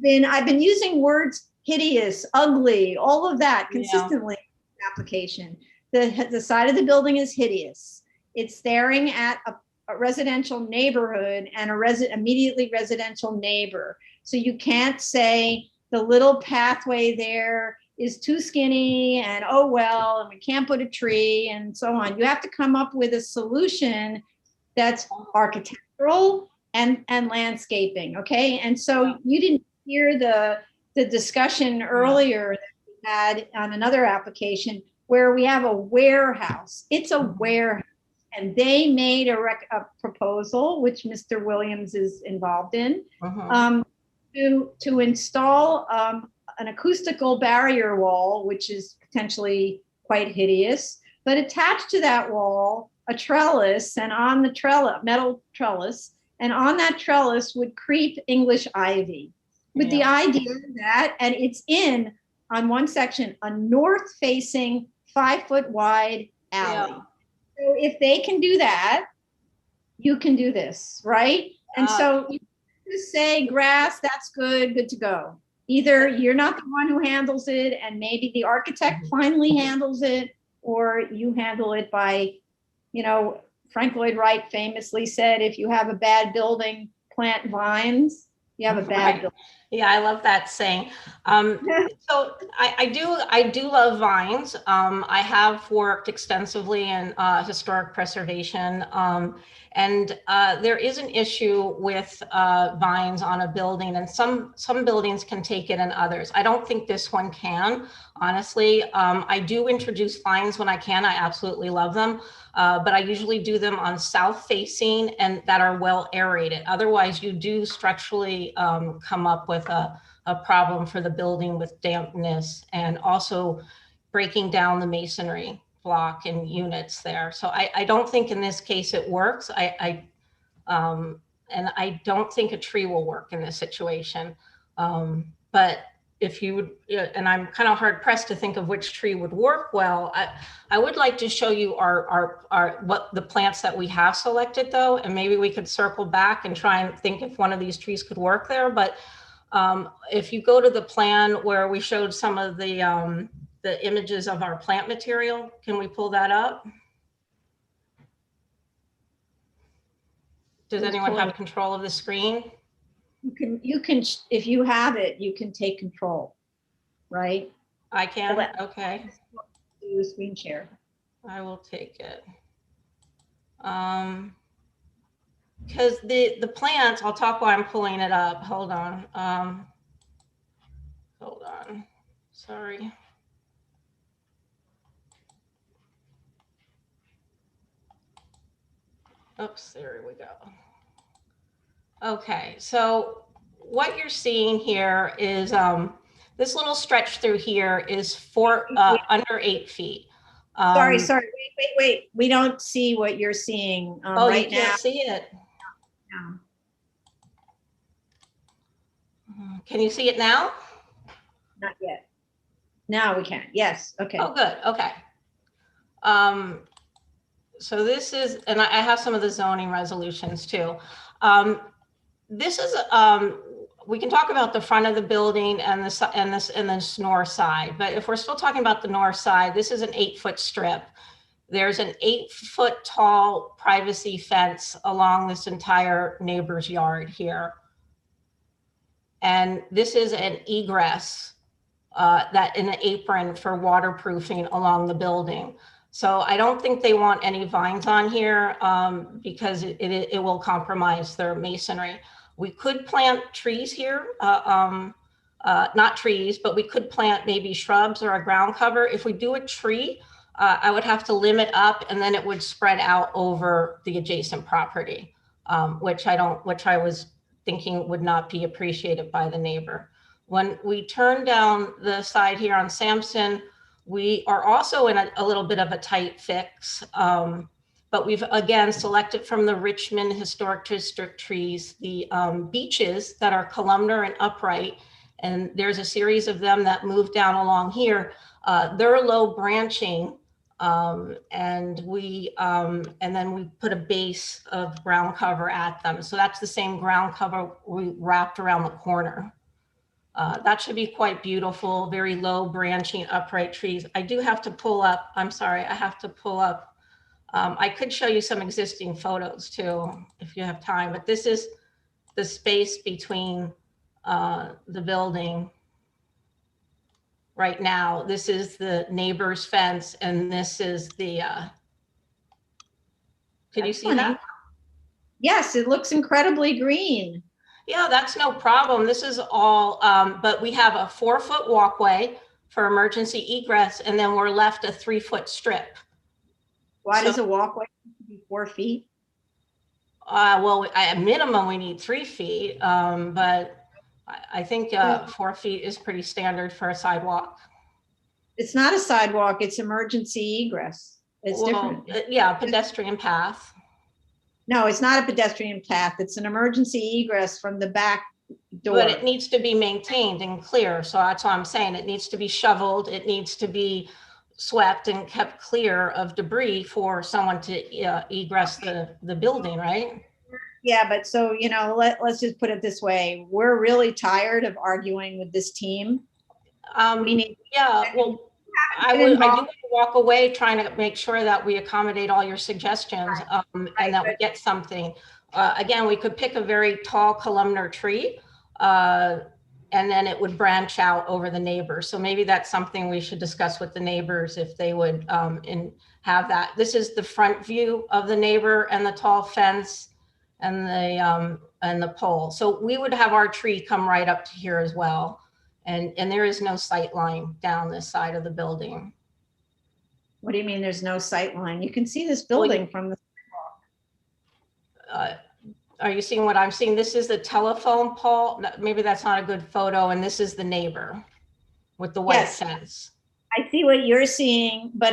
I've been using words hideous, ugly, all of that consistently in the application. The side of the building is hideous. It's staring at a residential neighborhood and immediately residential neighbor. So you can't say the little pathway there is too skinny and oh well, and we can't put a tree and so on. You have to come up with a solution that's architectural and landscaping, okay? And so you didn't hear the discussion earlier that we had on another application where we have a warehouse. It's a warehouse. And they made a proposal, which Mr. Williams is involved in, to install an acoustical barrier wall, which is potentially quite hideous, but attached to that wall, a trellis, and on the metal trellis, and on that trellis would creep English ivy, with the idea that, and it's on one section, a north-facing 5-foot wide alley. So if they can do that, you can do this, right? And so you just say grass, that's good to go. Either you're not the one who handles it and maybe the architect finally handles it, or you handle it by, you know, Frank Lloyd Wright famously said, if you have a bad building, plant vines. You have a bad building. Yeah, I love that saying. So I do love vines. I have worked extensively in historic preservation, and there is an issue with vines on a building, and some buildings can take it and others. I don't think this one can, honestly. I do introduce vines when I can. I absolutely love them. But I usually do them on south facing and that are well aerated. Otherwise, you do structurally come up with a problem for the building with dampness and also breaking down the masonry block and units there. So I don't think in this case it works. And I don't think a tree will work in this situation. But if you would, and I'm kind of hard pressed to think of which tree would work well. I would like to show you what the plants that we have selected though, and maybe we could circle back and try and think if one of these trees could work there. But if you go to the plan where we showed some of the images of our plant material, can we pull that up? Does anyone have control of the screen? You can, if you have it, you can take control, right? I can, okay. Do a screen share. I will take it. Because the plants, I'll talk while I'm pulling it up. Hold on. Hold on. Sorry. Oops, there we go. Okay, so what you're seeing here is this little stretch through here is under 8 feet. Sorry, wait. We don't see what you're seeing right now. You can't see it. No. Can you see it now? Not yet. Now we can. Yes. Okay. Oh, good. Okay. So this is, and I have some of the zoning resolutions too. This is, we can talk about the front of the building and this north side, but if we're still talking about the north side, this is an 8-foot strip. There's an 8-foot tall privacy fence along this entire neighbor's yard here. And this is an egress that in an apron for waterproofing along the building. So I don't think they want any vines on here because it will compromise their masonry. We could plant trees here, not trees, but we could plant maybe shrubs or a ground cover. If we do a tree, I would have to limit up and then it would spread out over the adjacent property, which I was thinking would not be appreciated by the neighbor. When we turn down the side here on Sampson, we are also in a little bit of a tight fix, but we've again selected from the Richmond Historic District trees, the beeches that are columnar and upright. And there's a series of them that move down along here. They're low branching, and then we put a base of ground cover at them. So that's the same ground cover we wrapped around the corner. That should be quite beautiful, very low branching upright trees. I do have to pull up, I'm sorry, I have to pull up. I could show you some existing photos too, if you have time, but this is the space between the building right now. This is the neighbor's fence and this is the, can you see that? Yes, it looks incredibly green. Yeah, that's no problem. This is all, but we have a 4-foot walkway for emergency egress, and then we're left a 3-foot strip. Why does a walkway be 4 feet? Well, at minimum, we need 3 feet, but I think 4 feet is pretty standard for a sidewalk. It's not a sidewalk, it's emergency egress. It's different. Yeah, pedestrian path. No, it's not a pedestrian path. It's an emergency egress from the back door. But it needs to be maintained and clear. So that's what I'm saying. It needs to be shoveled. It needs to be swept and kept clear of debris for someone to egress the building, right? Yeah, but so, you know, let's just put it this way. We're really tired of arguing with this team. We need, yeah, well, I do want to walk away trying to make sure that we accommodate all your suggestions and that we get something. Again, we could pick a very tall columnar tree and then it would branch out over the neighbors. So maybe that's something we should discuss with the neighbors if they would have that. This is the front view of the neighbor and the tall fence and the pole. So we would have our tree come right up to here as well. And there is no sight line down this side of the building. What do you mean there's no sight line? You can see this building from the sidewalk. Are you seeing what I'm seeing? This is the telephone pole. Maybe that's not a good photo. And this is the neighbor with the white fence. I see what you're seeing, but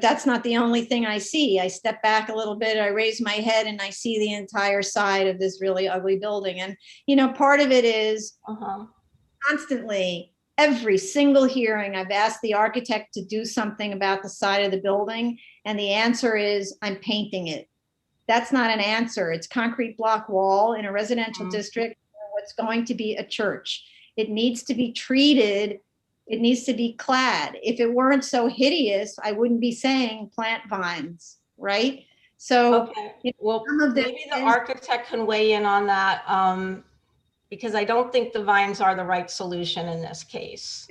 that's not the only thing I see. I step back a little bit, I raise my head and I see the entire side of this really ugly building. And, you know, part of it is constantly, every single hearing, I've asked the architect to do something about the side of the building. And the answer is, I'm painting it. That's not an answer. It's concrete block wall in a residential district, what's going to be a church. It needs to be treated. It needs to be clad. If it weren't so hideous, I wouldn't be saying plant vines, right? So, well, maybe the architect can weigh in on that because I don't think the vines are the right solution in this case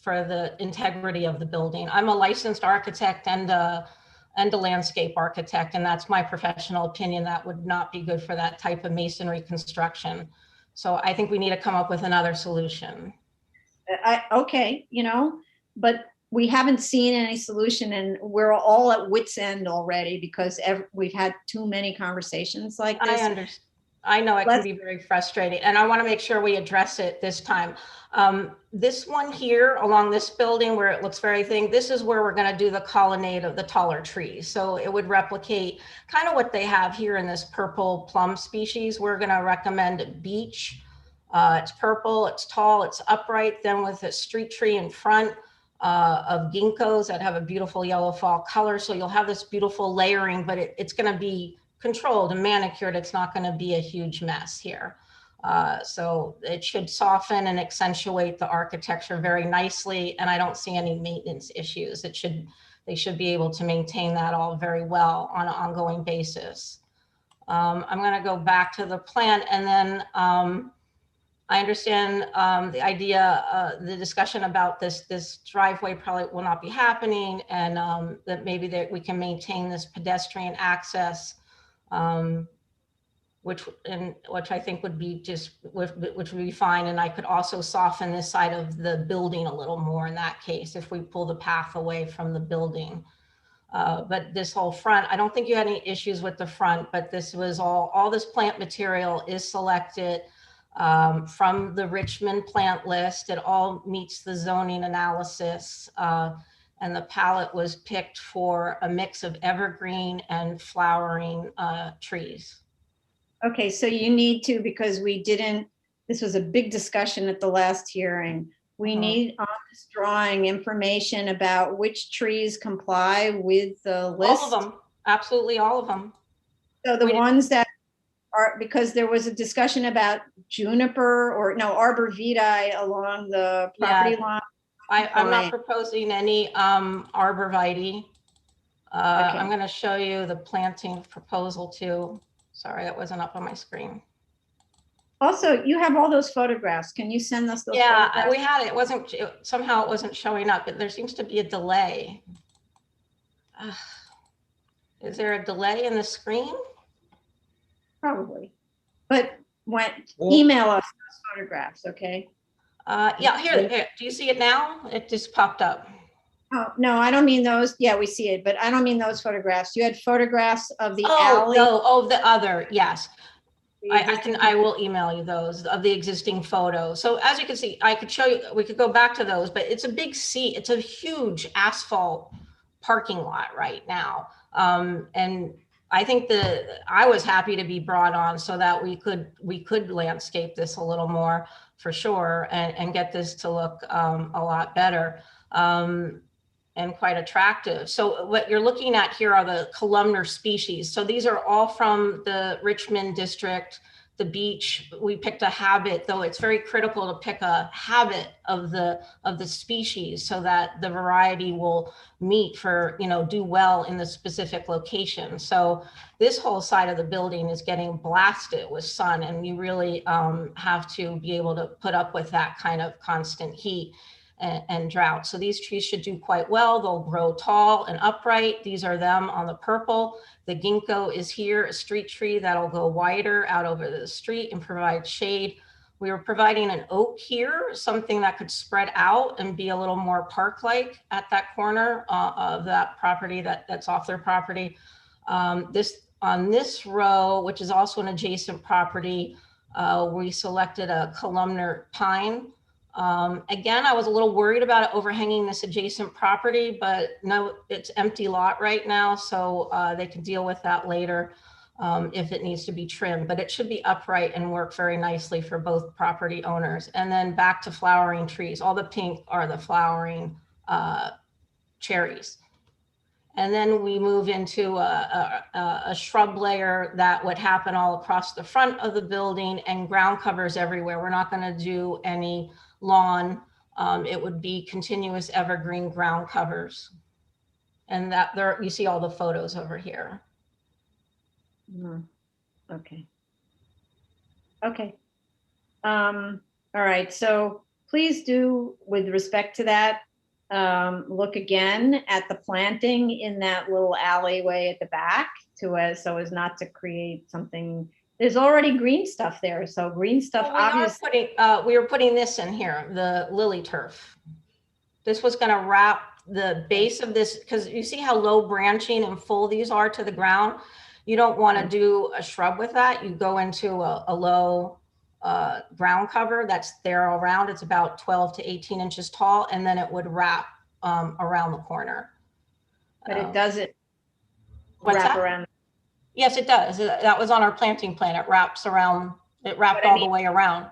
for the integrity of the building. I'm a licensed architect and a landscape architect, and that's my professional opinion. That would not be good for that type of masonry construction. So I think we need to come up with another solution. Okay, you know, but we haven't seen any solution and we're all at wit's end already because we've had too many conversations like this. I understand. I know it can be very frustrating and I want to make sure we address it this time. This one here along this building where it looks very thin, this is where we're going to do the colonnade of the taller trees. So it would replicate kind of what they have here in this purple plum species. We're going to recommend beech. It's purple, it's tall, it's upright, then with a street tree in front of ginkgos that have a beautiful yellow fall color. So you'll have this beautiful layering, but it's going to be controlled and manicured. It's not going to be a huge mess here. So it should soften and accentuate the architecture very nicely. And I don't see any maintenance issues. They should be able to maintain that all very well on an ongoing basis. I'm going to go back to the plan and then I understand the idea, the discussion about this driveway probably will not be happening, and that maybe that we can maintain this pedestrian access, which I think would be which would be fine. And I could also soften this side of the building a little more in that case, if we pull the path away from the building. But this whole front, I don't think you had any issues with the front, but this was all this plant material is selected from the Richmond plant list. It all meets the zoning analysis. And the palette was picked for a mix of evergreen and flowering trees. Okay, so you need to, because this was a big discussion at the last hearing. We need on this drawing information about which trees comply with the list. All of them, absolutely all of them. So the ones that are, because there was a discussion about juniper or no, arborvitae along the property line. I'm not proposing any arborvitae. I'm going to show you the planting proposal too. Sorry, that wasn't up on my screen. Also, you have all those photographs. Can you send us those photographs? Yeah, we had it. Somehow it wasn't showing up, but there seems to be a delay. Is there a delay in the screen? Probably. But email us those photographs, okay? Yeah, here. Do you see it now? It just popped up. Oh, no, I don't mean those. Yeah, we see it, but I don't mean those photographs. You had photographs of the alley. No, the other, yes. I will email you those of the existing photos. So as you can see, I could show you, we could go back to those, but it's a big it's a huge asphalt parking lot right now. And I think I was happy to be brought on so that we could landscape this a little more for sure and get this to look a lot better. And quite attractive. So what you're looking at here are the columnar species. So these are all from the Richmond district, the beach. We picked a habit, though it's very critical to pick a habit of the species so that the variety will meet for, do well in the specific location. So this whole side of the building is getting blasted with sun, and you really have to be able to put up with that kind of constant heat and drought. So these trees should do quite well. They'll grow tall and upright. These are them on the purple. The ginkgo is here, a street tree that'll go wider out over the street and provide shade. We were providing an oak here, something that could spread out and be a little more park-like at that corner of that property that's off their property. On this row, which is also an adjacent property, we selected a columnar pine. Again, I was a little worried about it overhanging this adjacent property, but no, it's empty lot right now, so they can deal with that later if it needs to be trimmed, but it should be upright and work very nicely for both property owners. And then back to flowering trees. All the pink are the flowering cherries. And then we move into a shrub layer that would happen all across the front of the building and ground covers everywhere. We're not going to do any lawn. It would be continuous evergreen ground covers. And that there, you see all the photos over here. Okay. Okay. All right. So please do, with respect to that, look again at the planting in that little alleyway at the back so as not to create something. There's already green stuff there, so green stuff obviously. We were putting this in here, the lily turf. This was going to wrap the base of this, because you see how low branching and full these are to the ground. You don't want to do a shrub with that. You go into a low ground cover that's there all around. It's about 12 to 18 inches tall, and then it would wrap around the corner. But it doesn't wrap wrap around. Yes, it does. That was on our planting plan. It wraps around. It wrapped all the way around.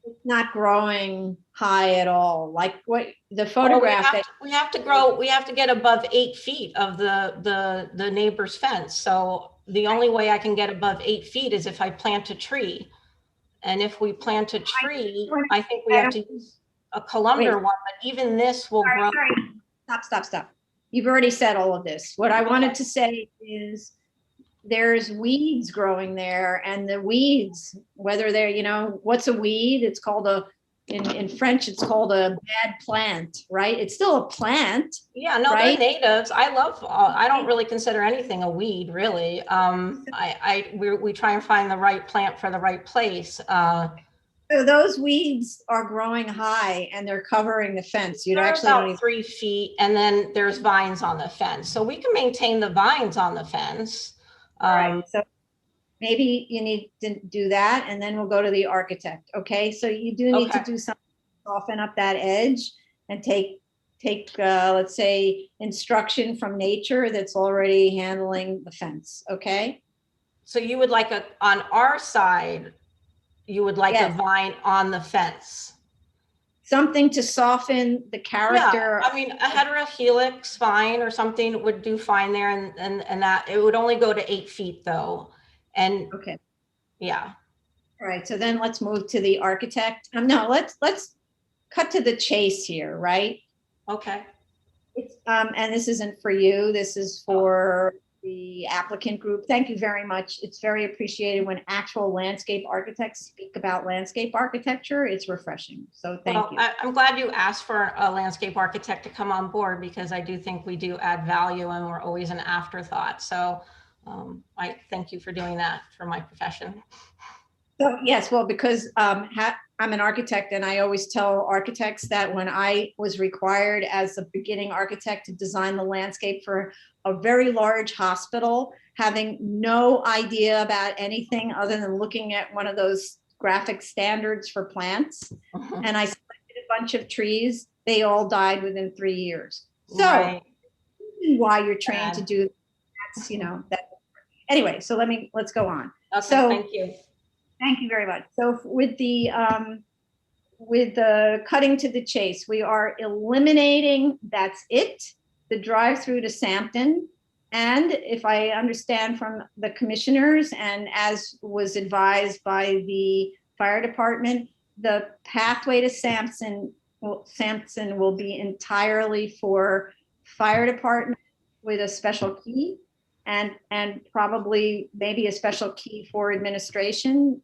It's not growing high at all. Like what the photograph we have to grow. We have to get above 8 feet of the neighbor's fence. So the only way I can get above 8 feet is if I plant a tree. And if we plant a tree, I think we have to use a columnar one, but even this will grow. Stop. You've already said all of this. What I wanted to say is there's weeds growing there, and the weeds, whether they're, what's a weed? It's called in French, it's called a bad plant, right? It's still a plant. Yeah, no, right? they're natives. I don't really consider anything a weed, really. We try and find the right plant for the right place. So those weeds are growing high and they're covering the fence. You'd They're actually about 3 feet, and then there's vines on the fence. So we can maintain the vines on the fence. Right. So maybe you need to do that, and then we'll go to the architect. Okay. So you do need to do something to soften up that edge and take let's say instruction from nature that's already handling the fence. Okay. So you would like on our side, you would like a vine on the fence. Something to soften the character. Yeah, I mean, a heterohelix vine or something would do fine there, and that it would only go to 8 feet though. And okay. Yeah. All right. So then let's move to the architect. No, let's cut to the chase here, right? Okay. It's, and this isn't for you. This is for the applicant group. Thank you very much. It's very appreciated when actual landscape architects speak about landscape architecture. It's refreshing. So thank you. I'm glad you asked for a landscape architect to come on board, because I do think we do add value and we're always an afterthought. So I thank you for doing that for my profession. So yes, well, because I'm an architect, and I always tell architects that when I was required as a beginning architect to design the landscape for a very large hospital, having no idea about anything other than looking at one of those graphic standards for plants, and I selected a bunch of trees, they all died within 3 years. So why you're trained to do that's, that. Anyway, so let's go on. Okay, so thank you. Thank you very much. So with the cutting to the chase, we are eliminating, that's it, the drive-through to Sampton. And if I understand from the commissioners, and as was advised by the fire department, the pathway to Sampson will be entirely for fire department with a special key, and probably maybe a special key for administration.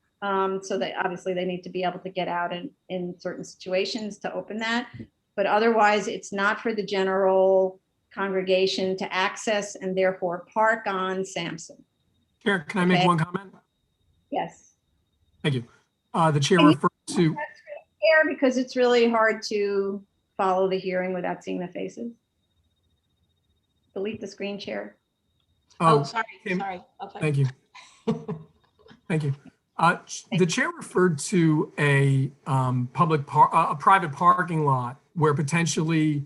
So that obviously they need to be able to get out in certain situations to open that. But otherwise, it's not for the general congregation to access and therefore park on Sampson. Chair, can I make one comment? Yes. Thank you. The chair referred to. Because it's really hard to follow the hearing without seeing the faces. Delete the screen share. Oh, sorry. Okay. Thank you. Thank you. The chair referred to a private parking lot where potentially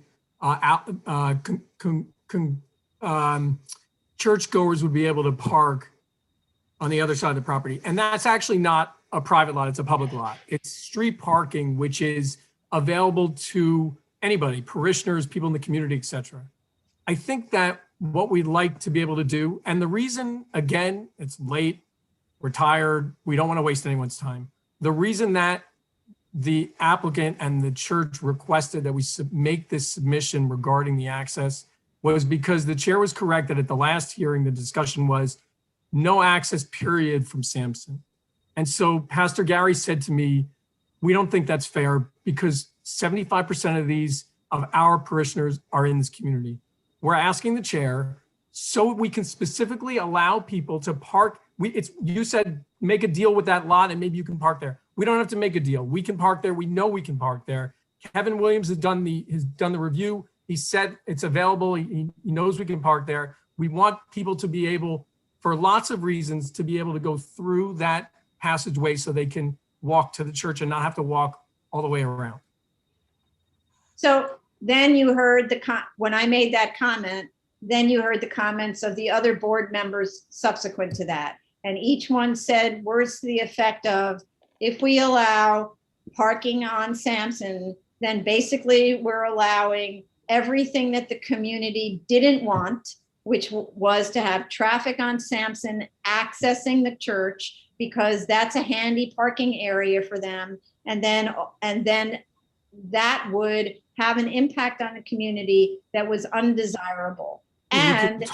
churchgoers would be able to park on the other side of the property. And that's actually not a private lot, it's a public lot. It's street parking, which is available to anybody, parishioners, people in the community, etc. I think that what we'd like to be able to do, and the reason, again, it's late, we're tired, we don't want to waste anyone's time. The reason that the applicant and the church requested that we make this submission regarding the access was because the chair was correct that at the last hearing, the discussion was no access period from Sampson. And so Pastor Gary said to me, we don't think that's fair because 75% of our parishioners are in this community. We're asking the chair so we can specifically allow people to park. You said make a deal with that lot and maybe you can park there. We don't have to make a deal. We can park there. We know we can park there. Kevin Williams has done the review. He said it's available. He knows we can park there. We want people to be able, for lots of reasons, to be able to go through that passageway so they can walk to the church and not have to walk all the way around. So then you heard when I made that comment, then you heard the comments of the other board members subsequent to that. And each one said words to the effect of, if we allow parking on Sampson, then basically we're allowing everything that the community didn't want, which was to have traffic on Sampson accessing the church, because that's a handy parking area for them. And then that would have an impact on the community that was undesirable. And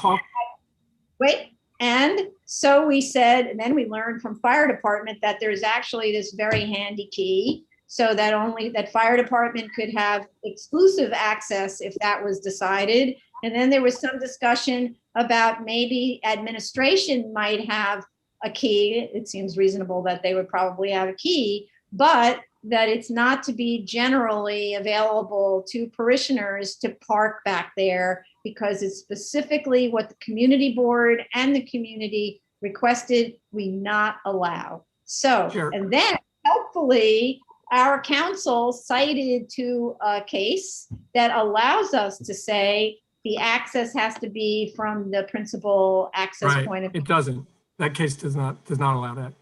wait, And so we said, and then we learned from fire department that there's actually this very handy key so that only that fire department could have exclusive access if that was decided. And then there was some discussion about maybe administration might have a key. It seems reasonable that they would probably have a key, but that it's not to be generally available to parishioners to park back there because it's specifically what the community board and the community requested we not allow. So, Sure. And then hopefully our council cited to a case that allows us to say the access has to be from the principal access Right, point of it doesn't. That case does not allow that.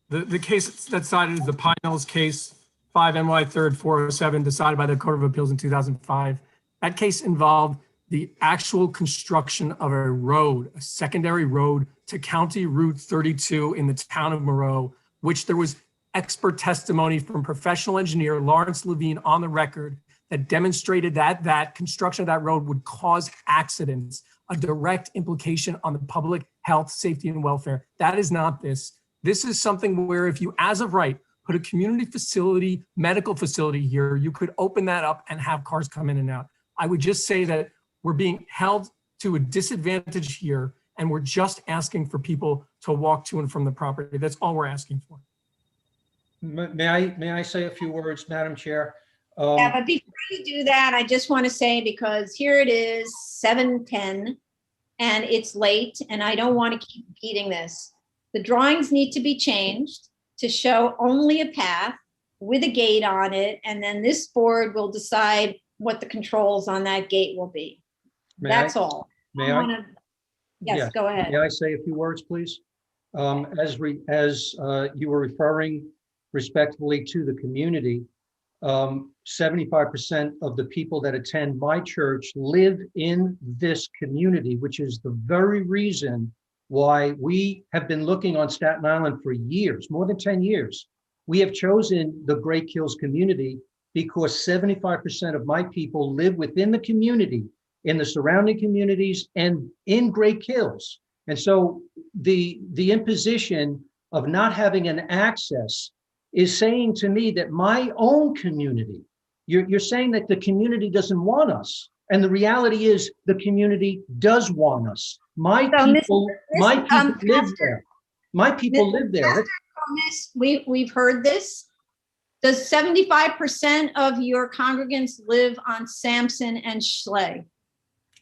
The case that's cited is the Pine Hills case, 5 NY 3rd 407, decided by the Court of Appeals in 2005. That case involved the actual construction of a road, a secondary road to County Route 32 in the town of Moreau, which there was expert testimony from professional engineer Lawrence Levine on the record that demonstrated that that construction of that road would cause accidents, a direct implication on the public health, safety, and welfare. That is not this. This is something where if you, as of right, put a community facility, medical facility here, you could open that up and have cars come in and out. I would just say that we're being held to a disadvantage here, and we're just asking for people to walk to and from the property. That's all we're asking for. May I say a few words, Madam Chair? Yeah, but before you do that, I just want to say, because here it is 7:10 and it's late and I don't want to keep repeating this. The drawings need to be changed to show only a path with a gate on it. And then this board will decide what the controls on that gate will be. That's all. May I? Yes, go ahead. May I say a few words, please? As you were referring respectfully to the community, 75% of the people that attend my church live in this community, which is the very reason why we have been looking on Staten Island for years, more than 10 years. We have chosen the Great Kills community because 75% of my people live within the community, in the surrounding communities, and in Great Kills. And so the imposition of not having an access is saying to me that my own community, you're saying that the community doesn't want us. And the reality is the community does want us. My people live there. My people live there. We've heard this. Does 75% of your congregants live on Sampson and Schley?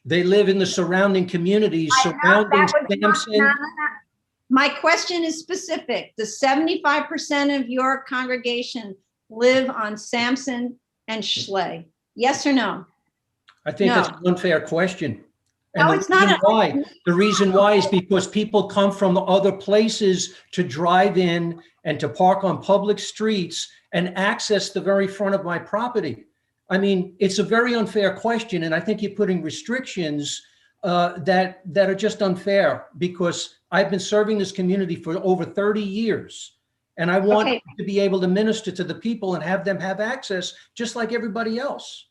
They live in the surrounding communities surrounding Sampson. My question is specific. Does 75% of your congregation live on Sampson and Schley? Yes or no? I think that's an unfair question. No, it's not. The reason why is because people come from other places to drive in and to park on public streets and access the very front of my property. I mean, it's a very unfair question, and I think you're putting restrictions that are just unfair, because I've been serving this community for over 30 years, and I want to be able to minister to the people and have them have access just like everybody else.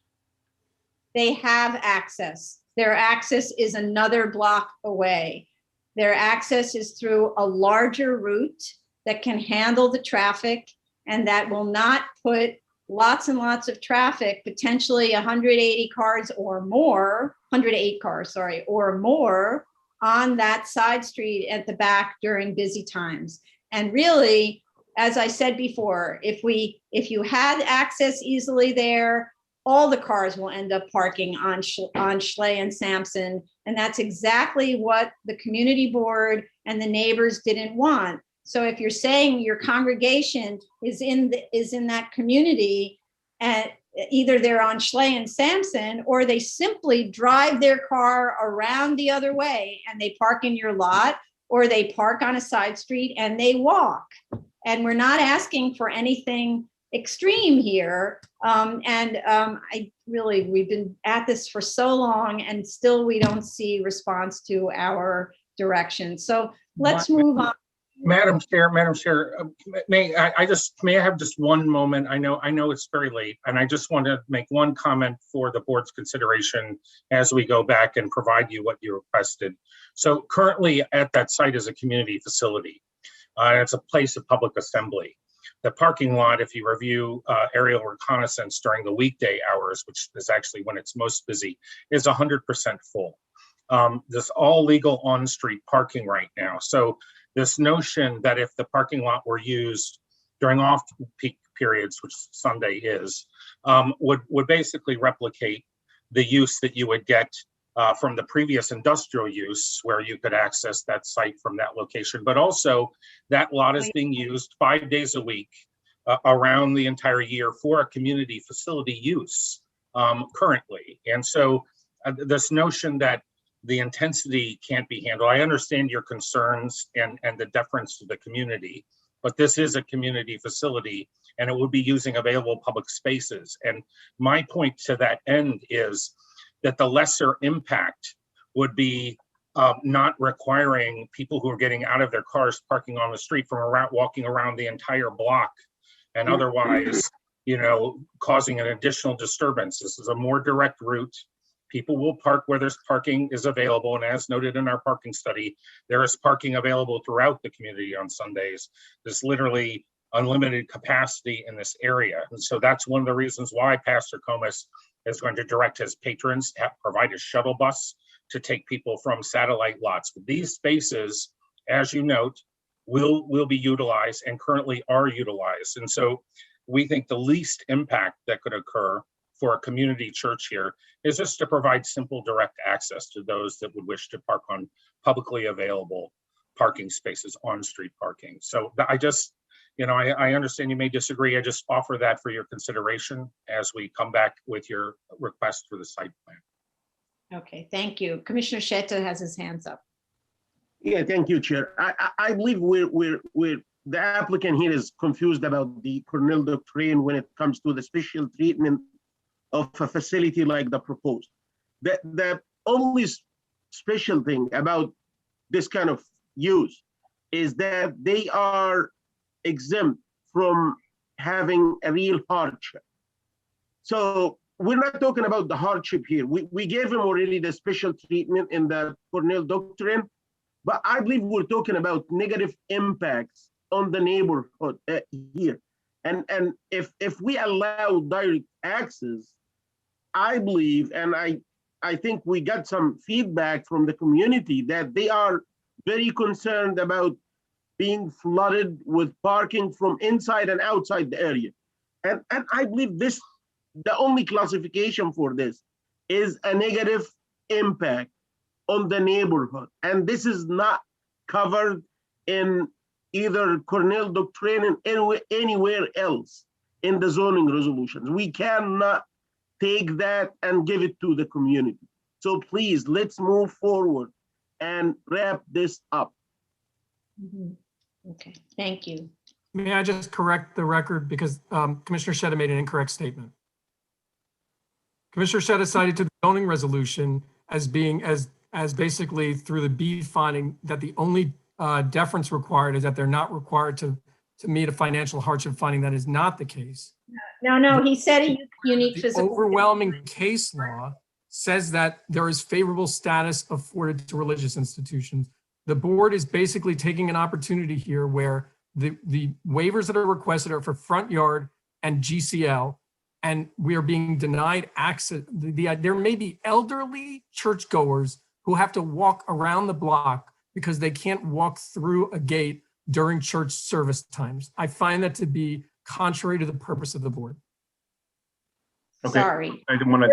They have access. Their access is another block away. Their access is through a larger route that can handle the traffic and that will not put lots and lots of traffic, potentially 180 cars or more, 108 cars, sorry, or more on that side street at the back during busy times. And really, as I said before, if you had access easily there, all the cars will end up parking on Schley and Sampson. And that's exactly what the community board and the neighbors didn't want. So if you're saying your congregation is in that community, and either they're on Schley and Sampson, or they simply drive their car around the other way and they park in your lot, or they park on a side street and they walk. And we're not asking for anything extreme here. We've been at this for so long and still we don't see response to our direction. So let's move on Madam Chair, may I have just one moment? I know it's very late, and I just want to make one comment for the board's consideration as we go back and provide you what you requested. So currently at that site is a community facility. It's a place of public assembly. The parking lot, if you review aerial reconnaissance during the weekday hours, which is actually when it's most busy, is 100% full. This all legal on-street parking right now. So this notion that if the parking lot were used during off-peak periods, which Sunday is, would basically replicate the use that you would get from the previous industrial use, where you could access that site from that location. But also that lot is being used 5 days a week around the entire year for a community facility use currently. And so this notion that the intensity can't be handled. I understand your concerns and the deference to the community, but this is a community facility and it would be using available public spaces. And my point to that end is that the lesser impact would be not requiring people who are getting out of their cars parking on the street from walking around the entire block and otherwise, causing an additional disturbance. This is a more direct route. People will park where there's parking is available. And as noted in our parking study, there is parking available throughout the community on Sundays. There's literally unlimited capacity in this area. And so that's one of the reasons why Pastor Comas is going to direct his patrons to provide a shuttle bus to take people from satellite lots. But these spaces, as you note, will be utilized and currently are utilized. And so we think the least impact that could occur for a community church here is just to provide simple direct access to those that would wish to park on publicly available parking spaces, on-street parking. So I just, I understand you may disagree. I just offer that for your consideration as we come back with your request for the site plan. Okay, thank you. Commissioner Sheta has his hands up. Yeah, thank you, Chair. I believe we're the applicant here is confused about the Cornell doctrine when it comes to the special treatment of a facility like the proposed. The only special thing about this kind of use is that they are exempt from having a real hardship. So we're not talking about the hardship here. We gave him already the special treatment in the Cornell doctrine, but I believe we're talking about negative impacts on the neighborhood here. And if we allow direct access, I believe, and I think we got some feedback from the community that they are very concerned about being flooded with parking from inside and outside the area. And I believe the only classification for this is a negative impact on the neighborhood. And this is not covered in either Cornell doctrine and anywhere else in the zoning resolutions. We cannot take that and give it to the community. So please, let's move forward and wrap this up. Okay, thank you. May I just correct the record because Commissioner Sheta made an incorrect statement. Commissioner Sheta cited to the zoning resolution as being as basically through the B finding that the only deference required is that they're not required to meet a financial hardship finding. That is not the case. No, he said a unique The physical. overwhelming case law says that there is favorable status afforded to religious institutions. The board is basically taking an opportunity here where the waivers that are requested are for front yard and GCL, and we are being denied access. There may be elderly churchgoers who have to walk around the block because they can't walk through a gate during church service times. I find that to be contrary to the purpose of the board. Okay. Sorry. I didn't want to,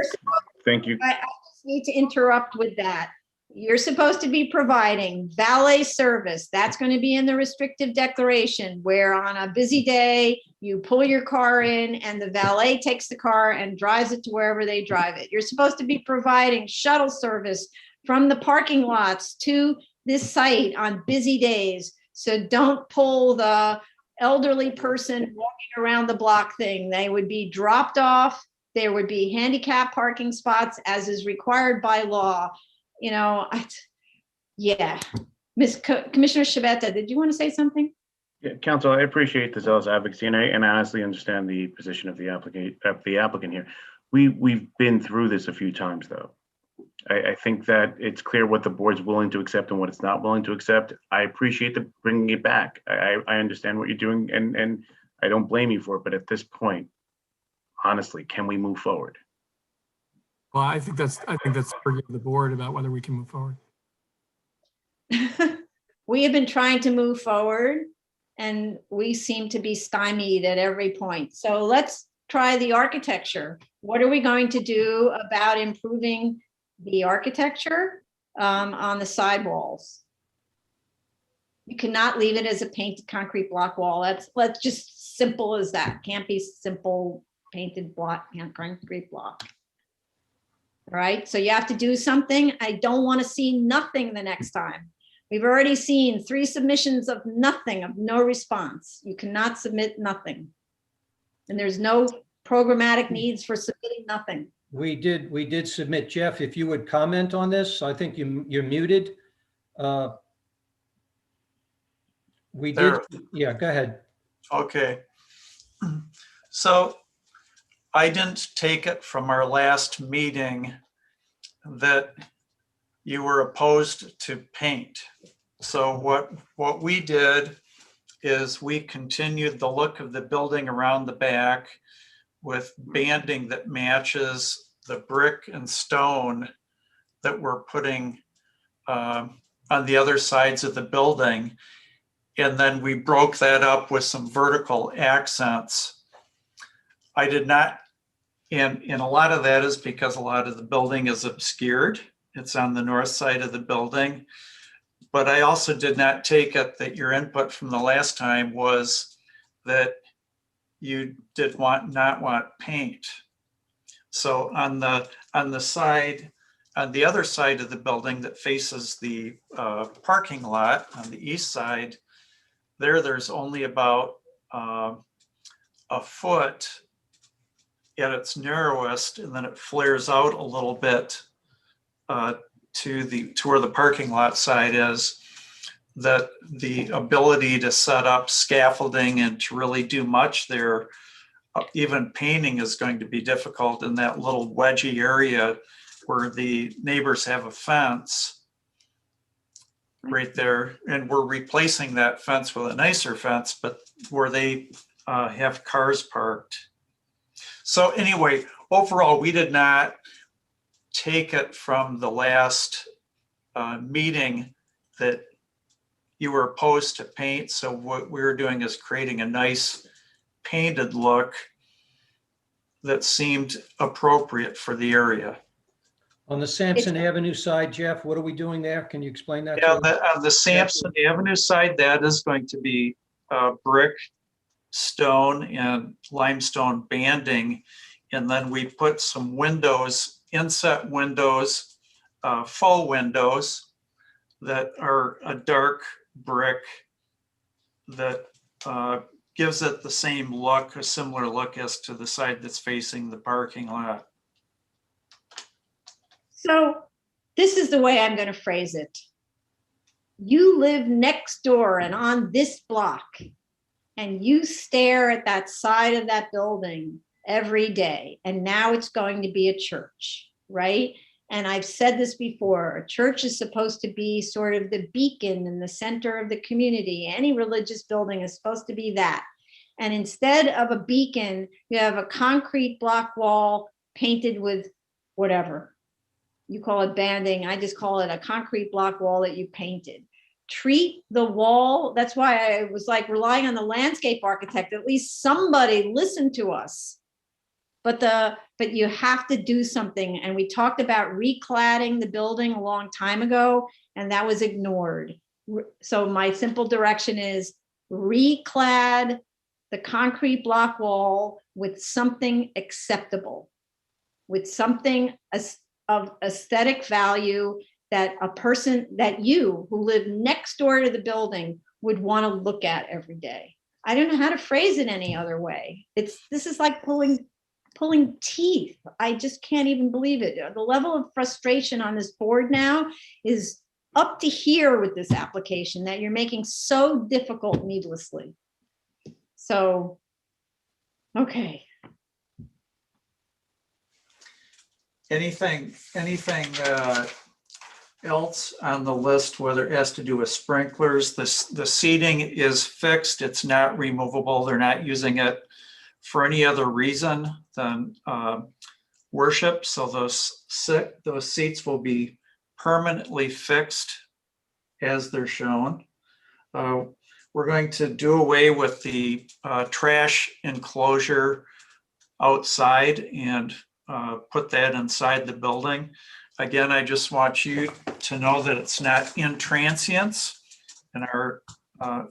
thank you. I just need to interrupt with that. You're supposed to be providing valet service. That's going to be in the restrictive declaration where on a busy day, you pull your car in and the valet takes the car and drives it to wherever they drive it. You're supposed to be providing shuttle service from the parking lots to this site on busy days. So don't pull the elderly person walking around the block thing. They would be dropped off. There would be handicap parking spots as is required by law. Yeah. Commissioner Shabeta, did you want to say something? Yeah, Council, I appreciate the zealous advocacy, and I honestly understand the position of the applicant here. We've been through this a few times, though. I think that it's clear what the board's willing to accept and what it's not willing to accept. I appreciate the bringing it back. I understand what you're doing, and I don't blame you for it. But at this point, honestly, can we move forward? Well, I think that's the board about whether we can move forward. We have been trying to move forward and we seem to be stymied at every point. So let's try the architecture. What are we going to do about improving the architecture on the sidewalls? You cannot leave it as a painted concrete block wall. Let's just simple as that. Can't be simple painted block, concrete block. All right, so you have to do something. I don't want to see nothing the next time. We've already seen 3 submissions of nothing, of no response. You cannot submit nothing. And there's no programmatic needs for submitting nothing. We did submit. Jeff, if you would comment on this, I think you're muted. We did, There. yeah, go ahead. Okay. So I didn't take it from our last meeting that you were opposed to paint. So what we did is we continued the look of the building around the back with banding that matches the brick and stone that we're putting on the other sides of the building. And then we broke that up with some vertical accents. I did not, and a lot of that is because a lot of the building is obscured. It's on the north side of the building. But I also did not take it that your input from the last time was that you did not want paint. So on the side, on the other side of the building that faces the parking lot on the east side, there's only about a foot at its narrowest, and then it flares out a little bit to where the parking lot side is, that the ability to set up scaffolding and to really do much there, even painting is going to be difficult in that little wedgy area where the neighbors have a fence right there. And we're replacing that fence with a nicer fence, but where they have cars parked. So anyway, overall, we did not take it from the last meeting that you were opposed to paint. So what we were doing is creating a nice painted look that seemed appropriate for the area. On the Sampson Avenue side, Jeff, what are we doing there? Can you explain that? Yeah, on the Sampson Avenue side, that is going to be brick, stone, and limestone banding. And then we put some windows, inset windows, faux windows that are a dark brick that gives it the same look, a similar look as to the side that's facing the parking lot. So this is the way I'm going to phrase it. You live next door and on this block, and you stare at that side of that building every day, and now it's going to be a church, right? And I've said this before, a church is supposed to be sort of the beacon in the center of the community. Any religious building is supposed to be that. And instead of a beacon, you have a concrete block wall painted with whatever. You call it banding, I just call it a concrete block wall that you painted. Treat the wall, that's why I was like relying on the landscape architect, at least somebody listened to us. But you have to do something. And we talked about recladding the building a long time ago, and that was ignored. So my simple direction is reclad the concrete block wall with something acceptable, with something of aesthetic value that a person, that you who live next door to the building would want to look at every day. I don't know how to phrase it any other way. This is like pulling teeth. I just can't even believe it. The level of frustration on this board now is up to here with this application that you're making so difficult needlessly. So, okay. Anything else on the list, whether it has to do with sprinklers? The seating is fixed. It's not removable. They're not using it for any other reason than worship. So those seats will be permanently fixed as they're shown. We're going to do away with the trash enclosure outside and put that inside the building. Again, I just want you to know that it's not in transients, and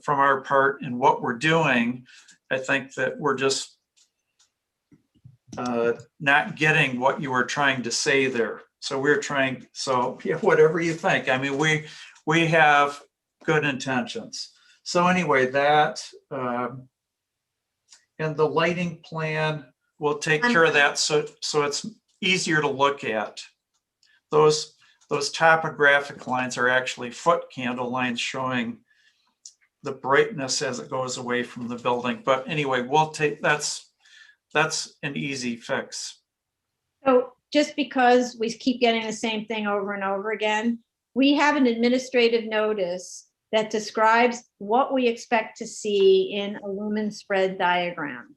from our part in what we're doing, I think that we're just not getting what you were trying to say there. So yeah, whatever you think. I mean, we have good intentions. So anyway, that and the lighting plan will take care of that. So it's easier to look at. Those topographic lines are actually foot candle lines showing the brightness as it goes away from the building. But anyway, we'll take, that's an easy fix. So just because we keep getting the same thing over and over again, we have an administrative notice that describes what we expect to see in a lumen spread diagram.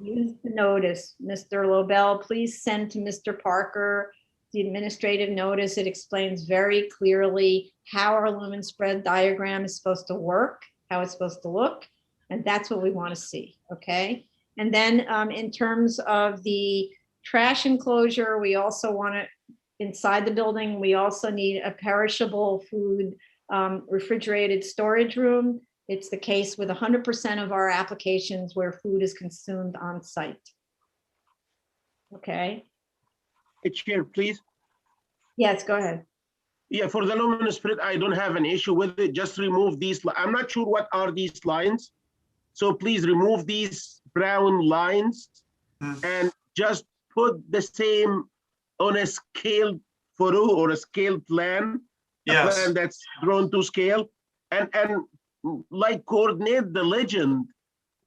Use the notice. Mr. Lobel, please send to Mr. Parker the administrative notice. It explains very clearly how our lumen spread diagram is supposed to work, how it's supposed to look, and that's what we want to see, okay? And then in terms of the trash enclosure, we also want to, inside the building, we also need a perishable food refrigerated storage room. It's the case with 100% of our applications where food is consumed on site. Okay. Hey, Chair, please. Yes, go ahead. Yeah, for the lumen spread, I don't have an issue with it. Just remove these. I'm not sure what are these lines. So please remove these brown lines and just put the same on a scaled photo or a scaled plan. Yes. A plan that's drawn to scale and like coordinate the legend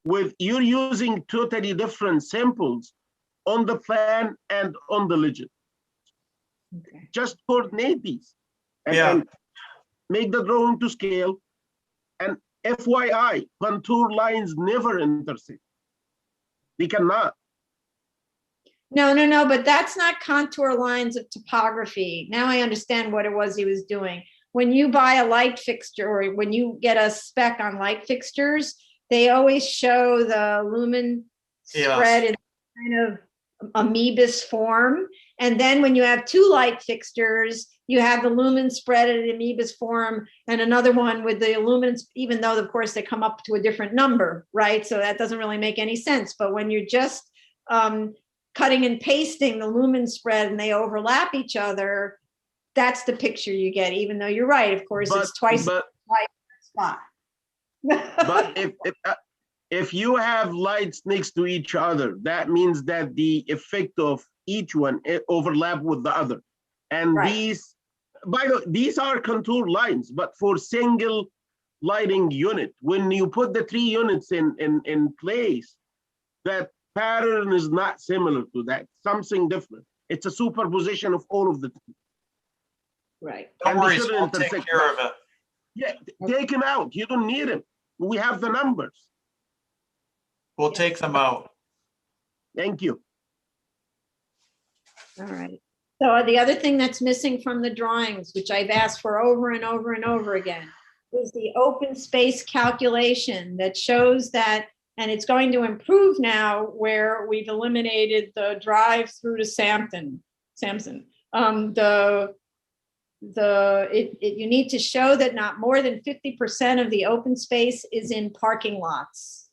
with you're using totally different symbols on the plan and on the legend. Okay. Just coordinate these and, Yeah. and make the drawing to scale. And FYI, contour lines never intersect. They cannot. No, but that's not contour lines of topography. Now I understand what it was he was doing. When you buy a light fixture or when you get a spec on light fixtures, they always show the lumen spread in kind of amoebus form. And then when you have two light fixtures, you have the lumen spread in amoebus form and another one with the lumens, even though of course they come up to a different number, right? So that doesn't really make any sense. But when you're just cutting and pasting the lumen spread and they overlap each other, that's the picture you get, even though you're right, of course, it's twice the spot. But if you have lights next to each other, that means that the effect of each one overlap with the other. And these, by the way, these are contour lines, but for single lighting unit, when you put the 3 units in place, that pattern is not similar to that, something different. It's a superposition of all of the three. Right. Don't worry, we'll take care of it. Yeah, take him out. You don't need him. We have the numbers. We'll take them out. Thank you. All right. So the other thing that's missing from the drawings, which I've asked for over and over and over again, is the open space calculation that shows that, and it's going to improve now where we've eliminated the drive through to Samson. You need to show that not more than 50% of the open space is in parking lots.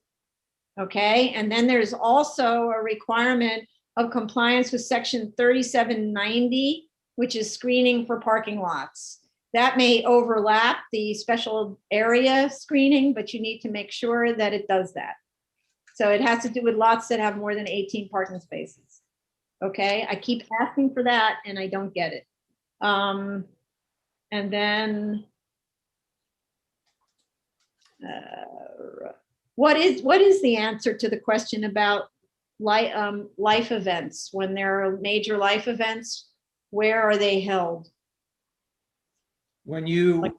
Okay, and then there's also a requirement of compliance with section 3790, which is screening for parking lots. That may overlap the special area screening, but you need to make sure that it does that. So it has to do with lots that have more than 18 parking spaces. Okay, I keep asking for that and I don't get it. And then what is the answer to the question about life events? When there are major life events, where are they held? When you're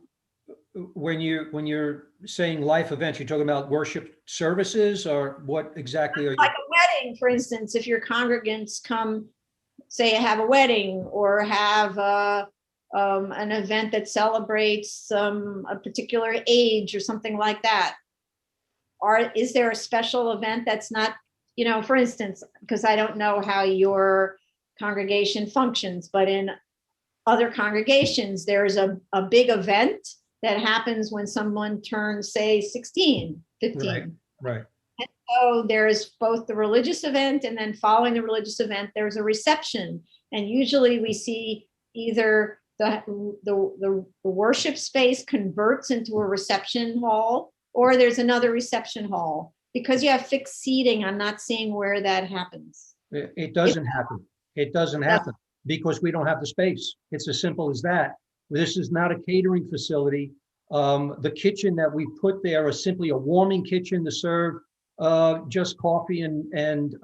saying life events, you're talking about worship services, or what exactly are you? Like a wedding, for instance, if your congregants come, say, have a wedding or have an event that celebrates a particular age or something like that. Is there a special event that's not, for instance, because I don't know how your congregation functions, but in other congregations, there's a big event that happens when someone turns, say, 16, 15. Right. And so there's both the religious event, and then following the religious event, there's a reception. And usually we see either the worship space converts into a reception hall, or there's another reception hall. Because you have fixed seating, I'm not seeing where that happens. It doesn't happen. It doesn't happen because we don't have the space. It's as simple as that. This is not a catering facility. The kitchen that we put there is simply a warming kitchen to serve just coffee and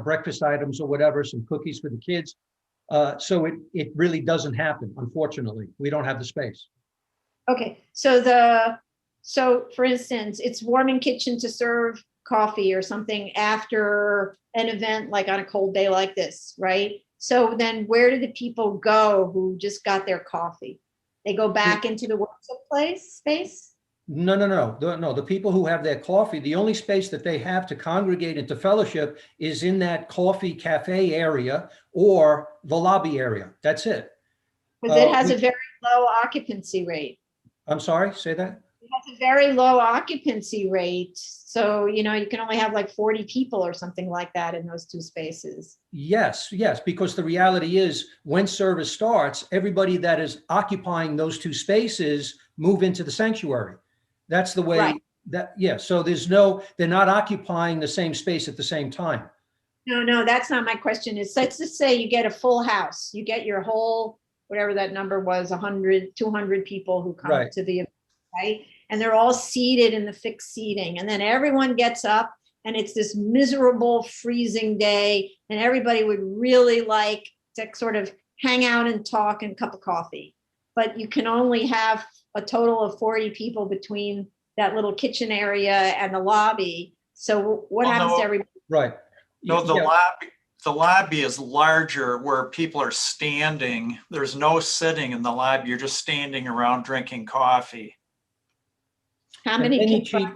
breakfast items or whatever, some cookies for the kids. So it really doesn't happen, unfortunately. We don't have the space. Okay, so for instance, it's warming kitchen to serve coffee or something after an event, like on a cold day like this, right? So then where do the people go who just got their coffee? They go back into the worship space? No. The people who have their coffee, the only space that they have to congregate and to fellowship is in that coffee cafe area or the lobby area. That's it. Because it has a very low occupancy rate. I'm sorry, say that? It has a very low occupancy rate. So, you can only have like 40 people or something like that in those two spaces. Yes, because the reality is when service starts, everybody that is occupying those two spaces move into the sanctuary. That's the way so they're not occupying the same space at the same time. No, that's not my question. Let's just say you get a full house. You get your whole, whatever that number was, 100, 200 people who come to the event, right? And they're all seated in the fixed seating. And then everyone gets up and it's this miserable freezing day. And everybody would really like to sort of hang out and talk and a cup of coffee. But you can only have a total of 40 people between that little kitchen area and the lobby. So what happens to everybody? Right. No, the lobby is larger where people are standing. There's no sitting in the lobby. You're just standing around drinking coffee. How many people?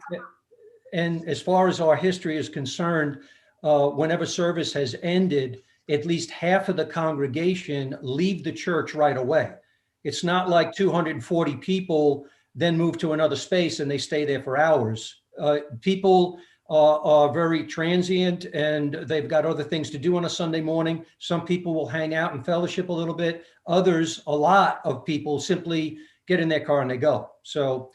And as far as our history is concerned, whenever service has ended, at least half of the congregation leave the church right away. It's not like 240 people then move to another space and they stay there for hours. People are very transient and they've got other things to do on a Sunday morning. Some people will hang out and fellowship a little bit. Others, a lot of people simply get in their car and they go. So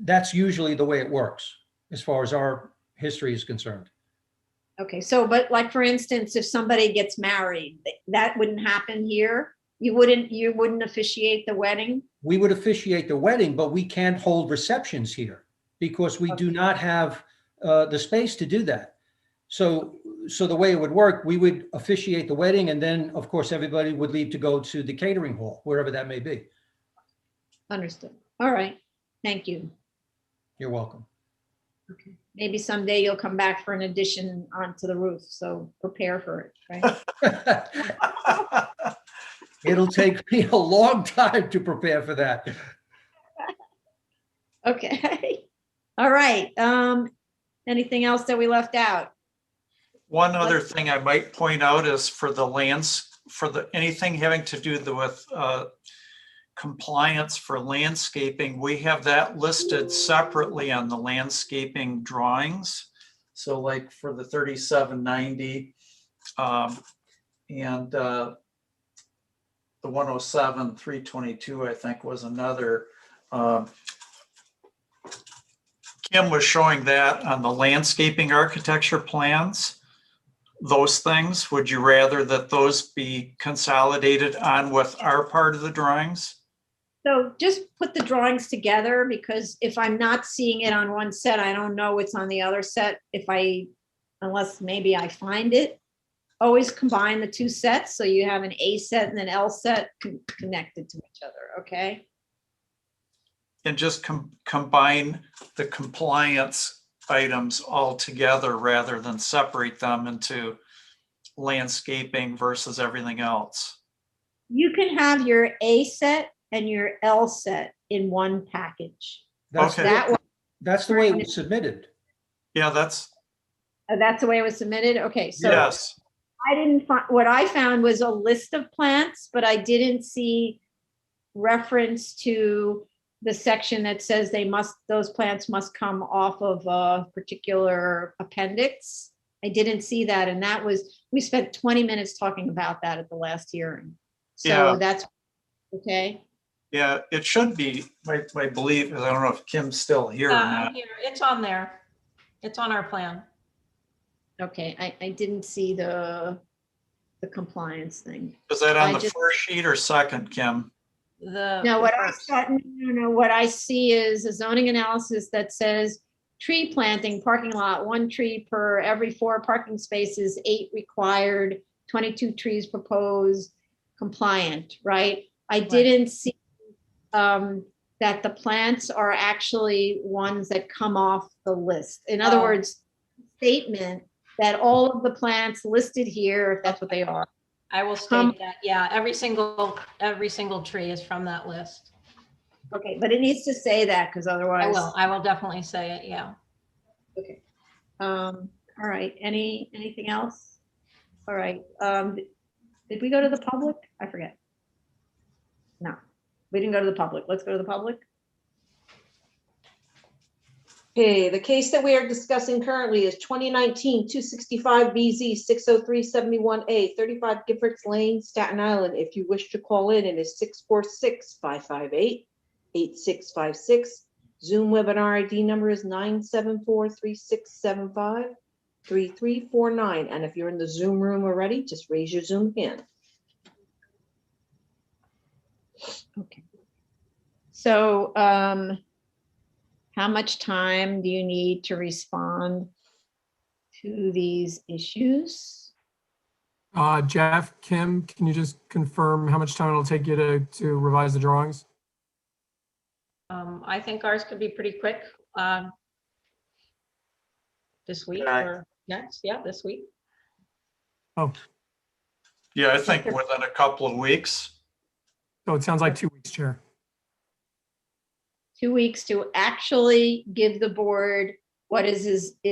that's usually the way it works as far as our history is concerned. Okay, so, but like, for instance, if somebody gets married, that wouldn't happen here? You wouldn't officiate the wedding? We would officiate the wedding, but we can't hold receptions here because we do not have the space to do that. So the way it would work, we would officiate the wedding and then of course everybody would leave to go to the catering hall, wherever that may be. Understood. All right. Thank you. You're welcome. Okay. Maybe someday you'll come back for an addition onto the roof. So prepare for it, right? It'll take me a long time to prepare for that. Okay. All right. Anything else that we left out? One other thing I might point out is for anything having to do with compliance for landscaping, we have that listed separately on the landscaping drawings. So like for the 3790 and the 107, 322, I think was another. Kim was showing that on the landscaping architecture plans. those things? Would you rather that those be consolidated on with our part of the drawings? So just put the drawings together, because if I'm not seeing it on one set, I don't know what's on the other set. Unless maybe I find it. Always combine the two sets, so you have an A set and an L set connected to each other, okay? And just combine the compliance items all together rather than separate them into landscaping versus everything else. You can have your A set and your L set in one package. That's, Okay. that's the way it was submitted. Yeah, that's the way it was submitted? Okay, so yes. I didn't find, what I found was a list of plants, but I didn't see reference to the section that says those plants must come off of a particular appendix. I didn't see that, and we spent 20 minutes talking about that at the last hearing. So Yeah. that's okay. Yeah, it should be. My belief is, I don't know if Kim's still here or not. Here, it's on there. It's on our plan. Okay, I didn't see the compliance thing. Is that on I the just- first sheet or second, Kim? No, what I saw, no, what I see is a zoning analysis that says tree planting, parking lot, 1 tree per every 4 parking spaces, 8 required, 22 trees proposed, compliant, right? I didn't see that the plants are actually ones that come off the list. In other words, statement that all of the plants listed here, if that's what they are. I will state that, yeah, every single tree is from that list. Okay, but it needs to say that, because otherwise. I will definitely say it, yeah. Okay. All right, anything else? All right, did we go to the public? I forget. No, we didn't go to the public. Let's go to the public. Okay, the case that we are discussing currently is 2019-265 BZ 60371A, 35 Giffords Lane, Staten Island. If you wish to call in, it is 646-558-8656. Zoom webinar ID number is 974-3675-3349. And if you're in the Zoom room already, just raise your Zoom hand. Okay. So, how much time do you need to respond to these issues? Jeff, Kim, can you just confirm how much time it'll take you to revise the drawings? I think ours could be pretty quick. This week or next, yeah, this week. Oh, Yeah, I think within a couple of weeks. so it sounds like 2 weeks, Chair. 2 weeks to actually give the board what it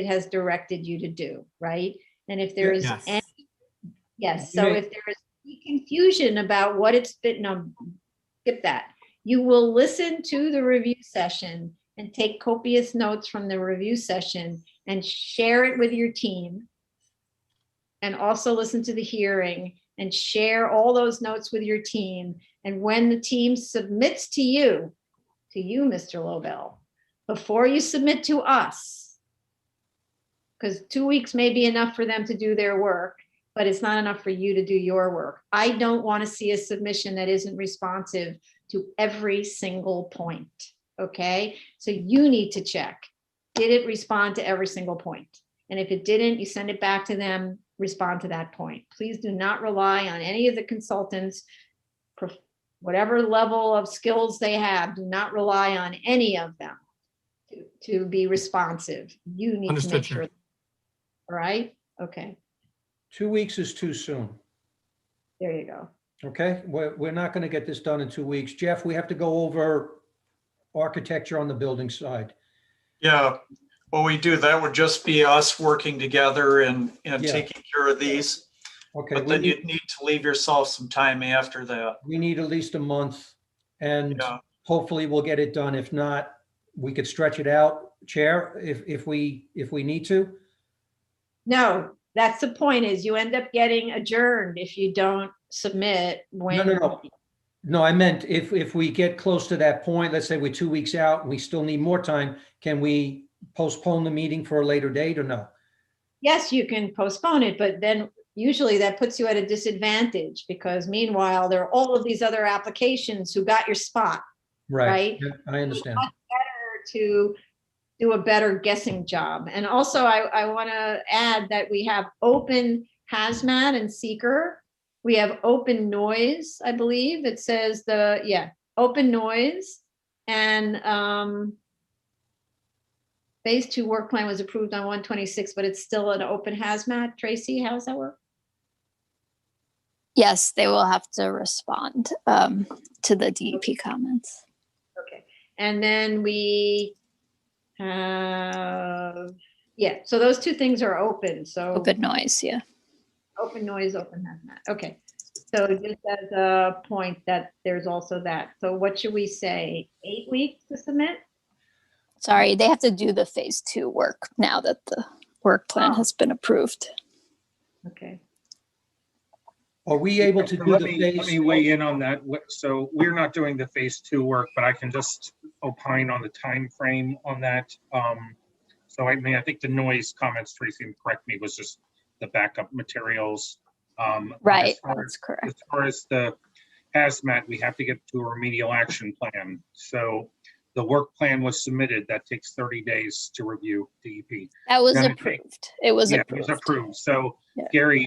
has directed you to do, right? And if there is Yes. yes, so if there is any confusion about what it's been, no, skip that. You will listen to the review session and take copious notes from the review session and share it with your team. And also listen to the hearing and share all those notes with your team. And when the team submits to you, Mr. Lobel, before you submit to us, because 2 weeks may be enough for them to do their work, but it's not enough for you to do your work. I don't want to see a submission that isn't responsive to every single point, okay? So you need to check, did it respond to every single point? And if it didn't, you send it back to them, respond to that point. Please do not rely on any of the consultants, whatever level of skills they have, do not rely on any of them to be responsive. You need to make sure. All right, okay, 2 weeks is too soon. there you go. Okay, we're not going to get this done in 2 weeks. Jeff, we have to go over architecture on the building side. Yeah, well, we do. That would just be us working together and Yeah. taking care of these. Okay. But then you'd need to leave yourself some time after that. We need at least a month, and Yeah. hopefully we'll get it done. If not, we could stretch it out, Chair, if we need to. No, that's the point, is you end up getting adjourned if you don't submit when. No, I meant if we get close to that point, let's say we're 2 weeks out, we still need more time, can we postpone the meeting for a later date or no? yes, you can postpone it, but then usually that puts you at a disadvantage because meanwhile, there are all of these other applications who got your spot, right? Yeah, I understand. Much better to do a better guessing job. And also I want to add that we have open hazmat and seeker. We have open noise, I believe. It says open noise. And phase 2 work plan was approved on 1/26, but it's still an open hazmat. Tracy, how does that work? Yes, they will have to respond to the DEP comments. Okay. And then we have, so those two things are open. So Open noise, yeah. open noise, open hazmat. Okay. So just as a point that there's also that. So what should we say? 8 weeks to submit? Sorry, they have to do the phase 2 work now that the work plan has been approved. Okay. Are we able to do Let the me phase? weigh in on that. So we're not doing the phase 2 work, but I can just opine on the time frame on that. So I mean, I think the noise comments, Tracy, and correct me, was just the backup materials. Right, that's correct. As far as the hazmat, we have to get to a remedial action plan. So the work plan was submitted. That takes 30 days to review DEP. That was Then approved. It was It approved. was approved. So Yeah. Gary,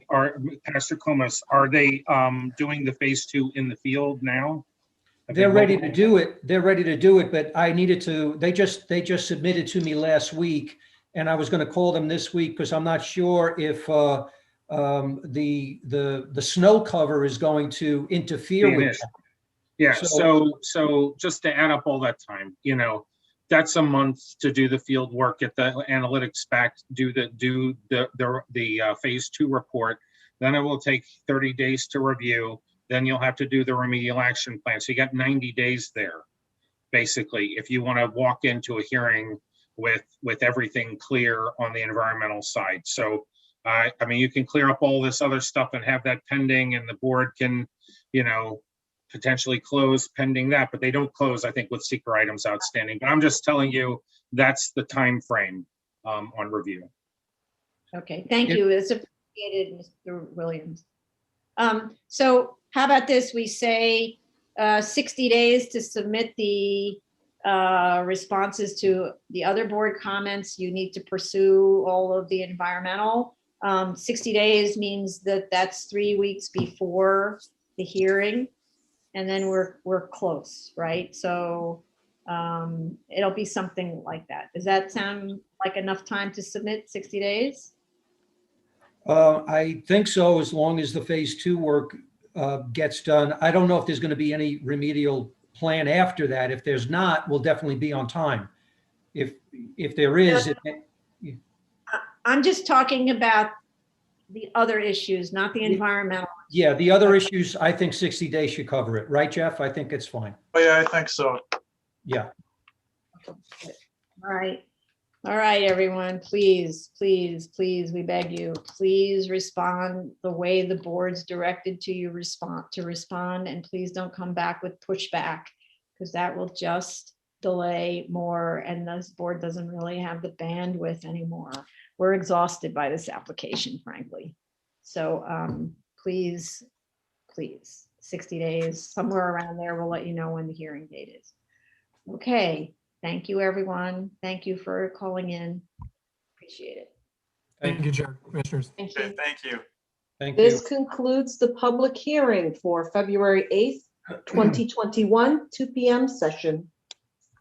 Pastor Comas, are they doing the phase 2 in the field now? They're ready to do it. They're ready to do it, but I needed to, they just submitted to me last week, and I was going to call them this week because I'm not sure if the snow cover is going to interfere with that. Yeah, so just to add up all that time, that's a month to do the field work, get the analytics back, do the phase 2 report. Then it will take 30 days to review. Then you'll have to do the remedial action plan. So you got 90 days there, basically, if you want to walk into a hearing with everything clear on the environmental side. So, I mean, you can clear up all this other stuff and have that pending, and the board can, potentially close pending that, but they don't close, I think, with seeker items outstanding. But I'm just telling you, that's the time frame on review. Okay, thank you. It's appreciated, Mr. Williams. So how about this? We say 60 days to submit the responses to the other board comments. You need to pursue all of the environmental. 60 days means that that's 3 weeks before the hearing. And then we're close, right? So it'll be something like that. Does that sound like enough time to submit 60 days? I think so, as long as the phase 2 work gets done. I don't know if there's going to be any remedial plan after that. If there's not, we'll definitely be on time. If there is, I'm just talking about the other issues, not the environmental. yeah, the other issues, I think 60 days should cover it, right, Jeff? I think it's fine. Oh, yeah, I think so. Yeah. All right, everyone, please, please, please, we beg you, please respond the way the board's directed to you respond, and please don't come back with pushback, because that will just delay more, and this board doesn't really have the bandwidth anymore. We're exhausted by this application, frankly. So please, 60 days, somewhere around there, we'll let you know when the hearing date is. Okay, thank you, everyone. Thank you for calling in. Appreciate it. Thank you, Chair, Commissioners. Thank you. Thank you. Thank This concludes the public hearing for February 8th, 2021, 2 p.m. session.